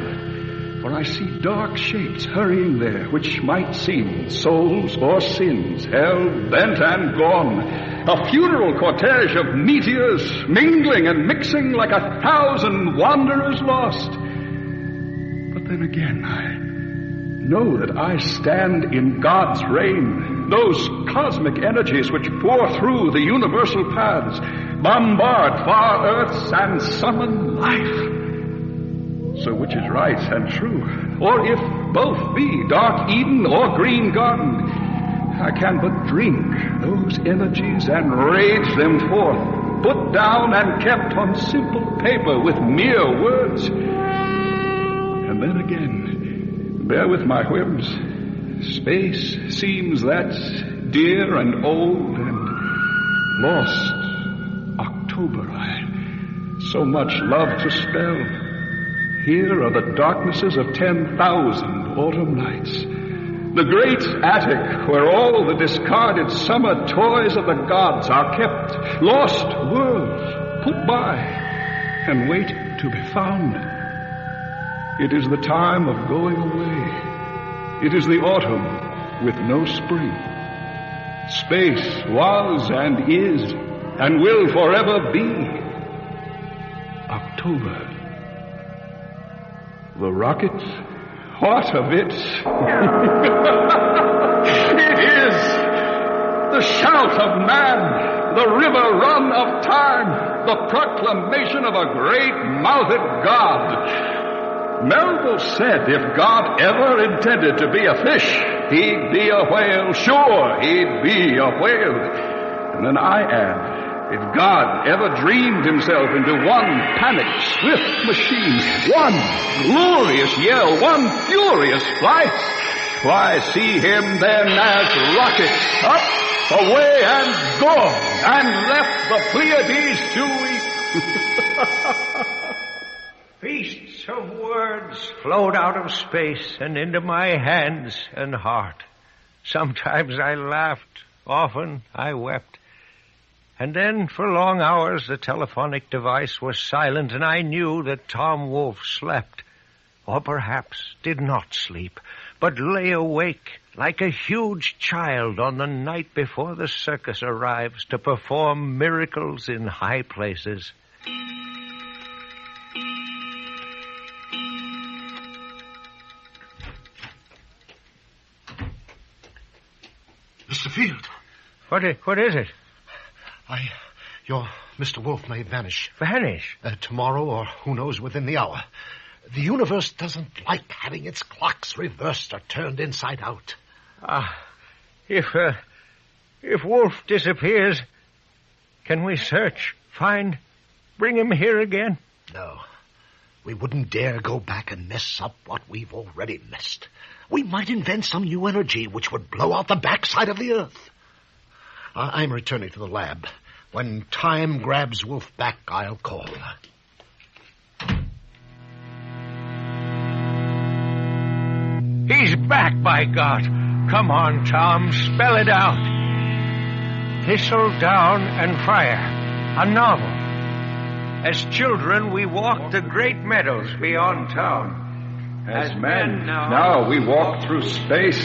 For I see dark shapes hurrying there, which might seem souls or sins, hell-bent and gone. A funeral cortege of meteors, mingling and mixing like 1,000 wanderers lost. But then again, I know that I stand in God's reign, those cosmic energies which pour through the universal paths, bombard far earths and summon life. So which is right and true? Or if both be dark Eden or green garden, I can but drink those energies and rage them forth, put down and kept on simple paper with mere words. And then again, bear with my whims, space seems that dear and old and lost October I so much love to spell. Here are the darknesses of 10,000 autumn nights. The great attic where all the discarded summer toys of the gods are kept. Lost worlds put by and wait to be found. It is the time of going away. It is the autumn with no spring. Space was and is and will forever be October. The rockets? What of it? It is the shout of man, the river run of time, the proclamation of a great-mouthed God. Melville said if God ever intended to be a fish, he'd be a whale. Sure, he'd be a whale. And then I add, if God ever dreamed himself into one panicked, swift machine, one glorious yell, one furious flight, why, see him then as rockets up, away, and gone, and left the Pleiades to eat. Feasts of words flowed out of space and into my hands and heart. Sometimes I laughed, often I wept. And then, for long hours, the telephonic device was silent, and I knew that Tom Wolfe slept, or perhaps did not sleep, but lay awake like a huge child on the night before the circus arrives to perform miracles in high places. Mr. Field. What is it? Your Mr. Wolfe may vanish. Vanish? Tomorrow, or who knows, within the hour. The universe doesn't like having its clocks reversed or turned inside out. If Wolfe disappears, can we search, find, bring him here again? No. We wouldn't dare go back and mess up what we've already messed. We might invent some new energy which would blow out the backside of the earth. I'm returning to the lab. When time grabs Wolfe back, I'll call. He's back, by God. Come on, Tom, spell it out. Thistle down and fire. A novel. As children, we walked the great meadows beyond town. As men, now we walk through space,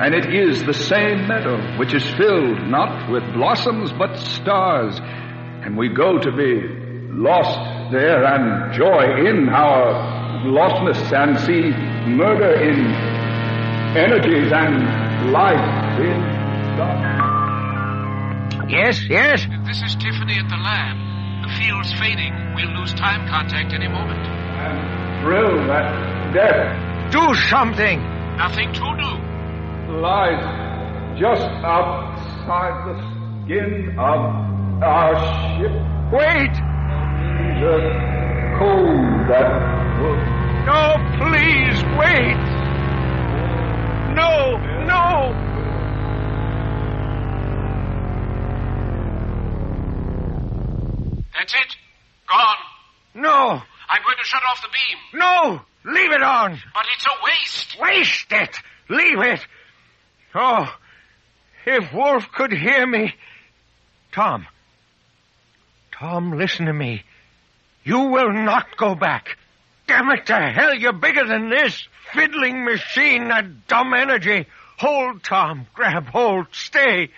and it is the same meadow which is filled not with blossoms but stars, and we go to be lost there and joy in our lostness and see murder in energies and life in God. Yes? This is Tiffany at the lab. The field's fading. We'll lose time contact any moment. I'm thrilled that death. Do something. Nothing to do. Lies just outside the skin of our ship. Wait! The cold that No, please, wait. No. That's it. Gone. No. I'm going to shut off the beam. No. Leave it on. But it's a waste. Waste it. Leave it. Oh, if Wolf could hear me. Tom, listen to me. You will not go back. Damn it to hell, you're bigger than this. Fiddling machine, that dumb energy. Hold, Tom. Grab hold. Stay.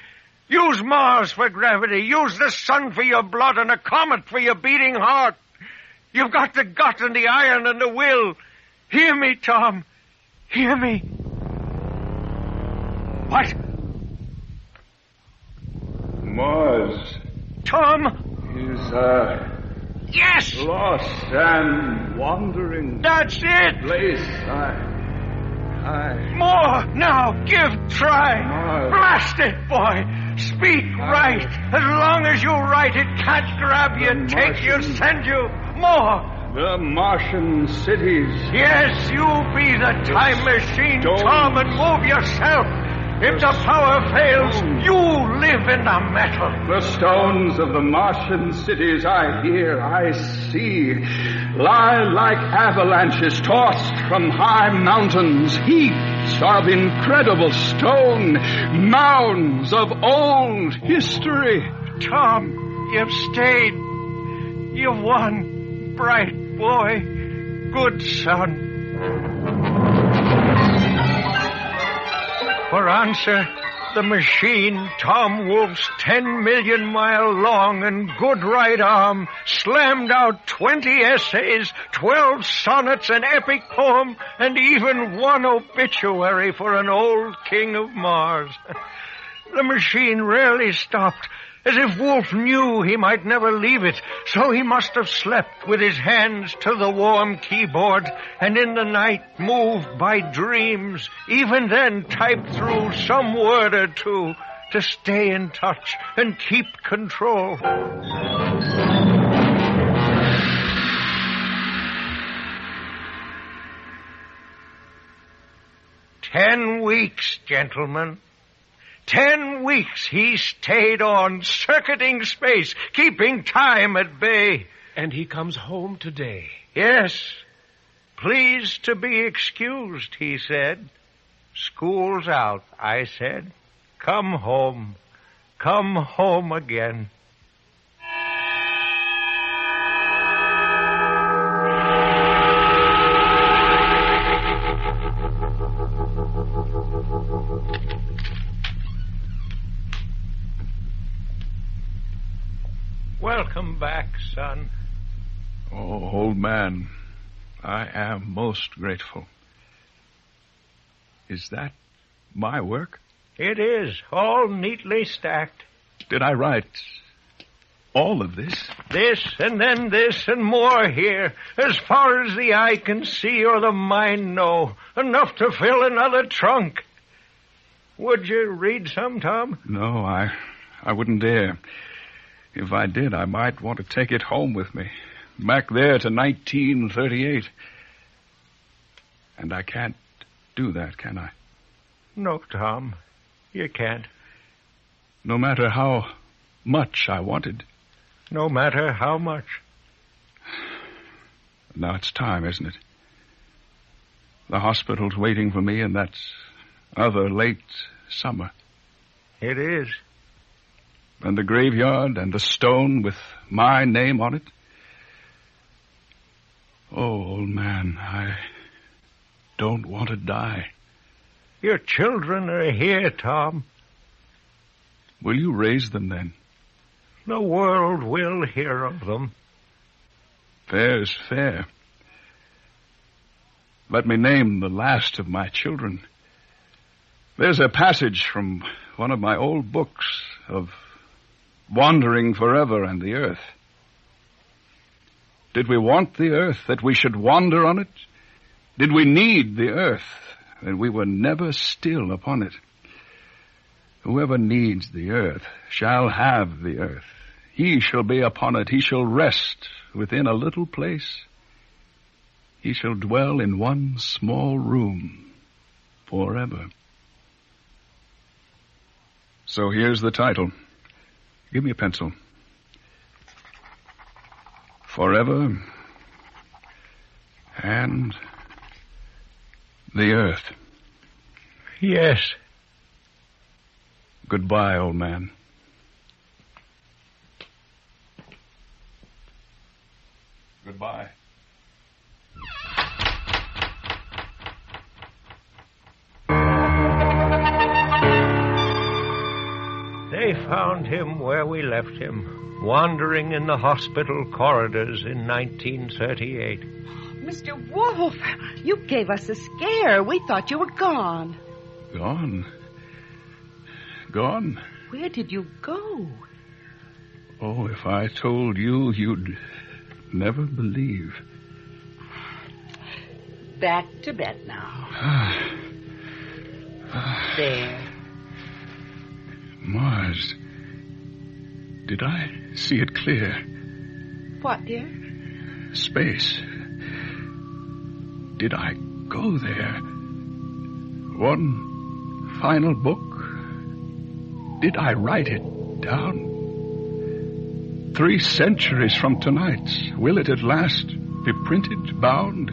Use Mars for gravity. Use the sun for your blood and a comet for your beating heart. You've got the gut and the iron and the will. Hear me, Tom. Hear me. What? Mars. Tom? Is, Yes! lost and wandering. That's it! Place. More! Now, try. Mars. Blast it, boy! Speak right. As long as you write, it can't grab you, take you, send you. More! The Martian cities. Yes, you be the time machine, Tom, and move yourself. If the power fails, you live in the metal. The stones of the Martian cities I hear, I see, lie like avalanches tossed from high mountains, heaps of incredible stone, mounds of old history. Tom, you've stayed. You've won, bright boy, good son. For answer, the machine, Tom Wolfe's 10 million mile long and good right arm, slammed out 20 essays, 12 sonnets, an epic poem, and even one obituary for an old king of Mars. The machine rarely stopped, as if Wolfe knew he might never leave it, so he must have slept with his hands to the warm keyboard, and in the night moved by dreams, even then typed through some word or two to stay in touch and keep control. "10 weeks, gentlemen. 10 weeks he stayed on, circuiting space, keeping time at bay." And he comes home today. "Yes. Please to be excused," he said. "School's out," I said. Come home again." Welcome back, son. Oh, old man, I am most grateful. Is that my work? It is, all neatly stacked. Did I write all of this? This, and then this, and more here, as far as the eye can see or the mind know. Enough to fill another trunk. Would you read some, Tom? No, I wouldn't dare. If I did, I might want to take it home with me. Back there to 1938. And I can't do that, can I? No, Tom, you can't. No matter how much I wanted. No matter how much. Now it's time, isn't it? The hospital's waiting for me in that other late summer. It is. And the graveyard and the stone with my name on it. Oh, old man, I don't want to die. Your children are here, Tom. Will you raise them then? The world will hear of them. Fair's fair. Let me name the last of my children. There's a passage from one of my old books of wandering forever and the earth. Did we want the earth that we should wander on it? Did we need the earth that we were never still upon it? Whoever needs the earth shall have the earth. He shall be upon it. He shall rest within a little place. he shall dwell in one small room forever. So here's the title. Give me a pencil. Forever and the earth. Yes. Goodbye, old man. Goodbye. They found him where we left him, wandering in the hospital corridors in 1938. Mr. Wolf, you gave us a scare. We thought you were gone. Gone? Gone? Where did you go? Oh, if I told you, you'd never believe. Back to bed now. There. Mars. Did I see it clear? What, dear? Space. Did I go there? One final book? Did I write it down? 3 centuries from tonight, will it at last be printed, bound,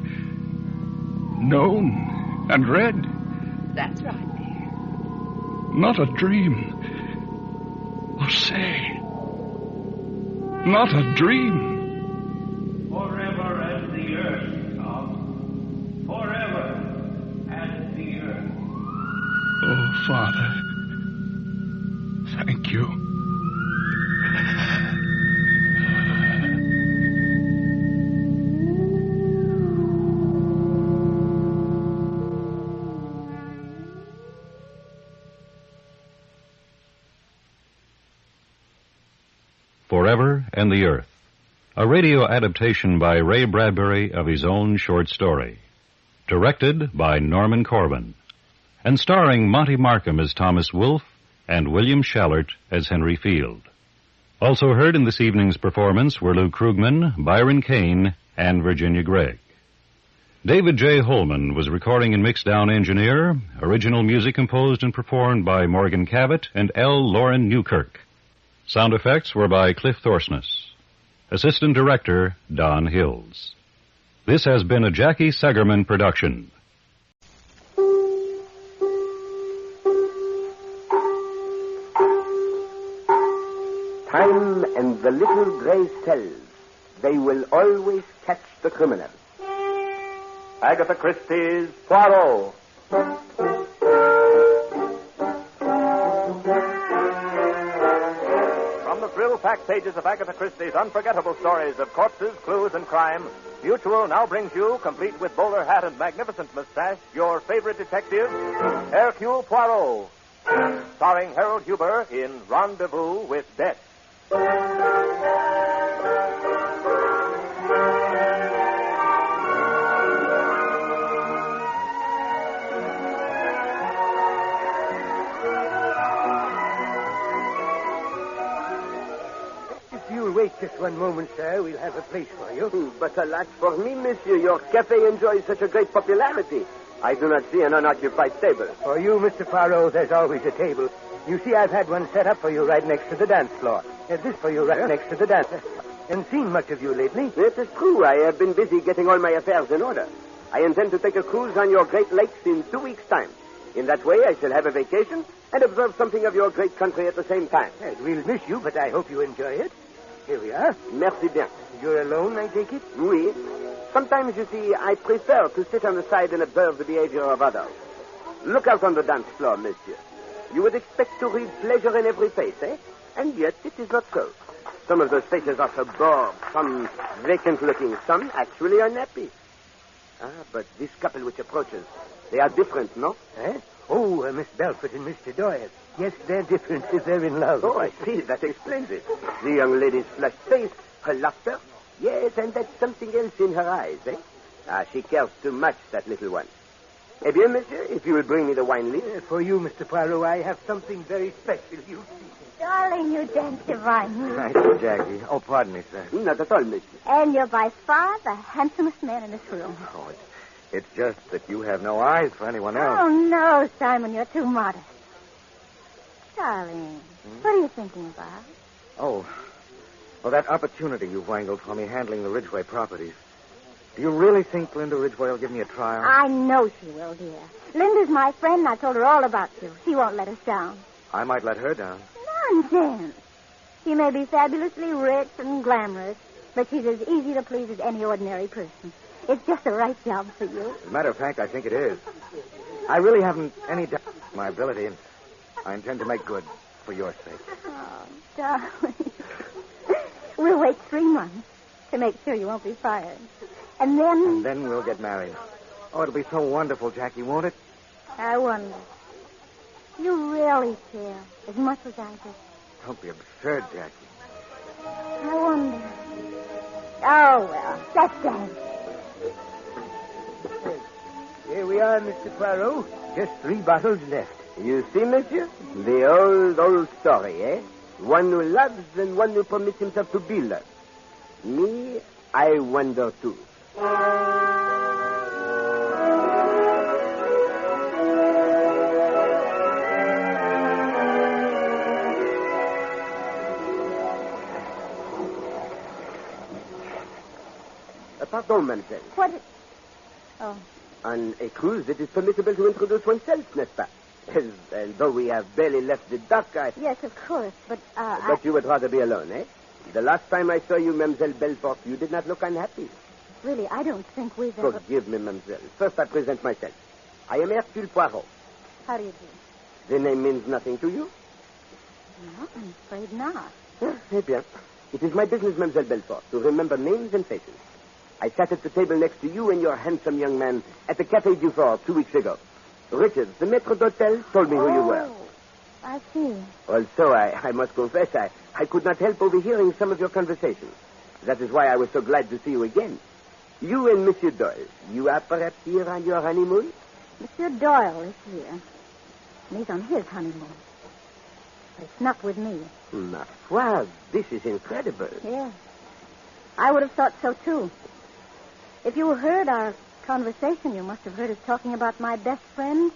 known, and read? That's right, dear. Not a dream. Oh, say. Not a dream. Forever as the earth, Tom. Forever as the earth. Oh, Father. Thank you. Forever and the Earth, a radio adaptation by Ray Bradbury of his own short story. Directed by Norman Corwin, and starring Monty Markham as Thomas Wolfe and William Schallert as Henry Field. Also heard in this evening's performance were Lou Krugman, Byron Kane, and Virginia Gregg. David J. Holman was recording and mixed-down engineer, original music composed and performed by Morgan Cavett and L. Lauren Newkirk. Sound effects were by Cliff Thorsness. Assistant Director, Don Hills. This has been a Jackie Segerman production. Time and the little gray cells, they will always catch the criminal. Agatha Christie's Poirot. From the thrill-packed pages of Agatha Christie's unforgettable stories of corpses, clues, and crime, Mutual now brings you, complete with bowler hat and magnificent mustache, your favorite detective, Hercule Poirot, starring Harold Huber in Rendezvous with Death. If you'll wait just one moment, sir, we'll have a place for you. But alas for me, monsieur, your cafe enjoys such a great popularity. I do not see an unoccupied table. For you, Mr. Poirot, there's always a table. You see, I've had one set up for you right next to the dance floor. This for you right next to the dance. And seen much of you lately. It is true. I have been busy getting all my affairs in order. I intend to take a cruise on your Great Lakes in 2 weeks' time. In that way, I shall have a vacation and observe something of your great country at the same time. Yes, we'll miss you, but I hope you enjoy it. Here we are. Merci bien. You're alone, I take it? Oui. Sometimes, you see, I prefer to sit on the side and observe the behavior of others. Look out on the dance floor, monsieur. You would expect to read pleasure in every face, eh? And yet it is not so. Some of those faces are so bored, some vacant-looking, some actually unhappy. But this couple which approaches, they are different, no? Eh? Oh, Miss Belford and Mr. Doyle. Yes, they're different. They're in love. Oh, I see. That explains it. The young lady's flushed face, her laughter. Yes, and that's something else in her eyes, eh? She cares too much, that little one. Eh bien, monsieur, if you will bring me the wine list. For you, Mr. Poirot, I have something very special, you see. Darling, you dance divinely. Thank you, Jackie. Oh, pardon me, sir. Not at all, miss. And you're by far the handsomest man in this room. Oh, it's just that you have no eyes for anyone else. Oh, no, Simon, you're too modest. Darling, what are you thinking about? Oh, well, that opportunity you've wangled for me handling the Ridgway properties. Do you really think Linda Ridgway will give me a trial? I know she will, dear. Linda's my friend, and I told her all about you. She won't let us down. I might let her down. Nonsense. She may be fabulously rich and glamorous, but she's as easy to please as any ordinary person. It's just the right job for you. As a matter of fact, I think it is. I really haven't any doubt of my ability, and I intend to make good for your sake. Oh, darling. We'll wait 3 months to make sure you won't be fired. And then... And then we'll get married. Oh, it'll be so wonderful, Jackie, won't it? I wonder. You really care as much as I do. Don't be absurd, Jackie. I wonder. Oh, well, that's that. Here we are, Mr. Poirot. Just 3 bottles left. You see, monsieur? The old story, eh? One who loves and one who permits himself to be loved. Me, I wonder, too. Pardon, mademoiselle. What? Oh. On a cruise, it is permissible to introduce oneself, n'est-ce pas? And though we have barely left the dock, Yes, of course, but, But you would rather be alone, eh? The last time I saw you, Mademoiselle Belfort, you did not look unhappy. Really, I don't think we've ever... Forgive me, mademoiselle. First, I present myself. I am Hercule Poirot. How do you do? The name means nothing to you? No, I'm afraid not. Eh bien. It is my business, Mademoiselle Belfort, to remember names and faces. I sat at the table next to you and your handsome young man at the Café du Fort 2 weeks ago. Richard, the maître d'hôtel, told me who you were. I see. Also, I must confess, I could not help overhearing some of your conversations. That is why I was so glad to see you again. You and Monsieur Doyle, you are perhaps here on your honeymoon? Monsieur Doyle is here. And he's on his honeymoon. But it's not with me. Ma foi, this is incredible. Yes. I would have thought so, too. If you heard our conversation, you must have heard us talking about my best friend,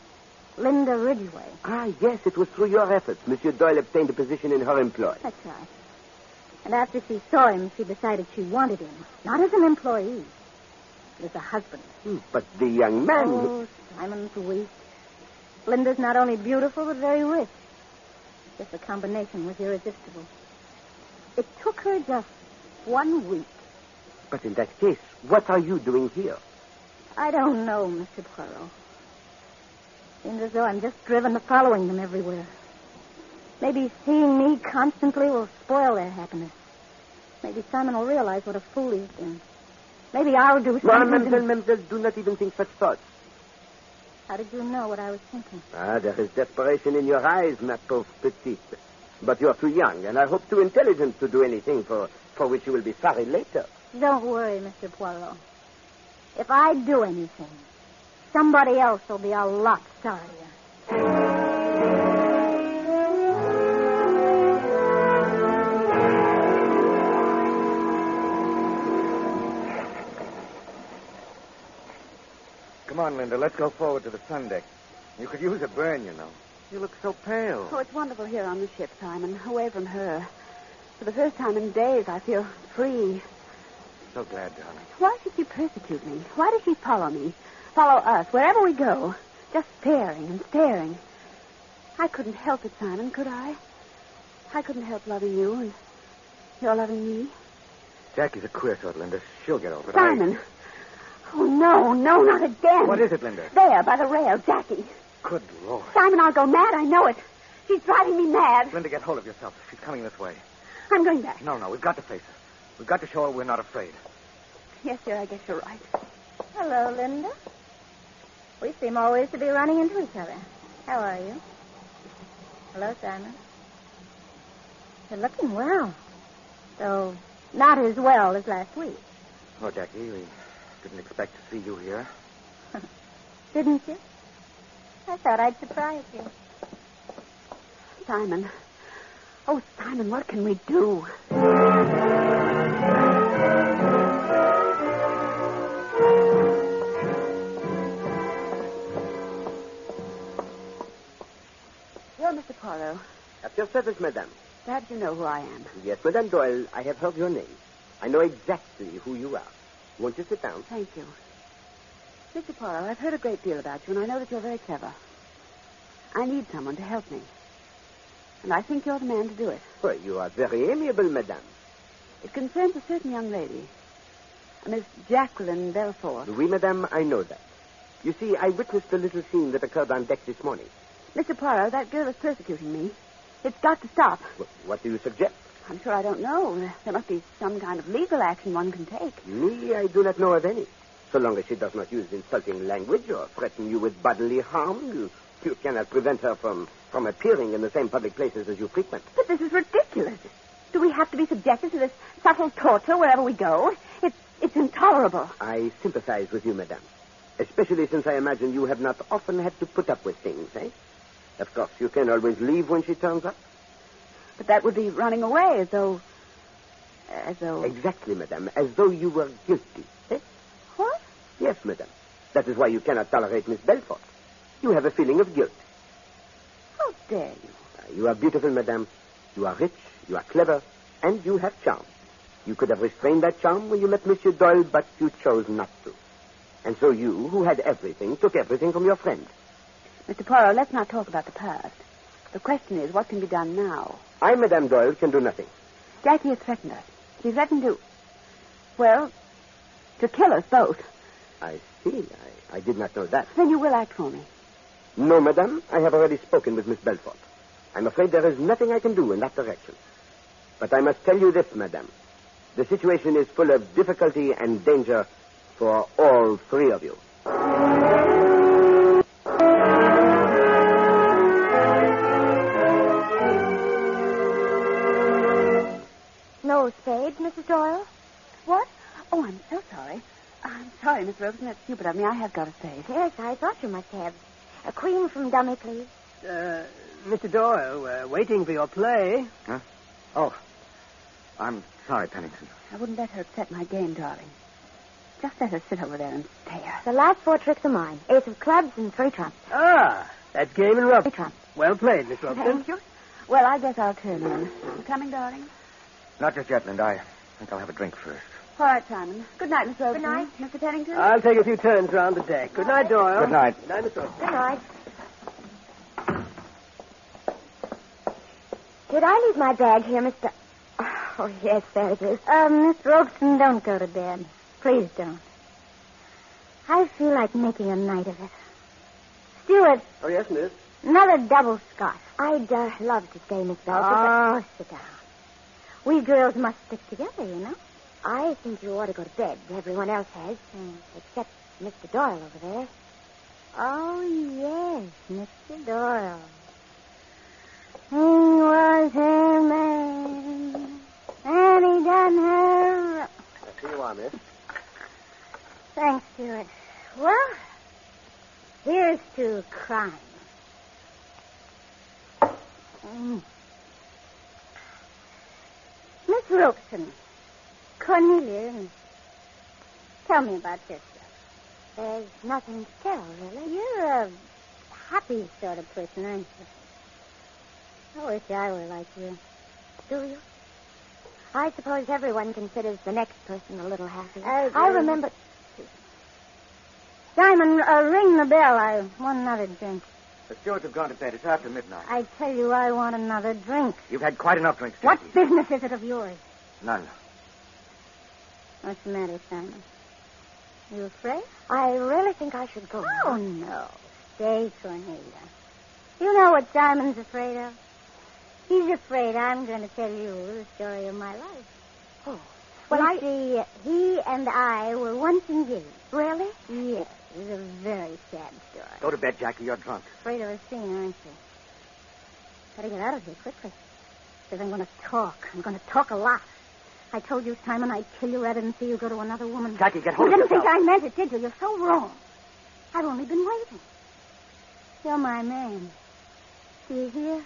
Linda Ridgway. Ah, yes, it was through your efforts. Monsieur Doyle obtained a position in her employ. That's right. And after she saw him, she decided she wanted him. Not as an employee, but as a husband. But the young man... Oh, Simon's weak. Linda's not only beautiful, but very rich. Just the combination was irresistible. It took her just 1 week. But in that case, what are you doing here? I don't know, Mr. Poirot. Seems as though I'm just driven to following them everywhere. Maybe seeing me constantly will spoil their happiness. Maybe Simon will realize what a fool he's been. Maybe I'll do something. Mademoiselle, do not even think such thoughts. How did you know what I was thinking? Ah, there is desperation in your eyes, ma pauvre petite. But you're too young, and I hope too intelligent to do anything for which you will be sorry later. Don't worry, Mr. Poirot. If I do anything, somebody else will be a lot sorrier. Come on, Linda. Let's go forward to the sun deck. You could use a burn, you know. You look so pale. Oh, it's wonderful here on the ship, Simon. Away from her. For the first time in days, I feel free. So glad, darling. Why should she persecute me? Why does she follow me? Follow us, wherever we go. Just staring and staring. I couldn't help it, Simon, could I? I couldn't help loving you, and you're loving me. Jackie's a queer sort, Linda. She'll get over it. Simon! Oh, no, not again. What is it, Linda? There, by the rail, Jackie. Good Lord. Simon, I'll go mad, I know it. She's driving me mad. Linda, get hold of yourself. She's coming this way. I'm going back. No, we've got to face her. We've got to show her we're not afraid. Yes, sir, I guess you're right. Hello, Linda. We seem always to be running into each other. How are you? Hello, Simon. You're looking well. Though not as well as last week. Oh, Jackie, we didn't expect to see you here. Didn't you? I thought I'd surprise you. Simon, Oh, Simon, what can we do? Well, Mr. Poirot. At your service, madame. Perhaps you know who I am. Yes, Madame Doyle, I have heard your name. I know exactly who you are. Won't you sit down? Thank you. Mr. Poirot, I've heard a great deal about you, and I know that you're very clever. I need someone to help me. And I think you're the man to do it. Well, you are very amiable, madame. It concerns a certain young lady, a Miss Jacqueline Belfort. Oui, madame, I know that. You see, I witnessed the little scene that occurred on deck this morning. Mr. Poirot, that girl is persecuting me. It's got to stop. What do you suggest? I'm sure I don't know. There must be some kind of legal action one can take. Me, I do not know of any. So long as she does not use insulting language or threaten you with bodily harm, you cannot prevent her from appearing in the same public places as you frequent. But this is ridiculous. Do we have to be subjected to this subtle torture wherever we go? It's intolerable. I sympathize with you, madame. Especially since I imagine you have not often had to put up with things, eh? Of course, you can always leave when she turns up. But that would be running away as though... Exactly, madame. As though you were guilty, eh? What? Yes, madame. That is why you cannot tolerate Miss Belfort. You have a feeling of guilt. How dare you? You are beautiful, madame. You are rich, you are clever, and you have charm. You could have restrained that charm when you met Monsieur Doyle, but you chose not to. And so you, who had everything, took everything from your friend. Mr. Poirot, let's not talk about the past. The question is, what can be done now? I, Madame Doyle, can do nothing. Jackie has threatened us. He threatened to... Well, to kill us both. I see. I did not know that. Then you will act for me. No, madame. I have already spoken with Miss Belfort. I'm afraid there is nothing I can do in that direction. But I must tell you this, madame. The situation is full of difficulty and danger for all three of you. No spades, Mrs. Doyle? What? Oh, I'm so sorry. I'm sorry, Miss Robeson. That's stupid of me. I have got a spade. Yes, I thought you must have. A cream from dummy, please. Mr. Doyle, waiting for your play. Huh? Oh, I'm sorry, Pennington. I wouldn't let her upset my game, darling. Just let her sit over there and stare. The last 4 tricks are mine. Ace of clubs and 3 trumps. Ah, that game in Robeson. 3 trumps. Well played, Miss Robeson. Thank you. Well, I guess I'll turn in. You coming, darling? Not just yet, Linda. I think I'll have a drink first. All right, Simon. Good night, Miss Robeson. Good night. Mr. Pennington? I'll take a few turns round the deck. Good night, Doyle. Good night. Good night, Miss Robeson. Good night. Did I leave my bag here, Mr... Oh, yes, there it is. Miss Robeson, don't go to bed. Please don't. I feel like making a night of it. Stuart. Oh, yes, miss. Another double scotch. I'd love to stay, Miss Belcher. Oh, sit down. We girls must stick together, you know. I think you ought to go to bed. Everyone else has. Except Mr. Doyle over there. Oh, yes, Mr. Doyle. He was her man, and he done her... Here you are, miss. Thanks, Stuart. Well, here's to crime. Miss Robeson, Cornelia, tell me about yourself. There's nothing to tell, really. You're a happy sort of person, aren't you? I wish I were like you. Do you? I suppose everyone considers the next person a little happy. I remember... Simon, ring the bell. I want another drink. The stewards have gone to bed. It's after midnight. I tell you, I want another drink. You've had quite enough drinks, What Jackie. business is it of yours? None. What's the matter, Simon? You afraid? I really think I should go. Oh, no. Stay, Cornelia. You know what Simon's afraid of? He's afraid I'm going to tell you the story of my life. Oh. Well, see, he and I were once engaged. Really? Yes. It was a very sad story. Go to bed, Jackie. You're drunk. Afraid of a scene, aren't you? Gotta get out of here quickly. Because I'm going to talk. I'm going to talk a lot. I told you, Simon, I'd kill you rather than see you go to another woman. Jackie, get hold of yourself. You didn't think I meant it, did you? You're so wrong. I've only been waiting. You're my man. Do you hear?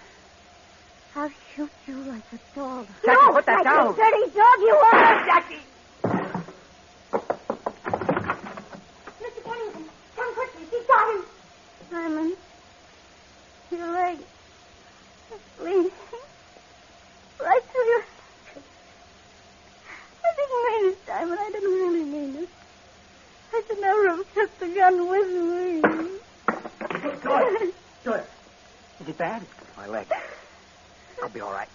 I'll shoot you like a dog. Jackie, no, put that like down. a dirty dog you are. Jackie! Mr. Pennington, come quickly. She's got him. Simon, your leg is bleeding. Right through your... I didn't mean it, Simon. I didn't really mean it. I should never have kept the gun with me. Doyle. Is it bad? My leg. I'll be all right.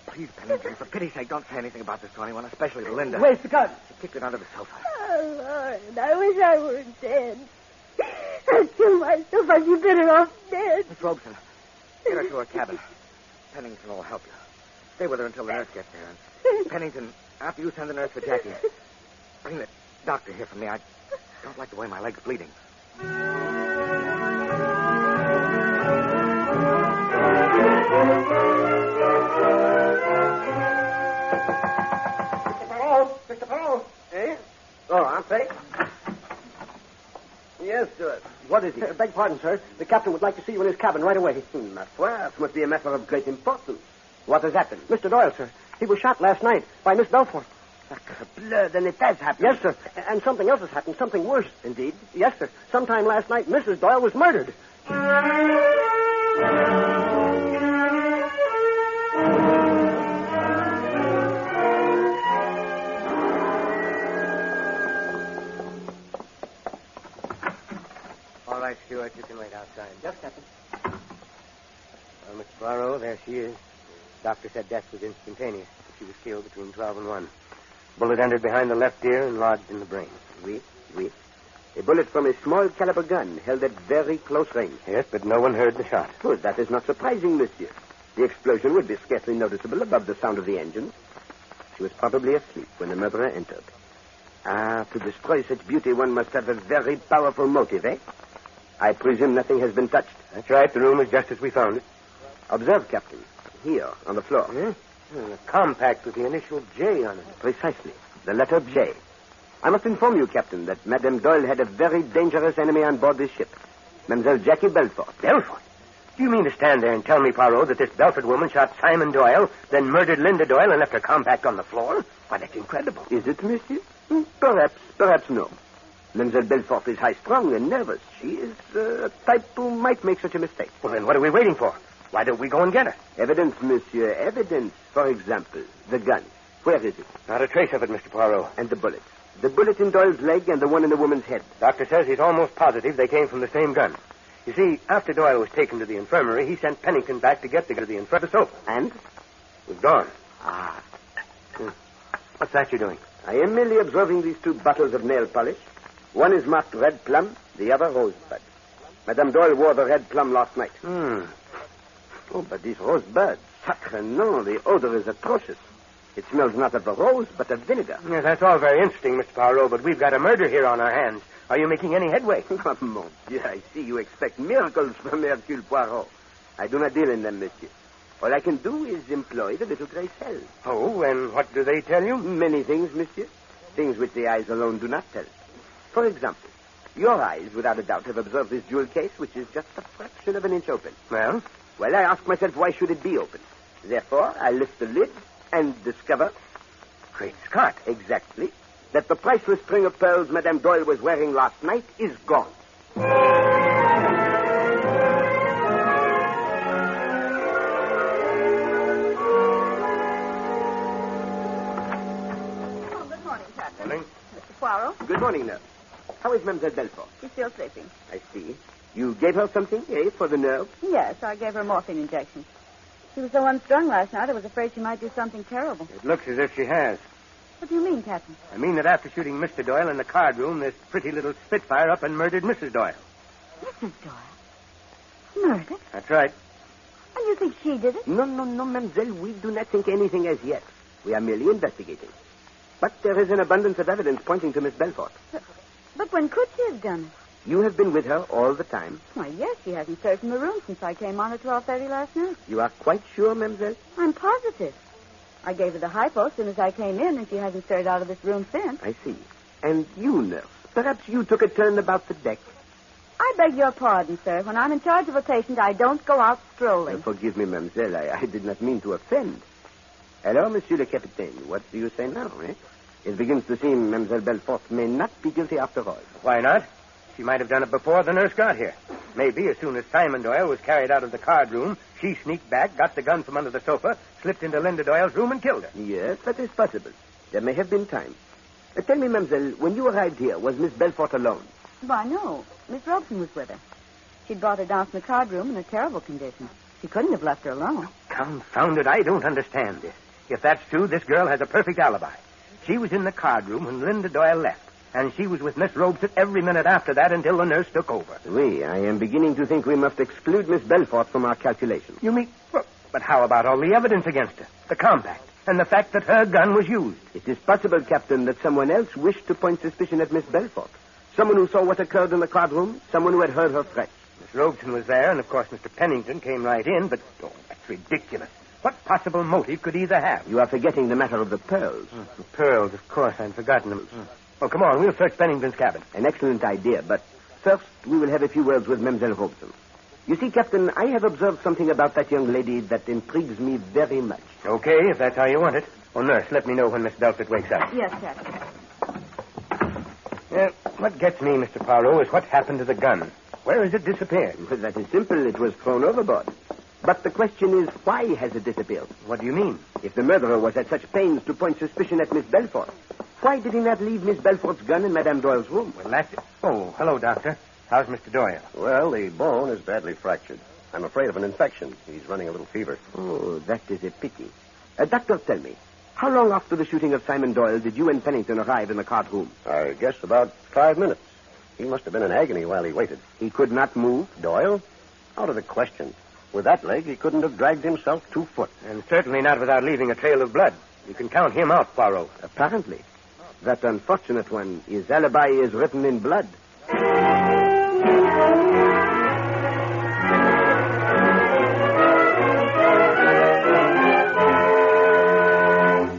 Please, Pennington, for pity's sake, don't say anything about this to anyone, especially to Linda. Where's the gun? She kicked it under the sofa. Oh, Lord, I wish I were dead. I'd kill myself. I'd be better off dead. Miss Robeson, get her to her cabin. Pennington will help you. Stay with her until the nurse gets there. And Pennington, after you send the nurse for Jackie, bring the doctor here for me. I don't like the way my leg's bleeding. Mr. Perrault. Eh? Oh, Aunt Faye? Yes, sir. What is it? Beg pardon, sir. The captain would like to see you in his cabin right away. Ma foi, it must be a matter of great importance. What has happened? Mr. Doyle, sir. He was shot last night by Miss Belfort. Sacre bleu, then it has happened. Yes, sir. And something else has happened. Something worse. Indeed? Yes, sir. Sometime last night, Mrs. Doyle was murdered. All right, Stuart, you can wait outside. Yes, Captain. Well, Miss Poirot, there she is. Doctor said death was instantaneous. She was killed between 12 and 1. Bullet entered behind the left ear and lodged in the brain. Oui. A bullet from a small caliber gun held at very close range. Yes, but no one heard the shot. Well, that is not surprising, monsieur. The explosion would be scarcely noticeable above the sound of the engines. She was probably asleep when the murderer entered. Ah, to destroy such beauty, one must have a very powerful motive, eh? I presume nothing has been touched. That's right. The room is just as we found it. Observe, Captain. Here, on the floor. A compact with the initial J on it. Precisely. The letter J. I must inform you, Captain, that Madame Doyle had a very dangerous enemy on board this ship. Mademoiselle Jackie Belfort. Belfort? Do you mean to stand there and tell me, Poirot, that this Belfort woman shot Simon Doyle, then murdered Linda Doyle and left her compact on the floor? Why, that's incredible. Is it, monsieur? Perhaps no. Mademoiselle Belfort is high-strung and nervous. She is a type who might make such a mistake. Well, then what are we waiting for? Why don't we go and get her? Evidence, monsieur, evidence. For example, the gun. Where is it? Not a trace of it, Mr. Poirot. And the bullets? The bullet in Doyle's leg and the one in the woman's head. Doctor says he's almost positive they came from the same gun. You see, after Doyle was taken to the infirmary, he sent Pennington back to get the infirmary soap. And? It was gone. Ah. What's that you're doing? I am merely observing these two bottles of nail polish. One is marked red plum, the other rosebud. Madame Doyle wore the red plum last night. Oh, but these rosebuds, sacre nom, the odor is atrocious. It smells not of the rose, but of vinegar. Yeah, that's all very interesting, Mr. Poirot, but we've got a murder here on our hands. Are you making any headway? Oh, mon Dieu, I see you expect miracles from Hercule Poirot. I do not deal in them, monsieur. All I can do is employ the little gray cells. Oh, and what do they tell you? Many things, monsieur. Things which the eyes alone do not tell. For example, your eyes, without a doubt, have observed this jewel case, which is just a fraction of an inch open. Well? Well, I ask myself, why should it be open? Therefore, I lift the lid and discover... Great Scott. Exactly. That the priceless string of pearls Madame Doyle was wearing last night is gone. Oh, good morning, Captain. Morning. Mr. Poirot. Good morning, nurse. How is Mademoiselle Belfort? She's still sleeping. I see. You gave her something, for the nerve? Yes, I gave her a morphine injection. She was so unstrung last night, I was afraid she might do something terrible. It looks as if she has. What do you mean, Captain? I mean that after shooting Mr. Doyle in the card room, this pretty little Spitfire up and murdered Mrs. Doyle. Mrs. Doyle? Murdered? That's right. And you think she did it? No, mademoiselle. We do not think anything as yet. We are merely investigating. But there is an abundance of evidence pointing to Miss Belfort. But when could she have done it? You have been with her all the time. Why, yes, she hasn't searched in the room since I came on at 12:30 last night. You are quite sure, mademoiselle? I'm positive. I gave her the hypo as soon as I came in, and she hasn't stirred out of this room since. I see. And you, nurse, perhaps you took a turn about the deck. I beg your pardon, sir. When I'm in charge of a patient, I don't go out strolling. Forgive me, mademoiselle. I did not mean to offend. Hello, Monsieur le Capitaine. What do you say now, eh? It begins to seem Mademoiselle Belfort may not be guilty after all. Why not? She might have done it before the nurse got here. Maybe as soon as Simon Doyle was carried out of the card room, she sneaked back, got the gun from under the sofa, slipped into Linda Doyle's room and killed her. Yes, that is possible. There may have been time. Tell me, mademoiselle, when you arrived here, was Miss Belfort alone? Why, no. Miss Robson was with her. She'd brought her down from the card room in a terrible condition. She couldn't have left her alone. Confound it, I don't understand this. If that's true, this girl has a perfect alibi. She was in the card room when Linda Doyle left, and she was with Miss Robson every minute after that until the nurse took over. Oui, I am beginning to think we must exclude Miss Belfort from our calculations. You mean... But how about all the evidence against her? The compact, and the fact that her gun was used. It is possible, Captain, that someone else wished to point suspicion at Miss Belfort. Someone who saw what occurred in the card room, someone who had heard her threats. Miss Robson was there, and of course Mr. Pennington came right in, but... Oh, that's ridiculous. What possible motive could either have? You are forgetting the matter of the pearls. The pearls, of course, I'd forgotten them. Well, come on, we'll search Pennington's cabin. An excellent idea, but first we will have a few words with Mademoiselle Robson. You see, Captain, I have observed something about that young lady that intrigues me very much. Okay, if that's how you want it. Oh, nurse, let me know when Miss Belfort wakes up. Yes, Captain. What gets me, Mr. Poirot, is what happened to the gun. Where has it disappeared? Well, that is simple. It was thrown overboard. But the question is, why has it disappeared? What do you mean? If the murderer was at such pains to point suspicion at Miss Belfort, why did he not leave Miss Belfort's gun in Madame Doyle's room? Well, that's it. Oh, hello, Doctor. How's Mr. Doyle? Well, the bone is badly fractured. I'm afraid of an infection. He's running a little fever. Oh, that is a pity. Doctor, tell me, how long after the shooting of Simon Doyle did you and Pennington arrive in the card room? I guess about 5 minutes. He must have been in agony while he waited. He could not move? Doyle? Out of the question. With that leg, he couldn't have dragged himself 2 foot. And certainly not without leaving a trail of blood. You can count him out, Poirot. Apparently. That unfortunate one, his alibi is written in blood.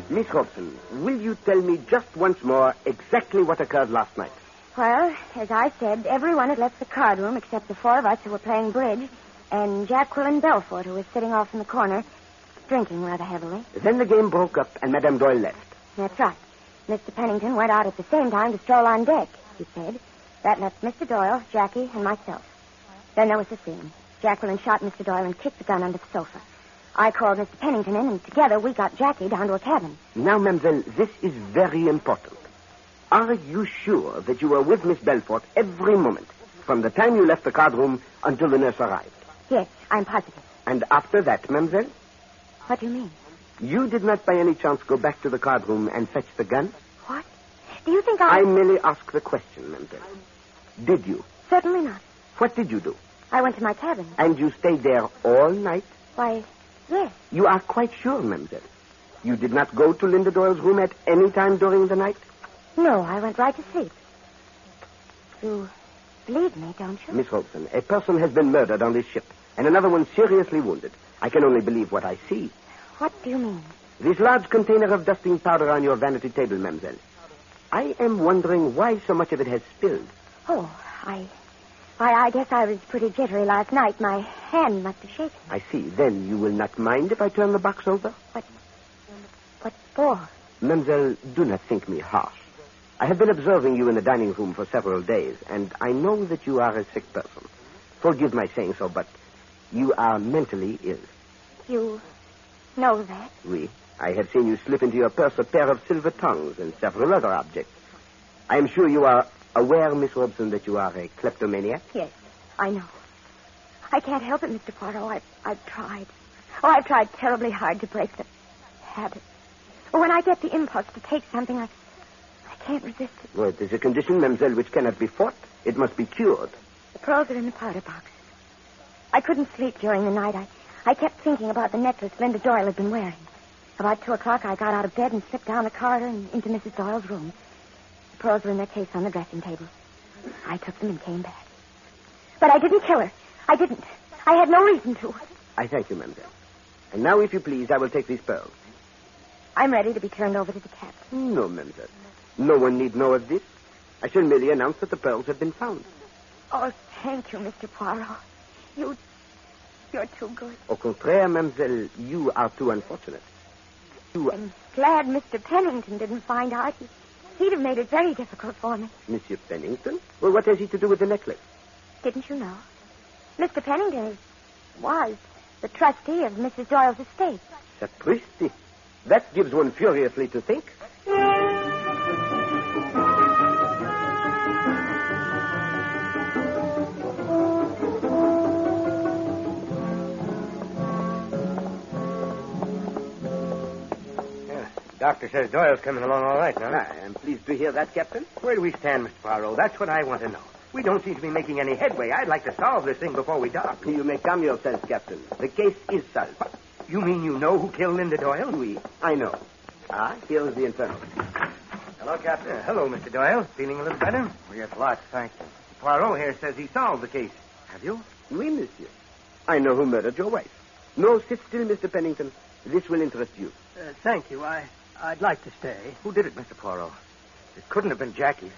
Miss Robson, will you tell me just once more exactly what occurred last night? Well, as I said, everyone had left the card room except the 4 of us who were playing bridge and Jacqueline Belfort, who was sitting off in the corner, drinking rather heavily. Then the game broke up and Madame Doyle left. That's right. Mr. Pennington went out at the same time to stroll on deck, he said. That left Mr. Doyle, Jackie, and myself. Then there was the scene. Jacqueline shot Mr. Doyle and kicked the gun under the sofa. I called Mr. Pennington in, and together we got Jackie down to a cabin. Now, mademoiselle, this is very important. Are you sure that you were with Miss Belfort every moment, from the time you left the card room until the nurse arrived? Yes, I'm positive. And after that, mademoiselle? What do you mean? You did not by any chance go back to the card room and fetch the gun? What? Do you think I merely ask the question, mademoiselle. Did you? Certainly not. What did you do? I went to my cabin. And you stayed there all night? Why, yes. You are quite sure, mademoiselle? You did not go to Linda Doyle's room at any time during the night? No, I went right to sleep. You believe me, don't you? Miss Robson, a person has been murdered on this ship, and another one seriously wounded. I can only believe what I see. What do you mean? This large container of dusting powder on your vanity table, mademoiselle. I am wondering why so much of it has spilled. Oh, I guess I was pretty jittery last night. My hand must have shaken. I see. Then you will not mind if I turn the box over? What for? Mademoiselle, do not think me harsh. I have been observing you in the dining room for several days, and I know that you are a sick person. Forgive my saying so, but you are mentally ill. You know that? Oui. I have seen you slip into your purse a pair of silver tongues and several other objects. I am sure you are aware, Miss Robson, that you are a kleptomaniac? Yes, I know. I can't help it, Mr. Poirot. I've tried. Oh, I've tried terribly hard to break the habit. But when I get the impulse to take something, I can't resist it. Well, it is a condition, mademoiselle, which cannot be fought. It must be cured. The pearls are in the powder box. I couldn't sleep during the night. I kept thinking about the necklace Linda Doyle had been wearing. About 2 o'clock, I got out of bed and slipped down the corridor and into Mrs. Doyle's room. The pearls were in their case on the dressing table. I took them and came back. But I didn't kill her. I didn't. I had no reason to. I thank you, mademoiselle. And now, if you please, I will take these pearls. I'm ready to be turned over to the captain. No, mademoiselle. No one need know of this. I shall merely announce that the pearls have been found. Oh, thank you, Mr. Poirot. You're too good. Au contraire, mademoiselle, you are too unfortunate. I'm glad Mr. Pennington didn't find out. He'd have made it very difficult for me. Monsieur Pennington? Well, what has he to do with the necklace? Didn't you know? Mr. Pennington was the trustee of Mrs. Doyle's estate. Sapristi. That gives one furiously to think. Doctor says Doyle's coming along all right now. I'm pleased to hear that, Captain. Where do we stand, Mr. Poirot? That's what I want to know. We don't seem to be making any headway. I'd like to solve this thing before we dock. You may calm yourself, Captain. The case is solved. You mean you know who killed Linda Doyle? Oui, I know. Here is the infernal. Hello, Captain. Hello, Mr. Doyle. Feeling a little better? Yes, lots, thank you. Poirot here says he solved the case. Have you? Oui, monsieur. I know who murdered your wife. No, sit still, Mr. Pennington. This will interest you. Thank you. I'd like to stay. Who did it, Mr. Poirot? It couldn't have been Jackie.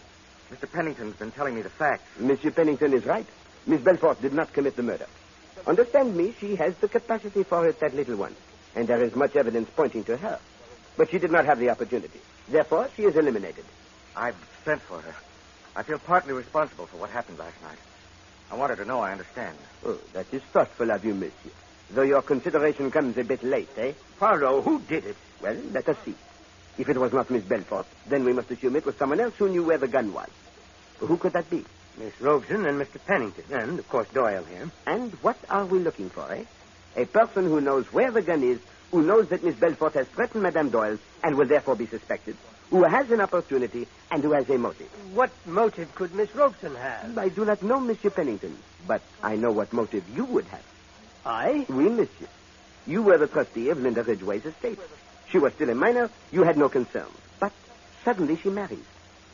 Mr. Pennington's been telling me the facts. Monsieur Pennington is right. Miss Belfort did not commit the murder. Understand me, she has the capacity for it, that little one. And there is much evidence pointing to her. But she did not have the opportunity. Therefore, she is eliminated. I've sent for her. I feel partly responsible for what happened last night. I want her to know I understand. Oh, that is thoughtful of you, monsieur. Though your consideration comes a bit late, eh? Poirot, who did it? Well, let us see. If it was not Miss Belfort, then we must assume it was someone else who knew where the gun was. Who could that be? Miss Robeson and Mr. Pennington, and, of course, Doyle here. And what are we looking for, eh? A person who knows where the gun is, who knows that Miss Belfort has threatened Madame Doyle and will therefore be suspected, who has an opportunity and who has a motive. What motive could Miss Robeson have? I do not know, Monsieur Pennington, but I know what motive you would have. I? Oui, monsieur. You were the trustee of Linda Ridgway's estate. She was still a minor. You had no concerns. But suddenly she marries,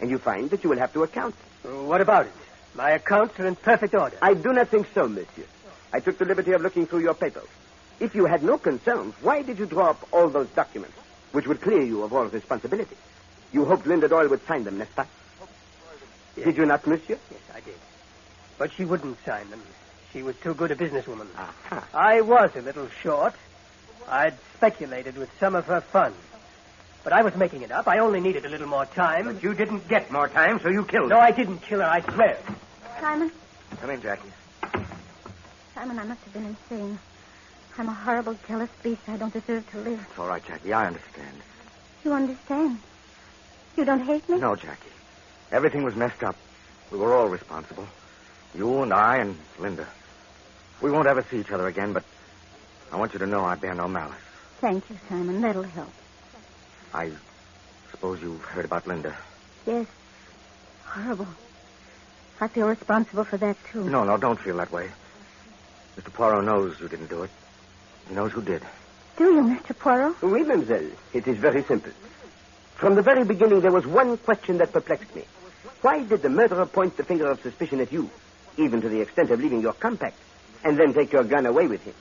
and you find that you will have to account. What about it? My accounts are in perfect order. I do not think so, monsieur. I took the liberty of looking through your papers. If you had no concerns, why did you draw up all those documents, which would clear you of all responsibility? You hoped Linda Doyle would sign them, n'est-ce pas? Yes. Did you not, monsieur? Yes, I did. But she wouldn't sign them. She was too good a businesswoman. Aha. I was a little short. I'd speculated with some of her funds. But I was making it up. I only needed a little more time. But you didn't get more time, so you killed her. No, I didn't kill her, I swear. Simon? Come in, Jackie. Simon, I must have been insane. I'm a horrible, jealous beast. I don't deserve to live. It's all right, Jackie. I understand. You understand? You don't hate me? No, Jackie. Everything was messed up. We were all responsible. You and I and Linda. We won't ever see each other again, but I want you to know I bear no malice. Thank you, Simon. That'll help. I suppose you've heard about Linda. Yes. Horrible. I feel responsible for that, too. No, don't feel that way. Mr. Poirot knows you didn't do it. He knows who did. Do you, Mr. Poirot? Oui, mademoiselle. It is very simple. From the very beginning, there was one question that perplexed me. Why did the murderer point the finger of suspicion at you, even to the extent of leaving your compact, and then take your gun away with him?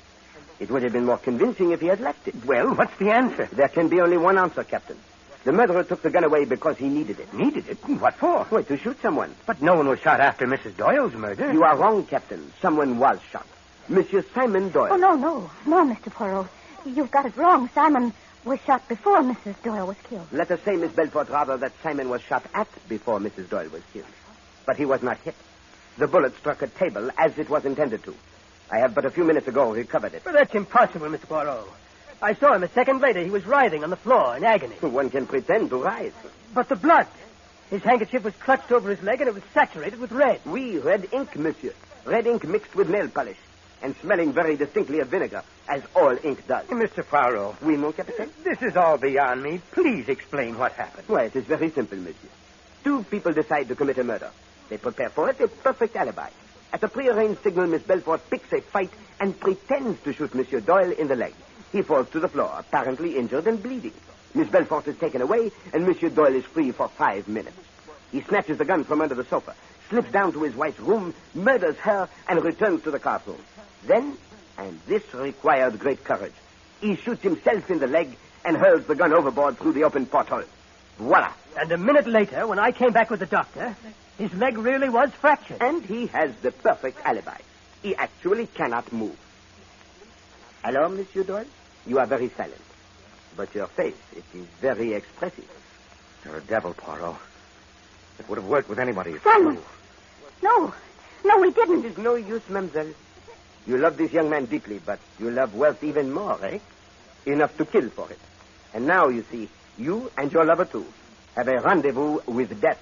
It would have been more convincing if he had left it. Well, what's the answer? There can be only one answer, Captain. The murderer took the gun away because he needed it. Needed it? What for? Why, to shoot someone. But no one was shot after Mrs. Doyle's murder. You are wrong, Captain. Someone was shot. Monsieur Simon Doyle. Oh, no, Mr. Poirot. You've got it wrong. Simon was shot before Mrs. Doyle was killed. Let us say, Miss Belfort, rather, that Simon was shot at before Mrs. Doyle was killed. But he was not hit. The bullet struck a table as it was intended to. I have but a few minutes ago recovered it. But that's impossible, Mr. Poirot. I saw him a second later. He was writhing on the floor in agony. One can pretend to writhe. But the blood. His handkerchief was clutched over his leg and it was saturated with red. Oui, red ink, monsieur. Red ink mixed with nail polish. And smelling very distinctly of vinegar, as all ink does. Mr. Poirot. Oui, mon capitaine? This is all beyond me. Please explain what happened. Why, it is very simple, monsieur. Two people decide to commit a murder. They prepare for it a perfect alibi. At a prearranged signal, Miss Belfort picks a fight and pretends to shoot Monsieur Doyle in the leg. He falls to the floor, apparently injured and bleeding. Miss Belfort is taken away, and Monsieur Doyle is free for 5 minutes. He snatches the gun from under the sofa, slips down to his wife's room, murders her, and returns to the card room. Then, and this required great courage, he shoots himself in the leg and hurls the gun overboard through the open porthole. Voila. And a minute later, when I came back with the doctor, his leg really was fractured. And he has the perfect alibi. He actually cannot move. Hello, Monsieur Doyle? You are very silent. But your face, it is very expressive. You're a devil, Poirot. It would have worked with anybody. Simon! No, we didn't. It is no use, mademoiselle. You love this young man deeply, but you love wealth even more, eh? Enough to kill for it. And now, you see, you and your lover, too, have a rendezvous with death.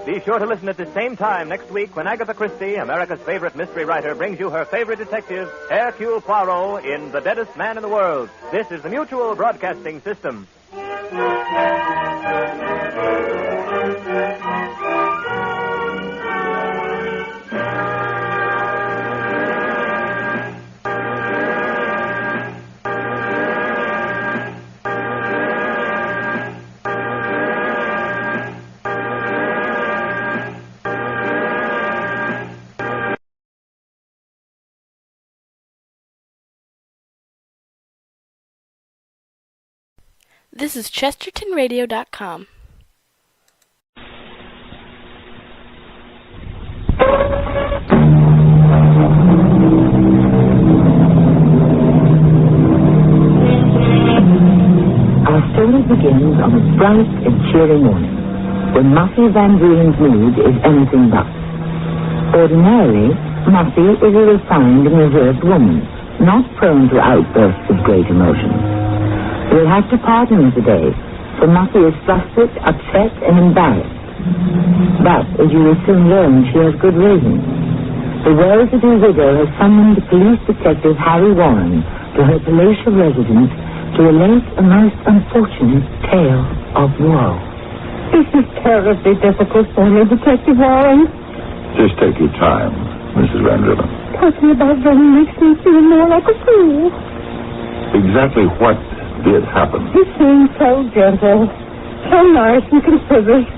Be sure to listen at the same time next week when Agatha Christie, America's favorite mystery writer, brings you her favorite detective, Hercule Poirot, in The Deadest Man in the World. This is the Mutual Broadcasting System. This is ChestertonRadio.com. Our story begins on a bright and cheery morning, when Muffy Van Diemen's mood is anything but. Ordinarily, Muffy is a refined and reserved woman, not prone to outbursts of great emotion. We'll have to pardon her today, for Muffy is flustered, upset, and embarrassed. But, as you will soon learn, she has good reason. The well-to-do widow has summoned police detective Harry Warren to her palatial residence to relate a most unfortunate tale of woe. This is terribly difficult for me, Detective Warren. Just take your time, Mrs. Van Diemen. Talking about them makes me feel more like a fool. Exactly what did happen? He seemed so gentle, so nice and considerate.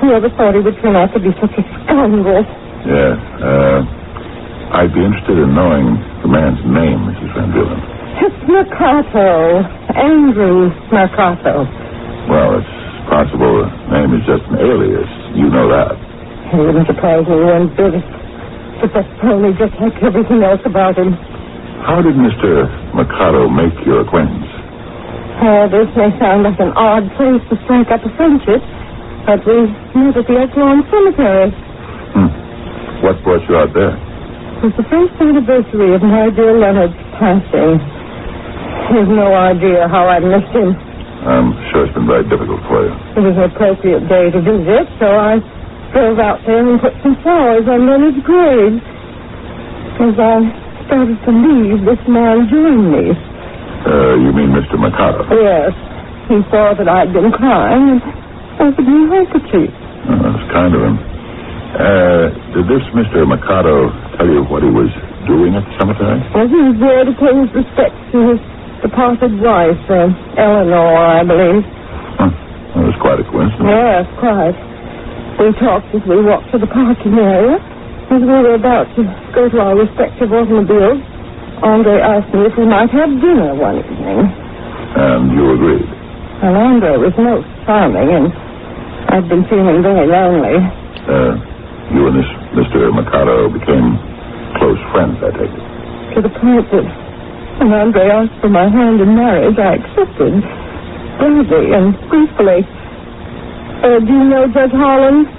Whoever thought he would turn out to be such a scoundrel? Yes, I'd be interested in knowing the man's name, Mrs. Van Diemen. It's Mercato. Andrew Mercato. Well, it's possible the name is just an alias. You know that. It wouldn't surprise me one bit if that's only just like everything else about him. How did Mr. Mercato make your acquaintance? This may sound like an odd place to strike up a friendship, but we met at the Atchison Cemetery. What brought you out there? It was the first anniversary of my dear Leonard's passing. There's no idea how I missed him. I'm sure it's been very difficult for you. It was an appropriate day to visit, so I drove out there and put some flowers on Leonard's grave. As I started to leave, this man joined me. You mean Mr. Mercato? Yes. He saw that I'd been crying and offered me a handkerchief. That's kind of him. Did this Mr. Mercato tell you what he was doing at the cemetery? Well, he was there to pay his respects to his departed wife, Eleanor, I believe. That was quite a coincidence. Yes, quite. We talked as we walked to the parking area. As we were about to go to our respective automobiles, Andre asked me if we might have dinner one evening. And you agreed? Well, Andre was most charming, and I'd been feeling very lonely. You and this Mr. Mercato became close friends, I take it. To the point that when Andre asked for my hand in marriage, I accepted, gladly and gratefully. Do you know Judge Holland?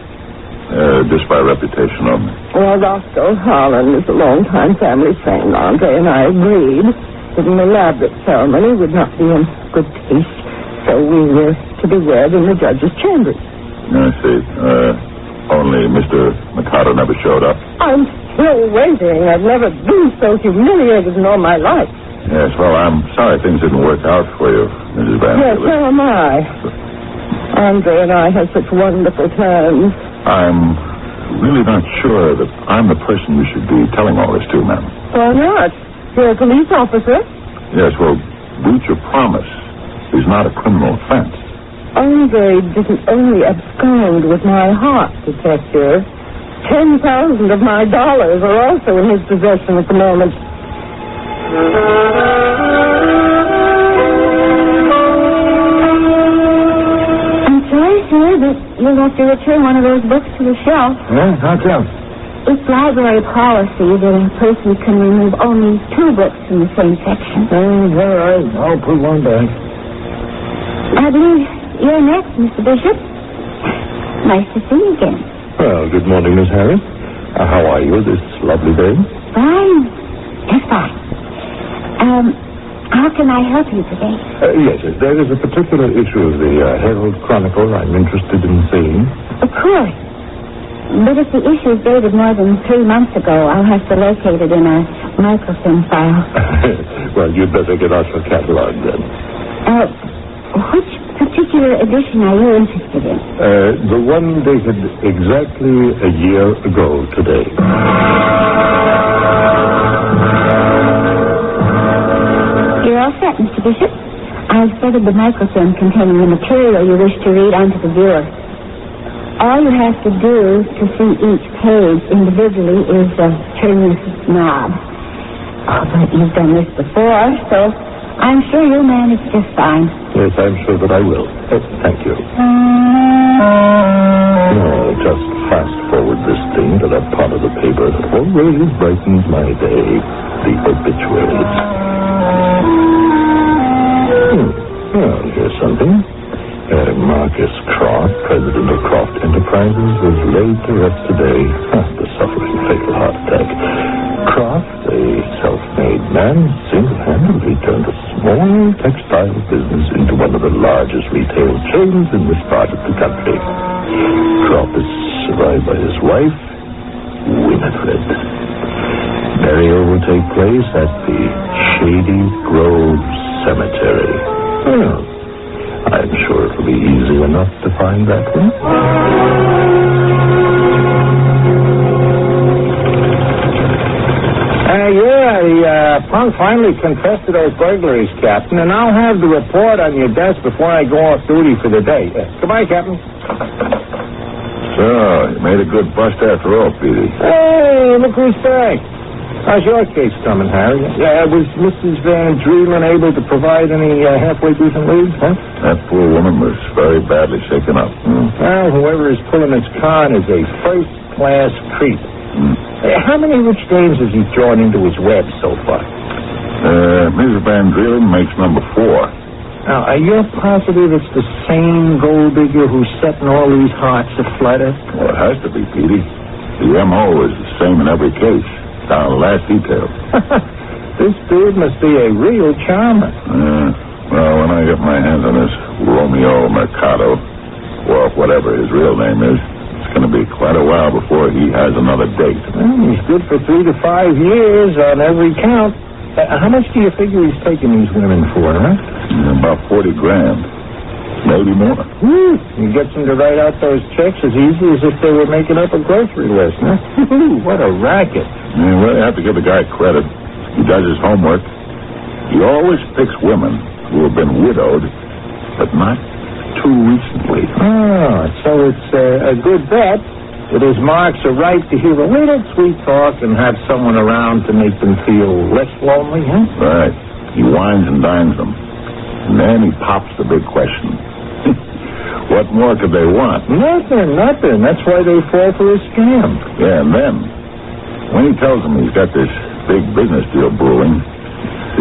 Just by reputation only. Well, Roscoe Holland is a long-time family friend. Andre and I agreed that an elaborate ceremony would not be in good taste, so we were to be wed in the judge's chambers. I see. Only Mr. Mercato never showed up. I'm still waiting. I've never been so humiliated in all my life. Yes, well, I'm sorry things didn't work out for you, Mrs. Van Diemen. Yes, so am I. Andre and I had such wonderful times. I'm really not sure that I'm the person you should be telling all this to, ma'am. Why not? You're a police officer. Yes, well, breach of promise is not a criminal offense. Andre didn't only abscond with my heart, Detective. 10,000 of my dollars are also in his possession at the moment. you'll have to return one of those books to the shelf. Yeah, how come? It's library policy that a person can remove only 2 books from the same section. All right. I'll put one back. I believe you're next, Mr. Bishop. Nice to see you again. Well, good morning, Miss Harris. How are you this lovely day? Fine. Just fine. How can I help you today? Yes, there is a particular issue of the Herald Chronicle I'm interested in seeing. Of course. But if the issue is dated more than 3 months ago, I'll have to locate it in a microfilm file. Well, you'd better get out your catalog then. Which particular edition are you interested in? The one dated exactly a year ago today. You're all set, Mr. Bishop. I've fitted the microfilm containing the material you wish to read onto the viewer. All you have to do to see each page individually is turn this knob. Oh, but you've done this before, so I'm sure you'll manage just fine. Yes, I'm sure that I will. Thank you. Just fast forward this thing to that part of the paper that always brightens my day, the obituaries. Well, here's something. Marcus Croft, president of Croft Enterprises, was laid to rest today after suffering fatal heart attack. Croft, a self-made man, single-handedly turned a small textile business into one of the largest retail chains in this part of the country. Croft is survived by his wife, Winifred. Burial will take place at the Shady Grove Cemetery. Well, I'm sure it'll be easy enough to find that one. The punk finally confessed to those burglaries, Captain, and I'll have the report on your desk before I go off duty for the day. Goodbye, Captain. So, you made a good bust after all, Petey. Hey, look who's back. How's your case coming, Harry? Was Mrs. Van Dreelen able to provide any halfway decent leads, huh? That poor woman was very badly shaken up. Well, whoever is pulling his con is a first-class creep. How many rich dames has he drawn into his web so far? Mrs. Van Dreelen makes number 4. Now, are you positive it's the same gold digger who's setting all these hearts aflutter? Well, it has to be, Petey. The M.O. is the same in every case, down to the last detail. This dude must be a real charmer. Well, when I get my hands on this Romeo Mercado, or whatever his real name is, it's going to be quite a while before he has another date. Well, he's good for 3 to 5 years on every count. How much do you figure he's taking these women for, huh? About $40,000. Maybe more. He gets them to write out those checks as easy as if they were making up a grocery list, huh? What a racket. You really have to give the guy credit. He does his homework. He always picks women who have been widowed, but not too recently. Oh, so it's a good bet. It is Mark's a right to hear a little sweet talk and have someone around to make them feel less lonely, huh? Right. He wines and dines them. And then he pops the big question. What more could they want? Nothing. That's why they fall for a scam. Yeah, and then, when he tells them he's got this big business deal brewing,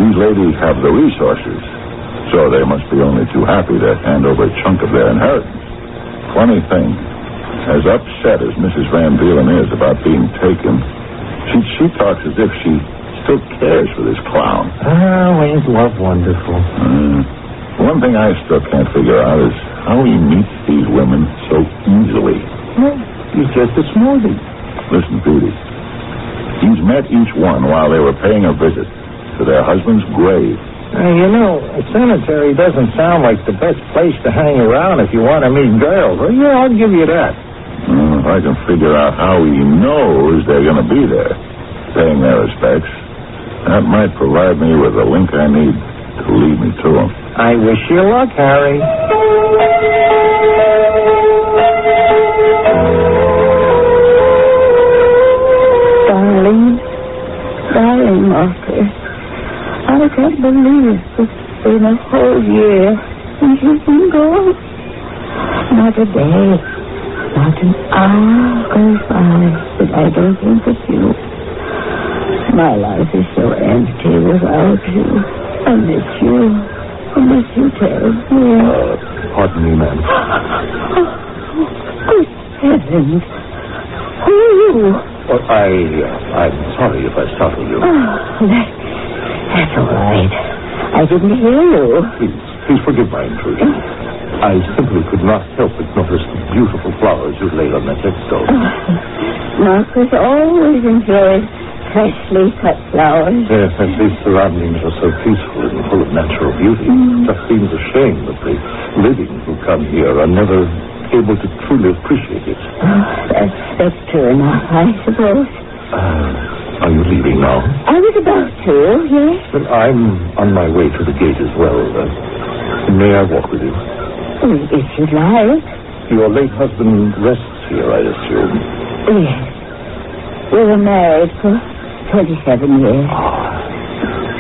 these ladies have the resources. So they must be only too happy to hand over a chunk of their inheritance. Funny thing. As upset as Mrs. Van Dreelen is about being taken, she talks as if she still cares for this clown. Oh, ain't love wonderful? One thing I still can't figure out is how he meets these women so easily. Well, he's just a smoothie. Listen, Petey. He's met each one while they were paying a visit to their husband's grave. A cemetery doesn't sound like the best place to hang around if you want to meet girls. Well, yeah, I'll give you that. If I can figure out how he knows they're going to be there, paying their respects, that might provide me with a link I need to lead me to him. I wish you luck, Harry. Darling Marcus, I can't believe it's been a whole year since you've been gone. Not a day, Not an hour goes by that I don't think of you. My life is so empty without you. I miss you. I miss you terribly. Pardon me, ma'am. Good heavens. Who are you? Well, I'm sorry if I startled you. That's all right. I didn't hear you. Please forgive my intrusion. I simply could not help but notice the beautiful flowers you laid on that headstone. Marcus always enjoyed freshly cut flowers. Yes, and these surroundings are so peaceful and full of natural beauty. It just seems a shame that the living who come here are never able to truly appreciate it. That's true enough, I suppose. Are you leaving now? I was about to, yes. Well, I'm on my way to the gate as well. May I walk with you? If you'd like. Your late husband rests here, I assume. Yes. We were married for 27 years.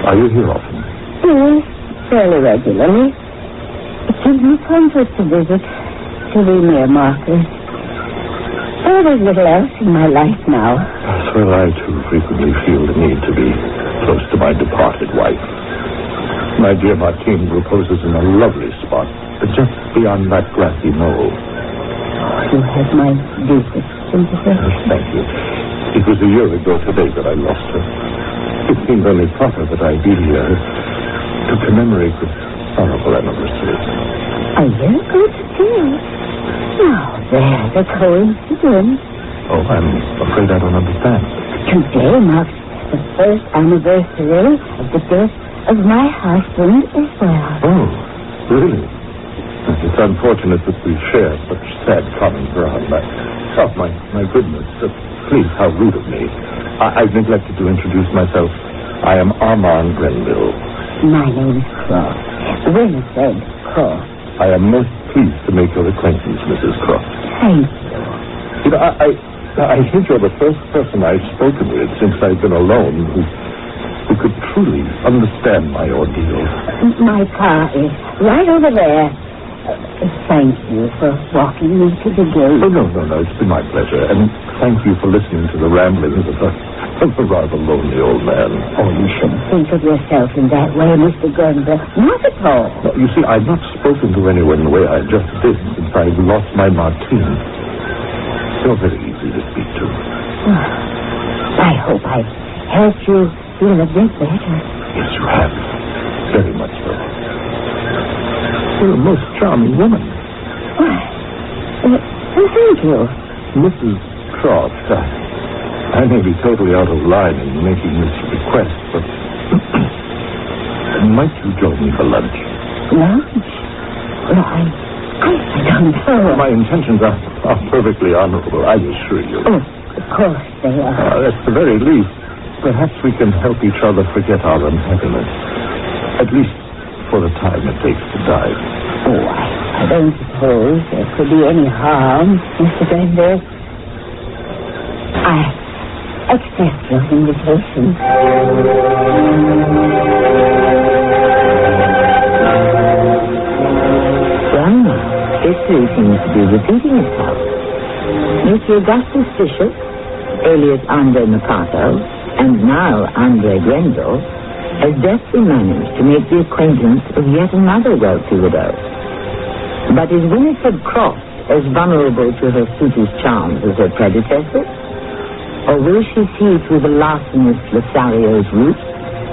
Are you here often? Yes, fairly regularly. It gives me comfort to visit, to be near Marcus. Oh, there's little else in my life now. Well, I too frequently feel the need to be close to my departed wife. My dear Martine reposes in a lovely spot, just beyond that grassy knoll. You have my deepest sympathy. Thank you. It was a year ago today that I lost her. It seemed only proper that I be here to commemorate this sorrowful anniversary. A year ago today? Now, there's a coincidence. Oh, I'm afraid I don't understand. Today marks the first anniversary of the death of my husband as well. Oh, really? It's unfortunate that we share such sad common ground. My goodness. Please, how rude of me. I've neglected to introduce myself. I am Armand Grenville. My name's Croft. Winifred Croft. I am most pleased to make your acquaintance, Mrs. Croft. Thank you. I think you're the first person I've spoken with since I've been alone who could truly understand my ordeal. My car is right over there. Thank you for walking me to the gate. Oh, no. It's been my pleasure. And thank you for listening to the ramblings of a rather lonely old man. Oh, you shouldn't think of yourself in that way, Mr. Grenville. Not at all. No, you see, I've not spoken to anyone the way I just did since I've lost my Martine. You're very easy to speak to. I hope I've helped you feel a bit better. Yes, you have. Very much so. You're a most charming woman. Thank you. Mrs. Croft, I may be totally out of line in making this request, but might you join me for lunch? Lunch? Well, I don't know. My intentions are perfectly honorable, I assure you. Oh, of course they are. At the very least, perhaps we can help each other forget our unhappiness. At least for the time it takes to die. Oh, I don't suppose there could be any harm, Mr. Grenville. I accept your invitation. Well, now, history seems to be repeating itself. Mr. Augustus Bishop, alias Andre Mercato, and now Andre Grenville, has deftly managed to make the acquaintance of yet another wealthy widow. But is Winifred Croft as vulnerable to her suitor's charms as her predecessor? Or will she see through the larcenous Lothario's roots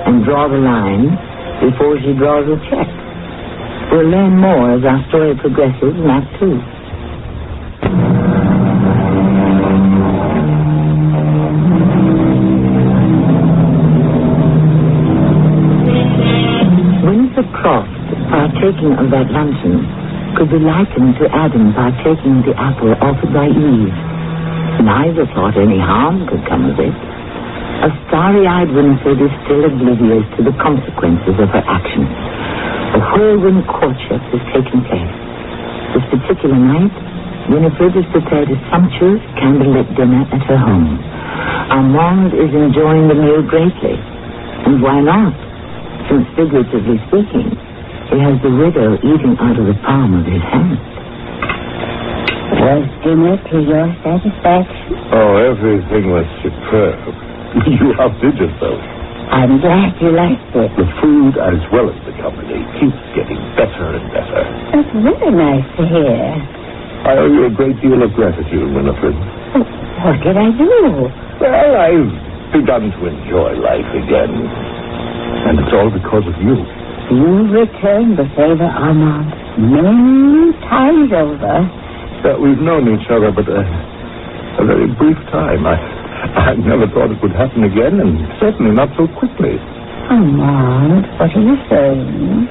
and draw the line before she draws a check? We'll learn more as our story progresses in Act 2. Croft, partaking of that luncheon, could be likened to Adam partaking the apple offered by Eve. Neither thought any harm could come of it. A starry-eyed Winifred is still oblivious to the consequences of her actions. A whirlwind courtship has taken place. This particular night, Winifred has prepared a sumptuous candlelit dinner at her home. Armand is enjoying the meal greatly. And why not? Since, figuratively speaking, he has the widow eating out of the palm of his hand. Was dinner to your satisfaction? Oh, everything was superb. You outdid yourself. I'm glad you liked it. The food as well as the company keeps getting better and better. That's very nice to hear. I owe you a great deal of gratitude, Winifred. What did I do? Well, I've begun to enjoy life again. And it's all because of you. You returned the favor, Armand, many times over. We've known each other but a very brief time. I never thought it would happen again, and certainly not so quickly. Armand, what are you saying?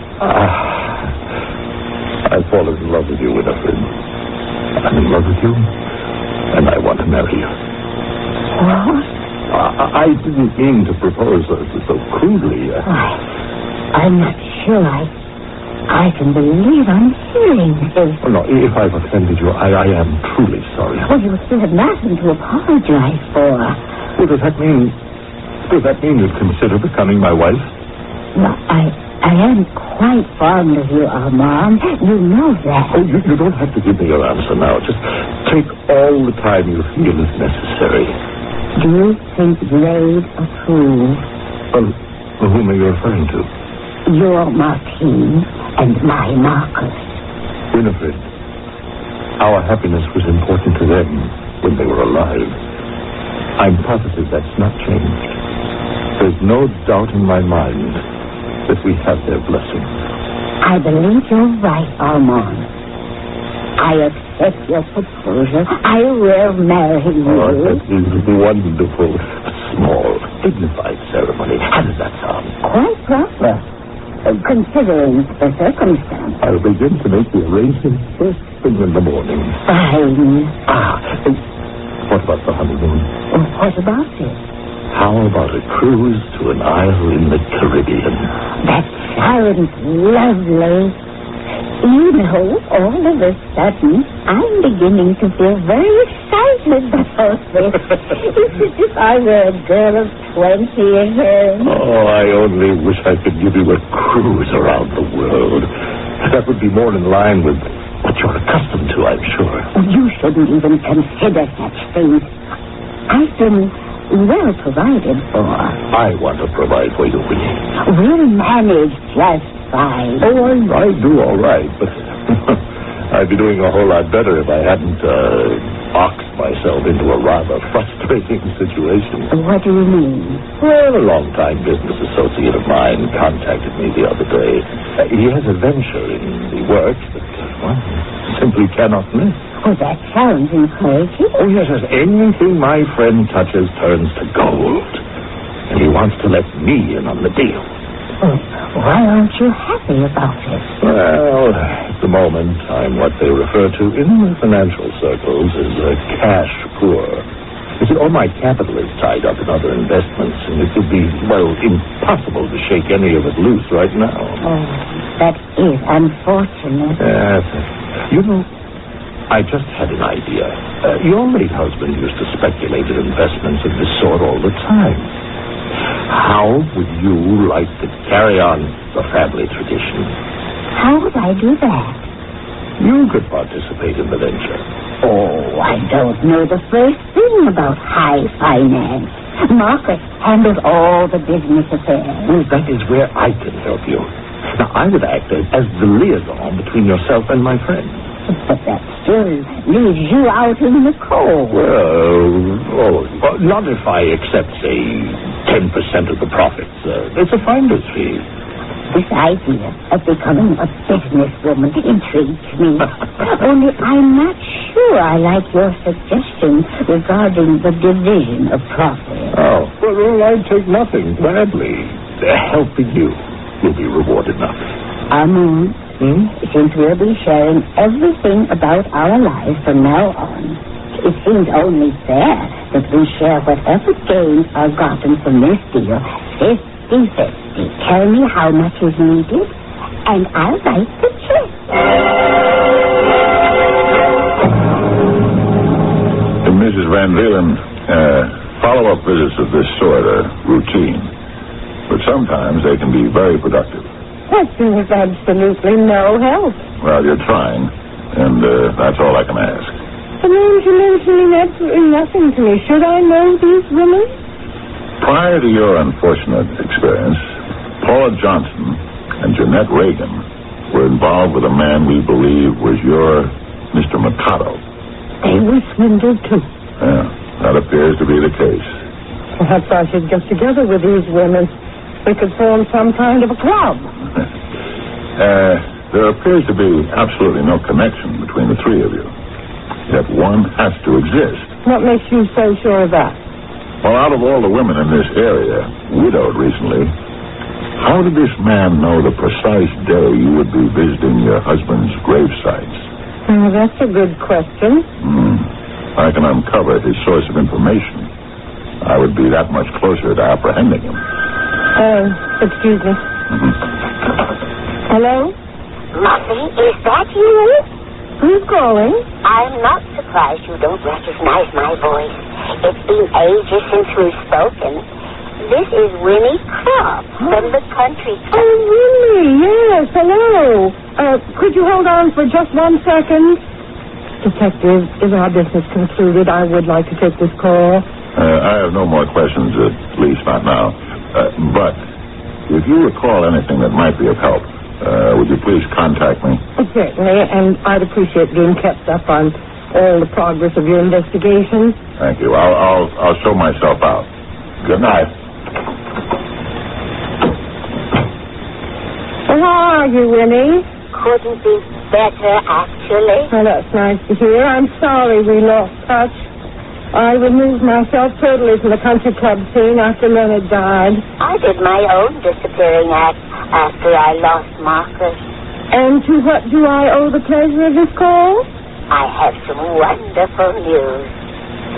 I've fallen in love with you, Winifred. I'm in love with you, and I want to marry you. What? I didn't mean to propose so crudely. I'm not sure I can believe I'm hearing this. Oh, no, if I've offended you, I am truly sorry. Oh, you still have nothing to apologize for. Well, does that mean you'd consider becoming my wife? No, I am quite fond of you, Armand. You know that. Oh, you don't have to give me your answer now. Just take all the time you feel is necessary. Do you think they'd approve? Well, whom are you referring to? Your Marquis and my Marcus. Winifred, our happiness was important to them when they were alive. I'm positive that's not changed. There's no doubt in my mind that we have their blessing. I believe you're right, Armand. I accept your proposal. I will marry you. Oh, that is wonderful. A small, dignified ceremony. How does that sound? Quite proper. Considering the circumstance. I'll begin to make the arrangements first thing in the morning. Fine. What about the honeymoon? What about it? How about a cruise to an isle in the Caribbean? That sounds lovely. You know, all of a sudden, I'm beginning to feel very excited about this. It's as if I were a girl of 20 again. Oh, I only wish I could give you a cruise around the world. That would be more in line with what you're accustomed to, I'm sure. You shouldn't even consider such things. I've been well provided for. I want to provide for you, Winnie. We'll manage just fine. Oh, I do all right, but I'd be doing a whole lot better if I hadn't boxed myself into a rather frustrating situation. What do you mean? Well, a long-time business associate of mine contacted me the other day. He has a venture in the works that, simply cannot miss. Oh, that sounds encouraging. Oh, yes, anything my friend touches turns to gold. And he wants to let me in on the deal. Oh, why aren't you happy about it? Well, at the moment, I'm what they refer to in the financial circles as cash poor. You see, all my capital is tied up in other investments, and it would be, impossible to shake any of it loose right now. Oh, that is unfortunate. Yes. You know, I just had an idea. Your late husband used to speculate in investments of this sort all the time. How would you like to carry on the family tradition? How would I do that? You could participate in the venture. Oh, I don't know the first thing about high finance. Marcus handles all the business affairs. Well, that is where I can help you. Now, I would act as the liaison between yourself and my friend. But that still leaves you out in the cold. Well, not if I accept, say, 10% of the profits. It's a finder's fee. This idea of becoming a businesswoman intrigues me. Only I'm not sure I like your suggestion regarding the division of profit. Oh, well, I'd take nothing gladly. Helping you will be reward enough. Since we'll be sharing everything about our lives from now on, it seems only fair that we share whatever gains are gotten from this deal 50-50. Tell me how much is needed, and I'll write the check. Mrs. Van Veelen, follow-up visits of this sort are routine, but sometimes they can be very productive. That seems absolutely no help. Well, you're trying, and that's all I can ask. The names you mention mean absolutely nothing to me. Should I know these women? Prior to your unfortunate experience, Paula Johnson and Jeanette Reagan were involved with a man we believe was your Mr. Mikado. They were swindled, too. Yeah, that appears to be the case. Perhaps I should get together with these women. We could form some kind of a club. There appears to be absolutely no connection between the three of you. Yet one has to exist. What makes you so sure of that? Well, out of all the women in this area, widowed recently, how did this man know the precise day you would be visiting your husband's grave sites? That's a good question. I can uncover his source of information. I would be that much closer to apprehending him. Excuse me. Hello? Muffy, is that you? Who's calling? I'm not surprised you don't recognize my voice. It's been ages since we've spoken. This is Winnie Crop from the country. Oh, Winnie, yes, hello. Could you hold on for just 1 second? Detective, is our business concluded? I would like to take this call. I have no more questions, at least not now. But if you recall anything that might be of help, would you please contact me? Certainly, and I'd appreciate being kept up on all the progress of your investigation. Thank you. I'll show myself out. Good night. Well, how are you, Winnie? Couldn't be better, actually. Well, that's nice to hear. I'm sorry we lost touch. I removed myself totally from the country club scene after Leonard died. I did my own disappearing act after I lost Marcus. And to what do I owe the pleasure of this call? I have some wonderful news.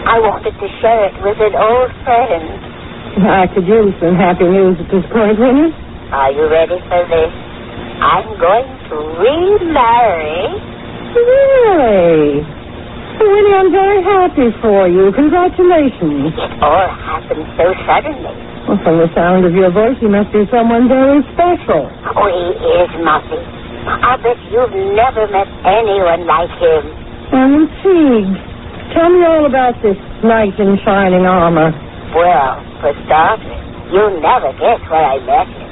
I wanted to share it with an old friend. I could use some happy news at this point, Winnie. Are you ready for this? I'm going to remarry. Really? Winnie, I'm very happy for you. Congratulations. It all happened so suddenly. Well, from the sound of your voice, you must be someone very special. Oh, he is, Muffy. I bet you've never met anyone like him. I'm intrigued. Tell me all about this knight in shining armor. Well, for starters, you'll never guess where I met him.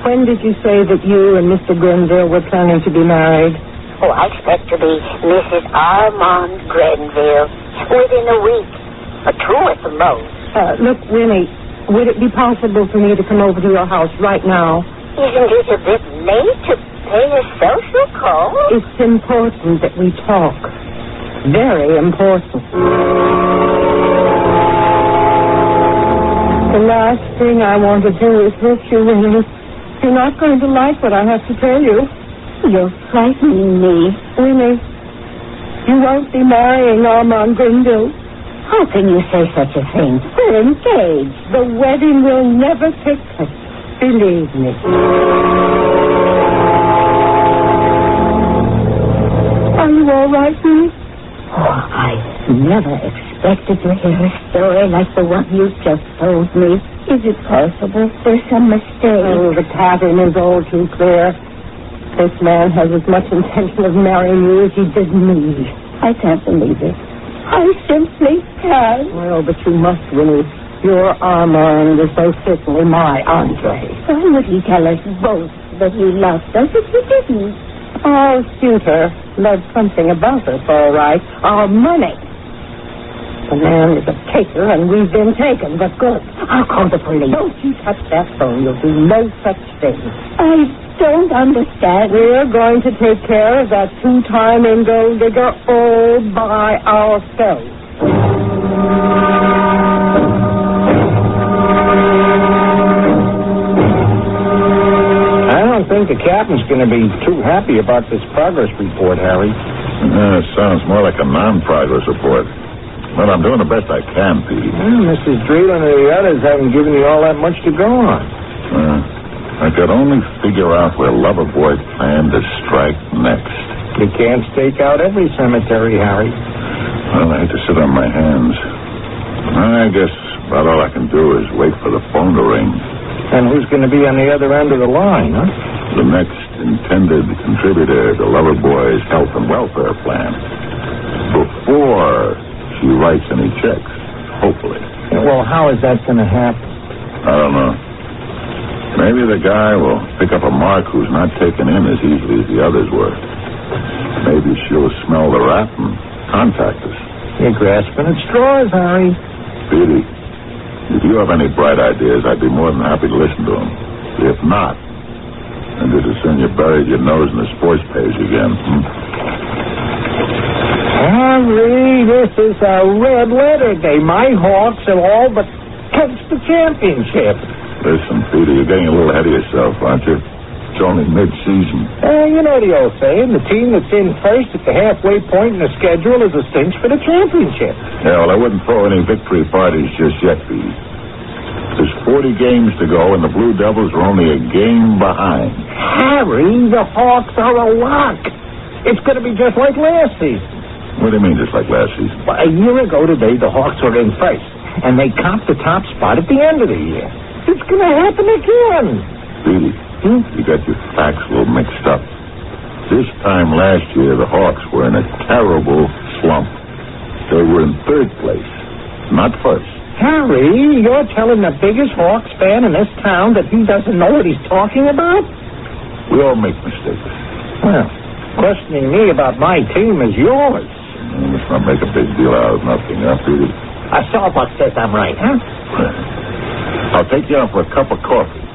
When did you say that you and Mr. Grenville were planning to be married? Oh, I expect to be Mrs. Armand Grenville within a week, or 2 at the most. Look, Winnie, would it be possible for me to come over to your house right now? Isn't it a bit late to pay a social call? It's important that we talk. Very important. The last thing I want to do is hurt you, Winnie. You're not going to like what I have to tell you. You're frightening me. Winnie, you won't be marrying Armand Grenville. How can you say such a thing? We're engaged. The wedding will never take place. Believe me. Are you all right, Winnie? Oh, I never expected to hear a story like the one you just told me. Is it possible there's some mistake? Oh, the pattern is all too clear. This man has as much intention of marrying you as he did me. I can't believe it. I simply can't. Well, but you must, Winnie. Your Armand is so certainly my Andre. Why would he tell us both that he loved us if he didn't? Our suitor loved something about us, all right. Our money. The man is a taker, and we've been taken, but good. I'll call the police. Don't you touch that phone. You'll do no such thing. I don't understand. We're going to take care of that 2-timing gold digger all by ourselves. I don't think the captain's going to be too happy about this progress report, Harry. It sounds more like a non-progress report. Well, I'm doing the best I can, Petey. Mrs. Dreeland and the others haven't given you all that much to go on. I could only figure out where Loverboy planned to strike next. You can't stake out every cemetery, Harry. Well, I hate to sit on my hands. I guess about all I can do is wait for the phone to ring. And who's going to be on the other end of the line, huh? the next intended contributor to Loverboy's health and welfare plan. Before she writes any checks, hopefully. Well, how is that going to happen? I don't know. Maybe the guy will pick up a mark who's not taken in as easily as the others were. Maybe she'll smell the rat and contact us. You're grasping at straws, Harry. Petey, if you have any bright ideas, I'd be more than happy to listen to them. If not, then just as soon you buried your nose in the sports page again. Harry, this is a red letter day. My Hawks have all but clinched the championship. Listen, Peter, you're getting a little ahead of yourself, aren't you? It's only mid-season. You know the old saying, the team that's in first at the halfway point in the schedule is a cinch for the championship. Yeah, well, I wouldn't throw any victory parties just yet, Petey. There's 40 games to go, and the Blue Devils are only a game behind. Harry, the Hawks are a lock. It's going to be just like last season. What do you mean, just like last season? Well, a year ago today, the Hawks were in first, and they comped the top spot at the end of the year. It's going to happen again. Petey, you got your facts a little mixed up. This time last year, the Hawks were in a terrible slump. They were in third place, not first. Harry, you're telling the biggest Hawks fan in this town that he doesn't know what he's talking about? We all make mistakes. Well, questioning me about my team is yours. Let's not make a big deal out of nothing, huh, Petey? Sawbuck says I'm right, huh? I'll take you out for a cup of coffee,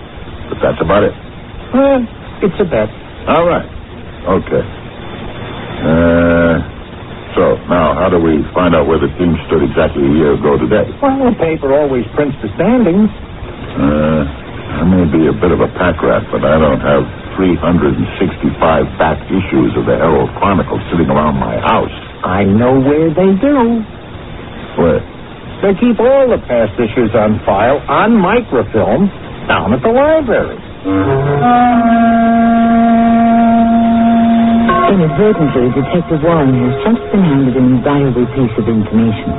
but that's about it. Well, it's a bet. All right. Okay. So, now, how do we find out where the team stood exactly a year ago today? Well, the paper always prints the standings. I may be a bit of a pack rat, but I don't have 365 back issues of the Herald Chronicles sitting around my house. I know where they do. Where? They keep all the past issues on file on microfilm down at the library. Inadvertently, Detective Warren has just been handed an invaluable piece of information.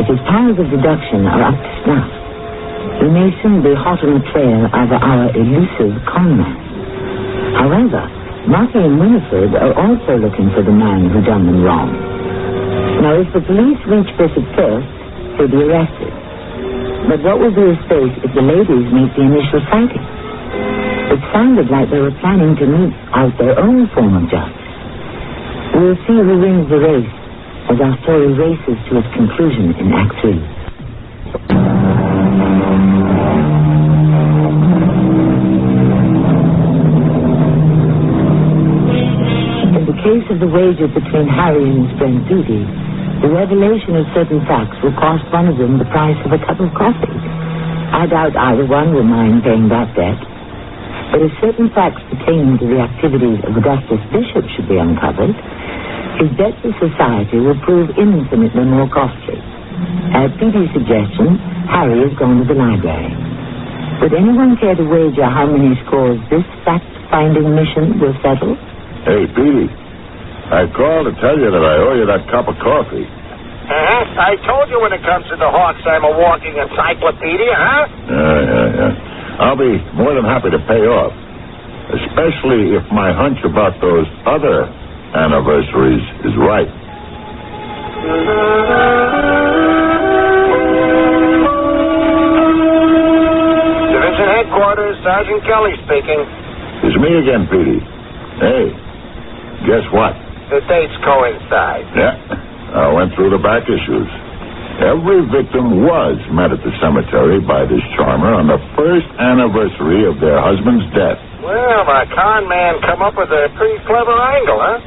If his powers of deduction are up to snuff, he may soon be hot on the trail of our elusive conman. However, Martha and Winifred are also looking for the man who done them wrong. Now, if the police reach this at first, he'll be arrested. But what will be his fate if the ladies make the initial sighting? It sounded like they were planning to mete out their own form of justice. We'll see who wins the race as our story races to its conclusion in Act 3. In the case of the wager between Harry and his friend Petey, the revelation of certain facts will cost one of them the price of a cup of coffee. I doubt either one will mind paying that debt. But if certain facts pertaining to the activities of Augustus Bishop should be uncovered, his debt to society will prove infinitely more costly. At Petey's suggestion, Harry has gone to the library. Would anyone care to wager how many scores this fact-finding mission will settle? Hey, Petey, I called to tell you that I owe you that cup of coffee. I told you when it comes to the Hawks, I'm a walking encyclopedia, huh? Yeah. I'll be more than happy to pay off, especially if my hunch about those other anniversaries is right. Division Headquarters, Sergeant Kelly speaking. It's me again, Petey. Hey, guess what? The dates coincide. Yeah, I went through the back issues. Every victim was met at the cemetery by this charmer on the first anniversary of their husband's death. Well, my con man come up with a pretty clever angle, huh?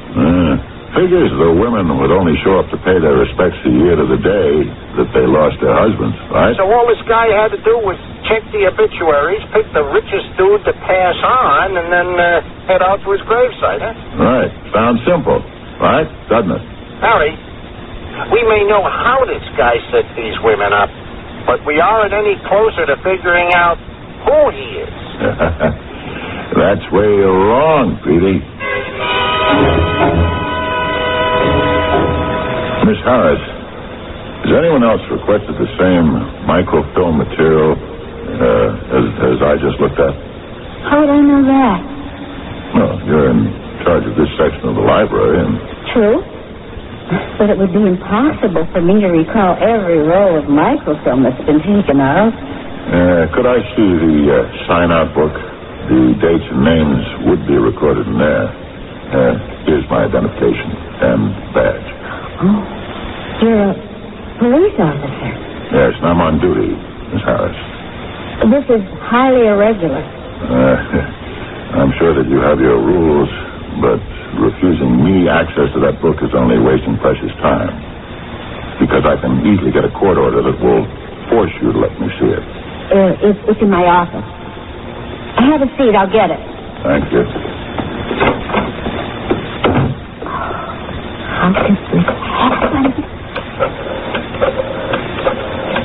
Figures the women would only show up to pay their respects a year to the day that they lost their husbands, right? So all this guy had to do was check the obituaries, pick the richest dude to pass on, and then head out to his gravesite, huh? Right. Sounds simple, right? Doesn't it? Harry, we may know how this guy set these women up, but we aren't any closer to figuring out who he is. That's where you're wrong, Petey. Miss Harris, has anyone else requested the same microfilm material as I just looked at? How would I know that? Well, you're in charge of this section of the library, and... True. But it would be impossible for me to recall every roll of microfilm that's been taken out. Could I see the sign-out book? The dates and names would be recorded in there. Here's my identification and badge. Oh, you're a police officer. Yes, and I'm on duty, Miss Harris. This is highly irregular. I'm sure that you have your rules, but refusing me access to that book is only wasting precious time. Because I can easily get a court order that will force you to let me see it. It's in my office. Have a seat. I'll get it. Thank you. How does this happen?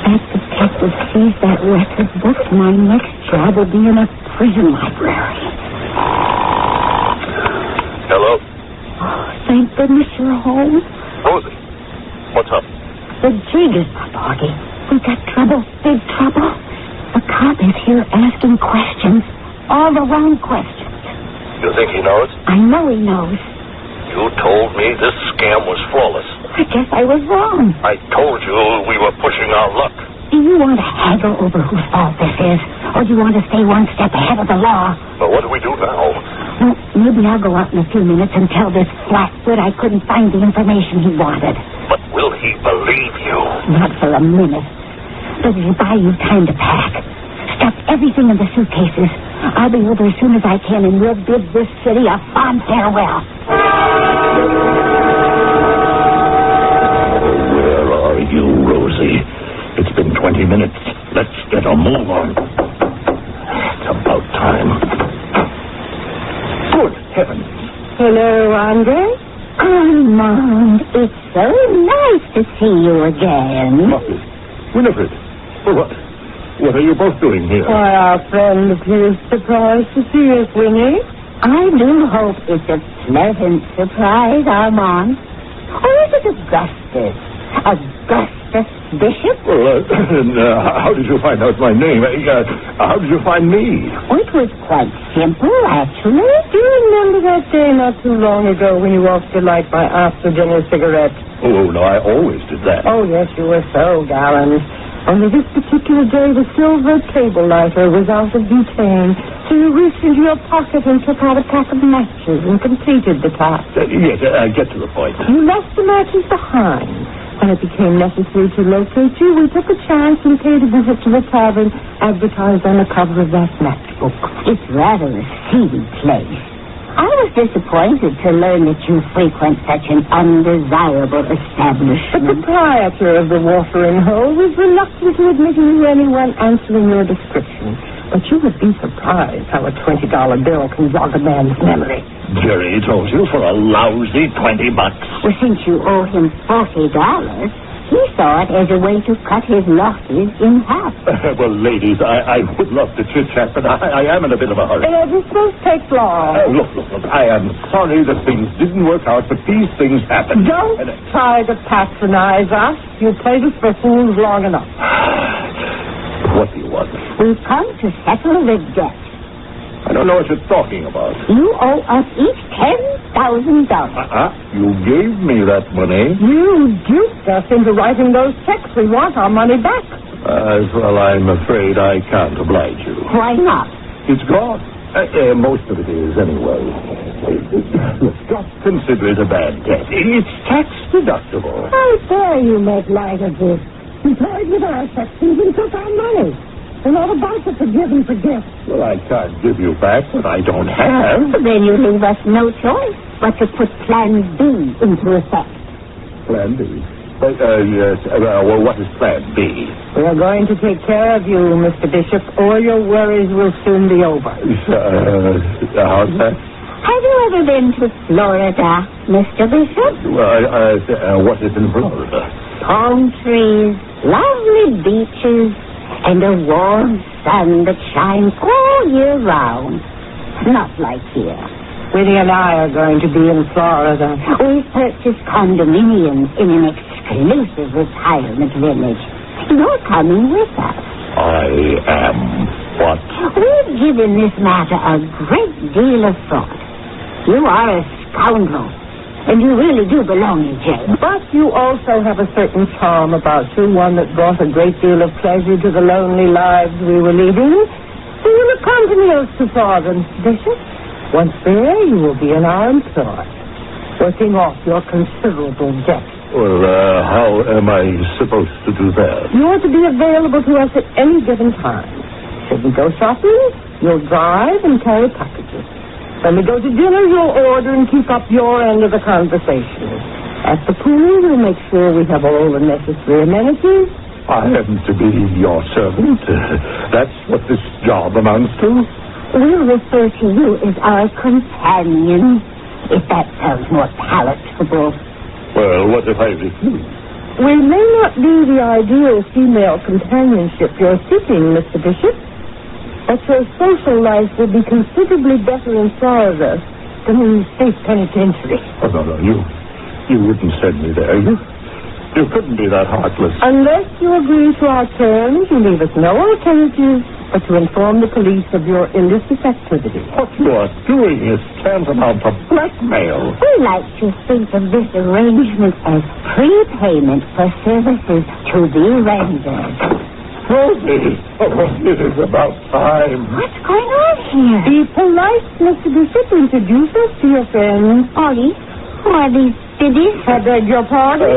If that detective sees that record book, my next job will be in a prison library. Hello? Oh, thank goodness you're home. Rosie, what's up? The jig is up, Augie. We've got trouble. Big trouble. The cop is here asking questions. All the wrong questions. You think he knows? I know he knows. You told me this scam was flawless. I guess I was wrong. I told you we were pushing our luck. Do you want to haggle over whose fault this is? Or do you want to stay one step ahead of the law? But what do we do now? Well, maybe I'll go out in a few minutes and tell this flatfoot I couldn't find the information he wanted. But will he believe you? Not for a minute. But it'll buy you time to pack. Stuff everything in the suitcases. I'll be over as soon as I can, and we'll bid this city a fond farewell. Where are you, Rosie? It's been 20 minutes. Let's get a move on. It's about time. Good heavens. Hello, Andre. Armand, it's so nice to see you again. Muffy. Winifred. Well, what are you both doing here? Why, our friend appears surprised to see us, Winnie. I do hope it's a pleasant surprise, Armand. Or is it Augustus? Augustus Bishop? Well, how did you find out my name? How did you find me? Oh, it was quite simple, actually. Do you remember that day not too long ago when you walked the light my after-dinner cigarette? Oh, no, I always did that. Oh, yes, you were so gallant. Only this particular day, the silver table lighter was out of butane. So you reached into your pocket and took out a pack of matches and completed the task. Yes, get to the point. You left the matches behind. When it became necessary to locate you, we took a chance and paid a visit to the tavern advertised on the cover of that matchbook. It's rather a seedy place. I was disappointed to learn that you frequent such an undesirable establishment. The proprietor of the watering hole was reluctant to admit you to anyone answering your description. But you would be surprised how a $20 bill can jog a man's memory. Jerry told you for a lousy $20. Well, since you owe him $40, he saw it as a way to cut his losses in half. Well, ladies, I would love to chit-chat, but I am in a bit of a hurry. This won't take long. Look. I am sorry that things didn't work out, but these things happen. Don't try to patronize us. You played us for fools long enough. What do you want? We've come to settle the debt. I don't know what you're talking about. You owe us each $10,000. You gave me that money. You duped us into writing those checks. We want our money back. Well, I'm afraid I can't oblige you. Why not? It's gone. Most of it is, anyway. Just consider it a bad debt. It's tax deductible. How dare you make light of this? You played with our sections and took our money. We're not about to forgive and forget. Well, I can't give you back what I don't have. Then you leave us no choice but to put Plan B into effect. Plan B? Yes. Well, what is Plan B? We are going to take care of you, Mr. Bishop. All your worries will soon be over. How's that? Have you ever been to Florida, Mr. Bishop? What is in Florida? Palm trees, lovely beaches, and a warm sun that shines all year round. Not like here. Winnie and I are going to be in Florida. We've purchased condominiums in an exclusive retirement village. You're coming with us. I am what? We've given this matter a great deal of thought. You are a scoundrel. And you really do belong in jail. But you also have a certain charm about you, one that brought a great deal of pleasure to the lonely lives we were leading. So you look company else too far, then, Bishop. Once there, you will be in our employ, working off your considerable debt. Well, how am I supposed to do that? You are to be available to us at any given time. Should we go shopping, you'll drive and carry packages. When we go to dinner, you'll order and keep up your end of the conversation. At the pool, we'll make sure we have all the necessary amenities. I am to be your servant. That's what this job amounts to. We'll refer to you as our companion, if that sounds more palatable. Well, what if I refuse? We may not be the ideal female companionship you're seeking, Mr. Bishop. But your social life will be considerably better in Florida than in the state penitentiary. Oh, no, you wouldn't send me there. You couldn't be that heartless. Unless you agree to our terms, you leave us no alternative but to inform the police of your illicit activity. What you are doing is tantamount to blackmail. We like to think of this arrangement as prepayment for services to be rendered. Rosie, it is about time. What's going on here? Be polite, Mr. Bishop. Introduce us to your friends. Ollie, who are these biddies? I beg your pardon?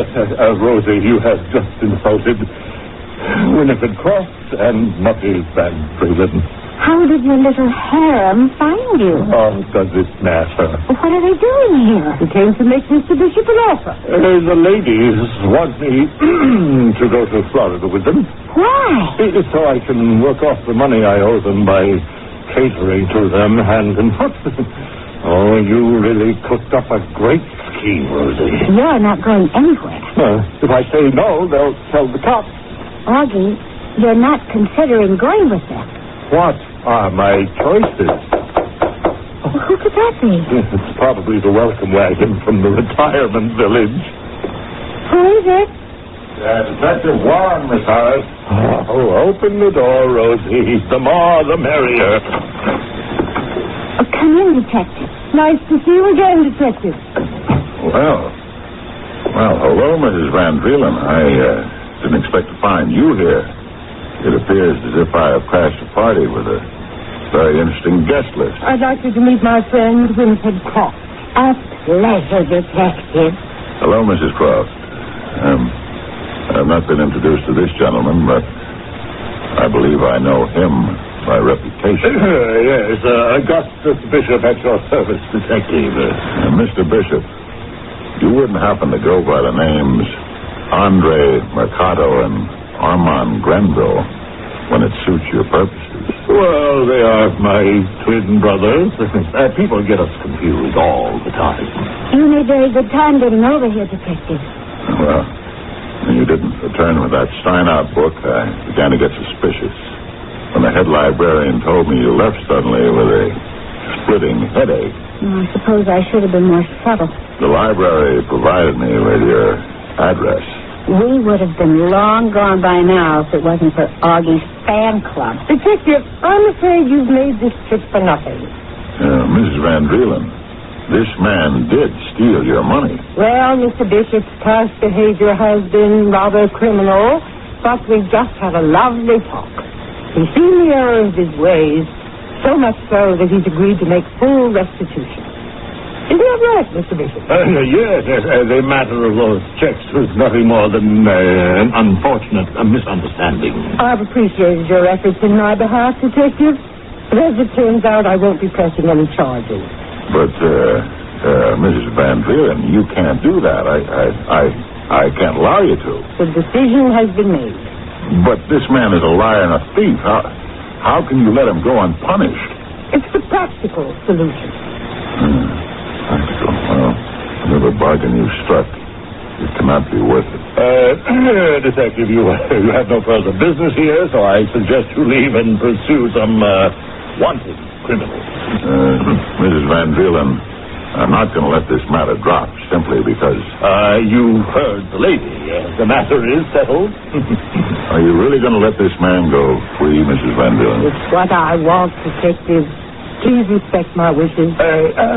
Rosie, you have just insulted Winifred Cross and Muffy Van Freeland. How did your little harem find you? Oh, does it matter? What are they doing here? We came to make Mr. Bishop an offer. The ladies want me to go to Florida with them. Why? So I can work off the money I owe them by catering to them hand and foot. Oh, you really cooked up a great scheme, Rosie. You're not going anywhere. If I say no, they'll tell the cops. Augie, you're not considering going with them. What are my choices? Well, who could that be? It's probably the welcome wagon from the retirement village. Who is it? Detective Warren, Miss Harris. Oh, open the door, Rosie. The more, the merrier. Oh, come in, Detective. Nice to see you again, Detective. Well, hello, Mrs. Van Vreelen. I didn't expect to find you here. It appears as if I have crashed a party with a very interesting guest list. I'd like you to meet my friend, Winifred Croft. A pleasure, Detective. Hello, Mrs. Croft. I've not been introduced to this gentleman, but I believe I know him by reputation. Yes, Augustus Bishop at your service, Detective. Mr. Bishop, you wouldn't happen to go by the names Andre Mercado and Armand Grenville when it suits your purposes? Well, they are my twin brothers. People get us confused all the time. You made very good time getting over here, Detective. Well, when you didn't return with that Steinhardt book, I began to get suspicious. When the head librarian told me you left suddenly with a splitting headache. I suppose I should have been more subtle. The library provided me with your address. We would have been long gone by now if it wasn't for Augie's fan club. Detective, I'm afraid you've made this trip for nothing. Mrs. Van Vreelen, this man did steal your money. Well, Mr. Bishop's past behavior has been rather criminal, but we just had a lovely talk. He's seen the error of his ways, so much so that he's agreed to make full restitution. Is that right, Mr. Bishop? Yes. The matter of those checks was nothing more than an unfortunate misunderstanding. I've appreciated your efforts in my behalf, Detective. But as it turns out, I won't be pressing any charges. But, Mrs. Van Vreelen, you can't do that. I can't allow you to. The decision has been made. But this man is a liar and a thief. How can you let him go unpunished? It's the practical solution. Practical. Well, whatever bargain you struck, it cannot be worth it. Detective, you have no further business here, so I suggest you leave and pursue some wanted criminal. Mrs. Van Vreelen, I'm not going to let this matter drop simply because... You heard the lady. The matter is settled. Are you really going to let this man go free, Mrs. Van Vreelen? It's what I want, Detective. Please respect my wishes.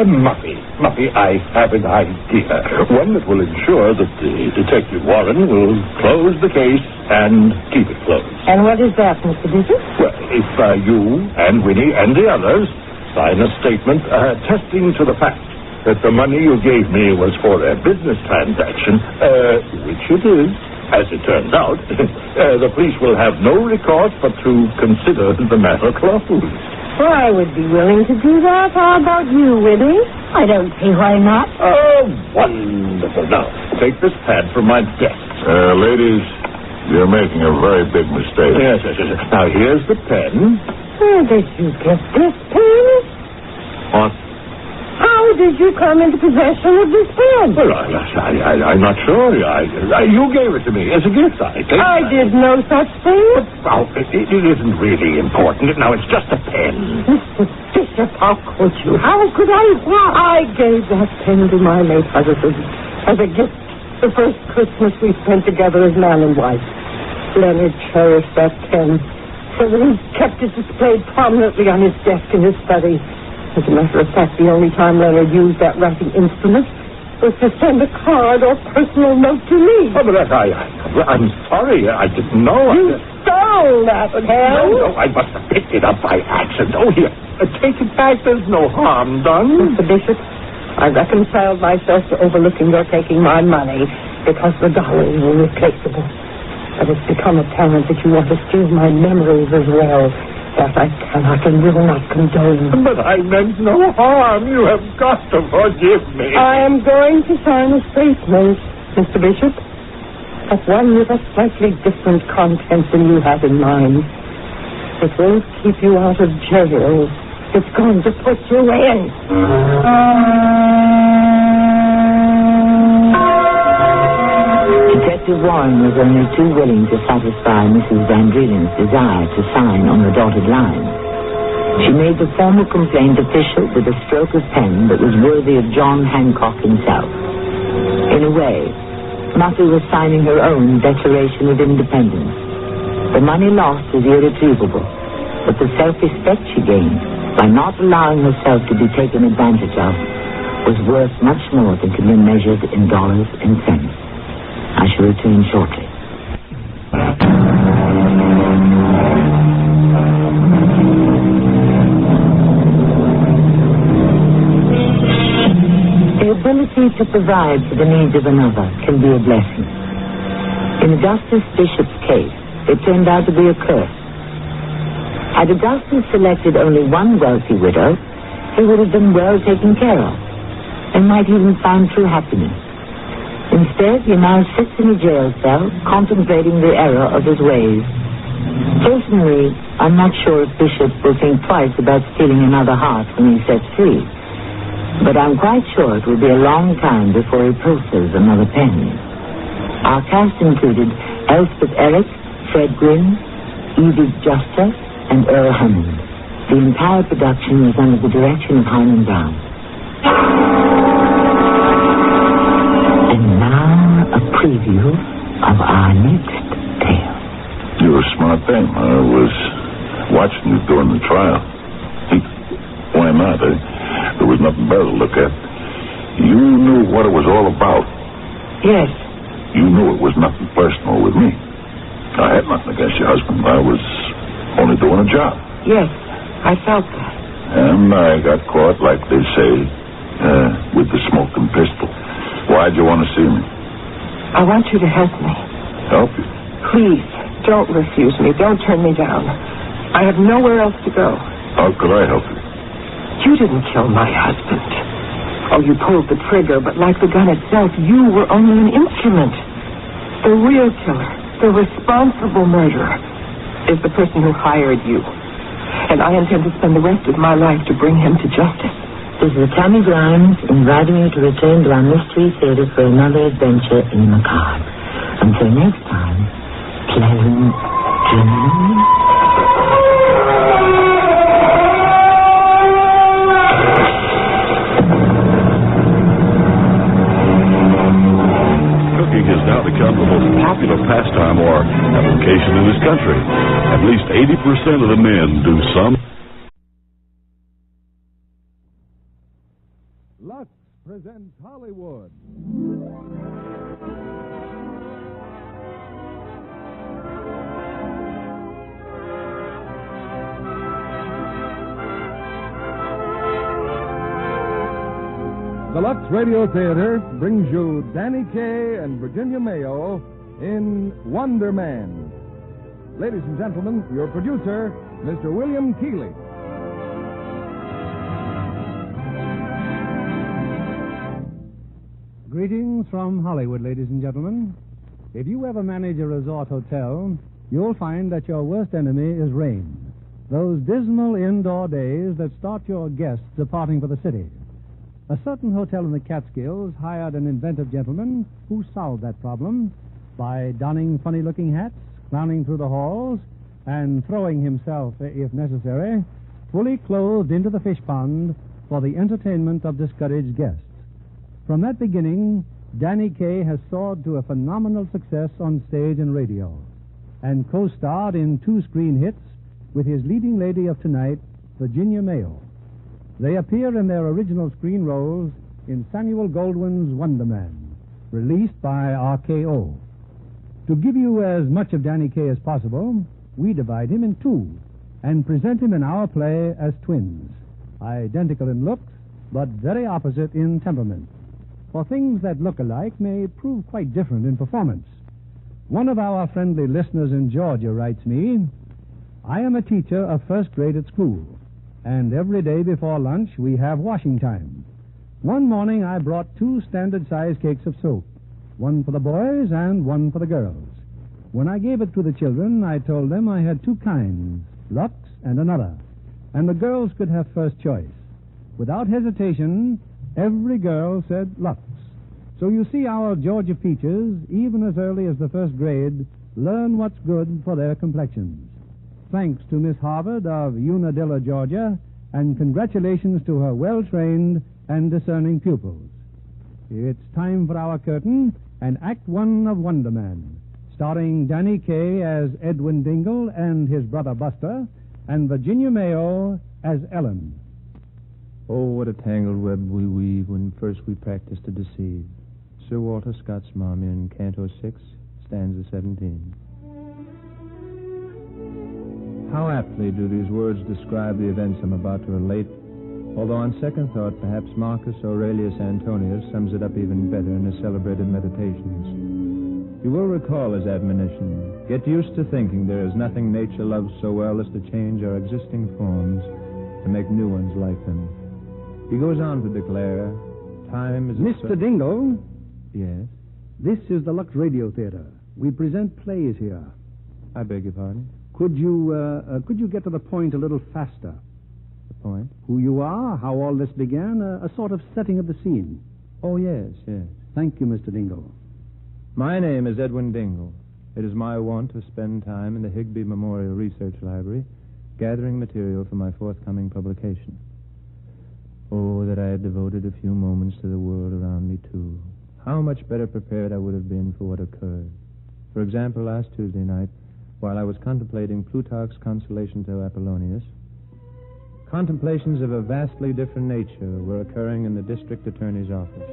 Muffy, I have an idea. One that will ensure that Detective Warren will close the case and keep it closed. And what is that, Mr. Bishop? Well, if you and Winnie and the others sign a statement attesting to the fact that the money you gave me was for a business transaction, which it is, as it turns out, the police will have no recourse but to consider the matter closed. Well, I would be willing to do that. How about you, Winnie? I don't see why not. Oh, wonderful. Now, take this pad from my desk. Ladies, you're making a very big mistake. Yes. Now, here's the pen. Where did you get this pen? What? How did you come into possession of this pen? Well, I'm not sure. You gave it to me as a gift, I think. I did no such thing. But, it isn't really important. Now, it's just a pen. Mr. Bishop, how could you? How could I? Well, I gave that pen to my late husband as a gift the first Christmas we spent together as man and wife. Leonard cherished that pen so that he kept it displayed prominently on his desk in his study. As a matter of fact, the only time Leonard used that writing instrument was to send a card or personal note to me. Oh, but I'm sorry. I didn't know. You stole that pen? No, I must have picked it up by accident. Oh, here, take it back. There's no harm done. Mr. Bishop, I reconciled myself to overlooking your taking my money because the dollars were replaceable. But it's become apparent that you want to steal my memories as well. That I cannot and will not condone. But I meant no harm. You have got to forgive me. I am going to sign a statement, Mr. Bishop. But one with a slightly different content than you have in mind. It won't keep you out of jail. It's going to put you in. Detective Warren was only too willing to satisfy Mrs. Van Drielen's desire to sign on the dotted line. She made the formal complaint official with a stroke of pen that was worthy of John Hancock himself. In a way, Muffy was signing her own Declaration of Independence. The money lost is irretrievable, but the self-respect she gained by not allowing herself to be taken advantage of was worth much more than can be measured in dollars and cents. I shall return shortly. The ability to provide for the needs of another can be a blessing. In Augustus Bishop's case, it turned out to be a curse. Had Augustus selected only one wealthy widow, he would have been well taken care of and might even find true happiness. Instead, he now sits in a jail cell, contemplating the error of his ways. Personally, I'm not sure if Bishop will think twice about stealing another heart when he's set free. But I'm quite sure it will be a long time before he pulses another penny. Our cast included Elspeth Eric, Fred Gwynn, Edith Juster, and Earl Hammond. The entire production was under the direction of Hyman Brown. A preview of our next tale. You're a smart thing. I was watching you during the trial. Why not? There was nothing better to look at. You knew what it was all about. Yes. You knew it was nothing personal with me. I had nothing against your husband. I was only doing a job. Yes, I felt that. And I got caught, like they say, with the smoking pistol. Why'd you want to see me? I want you to help me. Help you? Please, don't refuse me. Don't turn me down. I have nowhere else to go. How could I help you? You didn't kill my husband. Oh, you pulled the trigger, but like the gun itself, you were only an instrument. The real killer, the responsible murderer, is the person who hired you. And I intend to spend the rest of my life to bring him to justice. This is Tammy Grimes inviting you to return to our Mystery Theater for another adventure in the macabre. Until next time, pleasant dreams. Cooking has now become the most popular pastime or avocation in this country. At least 80% of the men do some presents Hollywood. The Lux Radio Theater brings you Danny Kaye and Virginia Mayo in Wonder Man. Ladies and gentlemen, your producer, Mr. William Keighley. Greetings from Hollywood, ladies and gentlemen. If you ever manage a resort hotel, you'll find that your worst enemy is rain. Those dismal indoor days that start your guests departing for the city. A certain hotel in the Catskills hired an inventive gentleman who solved that problem by donning funny-looking hats, clowning through the halls, and throwing himself, if necessary, fully clothed into the fish pond for the entertainment of discouraged guests. From that beginning, Danny Kaye has soared to a phenomenal success on stage and radio, and co-starred in 2 screen hits with his leading lady of tonight, Virginia Mayo. They appear in their original screen roles in Samuel Goldwyn's Wonder Man, released by RKO. To give you as much of Danny Kaye as possible, we divide him in 2 and present him in our play as twins, identical in looks, but very opposite in temperament. For things that look alike may prove quite different in performance. One of our friendly listeners in Georgia writes me, I am a teacher of first grade at school, and every day before lunch we have washing time. One morning I brought 2 standard-sized cakes of soap, one for the boys and one for the girls. When I gave it to the children, I told them I had 2 kinds, Lux and another, and the girls could have first choice. Without hesitation, every girl said Lux. So you see our Georgia features, even as early as the first grade, learn what's good for their complexions. Thanks to Miss Harvard of Unadilla, Georgia, and congratulations to her well-trained and discerning pupils. It's time for our curtain and Act 1 of Wonder Man, starring Danny Kaye as Edwin Dingle and his brother Buster, and Virginia Mayo as Ellen. Oh, what a tangled web we weave when first we practice to deceive. Sir Walter Scott's Marmion in Canto 6, stanza 17. How aptly do these words describe the events I'm about to relate, although on second thought, perhaps Marcus Aurelius Antonius sums it up even better in his celebrated Meditations. You will recall his admonition, get used to thinking there is nothing nature loves so well as to change our existing forms to make new ones like them. He goes on to declare, time is... Mr. Dingle? Yes? This is the Lux Radio Theater. We present plays here. I beg your pardon? Could you get to the point a little faster? The point? Who you are, how all this began, a sort of setting of the scene. Oh, yes. Thank you, Mr. Dingle. My name is Edwin Dingle. It is my wont to spend time in the Higbee Memorial Research Library gathering material for my forthcoming publication. Oh, that I had devoted a few moments to the world around me, too. How much better prepared I would have been for what occurred. For example, last Tuesday night, while I was contemplating Plutarch's Consolation to Apollonius, contemplations of a vastly different nature were occurring in the district attorney's office.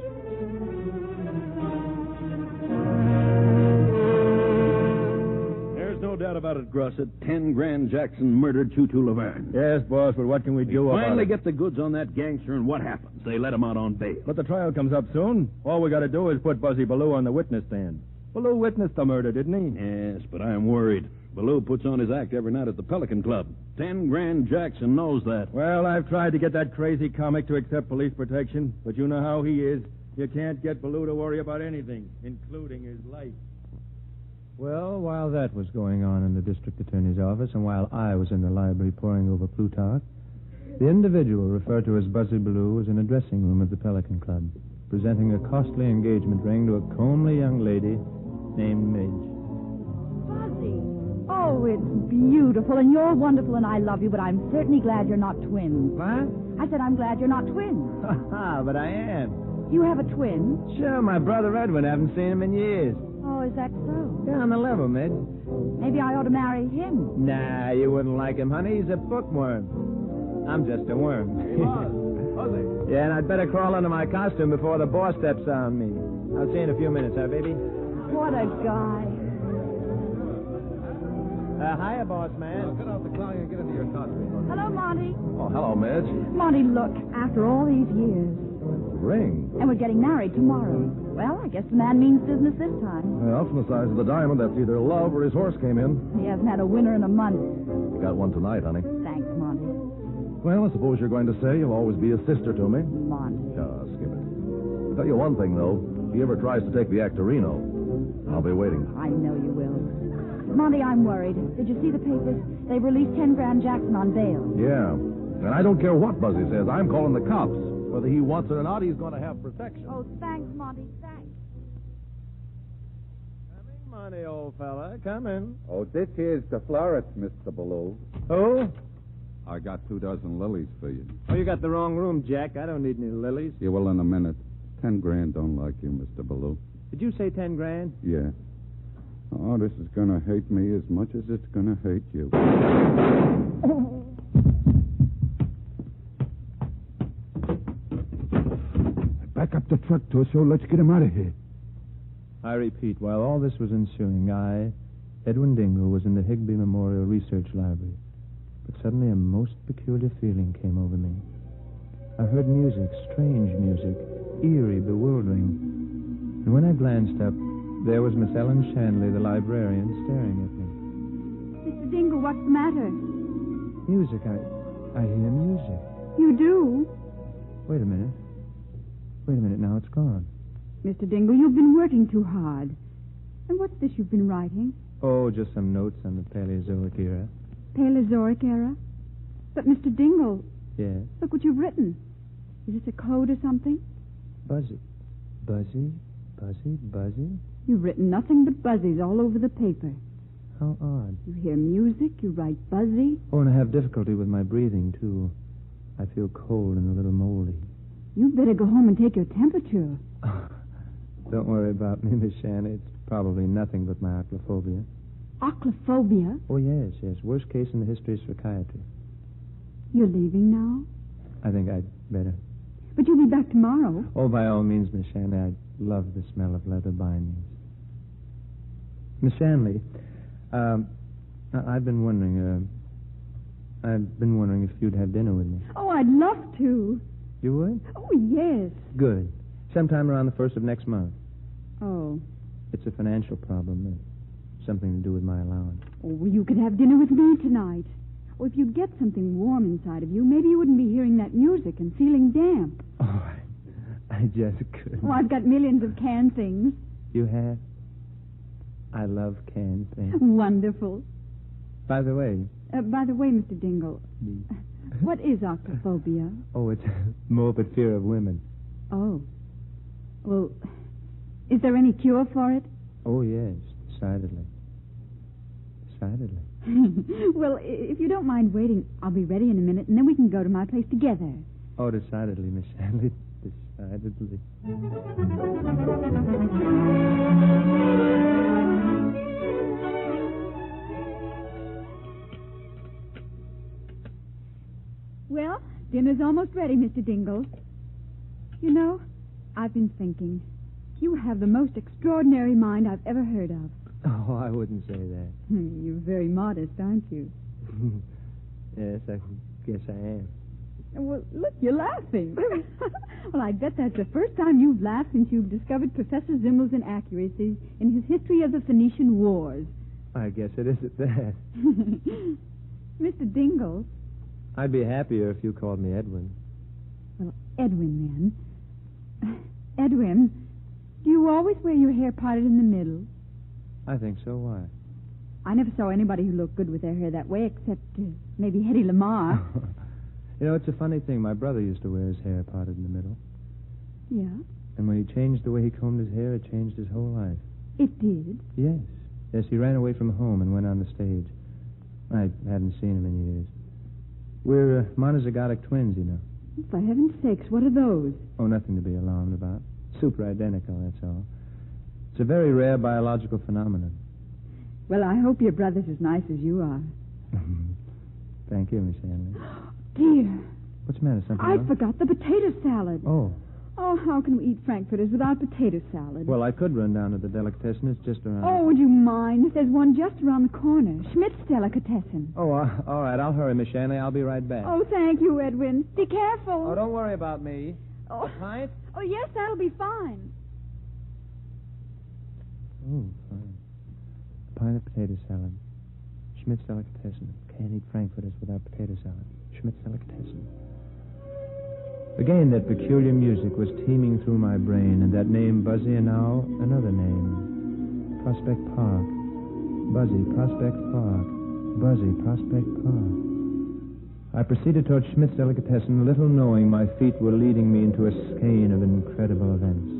There's no doubt about it, Grossett. 10 Grand Jackson murdered Tutu Laverne. Yes, boss, but what can we do about it? Finally get the goods on that gangster, and what happens? They let him out on bail. But the trial comes up soon. All we got to do is put Buzzy Ballou on the witness stand. Ballou witnessed the murder, didn't he? Yes, but I'm worried. Ballou puts on his act every night at the Pelican Club. 10 Grand Jackson knows that. Well, I've tried to get that crazy comic to accept police protection, but you know how he is. You can't get Ballou to worry about anything, including his life. Well, while that was going on in the district attorney's office, and while I was in the library poring over Plutarch, the individual referred to as Buzzy Ballou was in a dressing room at the Pelican Club, presenting a costly engagement ring to a comely young lady named Midge. Buzzy. Oh, it's beautiful, and you're wonderful, and I love you, but I'm certainly glad you're not twins. What? I said I'm glad you're not twins. But I am. You have a twin? Sure, my brother Edwin. I haven't seen him in years. Oh, is that so? Yeah, on the level, Midge. Maybe I ought to marry him. Nah, you wouldn't like him, honey. He's a bookworm. I'm just a worm. Hey, Buzz. Buzzy. Yeah, and I'd better crawl into my costume before the boss steps on me. I'll see you in a few minutes, huh, baby? What a guy. Hiya, boss man. Get out the car and get into your costume. Hello, Monty. Oh, hello, Midge. Monty, look, after all these years. Ring. And we're getting married tomorrow. Well, I guess the man means business this time. Well, from the size of the diamond, that's either love or his horse came in. He hasn't had a winner in a month. You got one tonight, honey. Thanks, Monty. Well, I suppose you're going to say you'll always be a sister to me. Monty. Skip it. I'll tell you one thing, though. If he ever tries to take the act to Reno, I'll be waiting. I know you will. Monty, I'm worried. Did you see the papers? They've released 10 Grand Jackson on bail. Yeah. And I don't care what Buzzy says. I'm calling the cops. Whether he wants it or not, he's going to have protection. Oh, thanks, Monty. Thanks. Come in, Monty, old fella. Come in. Oh, this here's the florist, Mr. Ballou. Oh? I got 24 lilies for you. Oh, you got the wrong room, Jack. I don't need any lilies. You will in a minute. 10 grand don't like you, Mr. Ballou. Did you say 10 grand? Yeah. Oh, this is going to hurt me as much as it's going to hurt you. Back up the truck, Torso. Let's get him out of here. I repeat, while all this was ensuing, I, Edwin Dingle, was in the Higbee Memorial Research Library. But suddenly a most peculiar feeling came over me. I heard music, strange music, eerie, bewildering. And when I glanced up, there was Miss Ellen Shanley, the librarian, staring at me. Mr. Dingle, what's the matter? Music, I hear music. You do? Wait a minute. Now it's gone. Mr. Dingle, you've been working too hard. And what's this you've been writing? Oh, just some notes on the Paleozoic era. Paleozoic era? But, Mr. Dingle... Yes? Look what you've written. Is this a code or something? Buzzy. Buzzy? You've written nothing but buzzies all over the paper. How odd. You hear music, you write buzzy. Oh, and I have difficulty with my breathing, too. I feel cold and a little moldy. You'd better go home and take your temperature. Don't worry about me, Miss Shannon. It's probably nothing but my acrophobia. Acrophobia? Oh, yes. Worst case in the history of psychiatry. You're leaving now? I think I'd better. But you'll be back tomorrow. Oh, by all means, Miss Shanley. I love the smell of leather bindings. Miss Shanley, I've been wondering if you'd have dinner with me. Oh, I'd love to. You would? Oh, yes. Good. Sometime around the 1st of next month. Oh. It's a financial problem. Something to do with my allowance. Oh, well, you could have dinner with me tonight. Oh, if you'd get something warm inside of you, maybe you wouldn't be hearing that music and feeling damp. Oh, I just couldn't. Oh, I've got millions of canned things. You have? I love canned things. Wonderful. By the way, Mr. Dingle, what is acrophobia? Oh, it's morbid fear of women. Oh. Well, is there any cure for it? Oh, yes, decidedly. Well, if you don't mind waiting, I'll be ready in a minute, and then we can go to my place together. Oh, decidedly, Miss Shanley. Decidedly. Well, dinner's almost ready, Mr. Dingle. You know, I've been thinking. You have the most extraordinary mind I've ever heard of. Oh, I wouldn't say that. You're very modest, aren't you? Yes, I guess I am. Well, look, you're laughing. Well, I bet that's the first time you've laughed since you've discovered Professor Zimmel's inaccuracies in his history of the Phoenician Wars. I guess it is at that. Mr. Dingle. I'd be happier if you called me Edwin. Well, Edwin, then. Edwin, do you always wear your hair parted in the middle? I think so. Why? I never saw anybody who looked good with their hair that way, except maybe Hetty Lamar. You know, it's a funny thing. My brother used to wear his hair parted in the middle. Yeah? And when he changed the way he combed his hair, it changed his whole life. It did? Yes. Yes, he ran away from home and went on the stage. I hadn't seen him in years. We're monozygotic twins, you know. For heaven's sakes, what are those? Oh, nothing to be alarmed about. Super identical, that's all. It's a very rare biological phenomenon. Well, I hope your brother's as nice as you are. Thank you, Miss Hanley. Dear, What's the matter? Something I wrong? forgot the potato salad. Oh. Oh, how can we eat frankfurters without potato salad? Well, I could run down to the delicatessen. It's just around. Oh, would you mind? There's one just around the corner. Schmidt's Delicatessen. Oh, all right. I'll hurry, Miss Shanley. I'll be right back. Oh, thank you, Edwin. Be careful. Oh, don't worry about me. Oh. A pint? Oh, yes, that'll be fine. Oh, fine. A pint of potato salad. Schmidt's Delicatessen. Can't eat frankfurters without potato salad. Schmidt's Delicatessen. Again, that peculiar music was teeming through my brain, and that name, Buzzy, and now another name. Prospect Park. Buzzy, Prospect Park. Buzzy, Prospect Park. I proceeded toward Schmidt's Delicatessen, little knowing my feet were leading me into a skein of incredible events.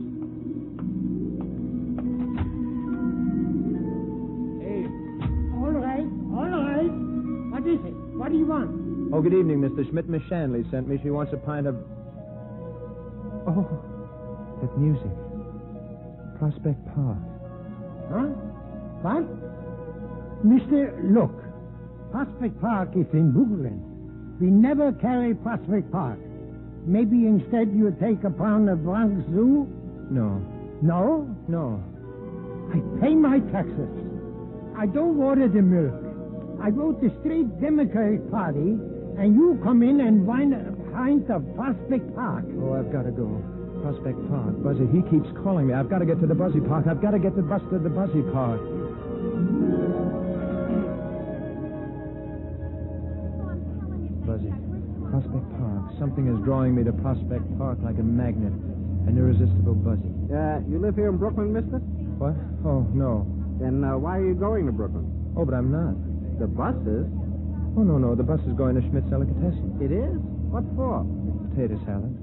Hey, all right. What is it? What do you want? Oh, good evening, Mr. Schmidt. Miss Shanley sent me. She wants a pint of... Oh, that music. Prospect Park. Huh? What? Mister, look. Prospect Park is in Brooklyn. We never carry Prospect Park. Maybe instead you take a pound of Bronx Zoo? No. No? No. I pay my taxes. I don't order the milk. I vote the straight Democratic Party, and you come in and find a pint of Prospect Park. Oh, I've got to go. Prospect Park. Buzzy, he keeps calling me. I've got to get to the Buzzy Park. I've got to get to Buster the Buzzy Park. Buzzy. Prospect Park. Something is drawing me to Prospect Park like a magnet. An irresistible Buzzy. You live here in Brooklyn, mister? What? Oh, no. Then why are you going to Brooklyn? Oh, but I'm not. The bus is? Oh, no. The bus is going to Schmidt's Delicatessen. It is? What for? Potato salad.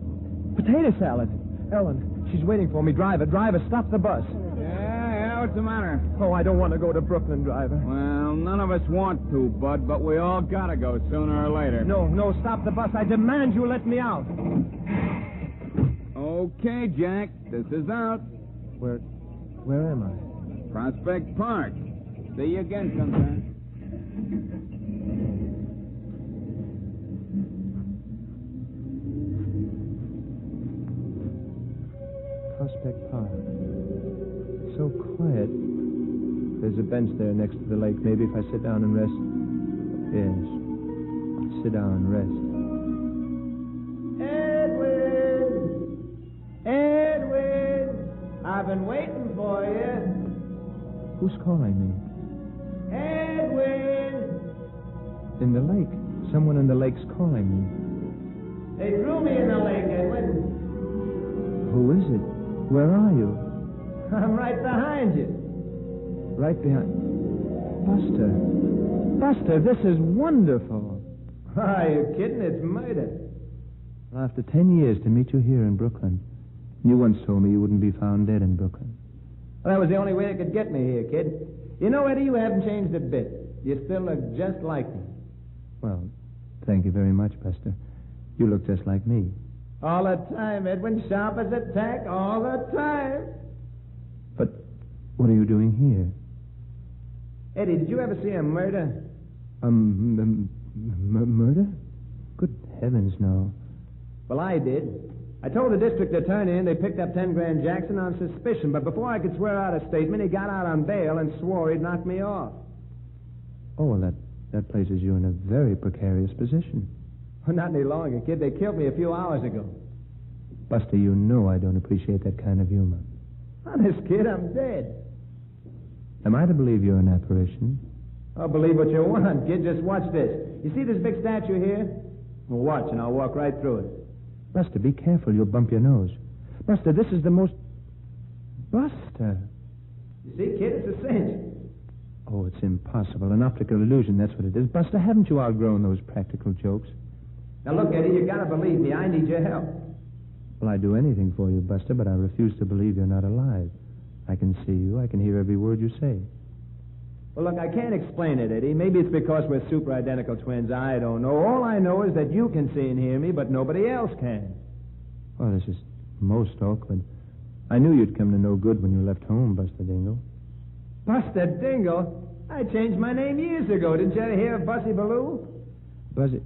Potato salad? Ellen, she's waiting for me. Driver, stop the bus. Yeah, what's the matter? Oh, I don't want to go to Brooklyn, driver. Well, none of us want to, Bud, but we all gotta go sooner or later. No, stop the bus. I demand you let me out. Okay, Jack, this is out. Where am I? Prospect Park. See you again sometime. Prospect Park. It's so quiet. There's a bench there next to the lake. Maybe if I sit down and rest. Yes. Sit down and rest. Edwin! I've been waiting for you. Who's calling me? Edwin! In the lake. Someone in the lake's calling me. They threw me in the lake, Edwin. Who is it? Where are you? I'm right behind you. Right behind... Buster, this is wonderful. Are you kidding? It's murder. Well, after 10 years to meet you here in Brooklyn. You once told me you wouldn't be found dead in Brooklyn. Well, that was the only way they could get me here, kid. You know, Eddie, you haven't changed a bit. You still look just like me. Well, thank you very much, Buster. You look just like me. All the time, Edwin. Sharp as a tack, all the time. But what are you doing here? Eddie, did you ever see a murder? Murder? Good heavens, no. Well, I did. I told the district attorney and they picked up 10 grand Jackson on suspicion, but before I could swear out a statement, he got out on bail and swore he'd knock me off. Oh, well, that places you in a very precarious position. Well, not any longer, kid. They killed me a few hours ago. Buster, you know I don't appreciate that kind of humor. Honest, kid, I'm dead. Am I to believe you're an apparition? Oh, believe what you want, kid. Just watch this. You see this big statue here? Well, watch, and I'll walk right through it. Buster, be careful. You'll bump your nose. Buster, this is the most... Buster! You see, kid, it's a cinch. Oh, it's impossible. An optical illusion, that's what it is. Buster, haven't you outgrown those practical jokes? Now, look, Eddie, you gotta believe me. I need your help. Well, I'd do anything for you, Buster, but I refuse to believe you're not alive. I can see you. I can hear every word you say. Well, look, I can't explain it, Eddie. Maybe it's because we're super identical twins. I don't know. All I know is that you can see and hear me, but nobody else can. Oh, this is most awkward. I knew you'd come to no good when you left home, Buster Dingle. Buster Dingle? I changed my name years ago. Didn't you ever hear of Buzzy Ballou? Buzzy?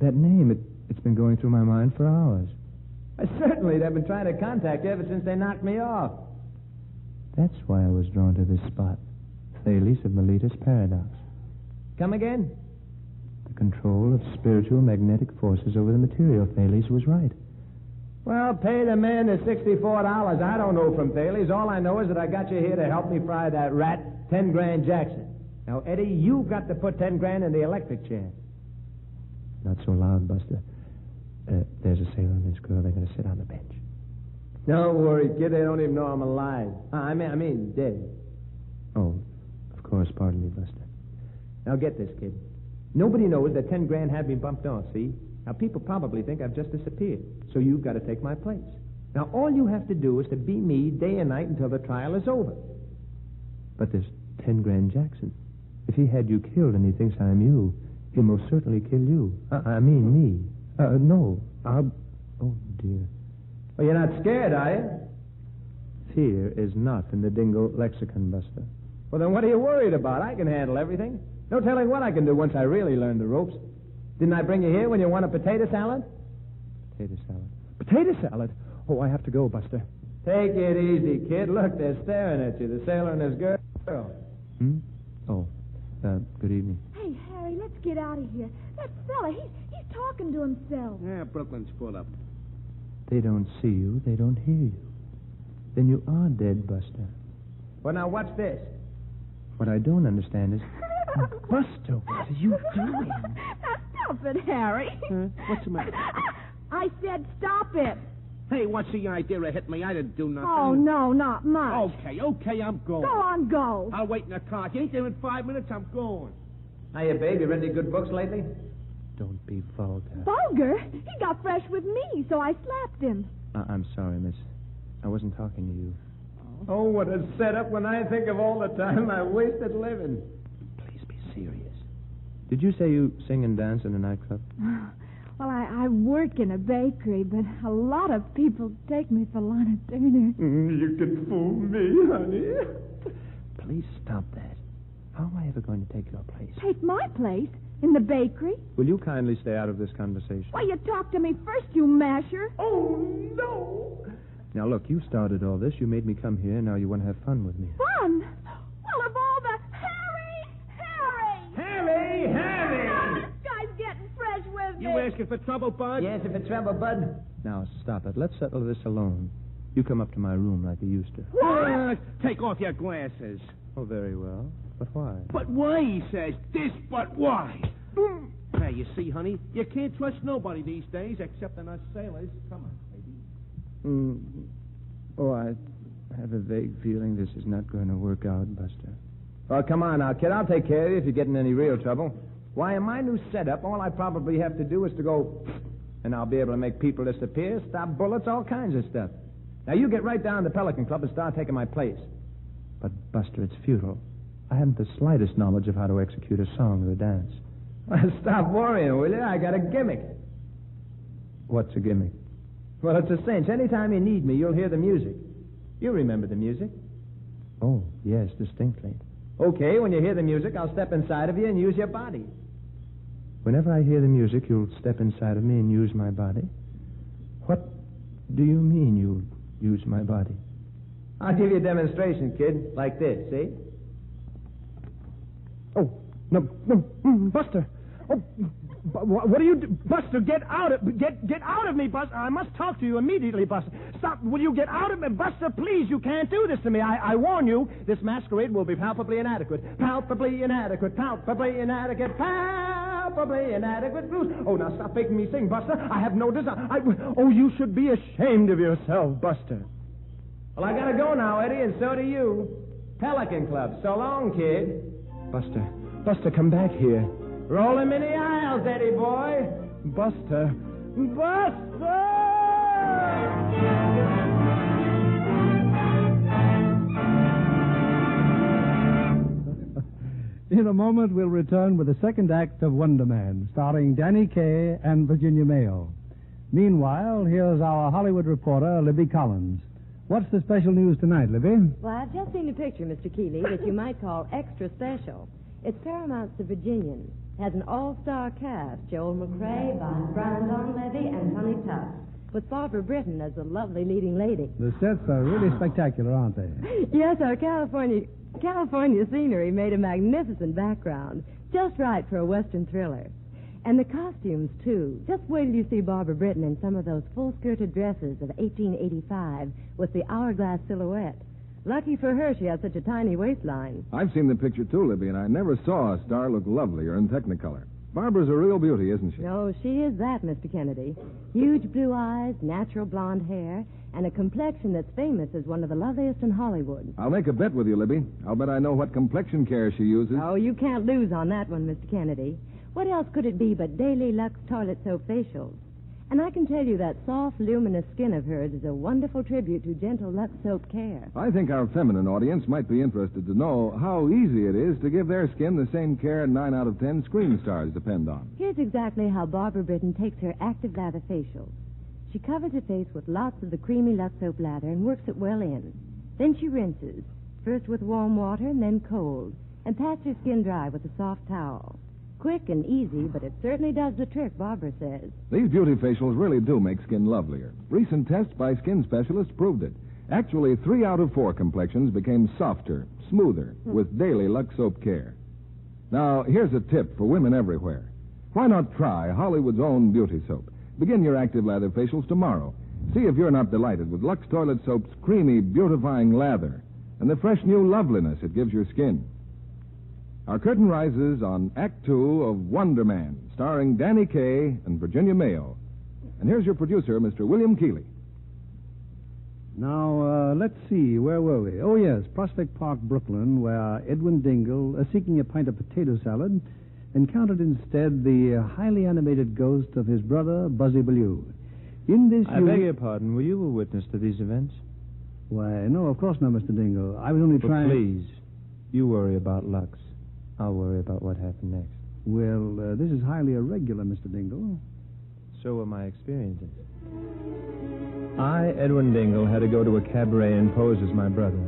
That name, it's been going through my mind for hours. Certainly, they've been trying to contact you ever since they knocked me off. That's why I was drawn to this spot. Thales of Miletus Paradox. Come again? The control of spiritual magnetic forces over the material. Thales was right. Well, pay the man the $64. I don't know from Thales. All I know is that I got you here to help me fry that rat, 10 grand Jackson. Now, Eddie, you've got to put 10 grand in the electric chair. Not so loud, Buster. There's a sailor and this girl. They're going to sit on the bench. Don't worry, kid. They don't even know I'm alive. I mean, dead. Oh, of course. Pardon me, Buster. Now, get this, kid. Nobody knows that 10 grand had me bumped off, see? Now, people probably think I've just disappeared, so you've got to take my place. Now, all you have to do is to be me day and night until the trial is over. But there's 10 grand Jackson. If he had you killed and he thinks I'm you, he'll most certainly kill you. I mean me. No. Oh, dear. Well, you're not scared, are you? Fear is not in the Dingle lexicon, Buster. Well, then what are you worried about? I can handle everything. No telling what I can do once I really learn the ropes. Didn't I bring you here when you want a potato salad? Potato salad. Potato salad? Oh, I have to go, Buster. Take it easy, kid. Look, they're staring at you, the sailor and his girl. Oh, good evening. Hey, Harry, let's get out of here. That fella, he's talking to himself. Yeah, Brooklyn's full up. They don't see you. They don't hear you. Then you are dead, Buster. Well, now, what's this? What I don't understand is... Buster, what are you doing? Now, stop it, Harry. What's the matter? I said stop it. Hey, what's the idea of hitting me? I didn't do nothing. Oh, no, not much. Okay, I'm going. Go on, go. I'll wait in the car. If you ain't there in 5 minutes, I'm going. Hiya, babe. You read any good books lately? Don't be vulgar. Vulgar? He got fresh with me, so I slapped him. I'm sorry, miss. I wasn't talking to you. Oh, what a setup when I think of all the time I wasted living. Please be serious. Did you say you sing and dance in a nightclub? Well, I work in a bakery, but a lot of people take me for Lana Turner. You can fool me, honey. Please stop that. How am I ever going to take your place? Take my place? In the bakery? Will you kindly stay out of this conversation? Why, you talk to me first, you masher. Oh, no. Now, look, you started all this. You made me come here. Now you want to have fun with me. Fun? Well, of all the... Harry! This guy's getting fresh with me. You asking for trouble, Bud? Yes, if it's trouble, Bud. Now, stop it. Let's settle this alone. You come up to my room like you used to. What? Take off your glasses. Oh, very well. But why? But why, he says. This, but why? Now, you see, honey, you can't trust nobody these days except in us sailors. Come on, baby. Oh, I have a vague feeling this is not going to work out, Buster. Well, come on now, kid. I'll take care of you if you get in any real trouble. Why, in my new setup, all I probably have to do is to go... And I'll be able to make people disappear, stop bullets, all kinds of stuff. Now, you get right down to the Pelican Club and start taking my place. But, Buster, it's futile. I haven't the slightest knowledge of how to execute a song or a dance. Well, stop worrying, will you? I got a gimmick. What's a gimmick? Well, it's a cinch. Anytime you need me, you'll hear the music. You remember the music? Oh, yes, distinctly. Okay, when you hear the music, I'll step inside of you and use your body. Whenever I hear the music, you'll step inside of me and use my body? What do you mean you'll use my body? I'll give you a demonstration, kid, like this, see? Oh, no, Buster. Oh, what are you do? Buster, get out of me, Buster. I must talk to you immediately, Buster. Stop. Will you get out of me? Buster, please, you can't do this to me. I warn you, this masquerade will be palpably inadequate. Palpably inadequate. Palpably inadequate. Palpably inadequate. Oh, now stop making me sing, Buster. I have no desire. Oh, you should be ashamed of yourself, Buster. Well, I gotta go now, Eddie, and so do you. Pelican Club. So long, kid. Buster, come back here. Roll him in the aisles, Eddie boy. Buster. In a moment, we'll return with the second act of Wonder Man, starring Danny Kaye and Virginia Mayo. Meanwhile, here's our Hollywood reporter, Libby Collins. What's the special news tonight, Libby? Well, I've just seen a picture, Mr. Keeley, that you might call extra special. It's Paramount's The Virginian. Has an all-star cast, Joel McRae, Brian Donlevy, and Sonny Tuff, with Barbara Britton as the lovely leading lady. The sets are really spectacular, aren't they? Yes, our California scenery made a magnificent background, just right for a Western thriller. And the costumes, too. Just wait till you see Barbara Britton in some of those full-skirted dresses of 1885 with the hourglass silhouette. Lucky for her, she has such a tiny waistline. I've seen the picture, too, Libby, and I never saw a star look lovelier in Technicolor. Barbara's a real beauty, isn't she? Oh, she is that, Mr. Kennedy. Huge blue eyes, natural blonde hair, and a complexion that's famous as one of the loveliest in Hollywood. I'll make a bet with you, Libby. I'll bet I know what complexion care she uses. Oh, you can't lose on that one, Mr. Kennedy. What else could it be but Daily Lux toilet soap facials? And I can tell you that soft, luminous skin of hers is a wonderful tribute to gentle Lux soap care. I think our feminine audience might be interested to know how easy it is to give their skin the same care 9 out of 10 screen stars depend on. Here's exactly how Barbara Britton takes her active lather facial. She covers her face with lots of the creamy Lux soap lather and works it well in. Then she rinses, first with warm water and then cold, and pats her skin dry with a soft towel. Quick and easy, but it certainly does the trick, Barbara says. These beauty facials really do make skin lovelier. Recent tests by skin specialists proved it. Actually, 3 out of 4 complexions became softer, smoother, with Daily Lux Soap Care. Now, here's a tip for women everywhere. Why not try Hollywood's own beauty soap? Begin your active lather facials tomorrow. See if you're not delighted with Lux Toilet Soap's creamy, beautifying lather and the fresh new loveliness it gives your skin. Our curtain rises on Act 2 of Wonder Man, starring Danny Kaye and Virginia Mayo. And here's your producer, Mr. William Keeley. Now, let's see, where were we? Oh, yes, Prospect Park, Brooklyn, where Edwin Dingle, seeking a pint of potato salad, encountered instead the highly animated ghost of his brother, Buzzy Ballou. In this... I beg your pardon, were you a witness to these events? Why, no, of course not, Mr. Dingle. I was only trying... Please, you worry about Lux. I'll worry about what happened next. Well, this is highly irregular, Mr. Dingle. So were my experiences. I, Edwin Dingle, had to go to a cabaret and pose as my brother.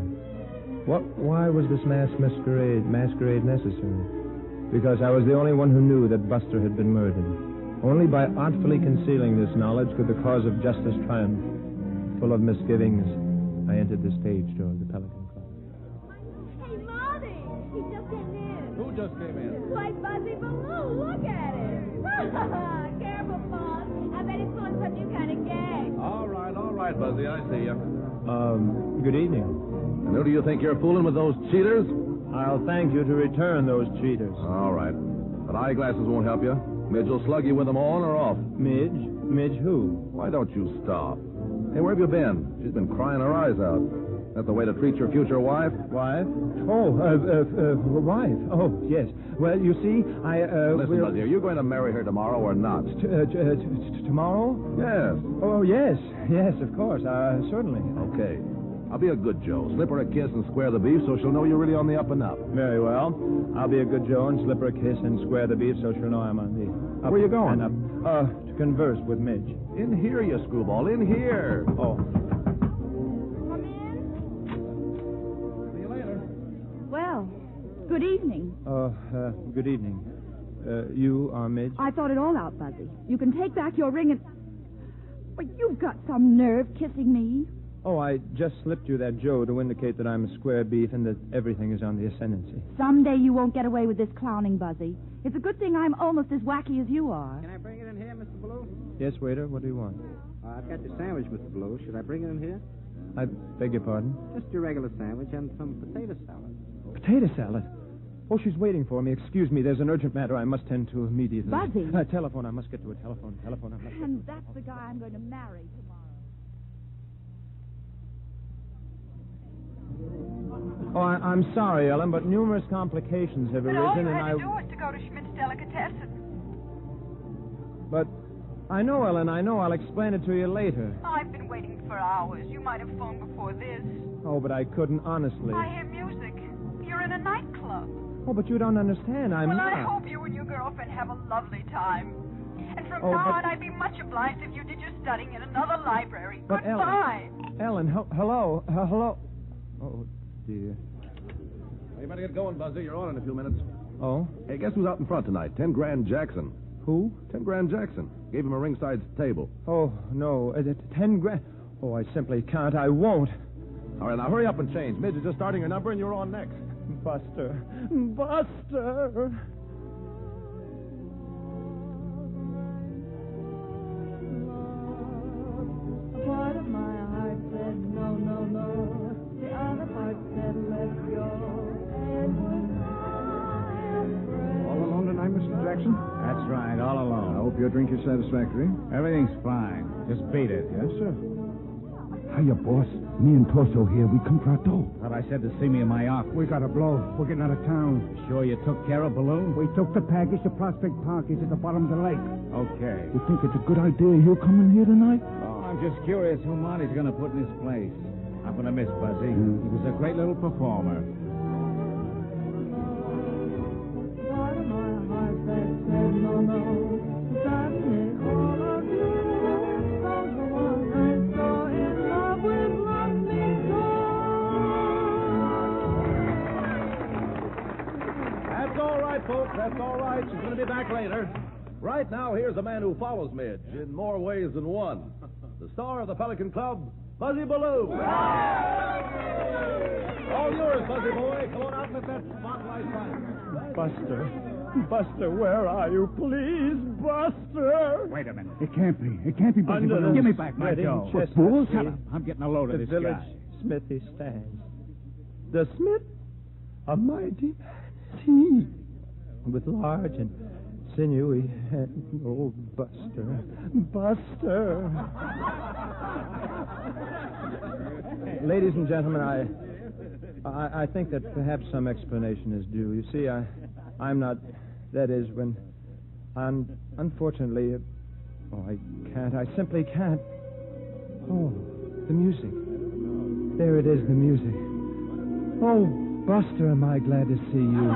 Why was this masquerade necessary? Because I was the only one who knew that Buster had been murdered. Only by artfully concealing this knowledge could the cause of justice triumph. Full of misgivings, I entered the stage door of the Pelican Club. Hey, Marty! He just came in. Who just came in? Like Buzzy Ballou. Look at him. Careful, boss. I bet he's pulling some new kind of gag. All right, Buzzy, I see you. Good evening. And who do you think you're fooling with those cheaters? I'll thank you to return those cheaters. All right. But eyeglasses won't help you. Midge will slug you with them on or off. Midge? Midge who? Why don't you stop? Hey, where have you been? She's been crying her eyes out. That the way to treat your future wife? Wife? Oh, wife. Oh, yes. Well, you see, Listen, Buzzy, are you going to marry her tomorrow or not? Tomorrow? Yes. Oh, yes. Yes, of course. Certainly. Okay. I'll be a good Joe. Slip her a kiss and square the beef so she'll know you're really on the up and up. Very well. I'll be a good Joe and slip her a kiss and square the beef so she'll know I'm on the up. Where are you going? And up. To converse with Midge. In here, you screwball. In here. Oh. Come in. See you later. Well, good evening. Good evening. You are Midge? I thought it all out, Buzzy. You can take back your ring and... But you've got some nerve kissing me. Oh, I just slipped you that Joe to indicate that I'm a square beef and that everything is on the ascendancy. Someday you won't get away with this clowning, Buzzy. It's a good thing I'm almost as wacky as you are. Can I bring it in here, Mr. Ballou? Yes, waiter, what do you want? I've got your sandwich, Mr. Ballou. Should I bring it in here? I beg your pardon? Just your regular sandwich and some potato salad. Potato salad? Oh, she's waiting for me. Excuse me, there's an urgent matter I must tend to immediately. Buzzy. Telephone, I must get to a telephone. And that's the guy I'm going to marry tomorrow. Oh, I'm sorry, Ellen, but numerous complications have arisen, all you and had to do was to go to Schmidt's Delicatessen. But I know, Ellen, I know. I'll explain it to you later. I've been waiting for hours. You might have phoned before this. Oh, but I couldn't, honestly. I hear music. You're in a nightclub. Oh, but you don't understand. I'm well, not. I hope you and your girlfriend have a lovely time. And from now on, I'd be much obliged if you did your studying in another library. But Goodbye. Ellen, hello. Hello. Oh, dear. Well, you better get going, Buzzy. You're on in a few minutes. Oh? Hey, guess who's out in front tonight? 10 Grand Jackson. Who? 10 Grand Jackson. Gave him a ringside table. Oh, no. 10 grand. Oh, I simply can't. I won't. All right, now hurry up and change. Midge is just starting her number, and you're on next. Buster. Buster. Part of my heart said no, no, no. The other part said let go. It was All alone tonight, Mr. Jackson? That's right, all alone. I hope your drink is satisfactory. Everything's fine. Just beat it. Yes, sir. Hiya, boss. Me and Torso here. We come for a dough. Thought I said to see me in my office. We got a blow. We're getting out of town. Sure you took care of Balloon? We took the package to Prospect Park. He's at the bottom of the lake. Okay. You think it's a good idea you coming here tonight? Oh, I'm just curious who Monty's going to put in his place. I'm going to miss Buzzy. He was a great little performer. part of my heart that said no, no. That made all of you. Cause the one I saw in love with loved me so. That's all right, folks. That's all right. She's going to be back later. Right now, here's a man who follows Midge in more ways than one. The star of the Pelican Club, Buzzy Baloo. All yours, Buzzy boy. Come on out and let that spotlight shine. Buster, where are you? Please, Buster. Wait a minute. It can't be. It can't be Buzzy Baloo. Give me back my dough. Chesterton Shut up. I'm getting a load of the this village guy. smithy stands. The smith, a mighty man, with large and sinewy hands. Oh, Buster. Ladies and gentlemen, I think that perhaps some explanation is due. You see, I'm not. That is, when unfortunately, I can't. I simply can't. Oh, the music. There it is, the music. Oh, Buster, am I glad to see you.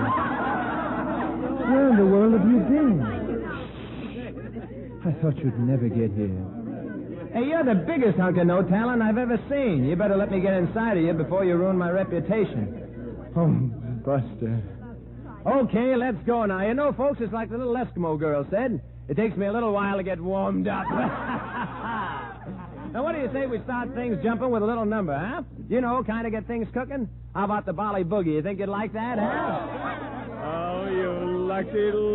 Where in the world have you been? I thought you'd never get here. Hey, you're the biggest hunk of no talent I've ever seen. You better let me get inside of you before you ruin my reputation. Oh, Buster. Okay, let's go now. You know, folks, it's like the little Eskimo girl said. It takes me a little while to get warmed up. Now, what do you say we start things jumping with a little number, huh? You know, kind of get things cooking? How about the Bolly Boogie? You think you'd like that, huh? Oh, you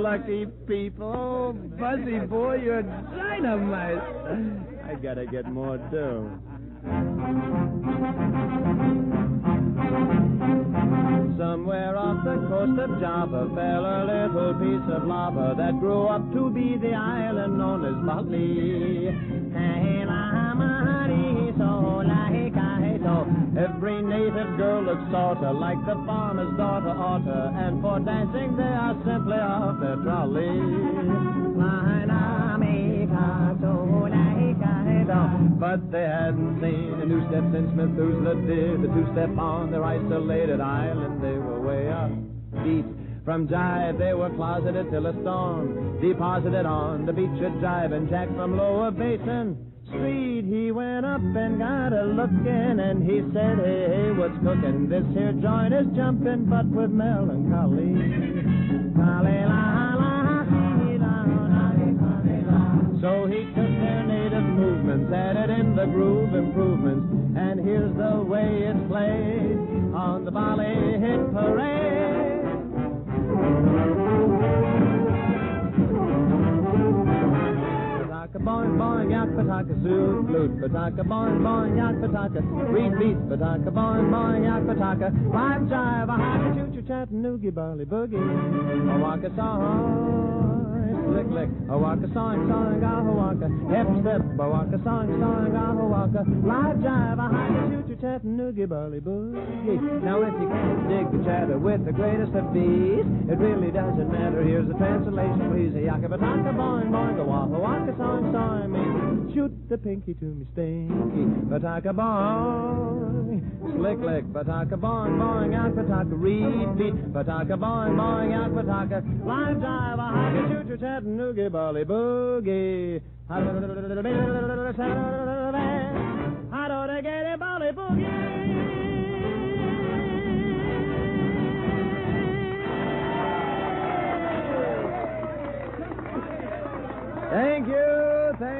lucky people. Oh, Buzzy boy, you're dynamite. I gotta get more dough. Somewhere off the coast of Java fell a little piece of lava that grew up to be the island known as Bali. Every native girl looks sorta like the farmer's daughter oughta, and for dancing they are simply off their trolley. But they hadn't seen a new step since Methuselah did the two-step on their isolated island. They were way up beat. From jive they were closeted till a storm deposited on the beach at Jive, and Jack from Lower Basin Street, he went up and got a lookin', and he said, hey, what's cookin'? This here joint is jumpin', but with melancholy. So he took their native movements, added in the groove improvements, and here's the way it's played on the Bali Hit Parade. Boing, boing, yak, pataka, zoo, flute, pataka, boing, boing, yak, pataka, reed beat, pataka, boing, boing, yak, pataka, live jive, a haka, choo-choo, Chattanooga, Bali Boogie, a waka song, lick, lick, a waka song, a waka, hip step, a waka song, a waka, live jive, a haka, choo-choo, Chattanooga, Bali Boogie. Now if you can't dig the chatter with the greatest of these, it really doesn't matter. Here's the translation, please. A yaka, pataka, boing, boing, a waka song, me. Shoot the pinky to me, stinky. Pataka boing. Slick lick. Pataka boing, boing, yak pataka. Reed beat. Pataka boing, boing, yak pataka. Live jive, a haka, choo choo, Chattanooga, Bali Boogie. How do they get it, Bali Boogie?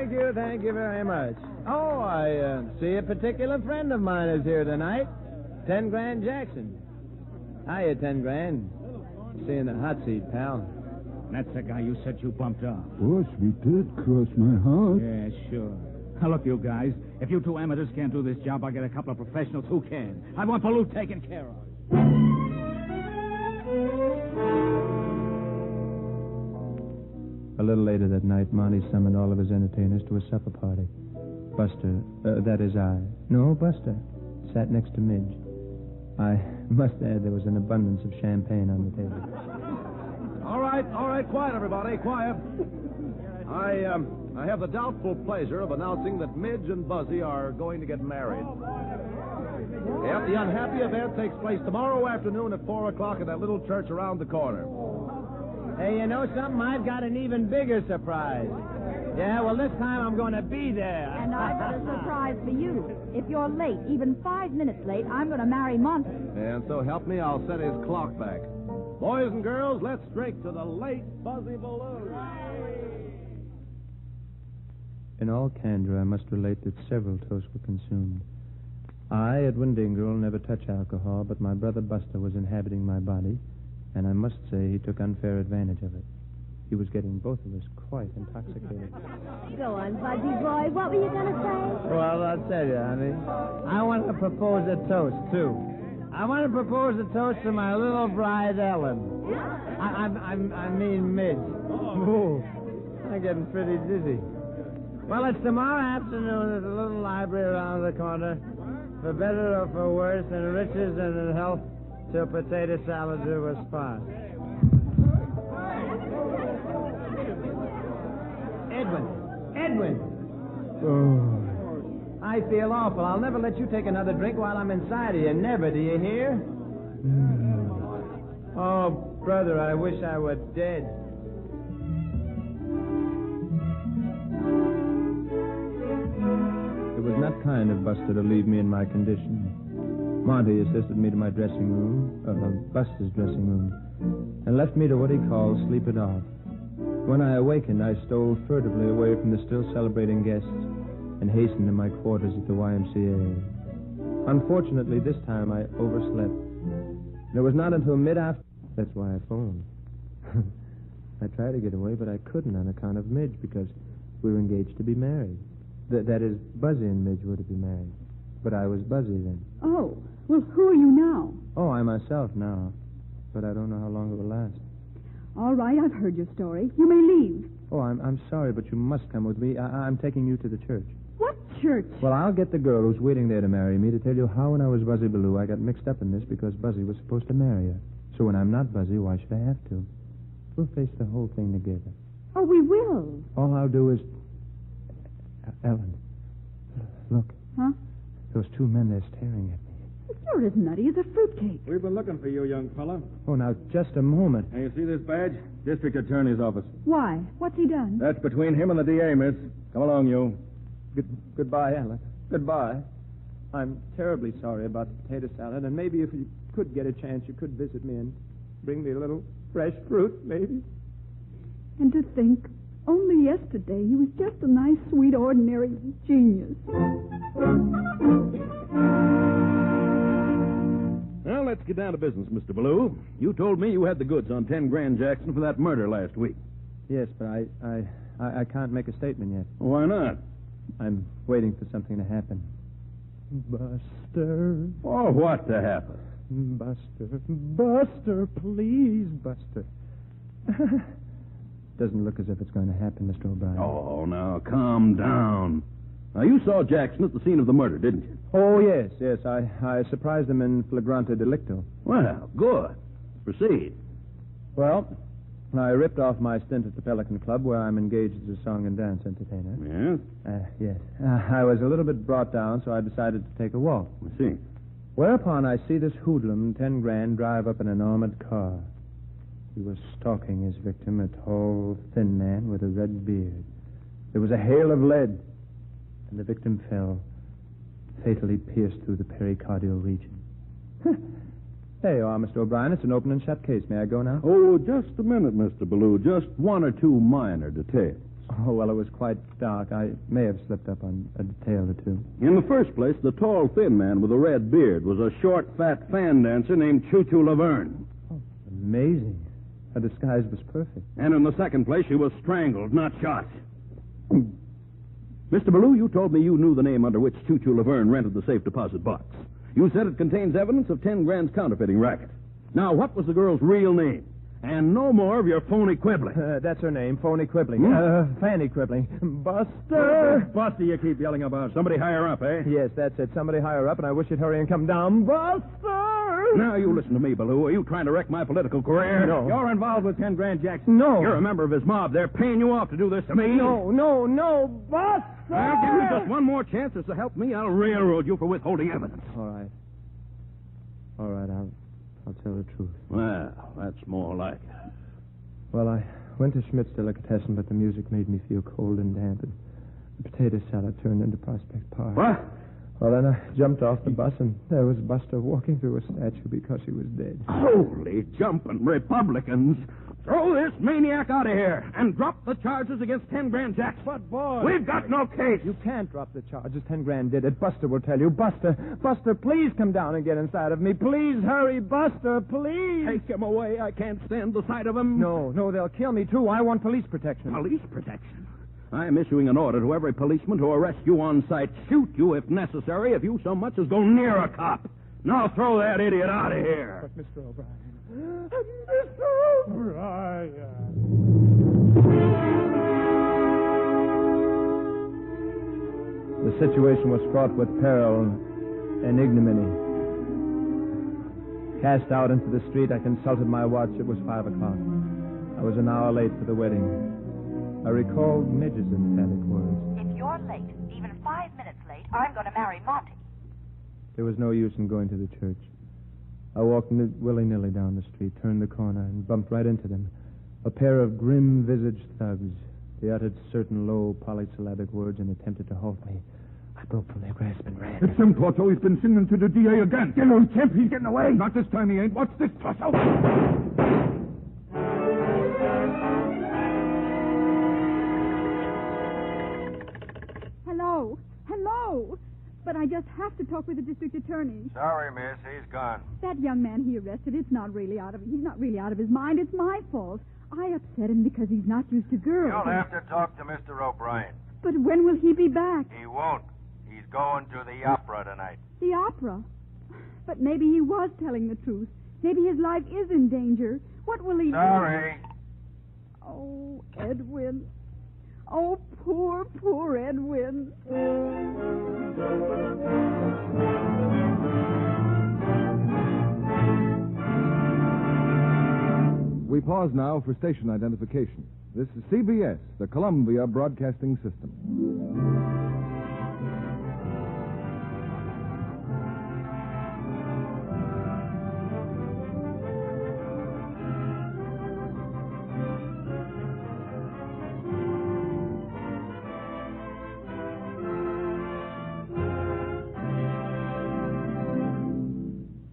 Thank you very much. Oh, I see a particular friend of mine is here tonight. 10 Grand Jackson. Hiya, 10 Grand. See you in the hot seat, pal. That's the guy you said you bumped off. Boss, we did cross my heart. Yeah, sure. Now, look, you guys. If you two amateurs can't do this job, I'll get a couple of professionals who can. I want Baloo taken care of. A little later that night, Monty summoned all of his entertainers to a supper party. Buster, that is I. No, Buster, sat next to Midge. I must add there was an abundance of champagne on the table. All right, quiet, everybody, quiet. I have the doubtful pleasure of announcing that Midge and Buzzy are going to get married. Yep, the unhappy event takes place tomorrow afternoon at 4 o'clock at that little church around the corner. Hey, you know something? I've got an even bigger surprise. Yeah, well, this time I'm going to be there. And I've got a surprise for you. If you're late, even 5 minutes late, I'm going to marry Monty. And so help me, I'll set his clock back. Boys and girls, let's drink to the late Buzzy Baloo. In all candor, I must relate that several toasts were consumed. I, Edwin Dingle, never touch alcohol, but my brother Buster was inhabiting my body, and I must say he took unfair advantage of it. He was getting both of us quite intoxicated. Go on, Buzzy boy. What were you going to say? Well, I'll tell you, honey. I want to propose a toast, too. I want to propose a toast to my little bride, Ellen. I mean Midge. Ooh, I'm getting pretty dizzy. Well, it's tomorrow afternoon at the little library around the corner. For better or for worse, in riches and in health, till potato salad do us part. Edwin! Oh. I feel awful. I'll never let you take another drink while I'm inside of you. Never, do you hear? Oh, brother, I wish I were dead. It was not kind of Buster to leave me in my condition. Monty assisted me to my dressing room, Buster's dressing room, and left me to what he called sleep it off. When I awakened, I stole furtively away from the still celebrating guests and hastened to my quarters at the YMCA. Unfortunately, this time I overslept. It was not until mid-afternoon. That's why I phoned. I tried to get away, but I couldn't on account of Midge, because we were engaged to be married. That is, Buzzy and Midge were to be married. But I was Buzzy then. Oh, well, who are you now? Oh, I myself now. But I don't know how long it will last. All right, I've heard your story. You may leave. Oh, I'm sorry, but you must come with me. I'm taking you to the church. What church? Well, I'll get the girl who's waiting there to marry me to tell you how when I was Buzzy Baloo I got mixed up in this because Buzzy was supposed to marry her. So when I'm not Buzzy, why should I have to? We'll face the whole thing together. Oh, we will. All I'll do is... Ellen, look. Huh? Those two men, they're staring at me. You're as nutty as a fruitcake. We've been looking for you, young fella. Oh, now, just a moment. Hey, you see this badge? District Attorney's office. Why? What's he done? That's between him and the DA, miss. Come along, you. Goodbye, Ellen. Goodbye. I'm terribly sorry about the potato salad, and maybe if you could get a chance, you could visit me and bring me a little fresh fruit, maybe. And to think, only yesterday he was just a nice, sweet, ordinary genius. Well, let's get down to business, Mr. Baloo. You told me you had the goods on 10 Grand Jackson for that murder last week. Yes, but I can't make a statement yet. Why not? I'm waiting for something to happen. Buster. Oh, what to happen? Buster, please, Buster. Doesn't look as if it's going to happen, Mr. O'Brien. Oh, now, calm down. Now, you saw Jackson at the scene of the murder, didn't you? Oh, yes. I surprised him in flagrante delicto. Well, good. Proceed. Well, I ripped off my stint at the Pelican Club, where I'm engaged as a song and dance entertainer. Yes? Yes. I was a little bit brought down, so I decided to take a walk. I see. Whereupon I see this hoodlum, 10 Grand, drive up in an armored car. He was stalking his victim, a tall, thin man with a red beard. There was a hail of lead, and the victim fell, fatally pierced through the pericardial region. There you are, Mr. O'Brien. It's an open and shut case. May I go now? Oh, just a minute, Mr. Baloo. Just one or two minor details. Oh, well, it was quite dark. I may have slipped up on a detail or two. In the first place, the tall, thin man with a red beard was a short, fat fan dancer named Choo-Choo Laverne. Oh, amazing. Her disguise was perfect. And in the second place, she was strangled, not shot. Mr. Ballou, you told me you knew the name under which Choo-Choo Laverne rented the safe deposit box. You said it contains evidence of 10 grand's counterfeiting racket. Now, what was the girl's real name? And no more of your phony quibbling. That's her name, phony quibbling. Fanny quibbling. Buster! Buster, you keep yelling about. Somebody higher up, eh? Yes, that's it. Somebody higher up, and I wish you'd hurry and come down. Buster! Now, you listen to me, Ballou. Are you trying to wreck my political career? No. You're involved with 10 Grand Jackson. No. You're a member of his mob. They're paying you off to do this to me. No, Buster! I'll give you just one more chance as to help me. I'll railroad you for withholding evidence. All right, I'll tell the truth. Well, that's more like it. Well, I went to Schmidt's Delicatessen, but the music made me feel cold and damp, and the potato salad turned into Prospect Park. What? Well, then I jumped off the bus, and there was Buster walking through a statue because he was dead. Holy jumping Republicans. Throw this maniac out of here and drop the charges against 10 Grand Jackson. But, boy... We've got no case. You can't drop the charges. 10 Grand did it. Buster will tell you. Buster, please come down and get inside of me. Please hurry, Buster, please. Take him away. I can't stand the sight of him. No, they'll kill me, too. I want police protection. Police protection? I'm issuing an order to every policeman to arrest you on sight, shoot you if necessary, if you so much as go near a cop. Now throw that idiot out of here. But, Mr. O'Brien... Mr. O'Brien. The situation was fraught with peril and ignominy. Cast out into the street, I consulted my watch. It was 5 o'clock. I was an hour late for the wedding. I recalled Midge's emphatic words. If you're late, even 5 minutes late, I'm going to marry Monty. There was no use in going to the church. I walked willy-nilly down the street, turned the corner, and bumped right into them. A pair of grim-visaged thugs. They uttered certain low, polysyllabic words and attempted to halt me. I broke from their grasp and ran. It's him, Torso. He's been singing to the DA again. Get on, Chimp. He's getting away. Not this time he ain't. What's this, Torso? Hello. But I just have to talk with the district attorney. Sorry, miss. He's gone. That young man he arrested, he's not really out of his mind. It's my fault. I upset him because he's not used to girls. You'll have to talk to Mr. O'Brien. But when will he be back? He won't. He's going to the opera tonight. The opera? But maybe he was telling the truth. Maybe his life is in danger. What will he do? Sorry. Oh, Edwin. Oh, poor Edwin. We pause now for station identification. This is CBS, the Columbia Broadcasting System.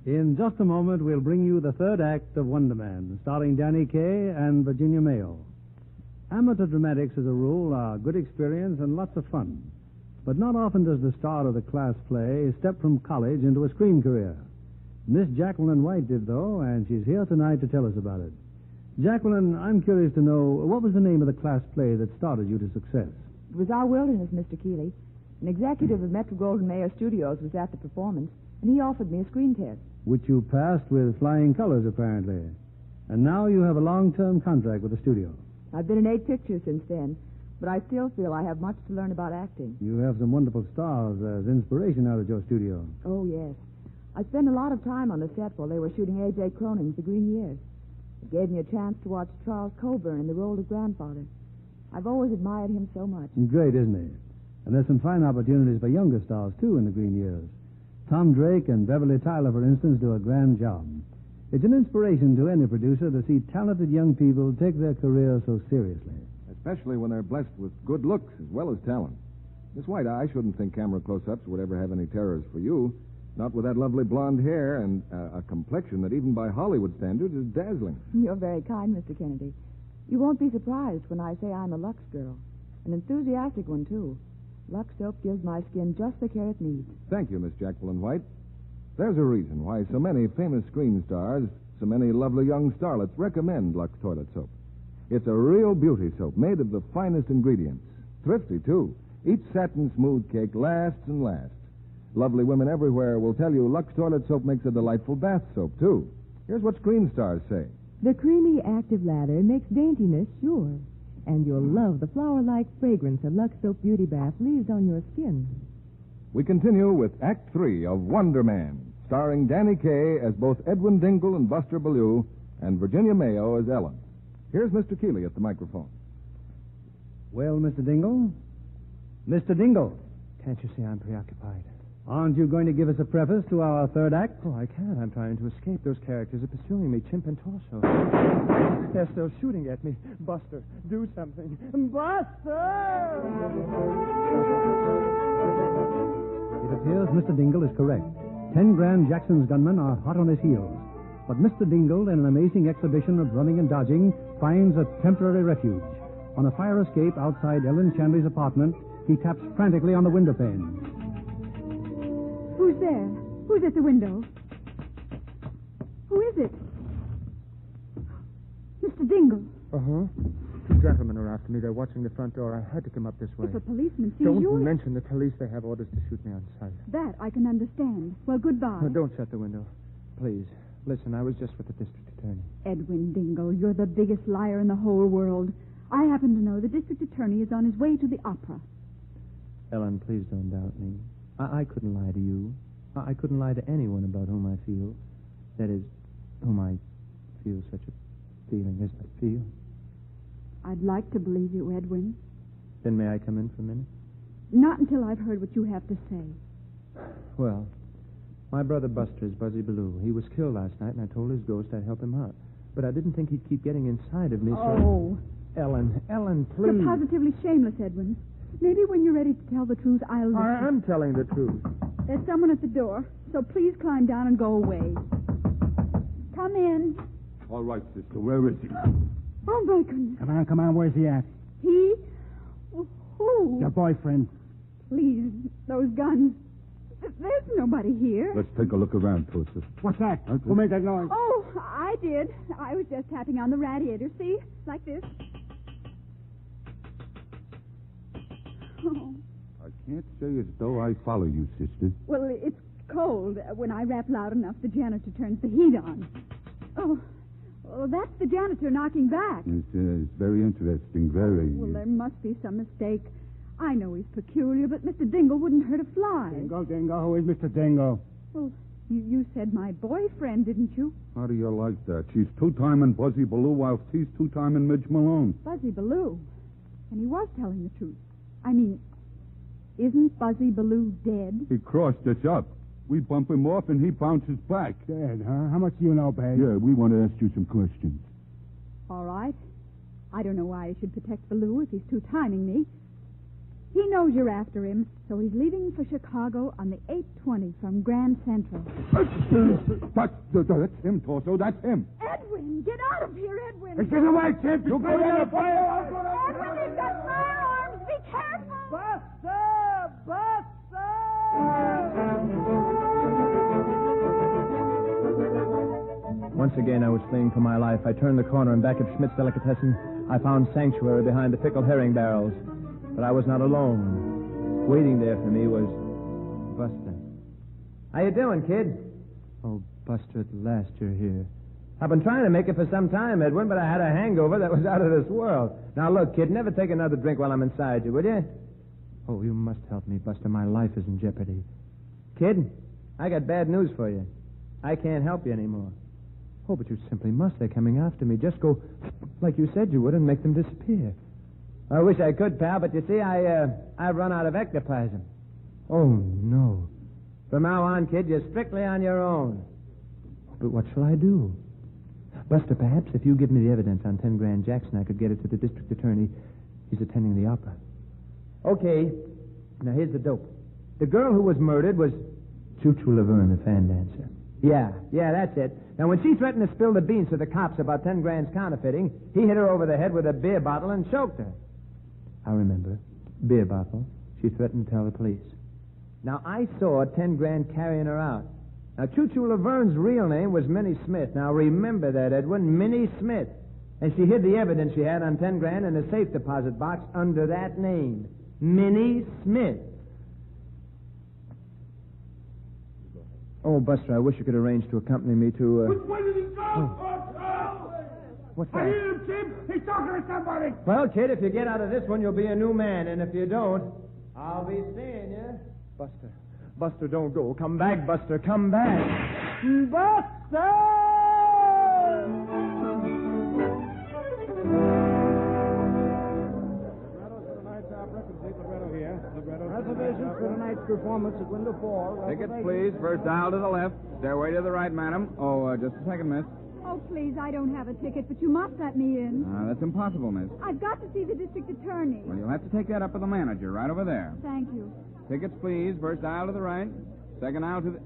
In just a moment, we'll bring you the third act of Wonder Man, starring Danny Kaye and Virginia Mayo. Amateur dramatics, as a rule, are good experience and lots of fun. But not often does the star of the class play step from college into a screen career. Miss Jacqueline White did, though, and she's here tonight to tell us about it. Jacqueline, I'm curious to know, what was the name of the class play that started you to success? It was Our Wilderness, Mr. Keeley. An executive of Metro-Goldwyn-Mayer Studios was at the performance, and he offered me a screen test. Which you passed with flying colors, apparently. And now you have a long-term contract with the studio. I've been in 8 pictures since then, but I still feel I have much to learn about acting. You have some wonderful stars as inspiration out of your studio. Oh, yes. I spent a lot of time on the set while they were shooting A.J. Cronin's The Green Years. It gave me a chance to watch Charles Coburn in the role of grandfather. I've always admired him so much. Great, isn't he? And there's some fine opportunities for younger stars, too, in The Green Years. Tom Drake and Beverly Tyler, for instance, do a grand job. It's an inspiration to any producer to see talented young people take their career so seriously. Especially when they're blessed with good looks as well as talent. Miss White, I shouldn't think camera close-ups would ever have any terrors for you. Not with that lovely blonde hair and a complexion that even by Hollywood standards is dazzling. You're very kind, Mr. Kennedy. You won't be surprised when I say I'm a Lux girl. An enthusiastic one, too. Lux Soap gives my skin just the care it needs. Thank you, Miss Jacqueline White. There's a reason why so many famous screen stars, so many lovely young starlets recommend Lux Toilet Soap. It's a real beauty soap made of the finest ingredients. Thrifty, too. Each satin smooth cake lasts and lasts. Lovely women everywhere will tell you Lux Toilet Soap makes a delightful bath soap, too. Here's what screen stars say. The creamy, active lather makes daintiness sure. And you'll love the flower-like fragrance a Lux Soap Beauty Bath leaves on your skin. We continue with Act 3 of Wonder Man, starring Danny Kaye as both Edwin Dingle and Buster Ballou, and Virginia Mayo as Ellen. Here's Mr. Keeley at the microphone. Well, Mr. Dingle? Mr. Dingle. Can't you see I'm preoccupied? Aren't you going to give us a preface to our third act? Oh, I can't. I'm trying to escape. Those characters are pursuing me, Chimp and Torso. They're still shooting at me. Buster, do something. Buster! It appears Mr. Dingle is correct. 10 Grand Jackson's gunmen are hot on his heels. But Mr. Dingle, in an amazing exhibition of running and dodging, finds a temporary refuge. On a fire escape outside Ellen Shanley's apartment, he taps frantically on the window pane. Who's there? Who's at the window? Who is it? Mr. Dingle. Uh-huh. 2 gentlemen are after me. They're watching the front door. I had to come up this way. If a policeman sees Don't you... mention the police. They have orders to shoot me on sight. That I can understand. Well, goodbye. No, don't shut the window. Please. Listen, I was just with the district attorney. Edwin Dingle, you're the biggest liar in the whole world. I happen to know the district attorney is on his way to the opera. Ellen, please don't doubt me. I couldn't lie to you. I couldn't lie to anyone about whom I feel. That is, whom I feel such a feeling as I feel. I'd like to believe you, Edwin. Then may I come in for a minute? Not until I've heard what you have to say. Well, my brother Buster is Buzzy Ballou. He was killed last night, and I told his ghost I'd help him out. But I didn't think he'd keep getting inside of me, so... Oh. Ellen, please. You're positively shameless, Edwin. Maybe when you're ready to tell the truth, I'll listen. I'm telling the truth. There's someone at the door, so please climb down and go away. Come in. All right, sister. Where is he? Oh, my goodness. Come on. Where's he at? He? Who? Your boyfriend. Please, those guns. There's nobody here. Let's take a look around, Tosa. What's that? Who made that noise? Oh, I did. I was just tapping on the radiator. See? Like this. Oh. I can't say as though I follow you, sister. Well, it's cold. When I rap loud enough, the janitor turns the heat on. Oh, well, that's the janitor knocking back. It's very interesting, very. Well, there must be some mistake. I know he's peculiar, but Mr. Dingle wouldn't hurt a fly. Dingle. Who is Mr. Dingle? Well, you said my boyfriend, didn't you? How do you like that? She's two-timing Buzzy Ballou while he's two-timing Midge Malone. Buzzy Ballou? And he was telling the truth. I mean, isn't Buzzy Ballou dead? He crossed us up. We bump him off and he bounces back. Dead, huh? How much do you know, babe? Yeah, we want to ask you some questions. All right. I don't know why I should protect Ballou if he's two-timing me. He knows you're after him, so he's leaving for Chicago on the 8:20 from Grand Central. That's him, Torso. That's him. Edwin, get out of here, Edwin. Get away, Chimp. You go in the fire. Edwin, he's got firearms. Be careful. Buster! Once again, I was fleeing for my life. I turned the corner, and back at Schmidt's Delicatessen, I found sanctuary behind the pickled herring barrels. But I was not alone. Waiting there for me was Buster. How you doing, kid? Oh, Buster, at last you're here. I've been trying to make it for some time, Edwin, but I had a hangover that was out of this world. Now, look, kid, never take another drink while I'm inside you, will you? Oh, you must help me, Buster. My life is in jeopardy. Kid, I got bad news for you. I can't help you anymore. Oh, but you simply must. They're coming after me. Just go like you said you would and make them disappear. I wish I could, pal, but you see, I've run out of ectoplasm. Oh, no. From now on, kid, you're strictly on your own. But what shall I do? Buster, perhaps if you give me the evidence on 10 Grand Jackson, I could get it to the district attorney. He's attending the opera. Okay. Now, here's the dope. The girl who was murdered was... Choo Choo Laverne, the fan dancer. Yeah, that's it. Now, when she threatened to spill the beans to the cops about 10 Grand's counterfeiting, he hit her over the head with a beer bottle and choked her. I remember. Beer bottle. She threatened to tell the police. Now, I saw 10 grand carrying her out. Now, Choo-Choo Laverne's real name was Minnie Smith. Now, remember that, Edwin. Minnie Smith. And she hid the evidence she had on 10 grand in a safe deposit box under that name. Minnie Smith. Oh, Buster, I wish you could arrange to accompany me to, Which way did he go? What's I that? hear him, Tim. He's talking to somebody. Well, kid, if you get out of this one, you'll be a new man. And if you don't, I'll be seeing you. Buster. Buster, don't go. Come back, Buster. Come back. Buster! Reservations for tonight's performance at window 4. Tickets, please. First aisle to the left. Stairway to the right, madam. Oh, just a second, miss. Oh, please, I don't have a ticket, but you must let me in. That's impossible, miss. I've got to see the district attorney. Well, you'll have to take that up with the manager right over there. Thank you. Tickets, please. First aisle to the right. Second aisle to the...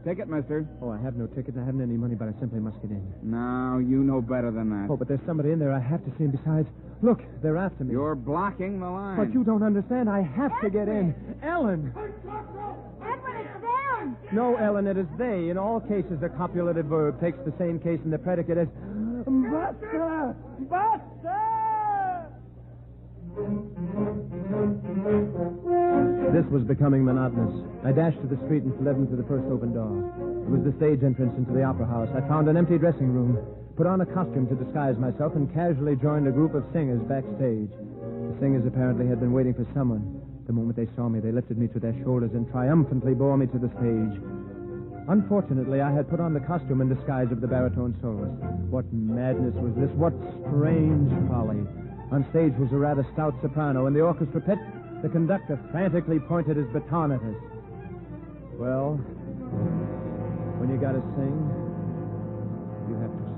Ticket, mister. Oh, I have no ticket. I haven't any money, but I simply must get in. No, you know better than that. Oh, but there's somebody in there I have to see. And besides, look, they're after me. You're blocking the line. But you don't understand. I have to get in. Ellen! Edwin, it's them! No, Ellen, it is they. In all cases, the copulative verb takes the same case and the predicate as... Buster! Buster! This was becoming monotonous. I dashed to the street and fled into the first open door. It was the stage entrance into the opera house. I found an empty dressing room, put on a costume to disguise myself, and casually joined a group of singers backstage. The singers apparently had been waiting for someone. The moment they saw me, they lifted me to their shoulders and triumphantly bore me to the stage. Unfortunately, I had put on the costume and disguise of the baritone soloist. What madness was this? What strange folly. On stage was a rather stout soprano. In the orchestra pit, the conductor frantically pointed his baton at us. Well, when you gotta sing, you have to sing.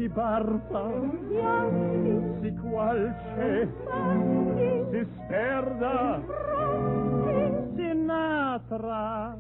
Barfa, si qualche, si sperda, Sinatra.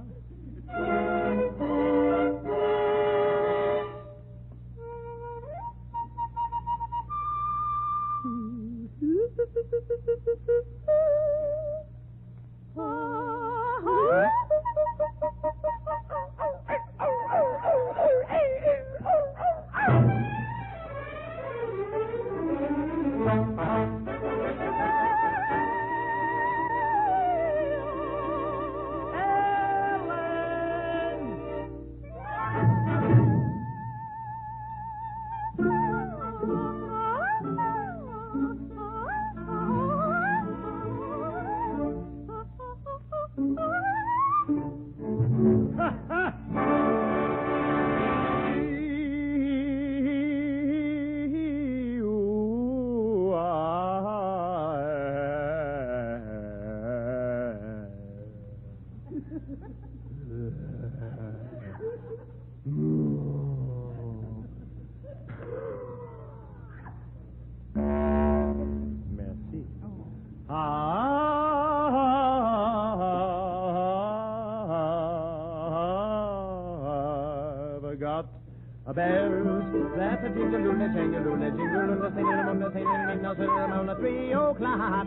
bells that a jingle-lula, jingle-lula, jingle-lula, sing-a-lula, sing-a-lula, sing-a-lula, 3 o'clock.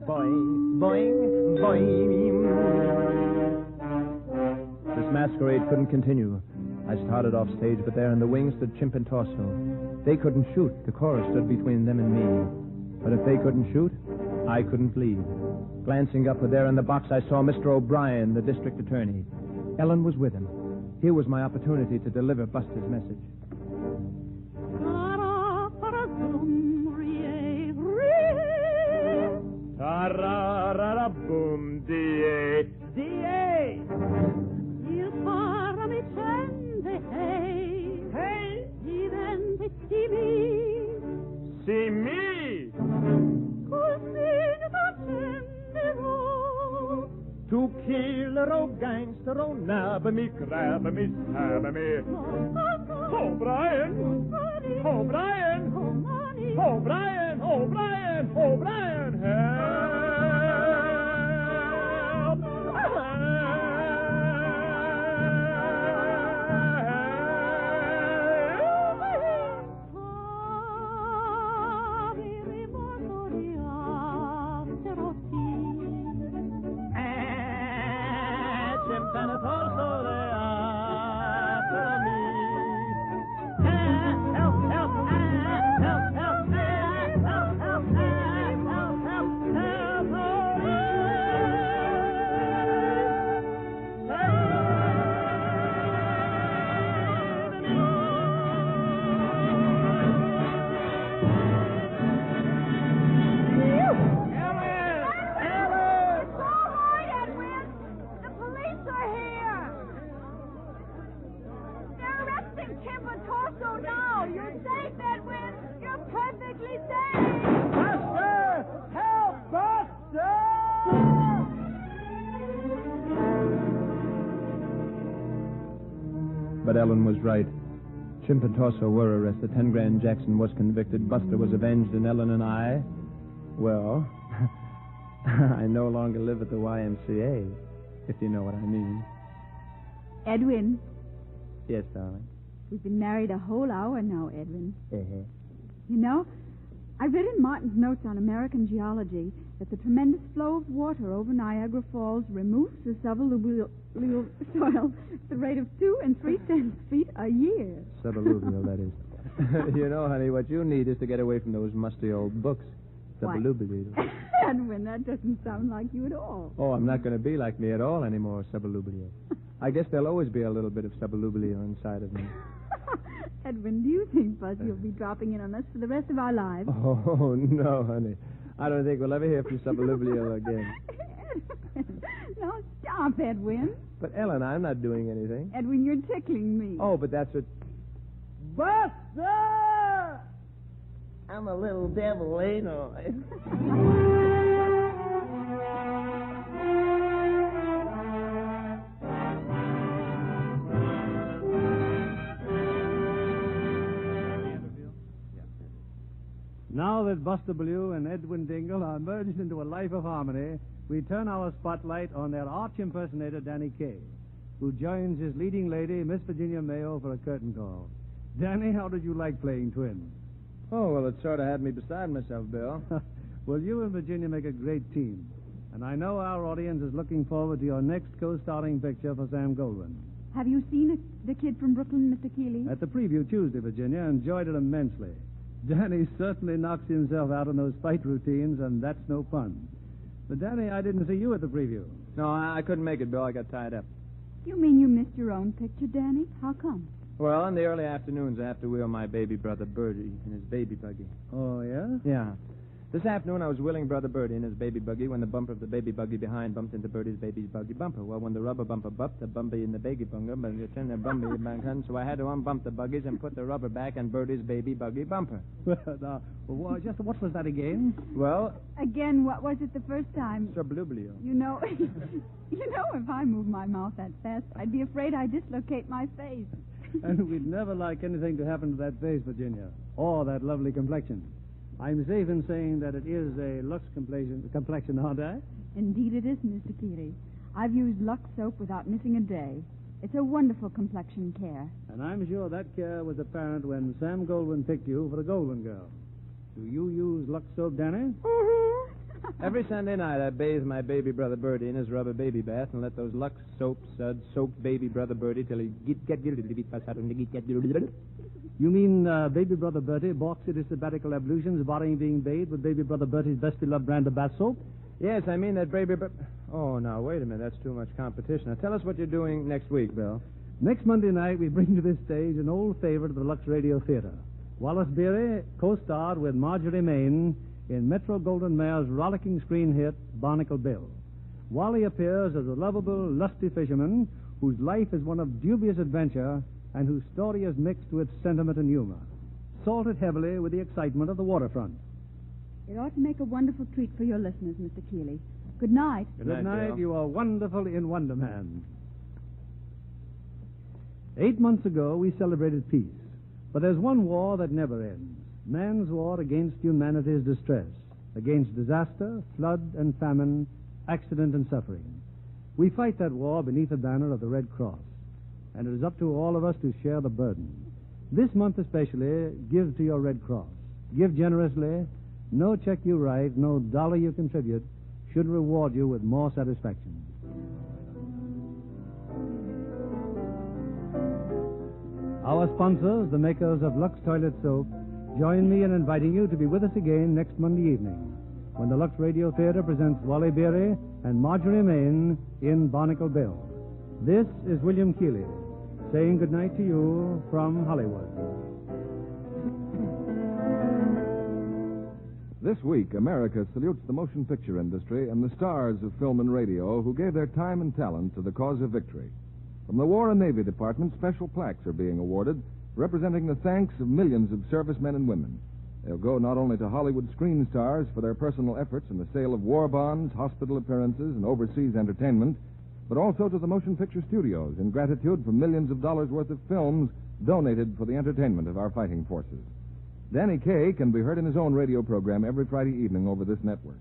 Boing, boing, boing. This masquerade couldn't continue. I started off stage, but there in the wings stood Chimp and Torso. They couldn't shoot. The chorus stood between them and me. But if they couldn't shoot, I couldn't leave. Glancing up there in the box, I saw Mr. O'Brien, the district attorney. Ellen was with him. Here was my opportunity to deliver Buster's message. Boom, D.A. D.A. Il faro mi accende, hey. Hey. Diventa see me. Così t'accenderò. To kill a gangster, oh, nab me, grab me, stab me. O'Brien! O'Brien! O'Brien! O'Brien! O'Brien! Help! But Ellen was right. Chimp and Torso were arrested. 10 Grand Jackson was convicted. Buster was avenged, and Ellen and I, well, I no longer live at the YMCA, if you know what I mean. Edwin. Yes, darling. We've been married a whole hour now, Edwin. Uh-huh. You know, I read in Martin's notes on American geology that the tremendous flow of water over Niagara Falls removes the suballuvial soil at the rate of 2 3/10 feet a year. Suballuvial, that is. You know, honey, what you need is to get away from those musty old books. Suballuvial. Edwin, that doesn't sound like you at all. Oh, I'm not going to be like me at all anymore, suballuvial. I guess there'll always be a little bit of suballuvial inside of me. Edwin, do you think Buzzy will be dropping in on us for the rest of our lives? Oh, no, honey. I don't think we'll ever hear from suballuvial again. Edwin, no, stop, Edwin. But, Ellen, I'm not doing anything. Edwin, you're tickling me. Oh, but that's what... Buster! I'm a little devil, ain't I? Now that Buster Blue and Edwin Dingle are merged into a life of harmony, we turn our spotlight on their arch impersonator, Danny Kaye, who joins his leading lady, Miss Virginia Mayo, for a curtain call. Danny, how did you like playing twins? Oh, well, it sort of had me beside myself, Bill. Well, you and Virginia make a great team. And I know our audience is looking forward to your next co-starring picture for Sam Goldwyn. Have you seen the kid from Brooklyn, Mr. Keeley? At the preview Tuesday, Virginia, enjoyed it immensely. Danny certainly knocks himself out on those fight routines, and that's no fun. But, Danny, I didn't see you at the preview. No, I couldn't make it, Bill. I got tied up. You mean you missed your own picture, Danny? How come? Well, in the early afternoons, I have to wheel my baby brother Bertie in his baby buggy. Oh, yeah? Yeah. This afternoon, I was wheeling Brother Bertie in his baby buggy when the bumper of the baby buggy behind bumped into Bertie's baby buggy bumper. Well, when the rubber bumper bumped, the bumpy in the baby bumper, but it turned the bumpy back on, so I had to unbump the buggies and put the rubber back on Bertie's baby buggy bumper. Now, just what was that again? Well... Again, what was it the first time? Sublubio. You know, if I moved my mouth that fast, I'd be afraid I'd dislocate my face. And we'd never like anything to happen to that face, Virginia, or that lovely complexion. I'm safe in saying that it is a Lux complexion, aren't I? Indeed it is, Mr. Keeley. I've used Lux soap without missing a day. It's a wonderful complexion care. And I'm sure that care was apparent when Sam Goldwyn picked you for the Goldwyn Girl. Do you use Lux soap, Danny? Every Sunday night, I bathe my baby brother Bertie in his rubber baby bath and let those Lux soap suds soak baby brother Bertie till he get. You mean baby brother Bertie balks at his sabbatical ablutions, barring being bathed with baby brother Bertie's best beloved brand of bath soap? Yes, I mean that baby... Oh, now, wait a minute. That's too much competition. Now, tell us what you're doing next week, Bill. Next Monday night, we bring to this stage an old favorite of the Lux Radio Theater. Wallace Beery co-starred with Marjorie Main in Metro-Goldwyn-Mayer's rollicking screen hit, Barnacle Bill. Wally appears as a lovable, lusty fisherman whose life is one of dubious adventure and whose story is mixed with sentiment and humor, salted heavily with the excitement of the waterfront. It ought to make a wonderful treat for your listeners, Mr. Keeley. Good night. Good night. You are wonderful in Wonder Man. 8 months ago, we celebrated peace. But there's one war that never ends. Man's war against humanity's distress, against disaster, flood and famine, accident and suffering. We fight that war beneath the banner of the Red Cross. And it is up to all of us to share the burden. This month especially, give to your Red Cross. Give generously. No check you write, no dollar you contribute should reward you with more satisfaction. Our sponsors, the makers of Lux Toilet Soap, join me in inviting you to be with us again next Monday evening when the Lux Radio Theater presents Wally Beery and Marjorie Main in Barnacle Bill. This is William Keeley saying goodnight to you from Hollywood. This week, America salutes the motion picture industry and the stars of film and radio who gave their time and talent to the cause of victory. From the War and Navy Department, special plaques are being awarded, representing the thanks of millions of servicemen and women. They'll go not only to Hollywood screen stars for their personal efforts in the sale of war bonds, hospital appearances, and overseas entertainment, but also to the motion picture studios in gratitude for millions of dollars worth of films donated for the entertainment of our fighting forces. Danny Kaye can be heard in his own radio program every Friday evening over this network.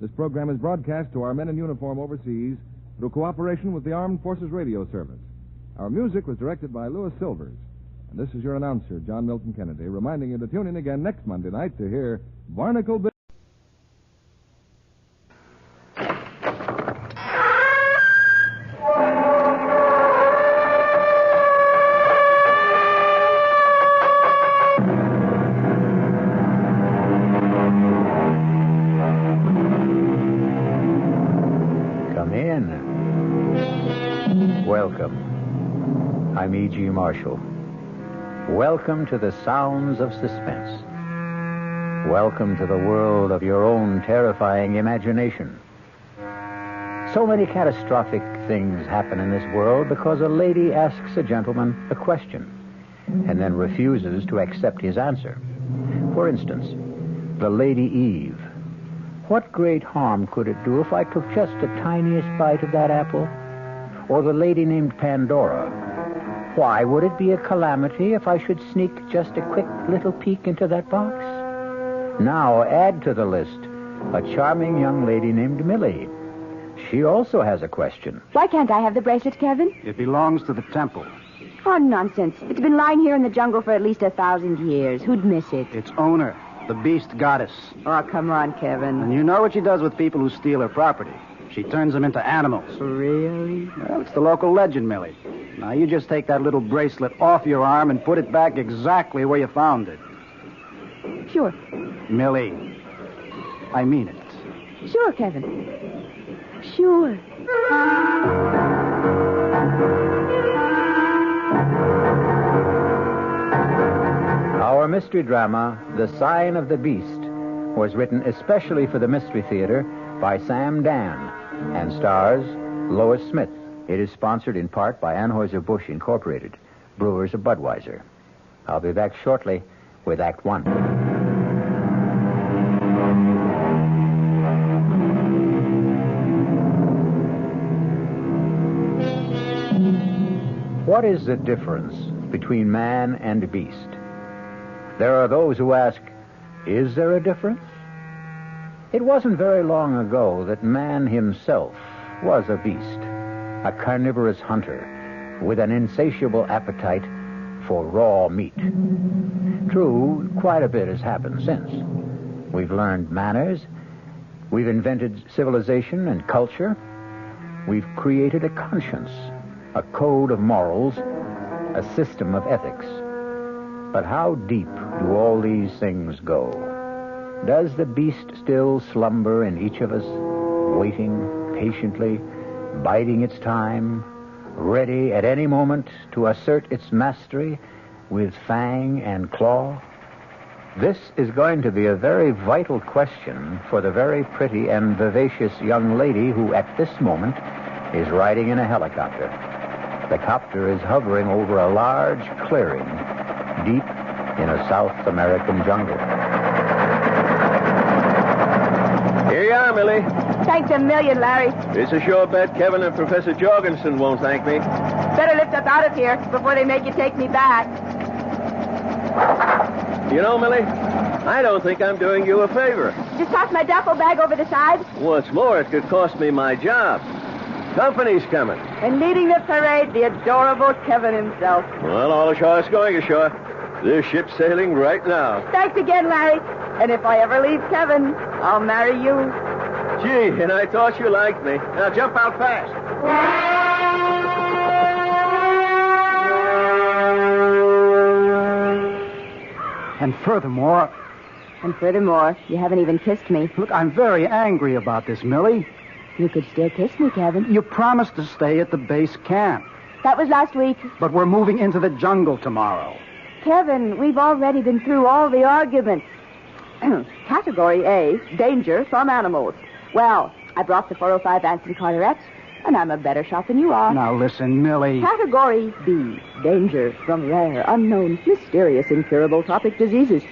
This program is broadcast to our men in uniform overseas through cooperation with the Armed Forces Radio Service. Our music was directed by Louis Silvers. And this is your announcer, John Milton Kennedy, reminding you to tune in again next Monday night to hear Barnacle Bill. Welcome. I'm E.G. Marshall. Welcome to the sounds of suspense. Welcome to the world of your own terrifying imagination. So many catastrophic things happen in this world because a lady asks a gentleman a question and then refuses to accept his answer. For instance, the Lady Eve. What great harm could it do if I took just the tiniest bite of that apple? Or the lady named Pandora. Why would it be a calamity if I should sneak just a quick little peek into that box? Now add to the list a charming young lady named Millie. She also has a question. Why can't I have the bracelet, Kevin? It belongs to the temple. Oh, nonsense. It's been lying here in the jungle for at least 1,000 years. Who'd miss it? Its owner, the beast goddess. Oh, come on, Kevin. And you know what she does with people who steal her property. She turns them into animals. Really? Well, it's the local legend, Millie. Now, you just take that little bracelet off your arm and put it back exactly where you found it. Sure. Millie, I mean it. Sure, Kevin. Sure. Our mystery drama, The Sign of the Beast, was written especially for the Mystery Theater by Sam Dan and stars Lois Smith. It is sponsored in part by Anheuser-Busch Incorporated, brewers of Budweiser. I'll be back shortly with Act One. What is the difference between man and beast? There are those who ask, is there a difference? It wasn't very long ago that man himself was a beast, a carnivorous hunter, with an insatiable appetite for raw meat. True, quite a bit has happened since. We've learned manners. We've invented civilization and culture. We've created a conscience, a code of morals, a system of ethics. But how deep do all these things go? Does the beast still slumber in each of us, waiting patiently, biding its time, ready at any moment to assert its mastery with fang and claw? This is going to be a very vital question for the very pretty and vivacious young lady who at this moment is riding in a helicopter. The copter is hovering over a large clearing deep in a South American jungle. Here you are, Millie. Thanks a million, Larry. It's a sure bet Kevin and Professor Jorgensen won't thank me. Better lift up out of here before they make you take me back. You know, Millie, I don't think I'm doing you a favor. Just toss my duffel bag over the side. What's more, it could cost me my job. Company's coming. And leading the parade, the adorable Kevin himself. Well, all ashore's going ashore. This ship's sailing right now. Thanks again, Larry. And if I ever leave Kevin, I'll marry you. Gee, and I thought you liked me. Now jump out fast. And furthermore, you haven't even kissed me. Look, I'm very angry about this, Millie. You could still kiss me, Kevin. You promised to stay at the base camp. That was last week. But we're moving into the jungle tomorrow. Kevin, we've already been through all the arguments. Category A, danger from animals. Well, I brought the 405 Anson Carteret, and I'm a better shot than you are. Now listen, Millie. Category B, danger from rare, unknown, mysterious, incurable tropic diseases.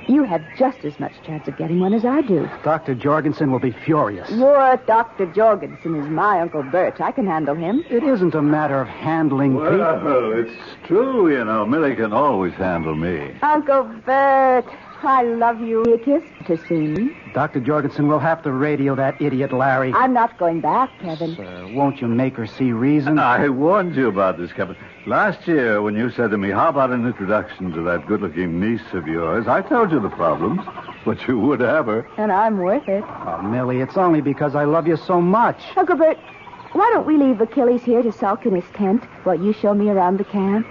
You have just as much chance of getting one as I do. Dr. Jorgensen will be furious. Your Dr. Jorgensen is my Uncle Bert. I can handle him. It isn't a matter of handling people. Well, it's true, you know. Millie can always handle me. Uncle Bert, I love you. A kiss to see me. Dr. Jorgensen will have to radio that idiot Larry. I'm not going back, Kevin. Sir, won't you make her see reason? I warned you about this, Kevin. Last year, when you said to me, how about an introduction to that good-looking niece of yours, I told you the problems, but you would have her. And I'm worth it. Oh, Millie, it's only because I love you so much. Uncle Bert, why don't we leave Achilles here to sulk in his tent while you show me around the camp?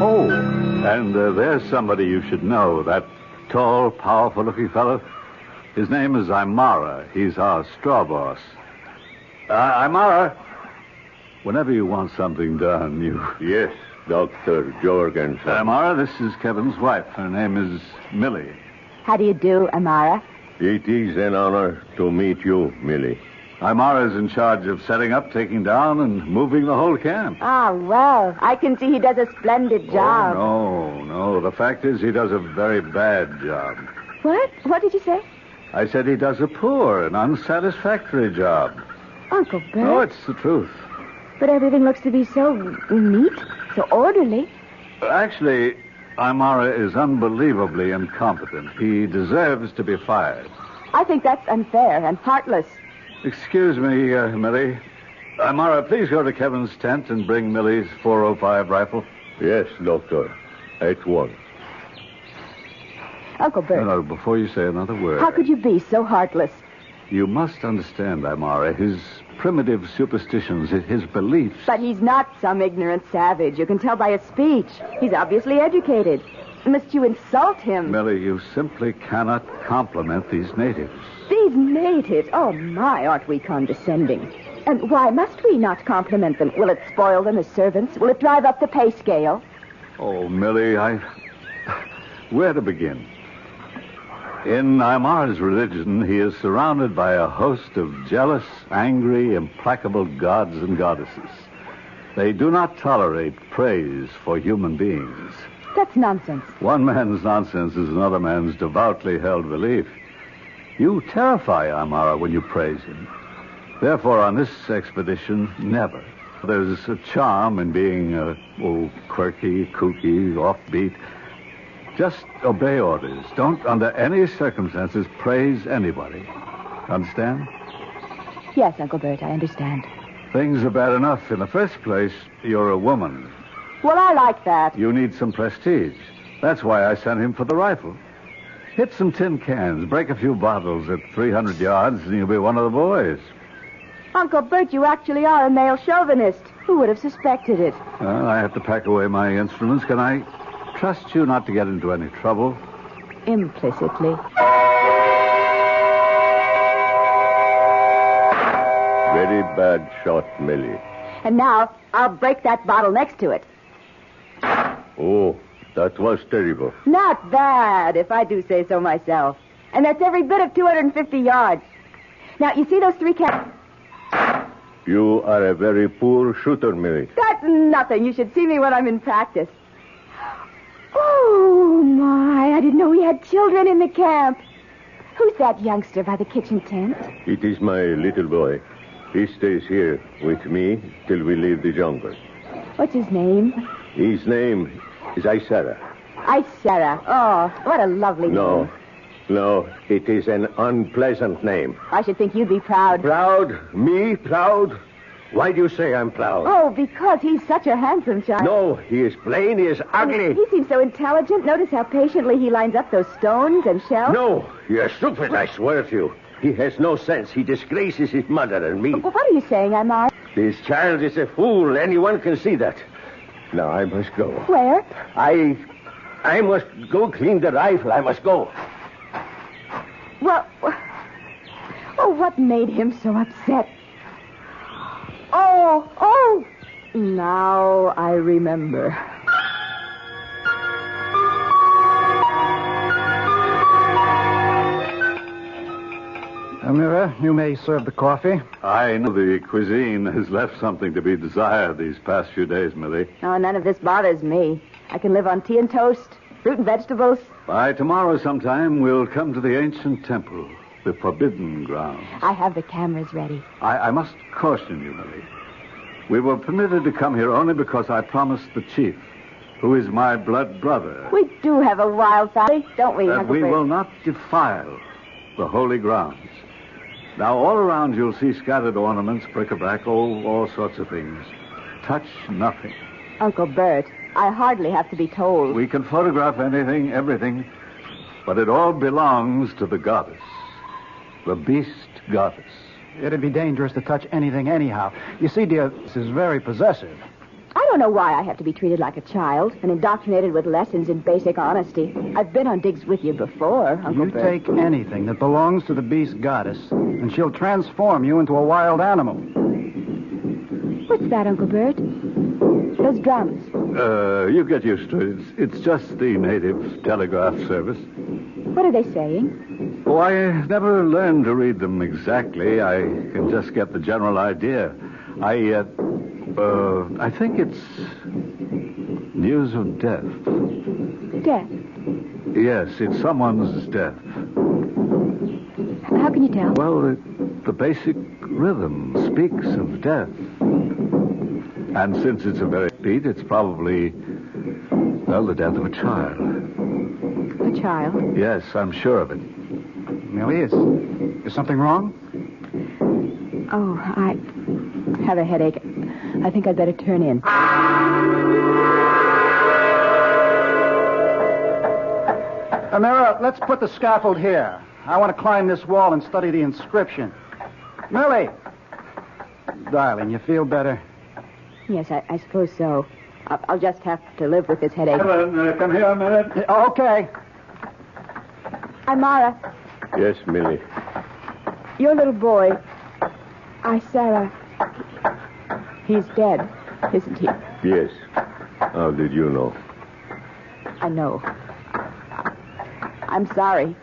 Oh, and there's somebody you should know, that tall, powerful-looking fellow. His name is Imara. He's our straw boss. Imara, whenever you want something done, you... Yes, Dr. Jorgensen. Imara, this is Kevin's wife. Her name is Millie. How do you do, Amara? It is an honor to meet you, Millie. Imara is in charge of setting up, taking down, and moving the whole camp. Ah, well, I can see he does a splendid job. Oh, no. The fact is he does a very bad job. What? What did you say? I said he does a poor and unsatisfactory job. Uncle Bert? No, it's the truth. But everything looks to be so neat, so orderly. Actually, Imara is unbelievably incompetent. He deserves to be fired. I think that's unfair and heartless. Excuse me, Millie. Imara, please go to Kevin's tent and bring Millie's 405 rifle. Yes, Doctor. At once. Uncle Bert. No, before you say another word. How could you be so heartless? You must understand, Imara, his primitive superstitions, his beliefs. But he's not some ignorant savage. You can tell by his speech. He's obviously educated. Must you insult him? Millie, you simply cannot compliment these natives. These natives? Oh, my, aren't we condescending? And why must we not compliment them? Will it spoil them as servants? Will it drive up the pay scale? Oh, Millie, where to begin? In Imara's religion, he is surrounded by a host of jealous, angry, implacable gods and goddesses. They do not tolerate praise for human beings. That's nonsense. One man's nonsense is another man's devoutly held belief. You terrify Imara when you praise him. Therefore, on this expedition, never. There's a charm in being, quirky, kooky, offbeat. Just obey orders. Don't, under any circumstances, praise anybody. Understand? Yes, Uncle Bert, I understand. Things are bad enough. In the first place, you're a woman. Well, I like that. You need some prestige. That's why I sent him for the rifle. Hit some tin cans, break a few bottles at 300 yards, and you'll be one of the boys. Uncle Bert, you actually are a male chauvinist. Who would have suspected it? Well, I have to pack away my instruments. Can I trust you not to get into any trouble? Implicitly. Very bad shot, Millie. And now, I'll break that bottle next to it. Oh, that was terrible. Not bad, if I do say so myself. And that's every bit of 250 yards. Now, you see those 3 cans? You are a very poor shooter, Millie. That's nothing. You should see me when I'm in practice. Oh, my. I didn't know we had children in the camp. Who's that youngster by the kitchen tent? It is my little boy. He stays here with me till we leave the jungle. What's his name? His name is Isara. Isara. Oh, what a lovely name. No, it is an unpleasant name. I should think you'd be proud. Proud? Me? Proud? Why do you say I'm proud? Oh, because he's such a handsome child. No, he is plain, he is ugly. He seems so intelligent. Notice how patiently he lines up those stones and shells. No, you're stupid, I swear to you. He has no sense. He disgraces his mother and me. Well, what are you saying, Amar? This child is a fool. Anyone can see that. Now, I must go. Where? I must go clean the rifle. I must go. Well, what made him so upset? Oh, now I remember. Amira, you may serve the coffee. I know the cuisine has left something to be desired these past few days, Millie. Oh, none of this bothers me. I can live on tea and toast, fruit and vegetables. By tomorrow sometime, we'll come to the ancient temple, the forbidden ground. I have the cameras ready. I must caution you, Millie. We were permitted to come here only because I promised the chief, who is my blood brother, We do have a wild family, don't we, that Uncle we Bert? will not defile the holy grounds. Now, all around you'll see scattered ornaments, bric-a-brac, all sorts of things. Touch nothing. Uncle Bert, I hardly have to be told. We can photograph anything, everything, but it all belongs to the goddess, the beast goddess. It'd be dangerous to touch anything anyhow. You see, dear, this is very possessive. I don't know why I have to be treated like a child and indoctrinated with lessons in basic honesty. I've been on digs with you before, Uncle You Bert. take anything that belongs to the beast goddess, and she'll transform you into a wild animal. What's that, Uncle Bert? Those drums. You get used to it. It's just the native telegraph service. What are they saying? Oh, I never learned to read them exactly. I can just get the general idea. I think it's news of death. Death. Yes, it's someone's death. How can you tell? Well, the basic rhythm speaks of death. And since it's a very beat, it's probably, well, the death of a child. A child? Yes, I'm sure of it. Millie, is something wrong? Oh, I have a headache. I think I'd better turn in. Amira, let's put the scaffold here. I want to climb this wall and study the inscription. Millie! Darling, you feel better? Yes, I suppose so. I'll just have to live with this headache. Helen, come here a minute. Okay. Amara, Yes, Millie. your little boy, Isara, he's dead, isn't he? Yes. How did you know? I know. I'm sorry.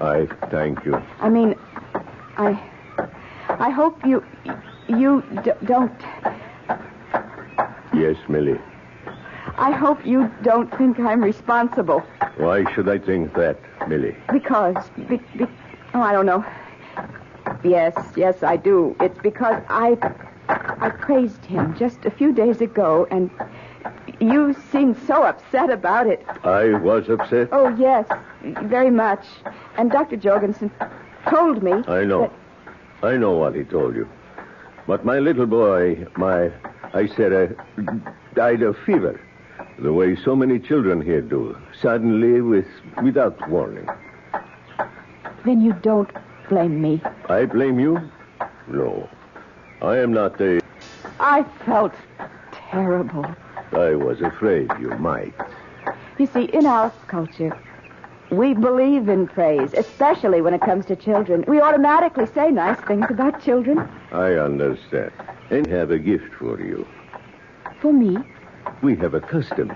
I thank you. I mean, I hope you don't. Yes, Millie. I hope you don't think I'm responsible. Why should I think that, Millie? Because, oh, I don't know. Yes, I do. It's because I praised him just a few days ago, and you seemed so upset about it. I was upset? Oh, yes, very much. And Dr. Jorgensen, told me... I know. I know what he told you. But my little boy, died of fever. The way so many children here do. Suddenly, without warning. Then you don't blame me. I blame you? No. I am not a... I felt terrible. I was afraid you might. You see, in our culture, we believe in praise, especially when it comes to children. We automatically say nice things about children. I understand. And have a gift for you. For me? We have a custom.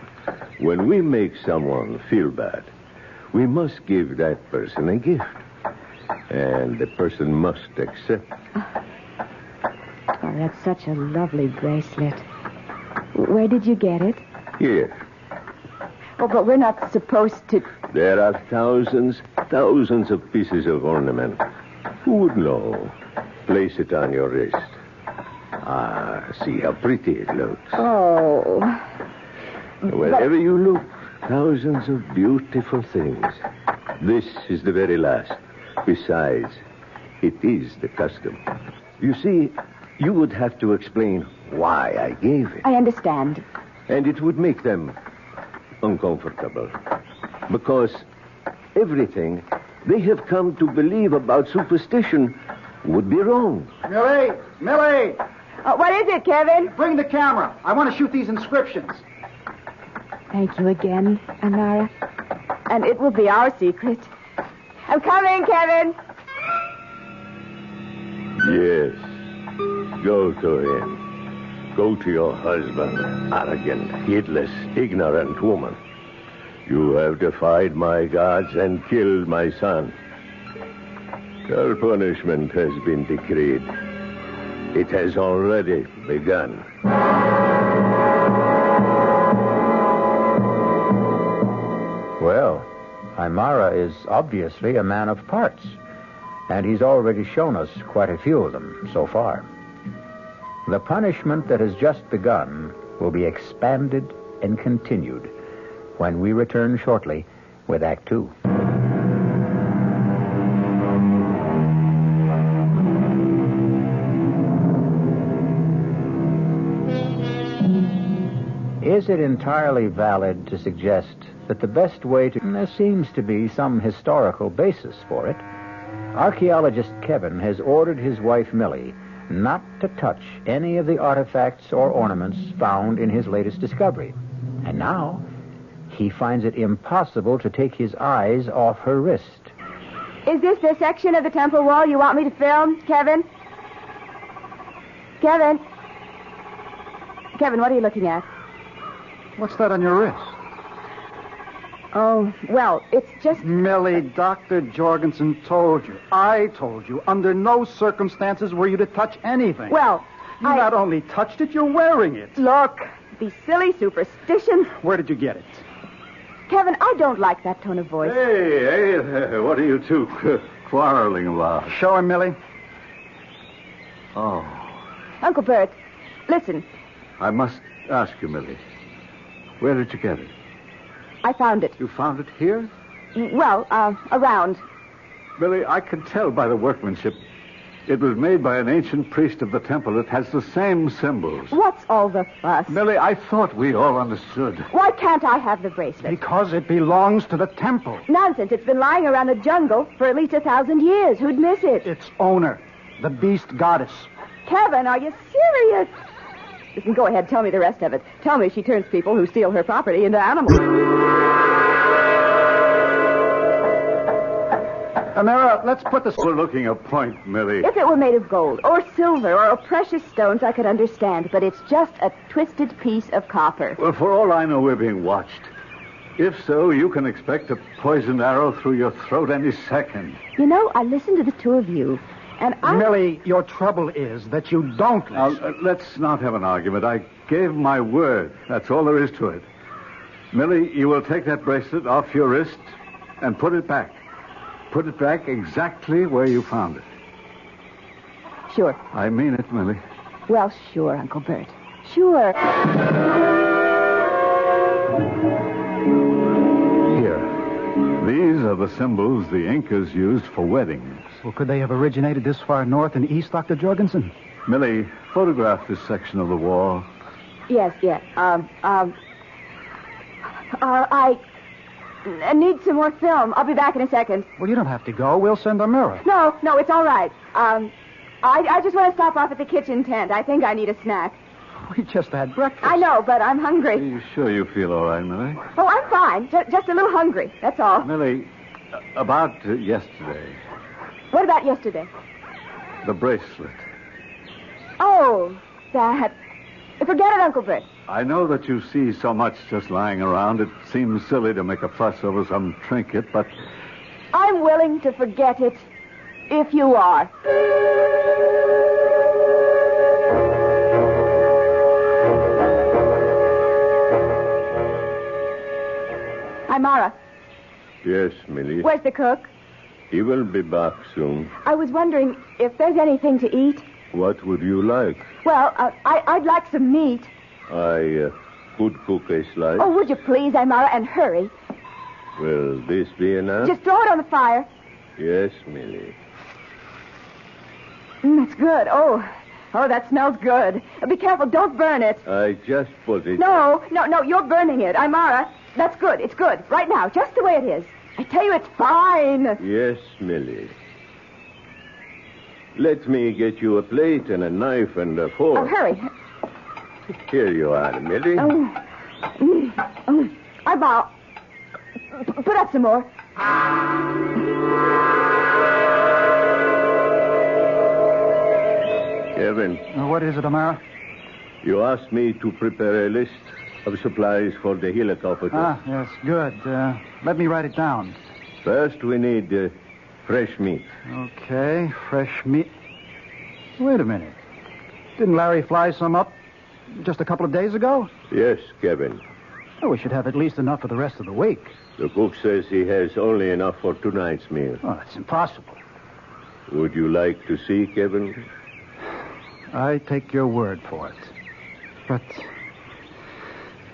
When we make someone feel bad, we must give that person a gift. And the person must accept. Oh, that's such a lovely bracelet. Where did you get it? Here. Oh, but we're not supposed to... There are thousands of pieces of ornament. Who would know? Place it on your wrist. Ah, see how pretty it looks. Oh. Wherever you look, thousands of beautiful things. This is the very last. Besides, it is the custom. You see, you would have to explain why I gave it. I understand. And it would make them uncomfortable. Because everything they have come to believe about superstition would be wrong. Millie! What is it, Kevin? Bring the camera. I want to shoot these inscriptions. Thank you again, Anara. And it will be our secret. I'm coming, Kevin. Yes. Go to him. Go to your husband, arrogant, heedless, ignorant woman. You have defied my gods and killed my son. Your punishment has been decreed. It has already begun. Well, Aymara is obviously a man of parts, and he's already shown us quite a few of them so far. The punishment that has just begun will be expanded and continued when we return shortly with Act Two. Is it entirely valid to suggest that the best way to... There seems to be some historical basis for it. Archaeologist Kevin has ordered his wife Millie not to touch any of the artifacts or ornaments found in his latest discovery. And now, he finds it impossible to take his eyes off her wrist. Is this the section of the temple wall you want me to film, Kevin? Kevin, what are you looking at? What's that on your wrist? Oh, well, it's just... Millie, Dr. Jorgensen told you. I told you. Under no circumstances were you to touch anything. Well, You not only touched it, you're wearing it. Look, these silly superstitions. Where did you get it? Kevin, I don't like that tone of voice. Hey, what are you two quarreling about? Show him, Millie. Oh. Uncle Bert, listen. I must ask you, Millie. Where did you get it? I found it. You found it here? Well, around. Millie, I could tell by the workmanship. It was made by an ancient priest of the temple. It has the same symbols. What's all the fuss? Millie, I thought we all understood. Why can't I have the bracelet? Because it belongs to the temple. Nonsense. It's been lying around the jungle for at least 1,000 years. Who'd miss it? Its owner, the beast goddess. Kevin, are you serious? Listen, go ahead. Tell me the rest of it. Tell me she turns people who steal her property into animals. Amira, let's put this... Overlooking a point, Millie. If it were made of gold or silver or precious stones, I could understand, but it's just a twisted piece of copper. Well, for all I know, we're being watched. If so, you can expect a poisoned arrow through your throat any second. You know, I listened to the two of you, and I... Millie, your trouble is that you don't listen. Now, let's not have an argument. I gave my word. That's all there is to it. Millie, you will take that bracelet off your wrist and put it back. Put it back exactly where you found it. Sure. I mean it, Millie. Well, sure, Uncle Bert. Sure. Here. These are the symbols the Incas used for weddings. Well, could they have originated this far north and east, Dr. Jorgensen? Millie, photograph this section of the wall. Yes. I need some more film. I'll be back in a second. Well, you don't have to go. We'll send a mirror. No, it's all right. I just want to stop off at the kitchen tent. I think I need a snack. We just had breakfast. I know, but I'm hungry. Are you sure you feel all right, Millie? Oh, I'm fine. Just a little hungry. That's all. Millie, about yesterday. What about yesterday? The bracelet. Oh, that. Forget it, Uncle Bert. I know that you see so much just lying around. It seems silly to make a fuss over some trinket, but... I'm willing to forget it, if you are. Hi, Mara. Yes, Millie. Where's the cook? He will be back soon. I was wondering if there's anything to eat. What would you like? Well, I'd like some meat. I could cook a slice. Oh, would you please, Amara, and hurry? Will this be enough? Just throw it on the fire. Yes, Millie. That's good. Oh, that smells good. Be careful, don't burn it. I just put it... No, you're burning it. Amara, that's good. It's good. Right now, just the way it is. I tell you, it's fine. Yes, Millie. Let me get you a plate and a knife and a fork. Oh, hurry. Here you are, Millie. Amara, put up some more. Kevin. What is it, Amara? You asked me to prepare a list of supplies for the helicopter. Yes, good. Let me write it down. First, we need fresh meat. Okay, fresh meat. Wait a minute. Didn't Larry fly some up just a couple of days ago? Yes, Kevin. Oh, we should have at least enough for the rest of the week. The cook says he has only enough for tonight's meal. Oh, that's impossible. Would you like to see, Kevin? I take your word for it. But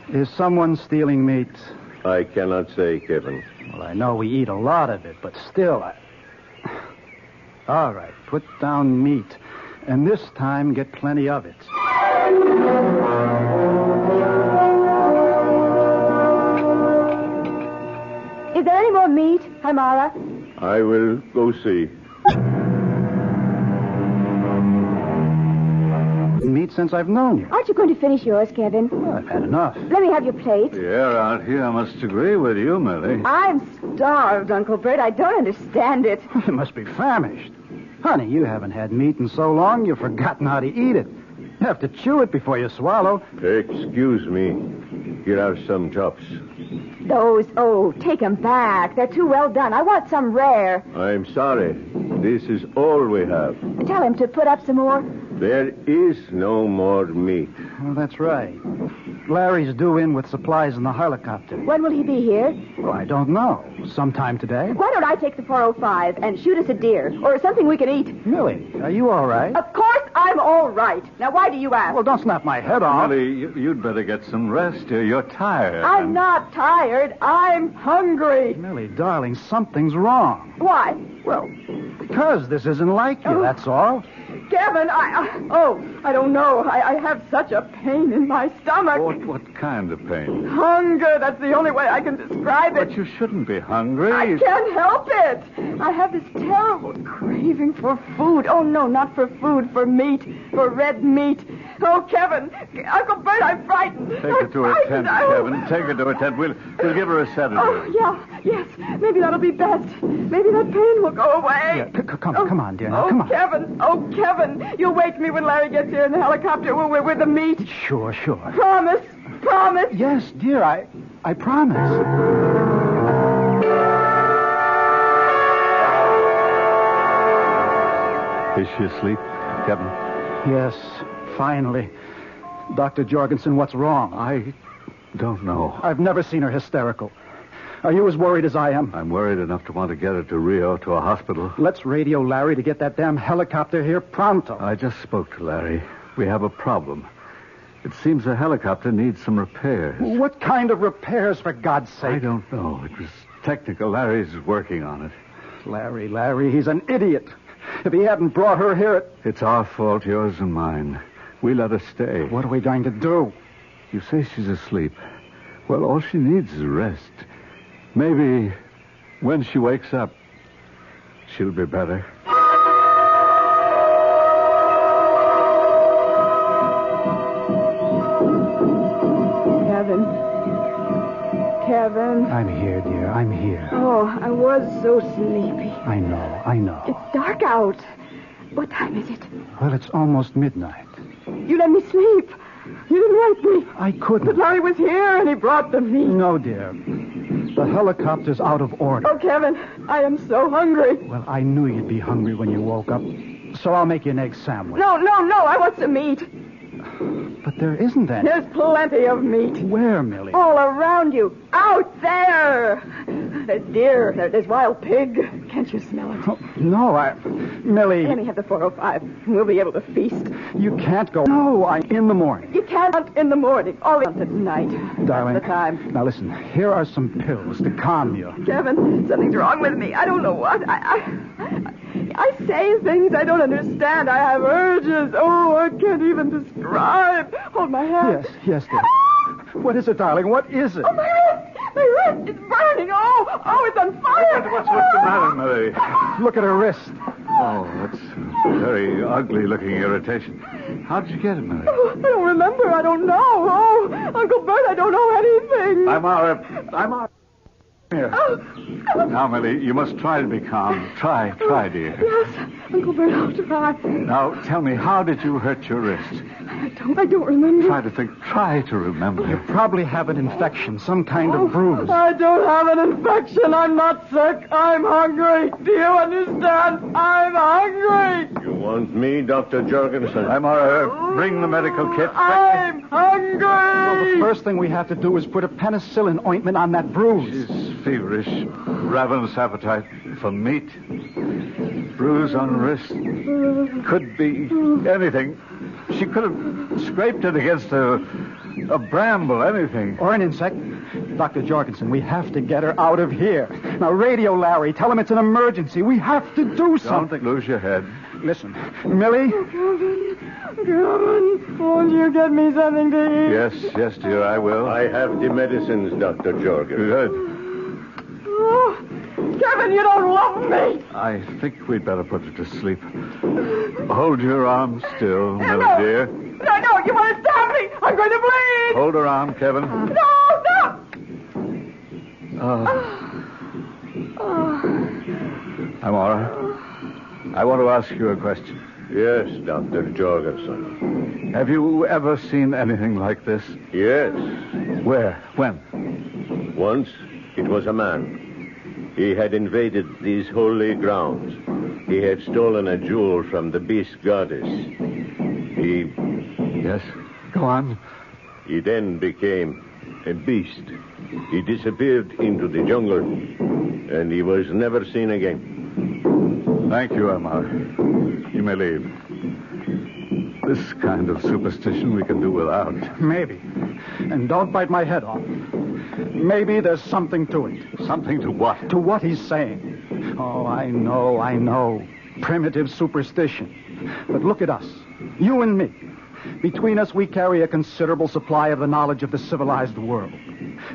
is someone stealing meat? I cannot say, Kevin. Well, I know we eat a lot of it, but still, All right, put down meat. And this time, get plenty of it. Is there any more meat, Amara? I will go see. Meat since I've known you. Aren't you going to finish yours, Kevin? Well, I've had enough. Let me have your plate. The air out here must agree with you, Millie. I'm starved, Uncle Bert. I don't understand it. You must be famished. Honey, you haven't had meat in so long, you've forgotten how to eat it. You have to chew it before you swallow. Excuse me. Here are some chops. Take them back. They're too well done. I want some rare. I'm sorry. This is all we have. Tell him to put up some more. There is no more meat. Well, that's right. Larry's due in with supplies in the helicopter. When will he be here? Well, I don't know. Sometime today. Why don't I take the 405 and shoot us a deer or something we can eat? Millie, are you all right? Of course I'm all right. Now, why do you ask? Well, don't snap my head off. Millie, you'd better get some rest here. You're tired. I'm not tired. I'm hungry. Millie, darling, something's wrong. Why? Well, because this isn't like you, that's all. Kevin, I don't know. I have such a pain in my stomach. What kind of pain? Hunger. That's the only way I can describe it. But you shouldn't be hungry. I can't help it. I have this terrible craving for food. Oh, no, not for food, for meat, for red meat. Oh, Kevin, Uncle Bert, I'm frightened. Take her to a tent, Kevin. Take her to a tent. We'll give her a sedative. Oh, yes. Maybe that'll be best. Maybe that pain will go away. Yeah, come on, dear. Now, come on. Kevin, you'll wake me when Larry gets here in the helicopter with the meat. Sure. Promise. Yes, dear, I promise. Is she asleep, Kevin? Yes, finally. Dr. Jorgensen, what's wrong? I don't know. I've never seen her hysterical. Are you as worried as I am? I'm worried enough to want to get her to Rio, to a hospital. Let's radio Larry to get that damn helicopter here pronto. I just spoke to Larry. We have a problem. It seems the helicopter needs some repairs. What kind of repairs, for God's sake? I don't know. It was technical. Larry's working on it. Larry, he's an idiot. If he hadn't brought her here, It's our fault, yours and mine. We let her stay. What are we going to do? You say she's asleep. Well, all she needs is rest. Maybe when she wakes up, she'll be better. Kevin. I'm here, dear. I'm here. Oh, I was so sleepy. I know. It's dark out. What time is it? Well, it's almost midnight. You let me sleep. You didn't wake me. I couldn't. But Larry was here and he brought the meat. No, dear. The helicopter's out of order. Oh, Kevin, I am so hungry. Well, I knew you'd be hungry when you woke up, so I'll make you an egg sandwich. No, I want some meat. But there isn't any. There's plenty of meat. Where, Millie? All around you. Out there. There's deer. There's wild pig. Can't you smell it? Oh, no, Millie. Let me have the 405. We'll be able to feast. You can't go. No, in the morning. You can't hunt in the morning. Always hunt at night. Darling. That's the time. Now listen, here are some pills to calm you. Kevin, something's wrong with me. I don't know what. I say things I don't understand. I have urges. Oh, I can't even describe. Hold my hand. Yes, dear. What is it, darling? What is it? Oh, my wrist! My wrist! It's burning! Oh, it's on fire! What's the matter, Millie? Look at her wrist. Oh, that's a very ugly-looking irritation. How did you get it, Millie? Oh, I don't remember. I don't know. Oh, Uncle Bert, I don't know anything. I'm out. Here. Now, Millie, you must try to be calm. Try, dear. Yes, Uncle Bert, I'll try. Now, tell me, how did you hurt your wrist? I don't remember. Try to think. Try to remember. You probably have an infection, some kind of bruise. I don't have an infection. I'm not sick. I'm hungry. Do you understand? I'm hungry. You want me, Dr. Jorgensen? I'm all right. Bring the medical kit. I'm hungry. Well, the first thing we have to do is put a penicillin ointment on that bruise. She's feverish, ravenous appetite for meat, bruise on wrist. Could be anything. She could have scraped it against a bramble, anything. Or an insect. Dr. Jorgensen, we have to get her out of here. Now, radio Larry. Tell him it's an emergency. We have to do something. Don't lose your head. Listen, Millie. Kevin, won't you get me something to eat? Yes, dear, I will. I have the medicines, Dr. Jorgensen. Good. Oh, Kevin, you don't love me. I think we'd better put her to sleep. Hold your arm still, Millie, dear. No, you want to stab me. I'm going to bleed. Hold her arm, Kevin. No, stop. I'm all right. I want to ask you a question. Yes, Dr. Jorgensen. Have you ever seen anything like this? Yes. Where? When? Once, it was a man. He had invaded these holy grounds. He had stolen a jewel from the beast goddess. Yes? Go on. He then became a beast. He disappeared into the jungle, and he was never seen again. Thank you, Amar. You may leave. This kind of superstition we can do without. Maybe. And don't bite my head off. Maybe there's something to it. Something to what? To what he's saying. Oh, I know. Primitive superstition. But look at us. You and me. Between us, we carry a considerable supply of the knowledge of the civilized world.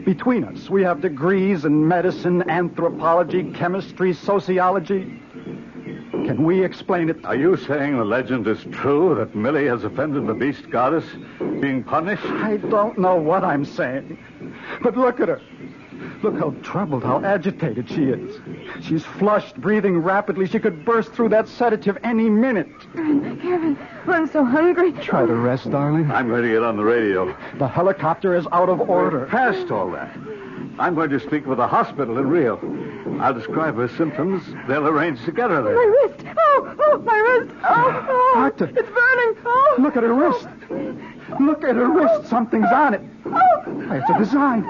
Between us, we have degrees in medicine, anthropology, chemistry, sociology. Can we explain it? Are you saying the legend is true, that Millie has offended the beast goddess, being punished? I don't know what I'm saying. But look at her. Look how troubled, how agitated she is. She's flushed, breathing rapidly. She could burst through that sedative any minute. Kevin, I'm so hungry. Try to rest, darling. I'm going to get on the radio. The helicopter is out of order. We're past all that. I'm going to speak with the hospital in Rio. I'll describe her symptoms. They'll arrange to get her there. My wrist. Oh, my wrist. Oh, Doctor. It's burning. Oh. Look at her wrist. Look at her wrist. Something's on it. Oh. It's a design.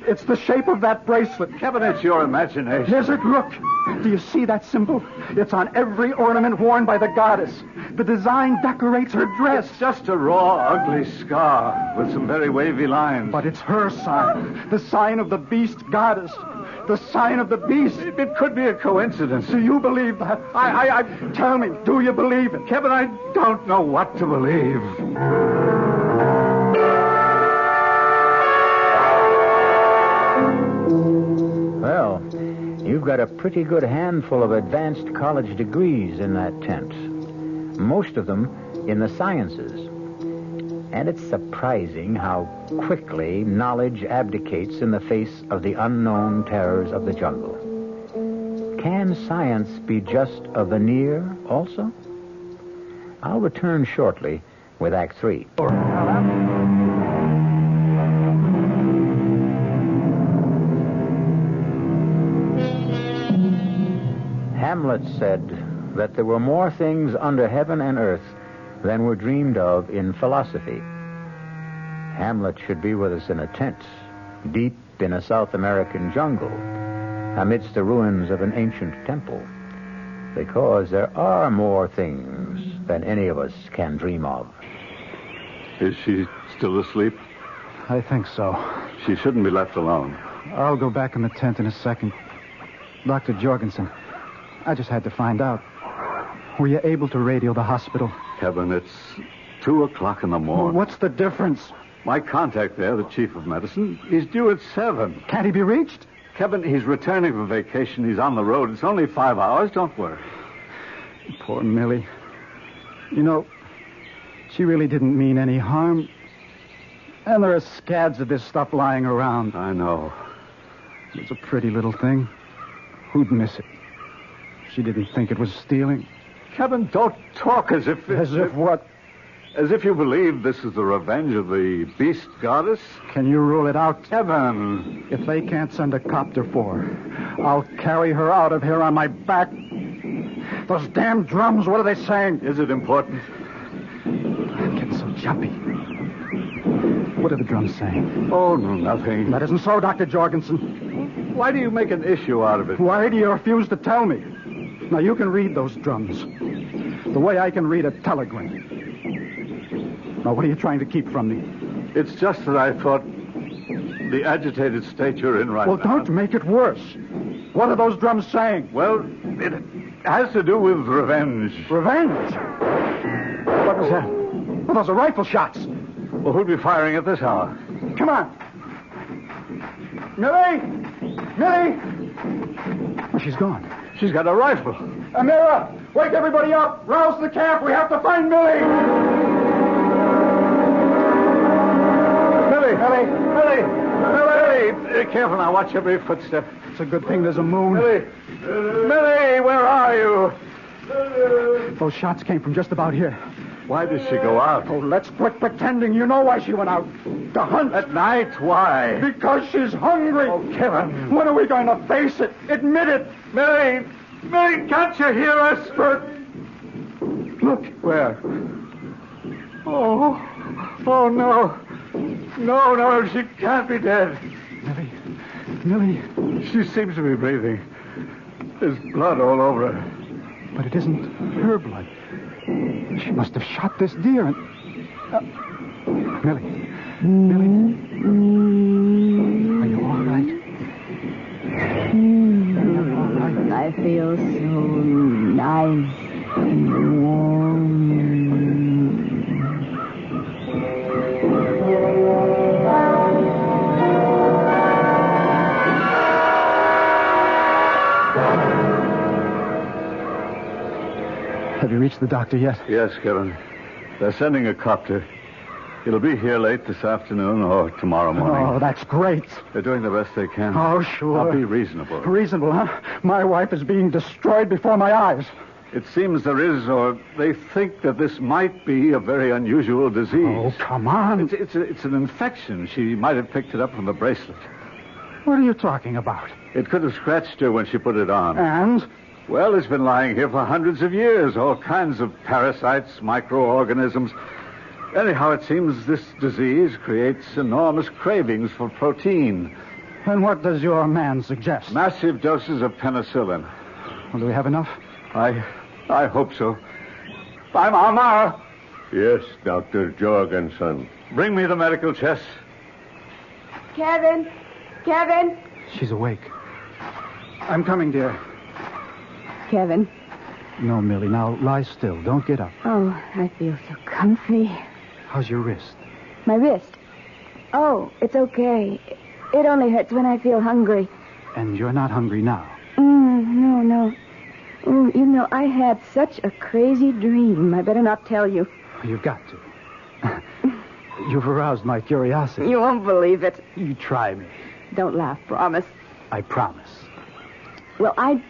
It's the shape of that bracelet. Kevin, it's your imagination. Is it? Look. Do you see that symbol? It's on every ornament worn by the goddess. The design decorates her dress. It's just a raw, ugly scar with some very wavy lines. But it's her sign. The sign of the beast goddess. The sign of the beast. It could be a coincidence. Do you believe that? Tell me, do you believe it? Kevin, I don't know what to believe. Well, you've got a pretty good handful of advanced college degrees in that tent. Most of them in the sciences. And it's surprising how quickly knowledge abdicates in the face of the unknown terrors of the jungle. Can science be just a veneer also? I'll return shortly with Act 3. Hamlet said that there were more things under heaven and earth than were dreamed of in philosophy. Hamlet should be with us in a tent, deep in a South American jungle, amidst the ruins of an ancient temple, because there are more things than any of us can dream of. Is she still asleep? I think so. She shouldn't be left alone. I'll go back in the tent in a second. Dr. Jorgensen, I just had to find out. Were you able to radio the hospital? Kevin, it's 2 o'clock in the morning. Well, what's the difference? My contact there, the chief of medicine, is due at 7. Can't he be reached? Kevin, he's returning from vacation. He's on the road. It's only 5 hours. Don't worry. Poor Millie. You know, she really didn't mean any harm. And there are scads of this stuff lying around. I know. It's a pretty little thing. Who'd miss it? She didn't think it was stealing. Kevin, don't talk as if... As if what? As if you believe this is the revenge of the beast goddess. Can you rule it out? Kevin. If they can't send a copter for her, I'll carry her out of here on my back. Those damn drums, what are they saying? Is it important? I'm getting so jumpy. What are the drums saying? Oh, no, nothing. That isn't so, Dr. Jorgensen. Why do you make an issue out of it? Why do you refuse to tell me? Now, you can read those drums the way I can read a telegram. Now, what are you trying to keep from me? It's just that I thought the agitated state you're in right now... Well, don't make it worse. What are those drums saying? Well, it has to do with revenge. Revenge? What was that? Well, those are rifle shots. Well, who'd be firing at this hour? Come on. Millie! Millie! Oh, she's gone. She's got a rifle. Amira, wake everybody up. Rouse the camp. We have to find Millie. Millie! Careful now. Watch every footstep. It's a good thing there's a moon. Millie, where are you? Those shots came from just about here. Why did she go out? Oh, let's quit pretending. You know why she went out. To hunt. At night? Why? Because she's hungry. Oh, Kevin. When are we going to face it? Admit it. Millie, can't you hear us? Look. Where? Oh, no. No, she can't be dead. Millie. She seems to be breathing. There's blood all over her. But it isn't her blood. She must have shot this deer and... Millie. Are you all right? I feel so nice and warm. Have you reached the doctor yet? Yes, Kevin. They're sending a copter. It'll be here late this afternoon or tomorrow morning. Oh, that's great. They're doing the best they can. Oh, sure. I'll be reasonable. Reasonable, huh? My wife is being destroyed before my eyes. It seems there is, or they think that this might be a very unusual disease. Oh, come on. It's an infection. She might have picked it up from the bracelet. What are you talking about? It could have scratched her when she put it on. And? Well, it's been lying here for hundreds of years. All kinds of parasites, microorganisms. Anyhow, it seems this disease creates enormous cravings for protein. And what does your man suggest? Massive doses of penicillin. Well, do we have enough? I hope so. I'm Amar. Yes, Dr. Jorgensen. Bring me the medical chest. Kevin. She's awake. I'm coming, dear. Kevin. No, Millie, now lie still. Don't get up. Oh, I feel so comfy. How's your wrist? My wrist. Oh, it's okay. It only hurts when I feel hungry. And you're not hungry now. No. Oh, you know, I had such a crazy dream. I better not tell you. You've got to. You've aroused my curiosity. You won't believe it. You try me. Don't laugh, promise. I promise. Well, I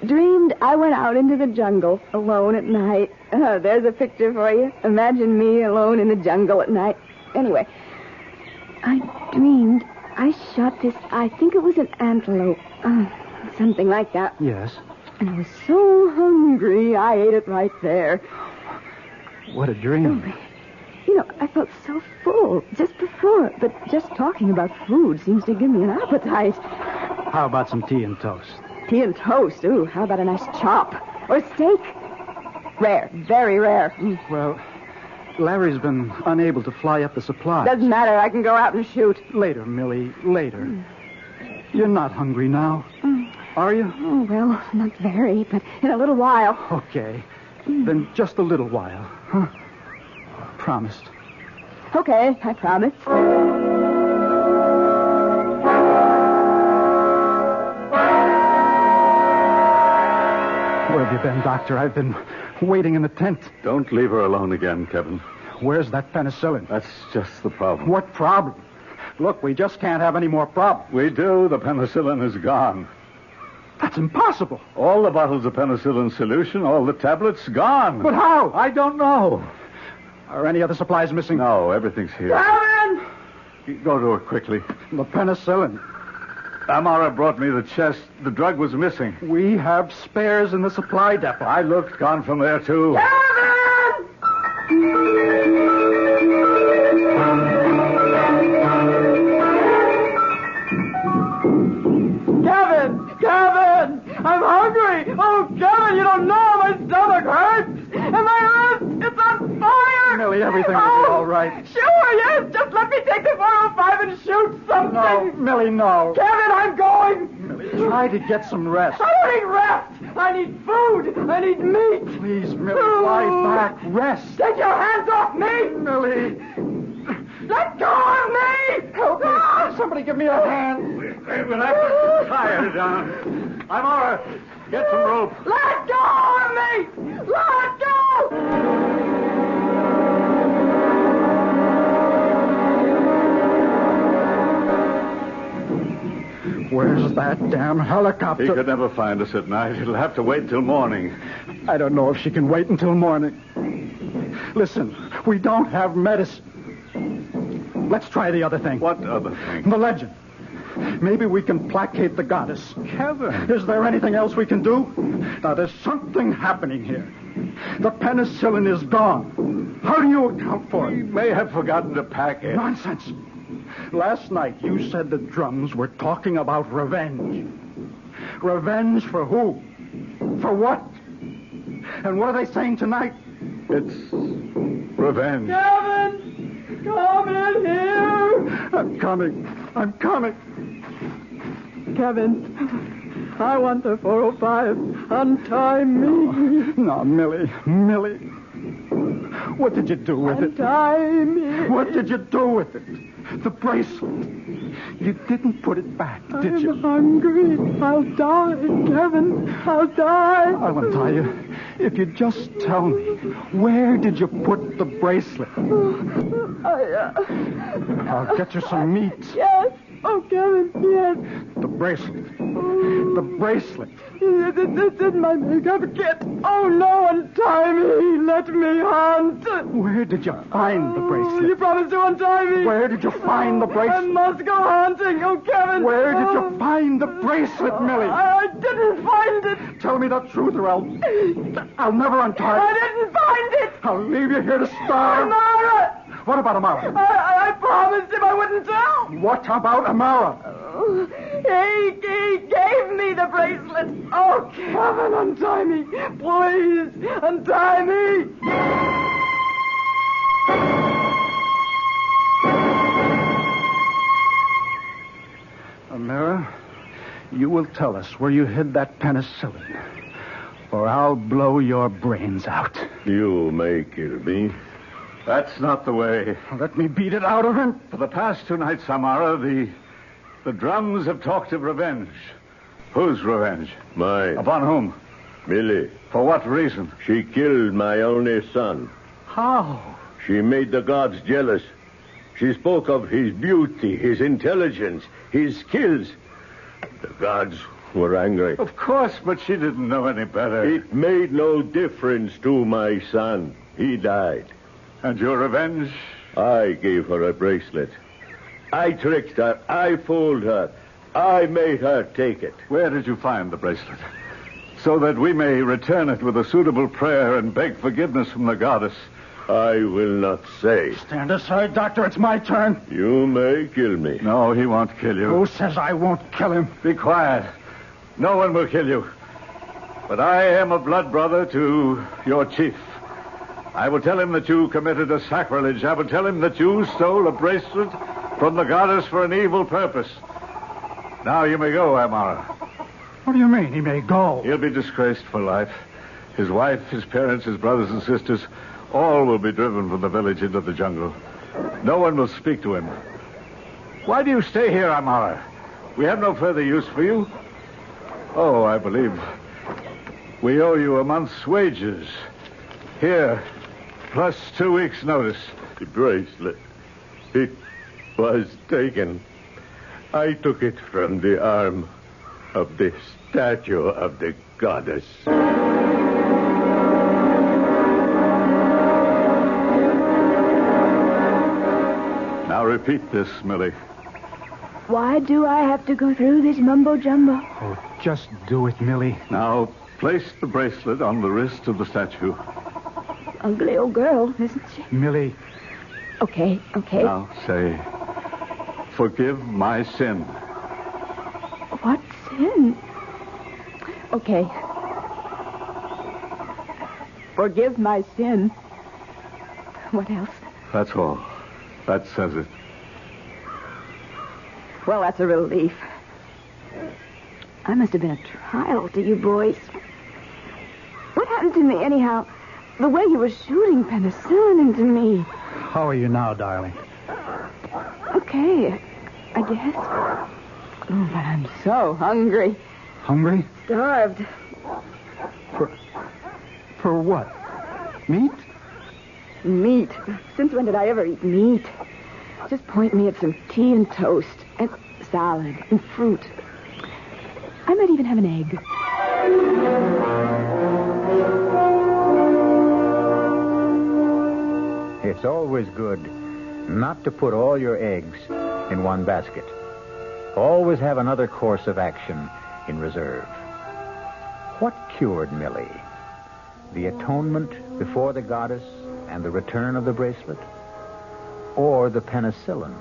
dreamed I went out into the jungle alone at night. There's a picture for you. Imagine me alone in the jungle at night. Anyway, I dreamed I shot this, I think it was an antelope. Something like that. Yes. And I was so hungry, I ate it right there. What a dream. Oh, you know, I felt so full just before, but just talking about food seems to give me an appetite. How about some tea and toast? Tea and toast? Ooh, how about a nice chop? Or steak? Rare, very rare. Well, Larry's been unable to fly up the supply. Doesn't matter, I can go out and shoot. Later, Millie, later. You're not hungry now, are you? Oh, well, not very, but in a little while. Okay. Then just a little while, huh? Promised. Okay, I promise. Where have you been, Doctor? I've been waiting in the tent. Don't leave her alone again, Kevin. Where's that penicillin? That's just the problem. What problem? Look, we just can't have any more problems. We do. The penicillin is gone. That's impossible. All the bottles of penicillin solution, all the tablets, gone. But how? I don't know. Are any other supplies missing? No, everything's here. Kevin! Go to her quickly. The penicillin. Amara brought me the chest. The drug was missing. We have spares in the supply depot. I looked, gone from there, too. Kevin! Kevin! I'm hungry! Oh, Kevin, you don't know my stomach hurts! And my wrist, it's on fire! Millie, everything will be all right. Sure, yes! Just let me take the 405 and shoot something! No, Millie, no. Kevin, I'm going! Millie, try to get some rest. I don't need rest! I need food! I need meat! Please, Millie, lie back. Rest. Take your hands off me! Millie. Let go of me! Help me. Somebody give me a hand. We'll have to tie her down. Amara, get some rope. Let go of me! Let go! Where's that damn helicopter? He could never find us at night. It'll have to wait till morning. I don't know if she can wait until morning. Listen, we don't have medicine. Let's try the other thing. What other thing? The legend. Maybe we can placate the goddess. Kevin. Is there anything else we can do? Now, there's something happening here. The penicillin is gone. How do you account for it? We may have forgotten to pack it. Nonsense. Last night, you said the drums were talking about revenge. Revenge for who? For what? And what are they saying tonight? It's revenge. Kevin! Come in here! I'm coming. Kevin, I want the 405. Untie me. No, Millie. What did you do with it? Untie me. What did you do with it? The bracelet. You didn't put it back, did you? I'm hungry. I'll die, Kevin. I'll die. I'll untie you. If you just tell me, where did you put the bracelet? I'll get you some meat. Yes. Oh, Kevin, yes. The bracelet. The bracelet. It's in my makeup kit. Oh, no, untie me. Let me hunt. Where did you find the bracelet? You promised to untie me. Where did you find the bracelet? I must go hunting. Oh, Kevin. Where did you find the bracelet, Millie? I didn't find it. Tell me the truth or I'll never untie you. I didn't find it. I'll leave you here to starve. Amara. What about Amara? I promised him I wouldn't tell. What about Amara? He gave me the bracelet. Oh, Kevin, untie me. Please, untie me. Amara, you will tell us where you hid that penicillin, or I'll blow your brains out. You may kill me. That's not the way. Let me beat it out of him. For the past 2 nights, Samara, the drums have talked of revenge. Whose revenge? Mine. Upon whom? Millie. For what reason? She killed my only son. How? She made the gods jealous. She spoke of his beauty, his intelligence, his skills. The gods were angry. Of course, but she didn't know any better. It made no difference to my son. He died. And your revenge? I gave her a bracelet. I tricked her. I fooled her. I made her take it. Where did you find the bracelet? So that we may return it with a suitable prayer and beg forgiveness from the goddess. I will not say. Stand aside, Doctor. It's my turn. You may kill me. No, he won't kill you. Who says I won't kill him? Be quiet. No one will kill you. But I am a blood brother to your chief. I will tell him that you committed a sacrilege. I will tell him that you stole a bracelet from the goddess for an evil purpose. Now you may go, Amara. What do you mean, he may go? He'll be disgraced for life. His wife, his parents, his brothers and sisters, all will be driven from the village into the jungle. No one will speak to him. Why do you stay here, Amara? We have no further use for you. Oh, I believe we owe you a month's wages. Here, plus 2 weeks' notice. The bracelet. It was taken. I took it from the arm of the statue of the goddess. Now repeat this, Millie. Why do I have to go through this mumbo-jumbo? Oh, just do it, Millie. Now, place the bracelet on the wrist of the statue. Ugly old girl, isn't she? Millie. Okay. Now say, forgive my sin. What sin? Okay. Forgive my sin. What else? That's all. That says it. Well, that's a relief. I must have been a trial to you boys. What happened to me, anyhow? The way you were shooting penicillin into me. How are you now, darling? Okay, I guess. Oh, but I'm so hungry. Hungry? Starved. For what? Meat? Meat. Since when did I ever eat meat? Just point me at some tea and toast, and salad, and fruit. I might even have an egg. It's always good not to put all your eggs in one basket. Always have another course of action in reserve. What cured Millie? The atonement before the goddess and the return of the bracelet? Or the penicillin?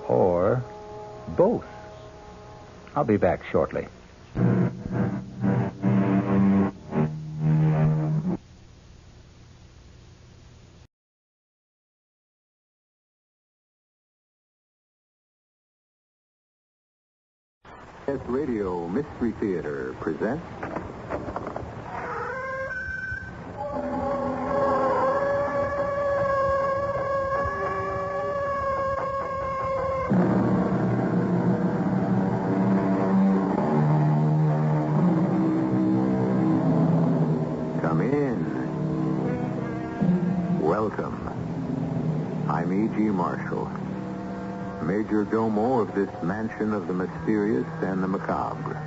Or both? I'll be back shortly. Chesterton Radio Mystery Theater presents Come in. Welcome. I'm E.G. Marshall, Major Domo of this mansion of the mysterious and the macabre.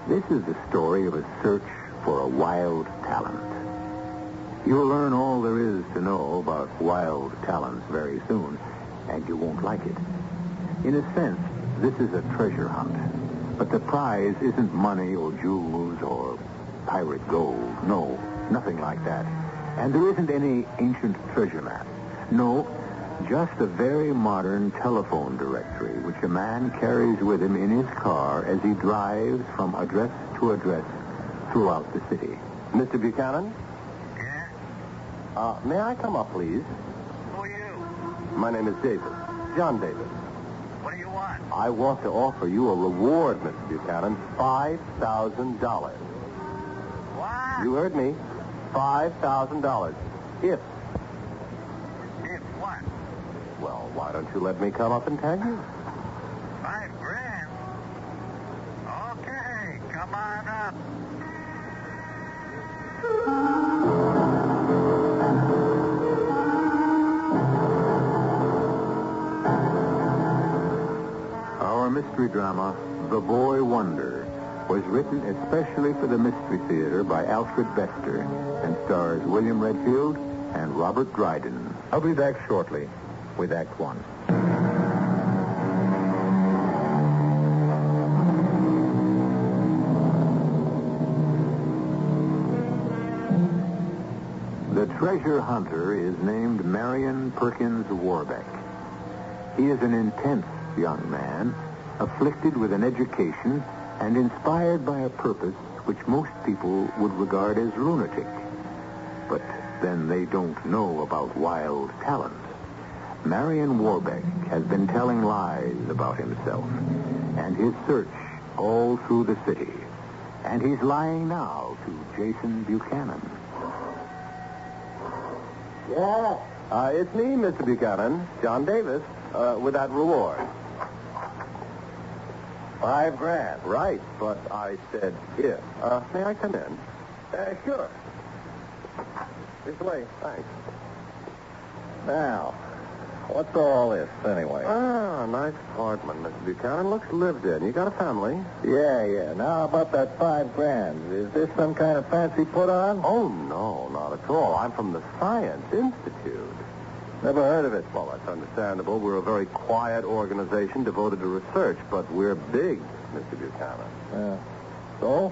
This is the story of a search for a wild talent. You'll learn all there is to know about wild talents very soon, and you won't like it. In a sense, this is a treasure hunt. But the prize isn't money or jewels or pirate gold. No, nothing like that. And there isn't any ancient treasure map. No, just a very modern telephone directory, which a man carries with him in his car as he drives from address to address throughout the city. Mr. Buchanan? May I come up, please? Who are you? My name is Davis. John Davis. What do you want? I want to offer you a reward, Mr. Buchanan. $5,000. What? You heard me. $5,000. If what? Well, why don't you let me come up and tell you? $5,000? Okay, come on up. Our mystery drama, The Boy Wonder, was written especially for the Mystery Theater by Alfred Bester and stars William Redfield and Robert Dryden. I'll be back shortly with Act One. The treasure hunter is named Marion Perkins Warbeck. He is an intense young man, afflicted with an education and inspired by a purpose which most people would regard as lunatic. But then they don't know about wild talents. Marion Warbeck has been telling lies about himself and his search all through the city. And he's lying now to Jason Buchanan. Yeah? It's me, Mr. Buchanan, John Davis, with that reward. $5,000. Right, but I said if. May I come in? Sure. This way, thanks. Now, what's all this, anyway? Nice apartment, Mr. Buchanan. Looks lived in. You got a family? Yeah. Now, about that $5,000. Is this some kind of fancy put-on? Oh, no, not at all. I'm from the Science Institute. Never heard of it. Well, that's understandable. We're a very quiet organization devoted to research, but we're big, Mr. Buchanan. So?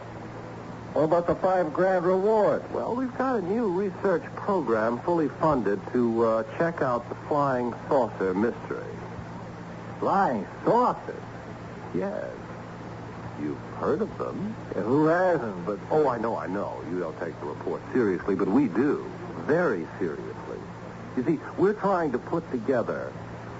What about the $5,000 reward? Well, we've got a new research program fully funded to check out the flying saucer mystery. Flying saucers? Yes. You've heard of them. Yeah, who hasn't? But I know. You don't take the report seriously, but we do. Very seriously. You see, we're trying to put together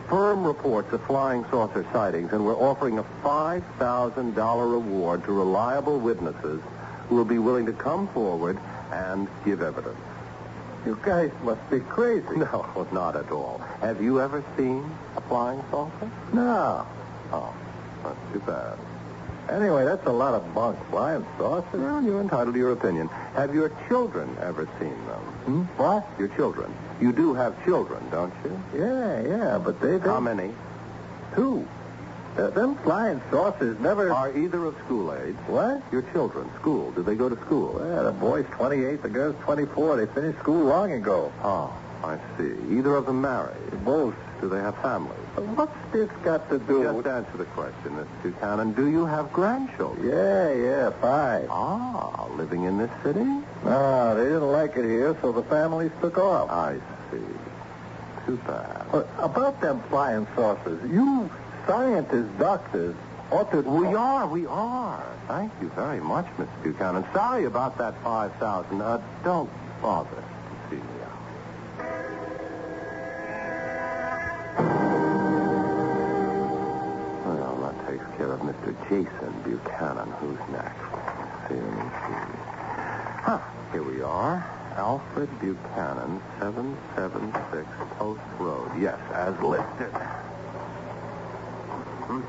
firm reports of flying saucer sightings, and we're offering a $5,000 reward to reliable witnesses who will be willing to come forward and give evidence. You guys must be crazy. No, not at all. Have you ever seen a flying saucer? No. Oh, that's too bad. Anyway, that's a lot of bunk. Flying saucers? Well, you're entitled to your opinion. Have your children ever seen them? What? Your children. You do have children, don't you? Yeah, but they... How many? 2. Them flying saucers never... Are either of school age? What? Your children, school. Do they go to school? Yeah, the boy's 28, the girl's 24. They finished school long ago. Oh, I see. Either of them married? Both. Do they have families? What's this got to do with... Just answer the question, Mr. Buchanan. Do you have grandchildren? Yeah, 5. Ah, living in this city? No, they didn't like it here, so the families took off. I see. Too bad. About them flying saucers, you scientists, doctors, ought to... We are. Thank you very much, Mr. Buchanan. Sorry about that $5,000. Don't bother to see me out. Well, that takes care of Mr. Jason Buchanan. Who's next? Let me see. Here we are. Alfred Buchanan, 776 Post Road. Yes, as listed. Who is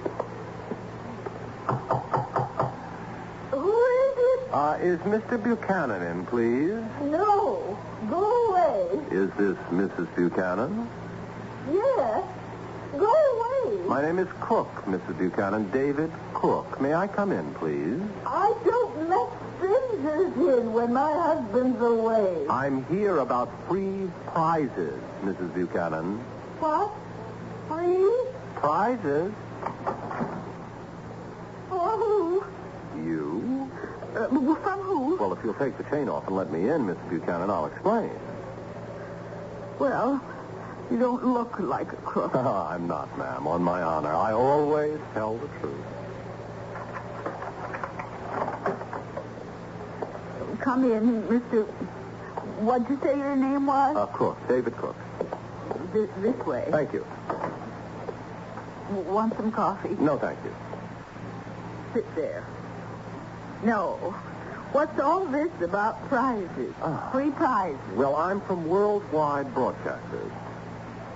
it? Is Mr. Buchanan in, please? No. Go away. Is this Mrs. Buchanan? Yes. Go away. My name is Cook, Mrs. Buchanan. David Cook. May I come in, please? I don't let strangers in when my husband's away. I'm here about free prizes, Mrs. Buchanan. What? Free? Prizes? For who? You? From who? Well, if you'll take the chain off and let me in, Mrs. Buchanan, I'll explain. Well, you don't look like a crook. I'm not, ma'am. On my honor. I always tell the truth. Come in, Mr. What'd you say your name was? Cook. David Cook. This way. Thank you. Want some coffee? No, thank you. Sit there. No. What's all this about prizes? Free prizes. Well, I'm from Worldwide Broadcasters.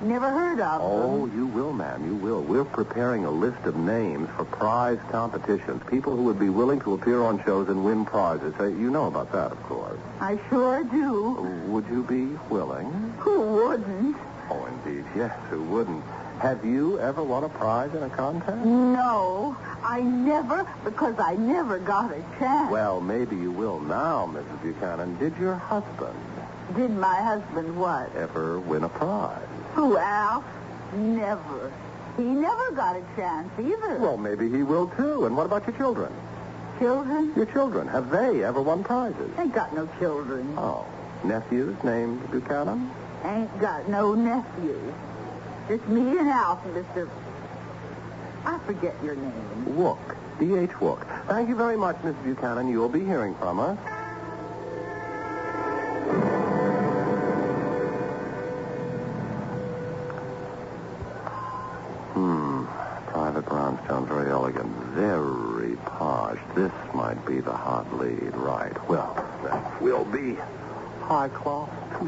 Never heard of Oh, them. you will, ma'am, you will. We're preparing a list of names for prize competitions. People who would be willing to appear on shows and win prizes. You know about that, of course. I sure do. Would you be willing? Who wouldn't? Oh, indeed, yes, who wouldn't? Have you ever won a prize in a contest? No, I never, because I never got a chance. Well, maybe you will now, Mrs. Buchanan. Did your husband Did my husband what? ever win a prize? Who, Al? Never. He never got a chance either. Well, maybe he will, too. And what about your children? Children? Your children, have they ever won prizes? Ain't got no children. Oh. Nephews named Buchanan? Ain't got no nephews. Just me and Alf, Mr. I forget your name. Wook. D.H. Wook. Thank you very much, Miss Buchanan. You'll be hearing from us. Private Brownstone, very elegant, very posh. This might be the hot lead, right? Well, that will be high class, too.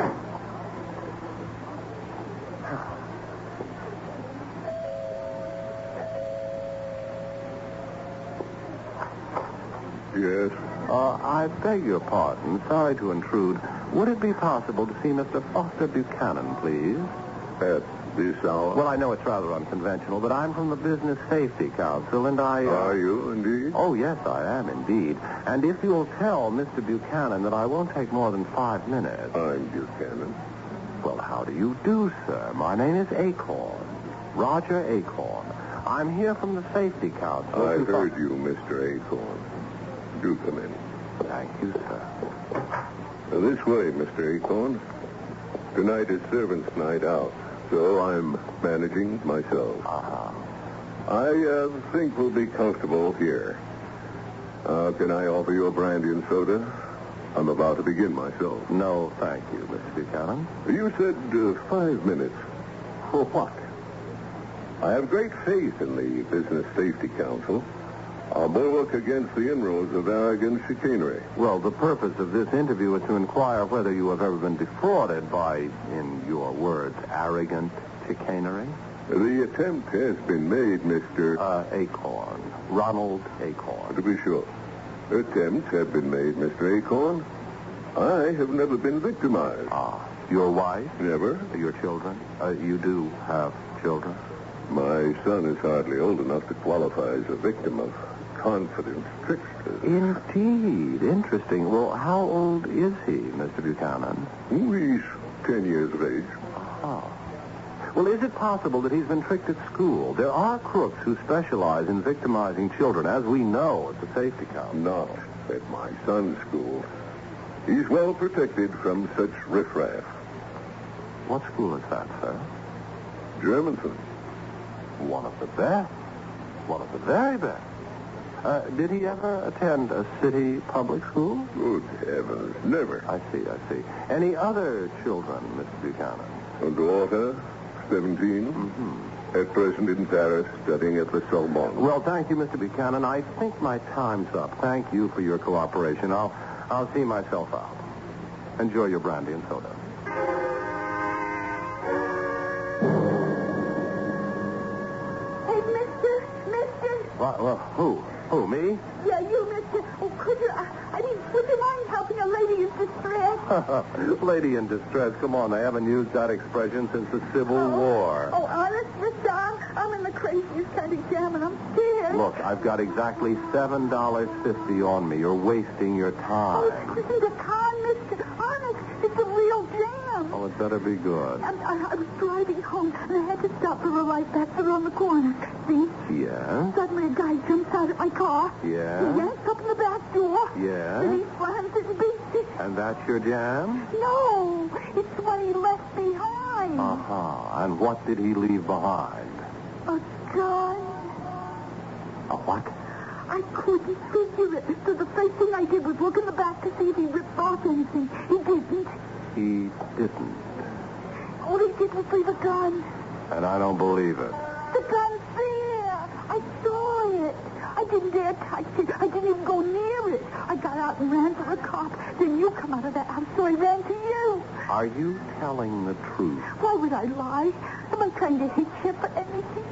Yes? I beg your pardon. Sorry to intrude. Would it be possible to see Mr. Foster Buchanan, please? At this hour? Well, I know it's rather unconventional, but I'm from the Business Safety Council, and I... Are you, indeed? Oh, yes, I am, indeed. And if you'll tell Mr. Buchanan that I won't take more than 5 minutes... I'm Buchanan. Well, how do you do, sir? My name is Acorn. Roger Acorn. I'm here from the Safety Council. I heard you, Mr. Acorn. Do come in. Thank you, sir. This way, Mr. Acorn. Tonight is servants' night out, so I'm managing myself. I think we'll be comfortable here. Can I offer you a brandy and soda? I'm about to begin myself. No, thank you, Mr. Buchanan. You said 5 minutes. For what? I have great faith in the Business Safety Council. Our bulwark against the inroads of arrogant chicanery. Well, the purpose of this interview is to inquire whether you have ever been defrauded by, in your words, arrogant chicanery. The attempt has been made, Mr. Acorn. Ronald Acorn. To be sure. Attempts have been made, Mr. Acorn. I have never been victimized. Your wife? Never. Your children? You do have children? My son is hardly old enough to qualify as a victim of confidence tricksters. Indeed. Interesting. Well, how old is he, Mr. Buchanan? He's 10 years of age. Well, is it possible that he's been tricked at school? There are crooks who specialize in victimizing children, as we know at the Safety Council. Not at my son's school. He's well protected from such riffraff. What school is that, sir? Germantown. One of the best. One of the very best. Did he ever attend a city public school? Good heavens, never. I see. Any other children, Mr. Buchanan? A daughter, 17. At present in Paris, studying at the Sorbonne. Well, thank you, Mr. Buchanan. I think my time's up. Thank you for your cooperation. I'll see myself out. Enjoy your brandy and soda. Hey, mister. Well, who? Who, me? Yeah, you, mister. Oh, would you mind helping a lady in distress? Lady in distress. Come on, they haven't used that expression since the Civil War. Oh, honest, mister, I'm in the craziest kind of jam, and I'm scared. Look, I've got exactly $7.50 on me. You're wasting your time. Oh, this isn't a con, mister. Honest, it's a real jam. Oh, it better be good. I was driving home, and I had to stop for a light back there on the corner. See? Yeah? Suddenly a guy jumps out of my car. Yeah? He yanks up in the back door. Yeah? And he slams his beat. And that's your jam? No, it's what he left behind. And what did he leave behind? A gun. A what? I couldn't figure it. So the first thing I did was look in the back to see if he ripped off anything. He didn't. He didn't. All he did was leave a gun. And I don't believe it. The gun's there. I saw it. I didn't dare touch it. I didn't even go near it. I got out and ran for a cop. Then you come out of that house, so I ran to you. Are you telling the truth? Why would I lie? Am I trying to hit you for anything?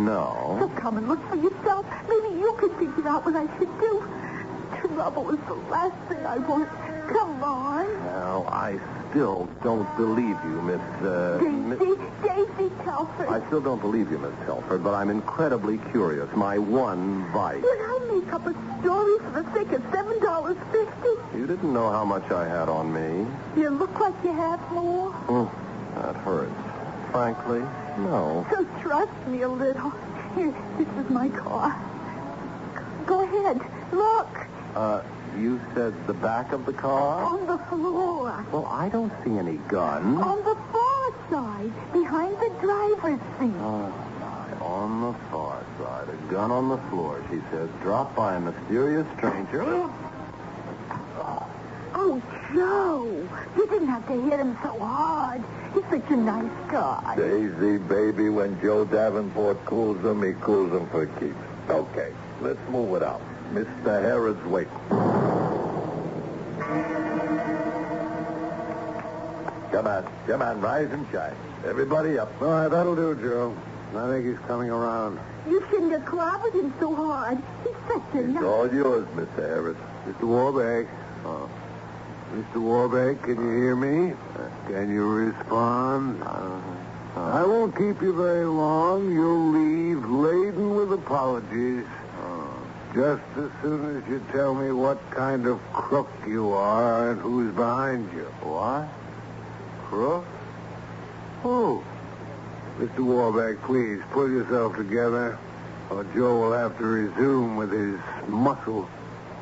No. So come and look for yourself. Maybe you can figure out what I should do. Trouble is the last thing I want. Come on. Well, I still don't believe you, Miss... Daisy Telford. I still don't believe you, Miss Telford, but I'm incredibly curious. My one vice. Would I make up a story for the sake of $7.50? You didn't know how much I had on me. You look like you have more. That hurts. Frankly, no. So trust me a little. Here, this is my car. Go ahead. Look. You said the back of the car? On the floor. Well, I don't see any gun. On the far side, behind the driver's seat. Oh, my. On the far side. A gun on the floor, she says. Dropped by a mysterious stranger. Oh, Joe. You didn't have to hit him so hard. He's such a nice guy. Daisy, baby, when Joe Davenport cools him, he cools him for keeps. Okay, let's move it out. Mr. Harrod's waiting. Come on, rise and shine. Everybody up. All right, that'll do, Joe. I think he's coming around. You shouldn't have clobbered him so hard. He's such a It's nice... all yours, Mr. Harris. Mr. Warbeck. Mr. Warbeck, can you hear me? Can you respond? I won't keep you very long. You'll leave laden with apologies. Just as soon as you tell me what kind of crook you are and who's behind you. What? Crook? Who? Mr. Warbeck, please, pull yourself together, or Joe will have to resume with his muscle,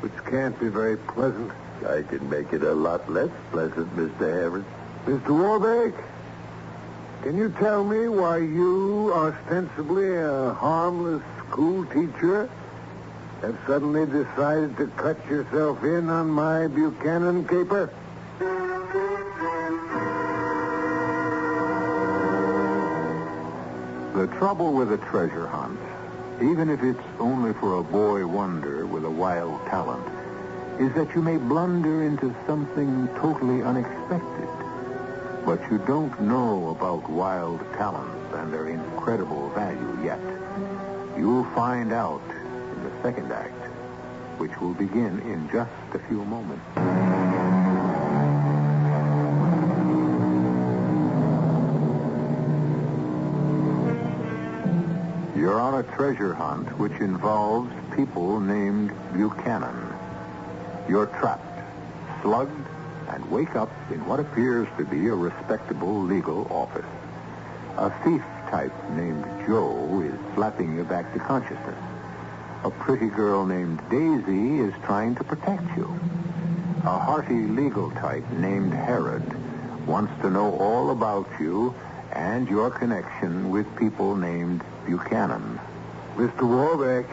which can't be very pleasant. I can make it a lot less pleasant, Mr. Harris. Mr. Warbeck, can you tell me why you, ostensibly a harmless school teacher, have suddenly decided to cut yourself in on my Buchanan caper? The trouble with a treasure hunt, even if it's only for a boy wonder with a wild talent, is that you may blunder into something totally unexpected. But you don't know about wild talents and their incredible value yet. You'll find out in the second act, which will begin in just a few moments. You're on a treasure hunt which involves people named Buchanan. You're trapped, slugged, and wake up in what appears to be a respectable legal office. A thief type named Joe is slapping you back to consciousness. A pretty girl named Daisy is trying to protect you. A hearty legal type named Herod wants to know all about you and your connection with people named Buchanan. Mr. Warbeck,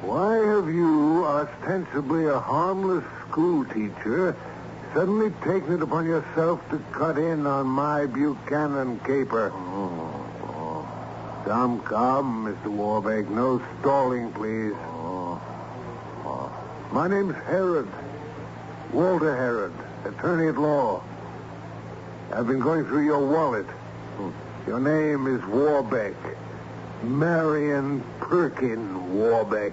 why have you, ostensibly a harmless school teacher, suddenly taken it upon yourself to cut in on my Buchanan caper? Come, Mr. Warbeck. No stalling, please. My name's Herod. Walter Herod, attorney at law. I've been going through your wallet. Your name is Warbeck. Marion Perkin Warbeck.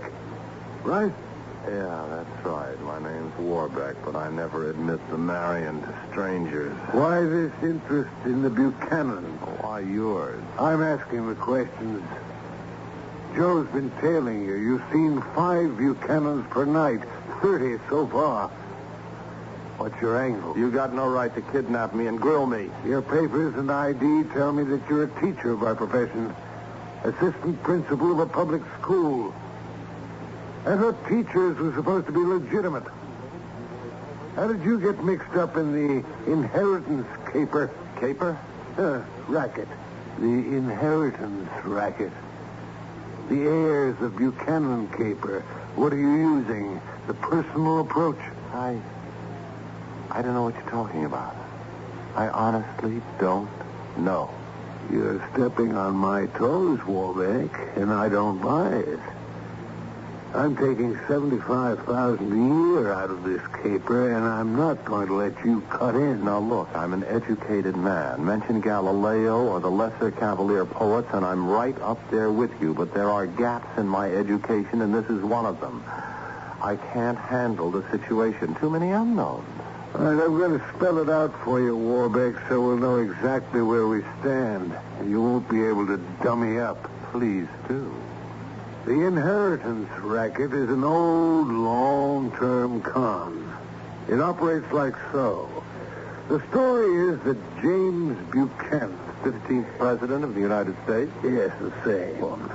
Right? Yeah, that's right. My name's Warbeck, but I never admit the marrying to strangers. Why this interest in the Buchanan? Why yours? I'm asking the questions. Joe's been tailing you. You've seen 5 Buchanans per night, 30 so far. What's your angle? You got no right to kidnap me and grill me. Your papers and ID tell me that you're a teacher by profession, assistant principal of a public school. I thought teachers were supposed to be legitimate. How did you get mixed up in the inheritance caper? Caper? Racket. The inheritance racket. The heirs of Buchanan caper. What are you using? The personal approach? I don't know what you're talking about. I honestly don't know. You're stepping on my toes, Warbeck, and I don't buy it. I'm taking $75,000 a year out of this caper, and I'm not going to let you cut in. Now, look, I'm an educated man. Mention Galileo or the lesser Cavalier poets, and I'm right up there with you. But there are gaps in my education, and this is one of them. I can't handle the situation. Too many unknowns. All right, I'm going to spell it out for you, Warbeck, so we'll know exactly where we stand. And you won't be able to dummy up. Please do. The inheritance racket is an old, long-term con. It operates like so. The story is that James Buchanan, 15th President of the United States? Yes, the same one.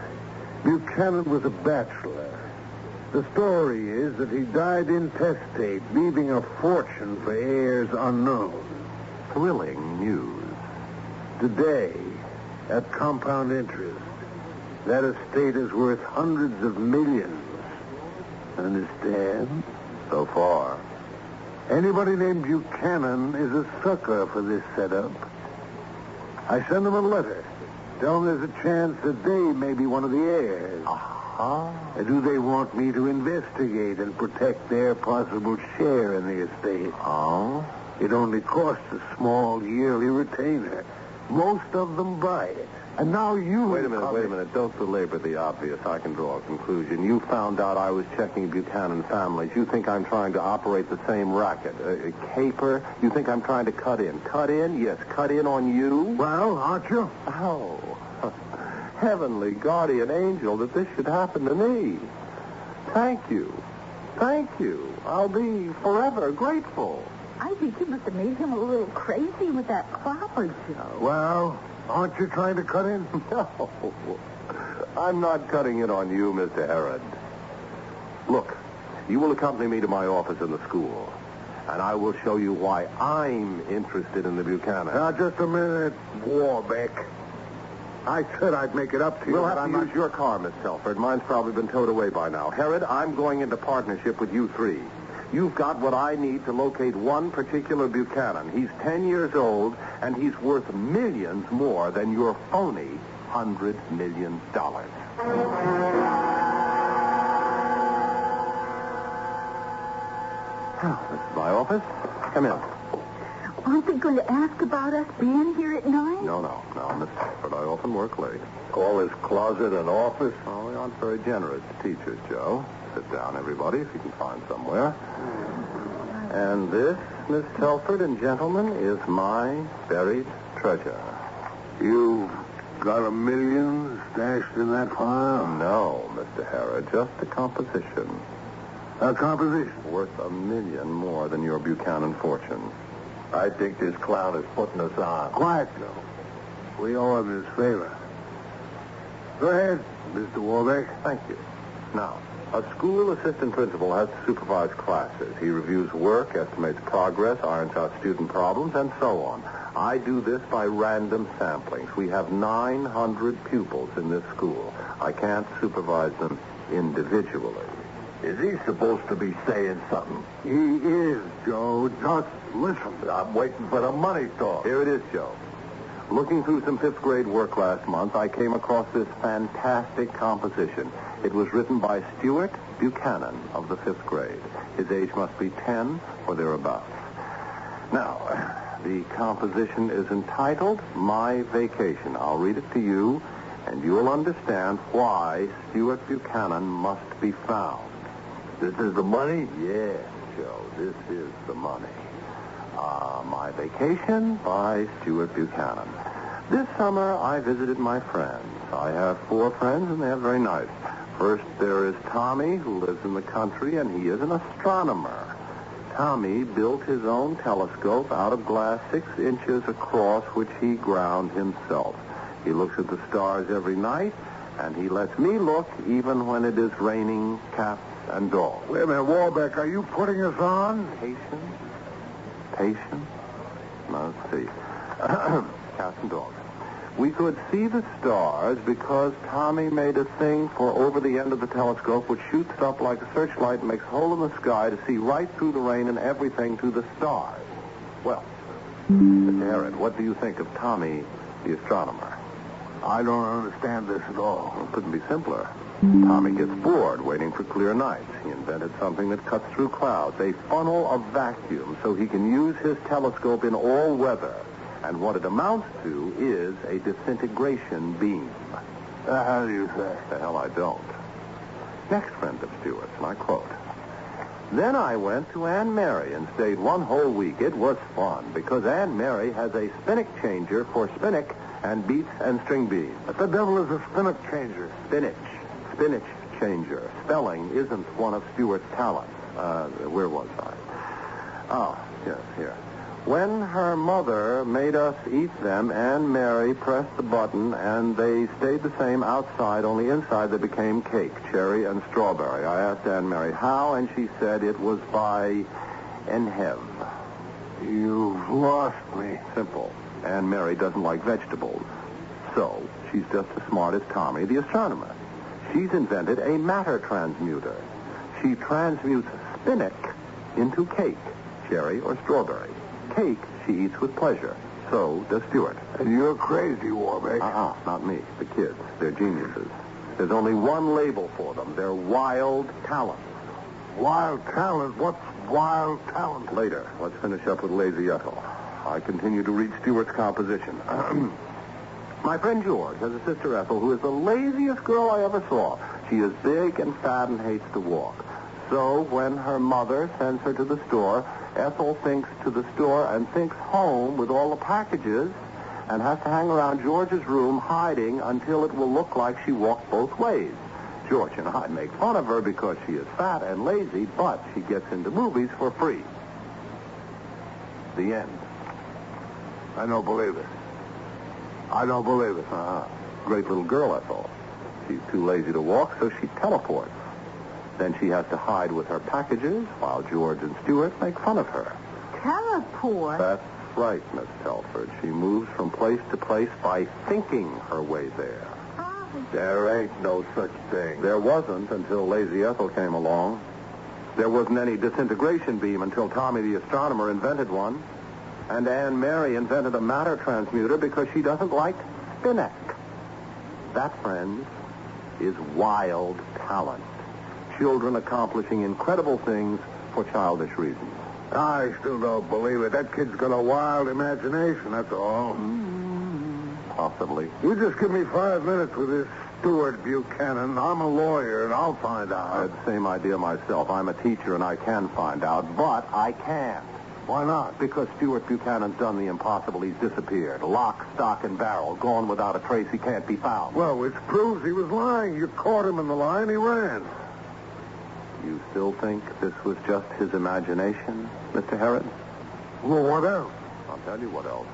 Buchanan was a bachelor. The story is that he died intestate, leaving a fortune for heirs unknown. Thrilling news. Today, at compound interest, that estate is worth hundreds of millions. Understand? So far. Anybody named Buchanan is a sucker for this setup. I send them a letter. Tell them there's a chance that they may be one of the heirs. And do they want me to investigate and protect their possible share in the estate? It only costs a small yearly retainer. Most of them buy it. And now you... Wait a minute. Don't belabor the obvious. I can draw a conclusion. You found out I was checking Buchanan families. You think I'm trying to operate the same racket. A caper? You think I'm trying to cut in? Cut in? Yes, cut in on you? Well, aren't you? Oh, heavenly guardian angel, that this should happen to me. Thank you. I'll be forever grateful. I think you must have made him a little crazy with that clapper joke. Well, aren't you trying to cut in? No. I'm not cutting in on you, Mr. Herod. Look, you will accompany me to my office in the school, and I will show you why I'm interested in the Buchanan. Now, just a minute, Warbeck. I said I'd make it up to you. We'll have to use your car, Miss Telford. Mine's probably been towed away by now. Herod, I'm going into partnership with you three. You've got what I need to locate one particular Buchanan. He's 10 years old, and he's worth millions more than your phony $100 million. Oh, this is my office. Come in. Aren't they going to ask about us being here at night? No, Miss Telford. I often work late. Call this closet an office? Oh, we aren't very generous teachers, Joe. Sit down, everybody, if you can find somewhere. And this, Miss Telford and gentlemen, is my buried treasure. You've got $1 million stashed in that file? No, Mr. Herod, just a composition. A composition? Worth $1 million more than your Buchanan fortune. I think this clown is putting us on. Quiet, Joe. We owe him his favor. Go ahead, Mr. Warbeck. Thank you. Now, a school assistant principal has to supervise classes. He reviews work, estimates progress, irons out student problems, and so on. I do this by random samplings. We have 900 pupils in this school. I can't supervise them individually. Is he supposed to be saying something? He is, Joe. Just listen. I'm waiting for the money talk. Here it is, Joe. Looking through some fifth grade work last month, I came across this fantastic composition. It was written by Stuart Buchanan of the fifth grade. His age must be 10 or thereabouts. Now, the composition is entitled My Vacation. I'll read it to you, and you'll understand why Stuart Buchanan must be found. This is the money? Yes, Joe, this is the money. My Vacation by Stuart Buchanan. This summer, I visited my friends. I have 4 friends, and they're very nice. First, there is Tommy, who lives in the country, and he is an astronomer. Tommy built his own telescope out of glass 6 inches across, which he ground himself. He looks at the stars every night, and he lets me look even when it is raining cats and dogs. Wait a minute, Warbeck, are you putting us on? Patience? Now, let's see. Cats and dogs. We could see the stars because Tommy made a thing for over the end of the telescope which shoots up like a searchlight and makes a hole in the sky to see right through the rain and everything to the stars. Well, Mr. Herod, what do you think of Tommy, the astronomer? I don't understand this at all. Well, it couldn't be simpler. Tommy gets bored waiting for clear nights. He invented something that cuts through clouds, a funnel of vacuum, so he can use his telescope in all weather. And what it amounts to is a disintegration beam. How do you say? The hell I don't. Next friend of Stewart's, and I quote, "Then I went to Anne Mary and stayed one whole week. It was fun, because Anne Mary has a spinach changer for spinach and beets and string beans." What the devil is a spinach changer? Spinach changer. Spelling isn't one of Stewart's talents. Where was I? Oh, yes, here. When her mother made us eat them, Anne Mary pressed the button, and they stayed the same outside, only inside they became cake, cherry and strawberry. I asked Anne Mary how, and she said it was by Enhev. You've lost me. Simple. Anne Mary doesn't like vegetables. So, she's just as smart as Tommy, the astronomer. She's invented a matter transmuter. She transmutes spinach into cake, cherry or strawberry. Cake she eats with pleasure. So does Stewart. And you're crazy, Warbeck. Not me. The kids. They're geniuses. There's only one label for them. They're wild talents. Wild talent? What's wild talent? Later. Let's finish up with Lazy Ethel. I continue to read Stewart's composition. My friend George has a sister Ethel who is the laziest girl I ever saw. She is big and fat and hates to walk. So when her mother sends her to the store, Ethel thinks to the store and thinks home with all the packages and has to hang around George's room hiding until it will look like she walked both ways. George and I make fun of her because she is fat and lazy, but she gets into movies for free. The end. I don't believe it. I don't believe it. Great little girl, Ethel. She's too lazy to walk, so she teleports. Then she has to hide with her packages while George and Stewart make fun of her. Teleport? That's right, Miss Telford. She moves from place to place by thinking her way there. There ain't no such thing. There wasn't until Lazy Ethel came along. There wasn't any disintegration beam until Tommy the astronomer invented one. And Anne Mary invented a matter transmuter because she doesn't like spinach. That, friends, is wild talent. Children accomplishing incredible things for childish reasons. I still don't believe it. That kid's got a wild imagination, that's all. Possibly. You just give me 5 minutes with this Stewart Buchanan. I'm a lawyer, and I'll find out. I had the same idea myself. I'm a teacher, and I can find out, but I can't. Why not? Because Stewart Buchanan's done the impossible. He's disappeared. Lock, stock, and barrel. Gone without a trace. He can't be found. Well, which proves he was lying. You caught him in the lie, and he ran. You still think this was just his imagination, Mr. Herod? Well, what else? I'll tell you what else.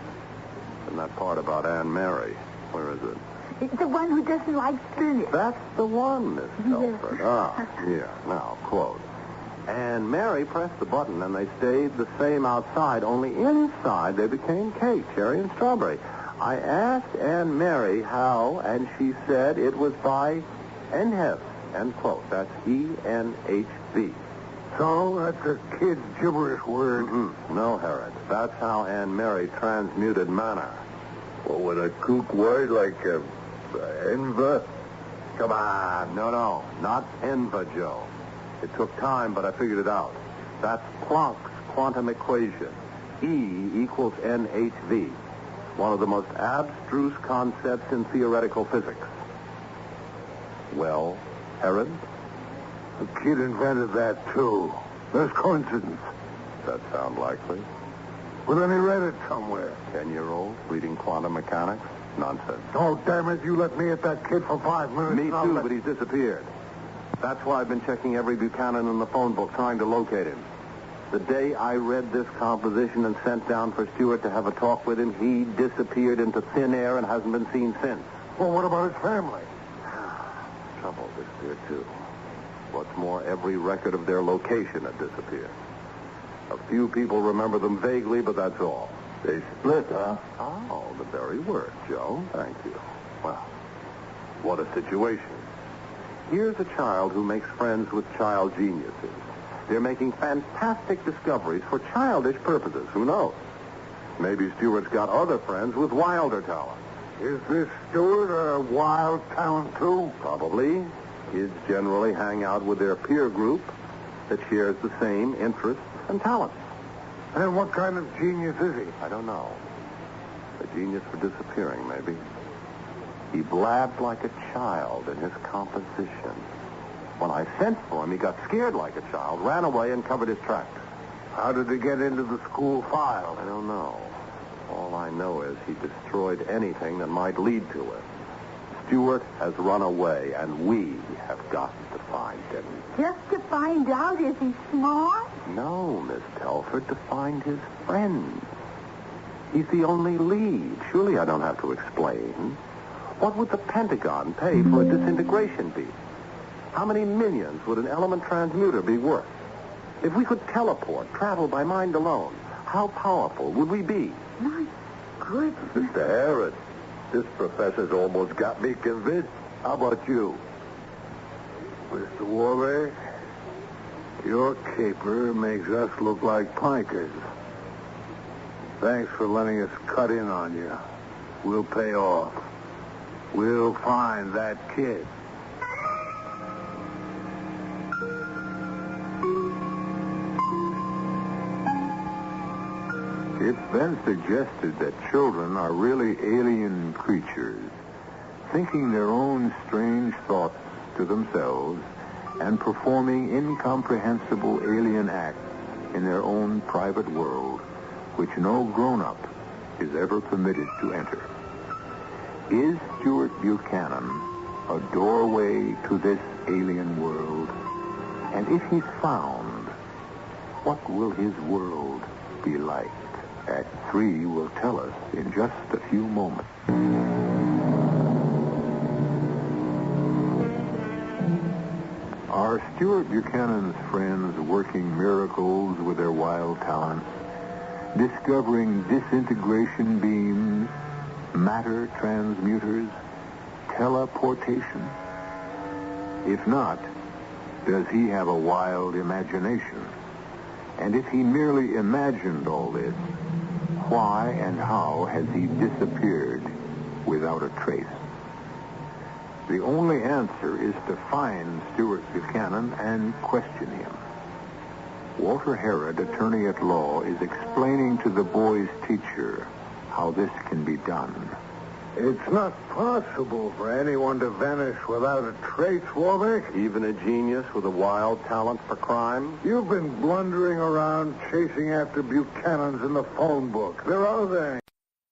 And that part about Anne Mary. Where is it? It's the one who doesn't like spinach. That's the one, Miss Telford. Here. Now, quote. Anne Mary pressed the button, and they stayed the same outside, only inside they became cake, cherry, and strawberry. I asked Anne Mary how, and she said it was by Enhev, end quote. That's E-N-H-V. So, that's a kid's gibberish word. No, Herod. That's how Anne Mary transmuted manna. Well, with a kook word like enva? Come on. No. Not enva, Joe. It took time, but I figured it out. That's Planck's quantum equation. E equals NHV. One of the most abstruse concepts in theoretical physics. Well, Herod? The kid invented that, too. There's coincidence. That sound likely? Well, then he read it somewhere. 10-year-old reading quantum mechanics? Nonsense. Oh, damn it, you let me hit that kid for 5 minutes. Me too, but he's disappeared. That's why I've been checking every Buchanan in the phone book, trying to locate him. The day I read this composition and sent down for Stewart to have a talk with him, he disappeared into thin air and hasn't been seen since. Well, what about his family? Trouble disappeared, too. What's more, every record of their location had disappeared. A few people remember them vaguely, but that's all. They split, huh? Oh, the very word, Joe. Thank you. Well, what a situation. Here's a child who makes friends with child geniuses. They're making fantastic discoveries for childish purposes. Who knows? Maybe Stewart's got other friends with wilder talent. Is this Stewart a wild talent, too? Probably. Kids generally hang out with their peer group that shares the same interests and talents. And what kind of genius is he? I don't know. A genius for disappearing, maybe. He blabbed like a child in his composition. When I sent for him, he got scared like a child, ran away, and covered his tracks. How did he get into the school file? I don't know. All I know is he destroyed anything that might lead to it. Stewart has run away, and we have got to find him. Just to find out, is he smart? No, Miss Telford, to find his friend. He's the only lead. Surely I don't have to explain. What would the Pentagon pay for a disintegration beam? How many millions would an element transmuter be worth? If we could teleport, travel by mind alone, how powerful would we be? My goodness. Mr. Harris, this professor's almost got me convinced. How about you? Mr. Warbeck, your caper makes us look like plankers. Thanks for letting us cut in on you. We'll pay off. We'll find that kid. It's been suggested that children are really alien creatures, thinking their own strange thoughts to themselves and performing incomprehensible alien acts in their own private world, which no grown-up is ever permitted to enter. Is Stuart Buchanan a doorway to this alien world? And if he's found, what will his world be like? Act 3 will tell us in just a few moments. Are Stuart Buchanan's friends working miracles with their wild talents, discovering disintegration beams, matter transmuters, teleportation? If not, does he have a wild imagination? And if he merely imagined all this, why and how has he disappeared without a trace? The only answer is to find Stuart Buchanan and question him. Walter Herod, attorney at law, is explaining to the boy's teacher how this can be done. It's not possible for anyone to vanish without a trace, Warbeck. Even a genius with a wild talent for crime? You've been blundering around chasing after Buchanans in the phone book. There are other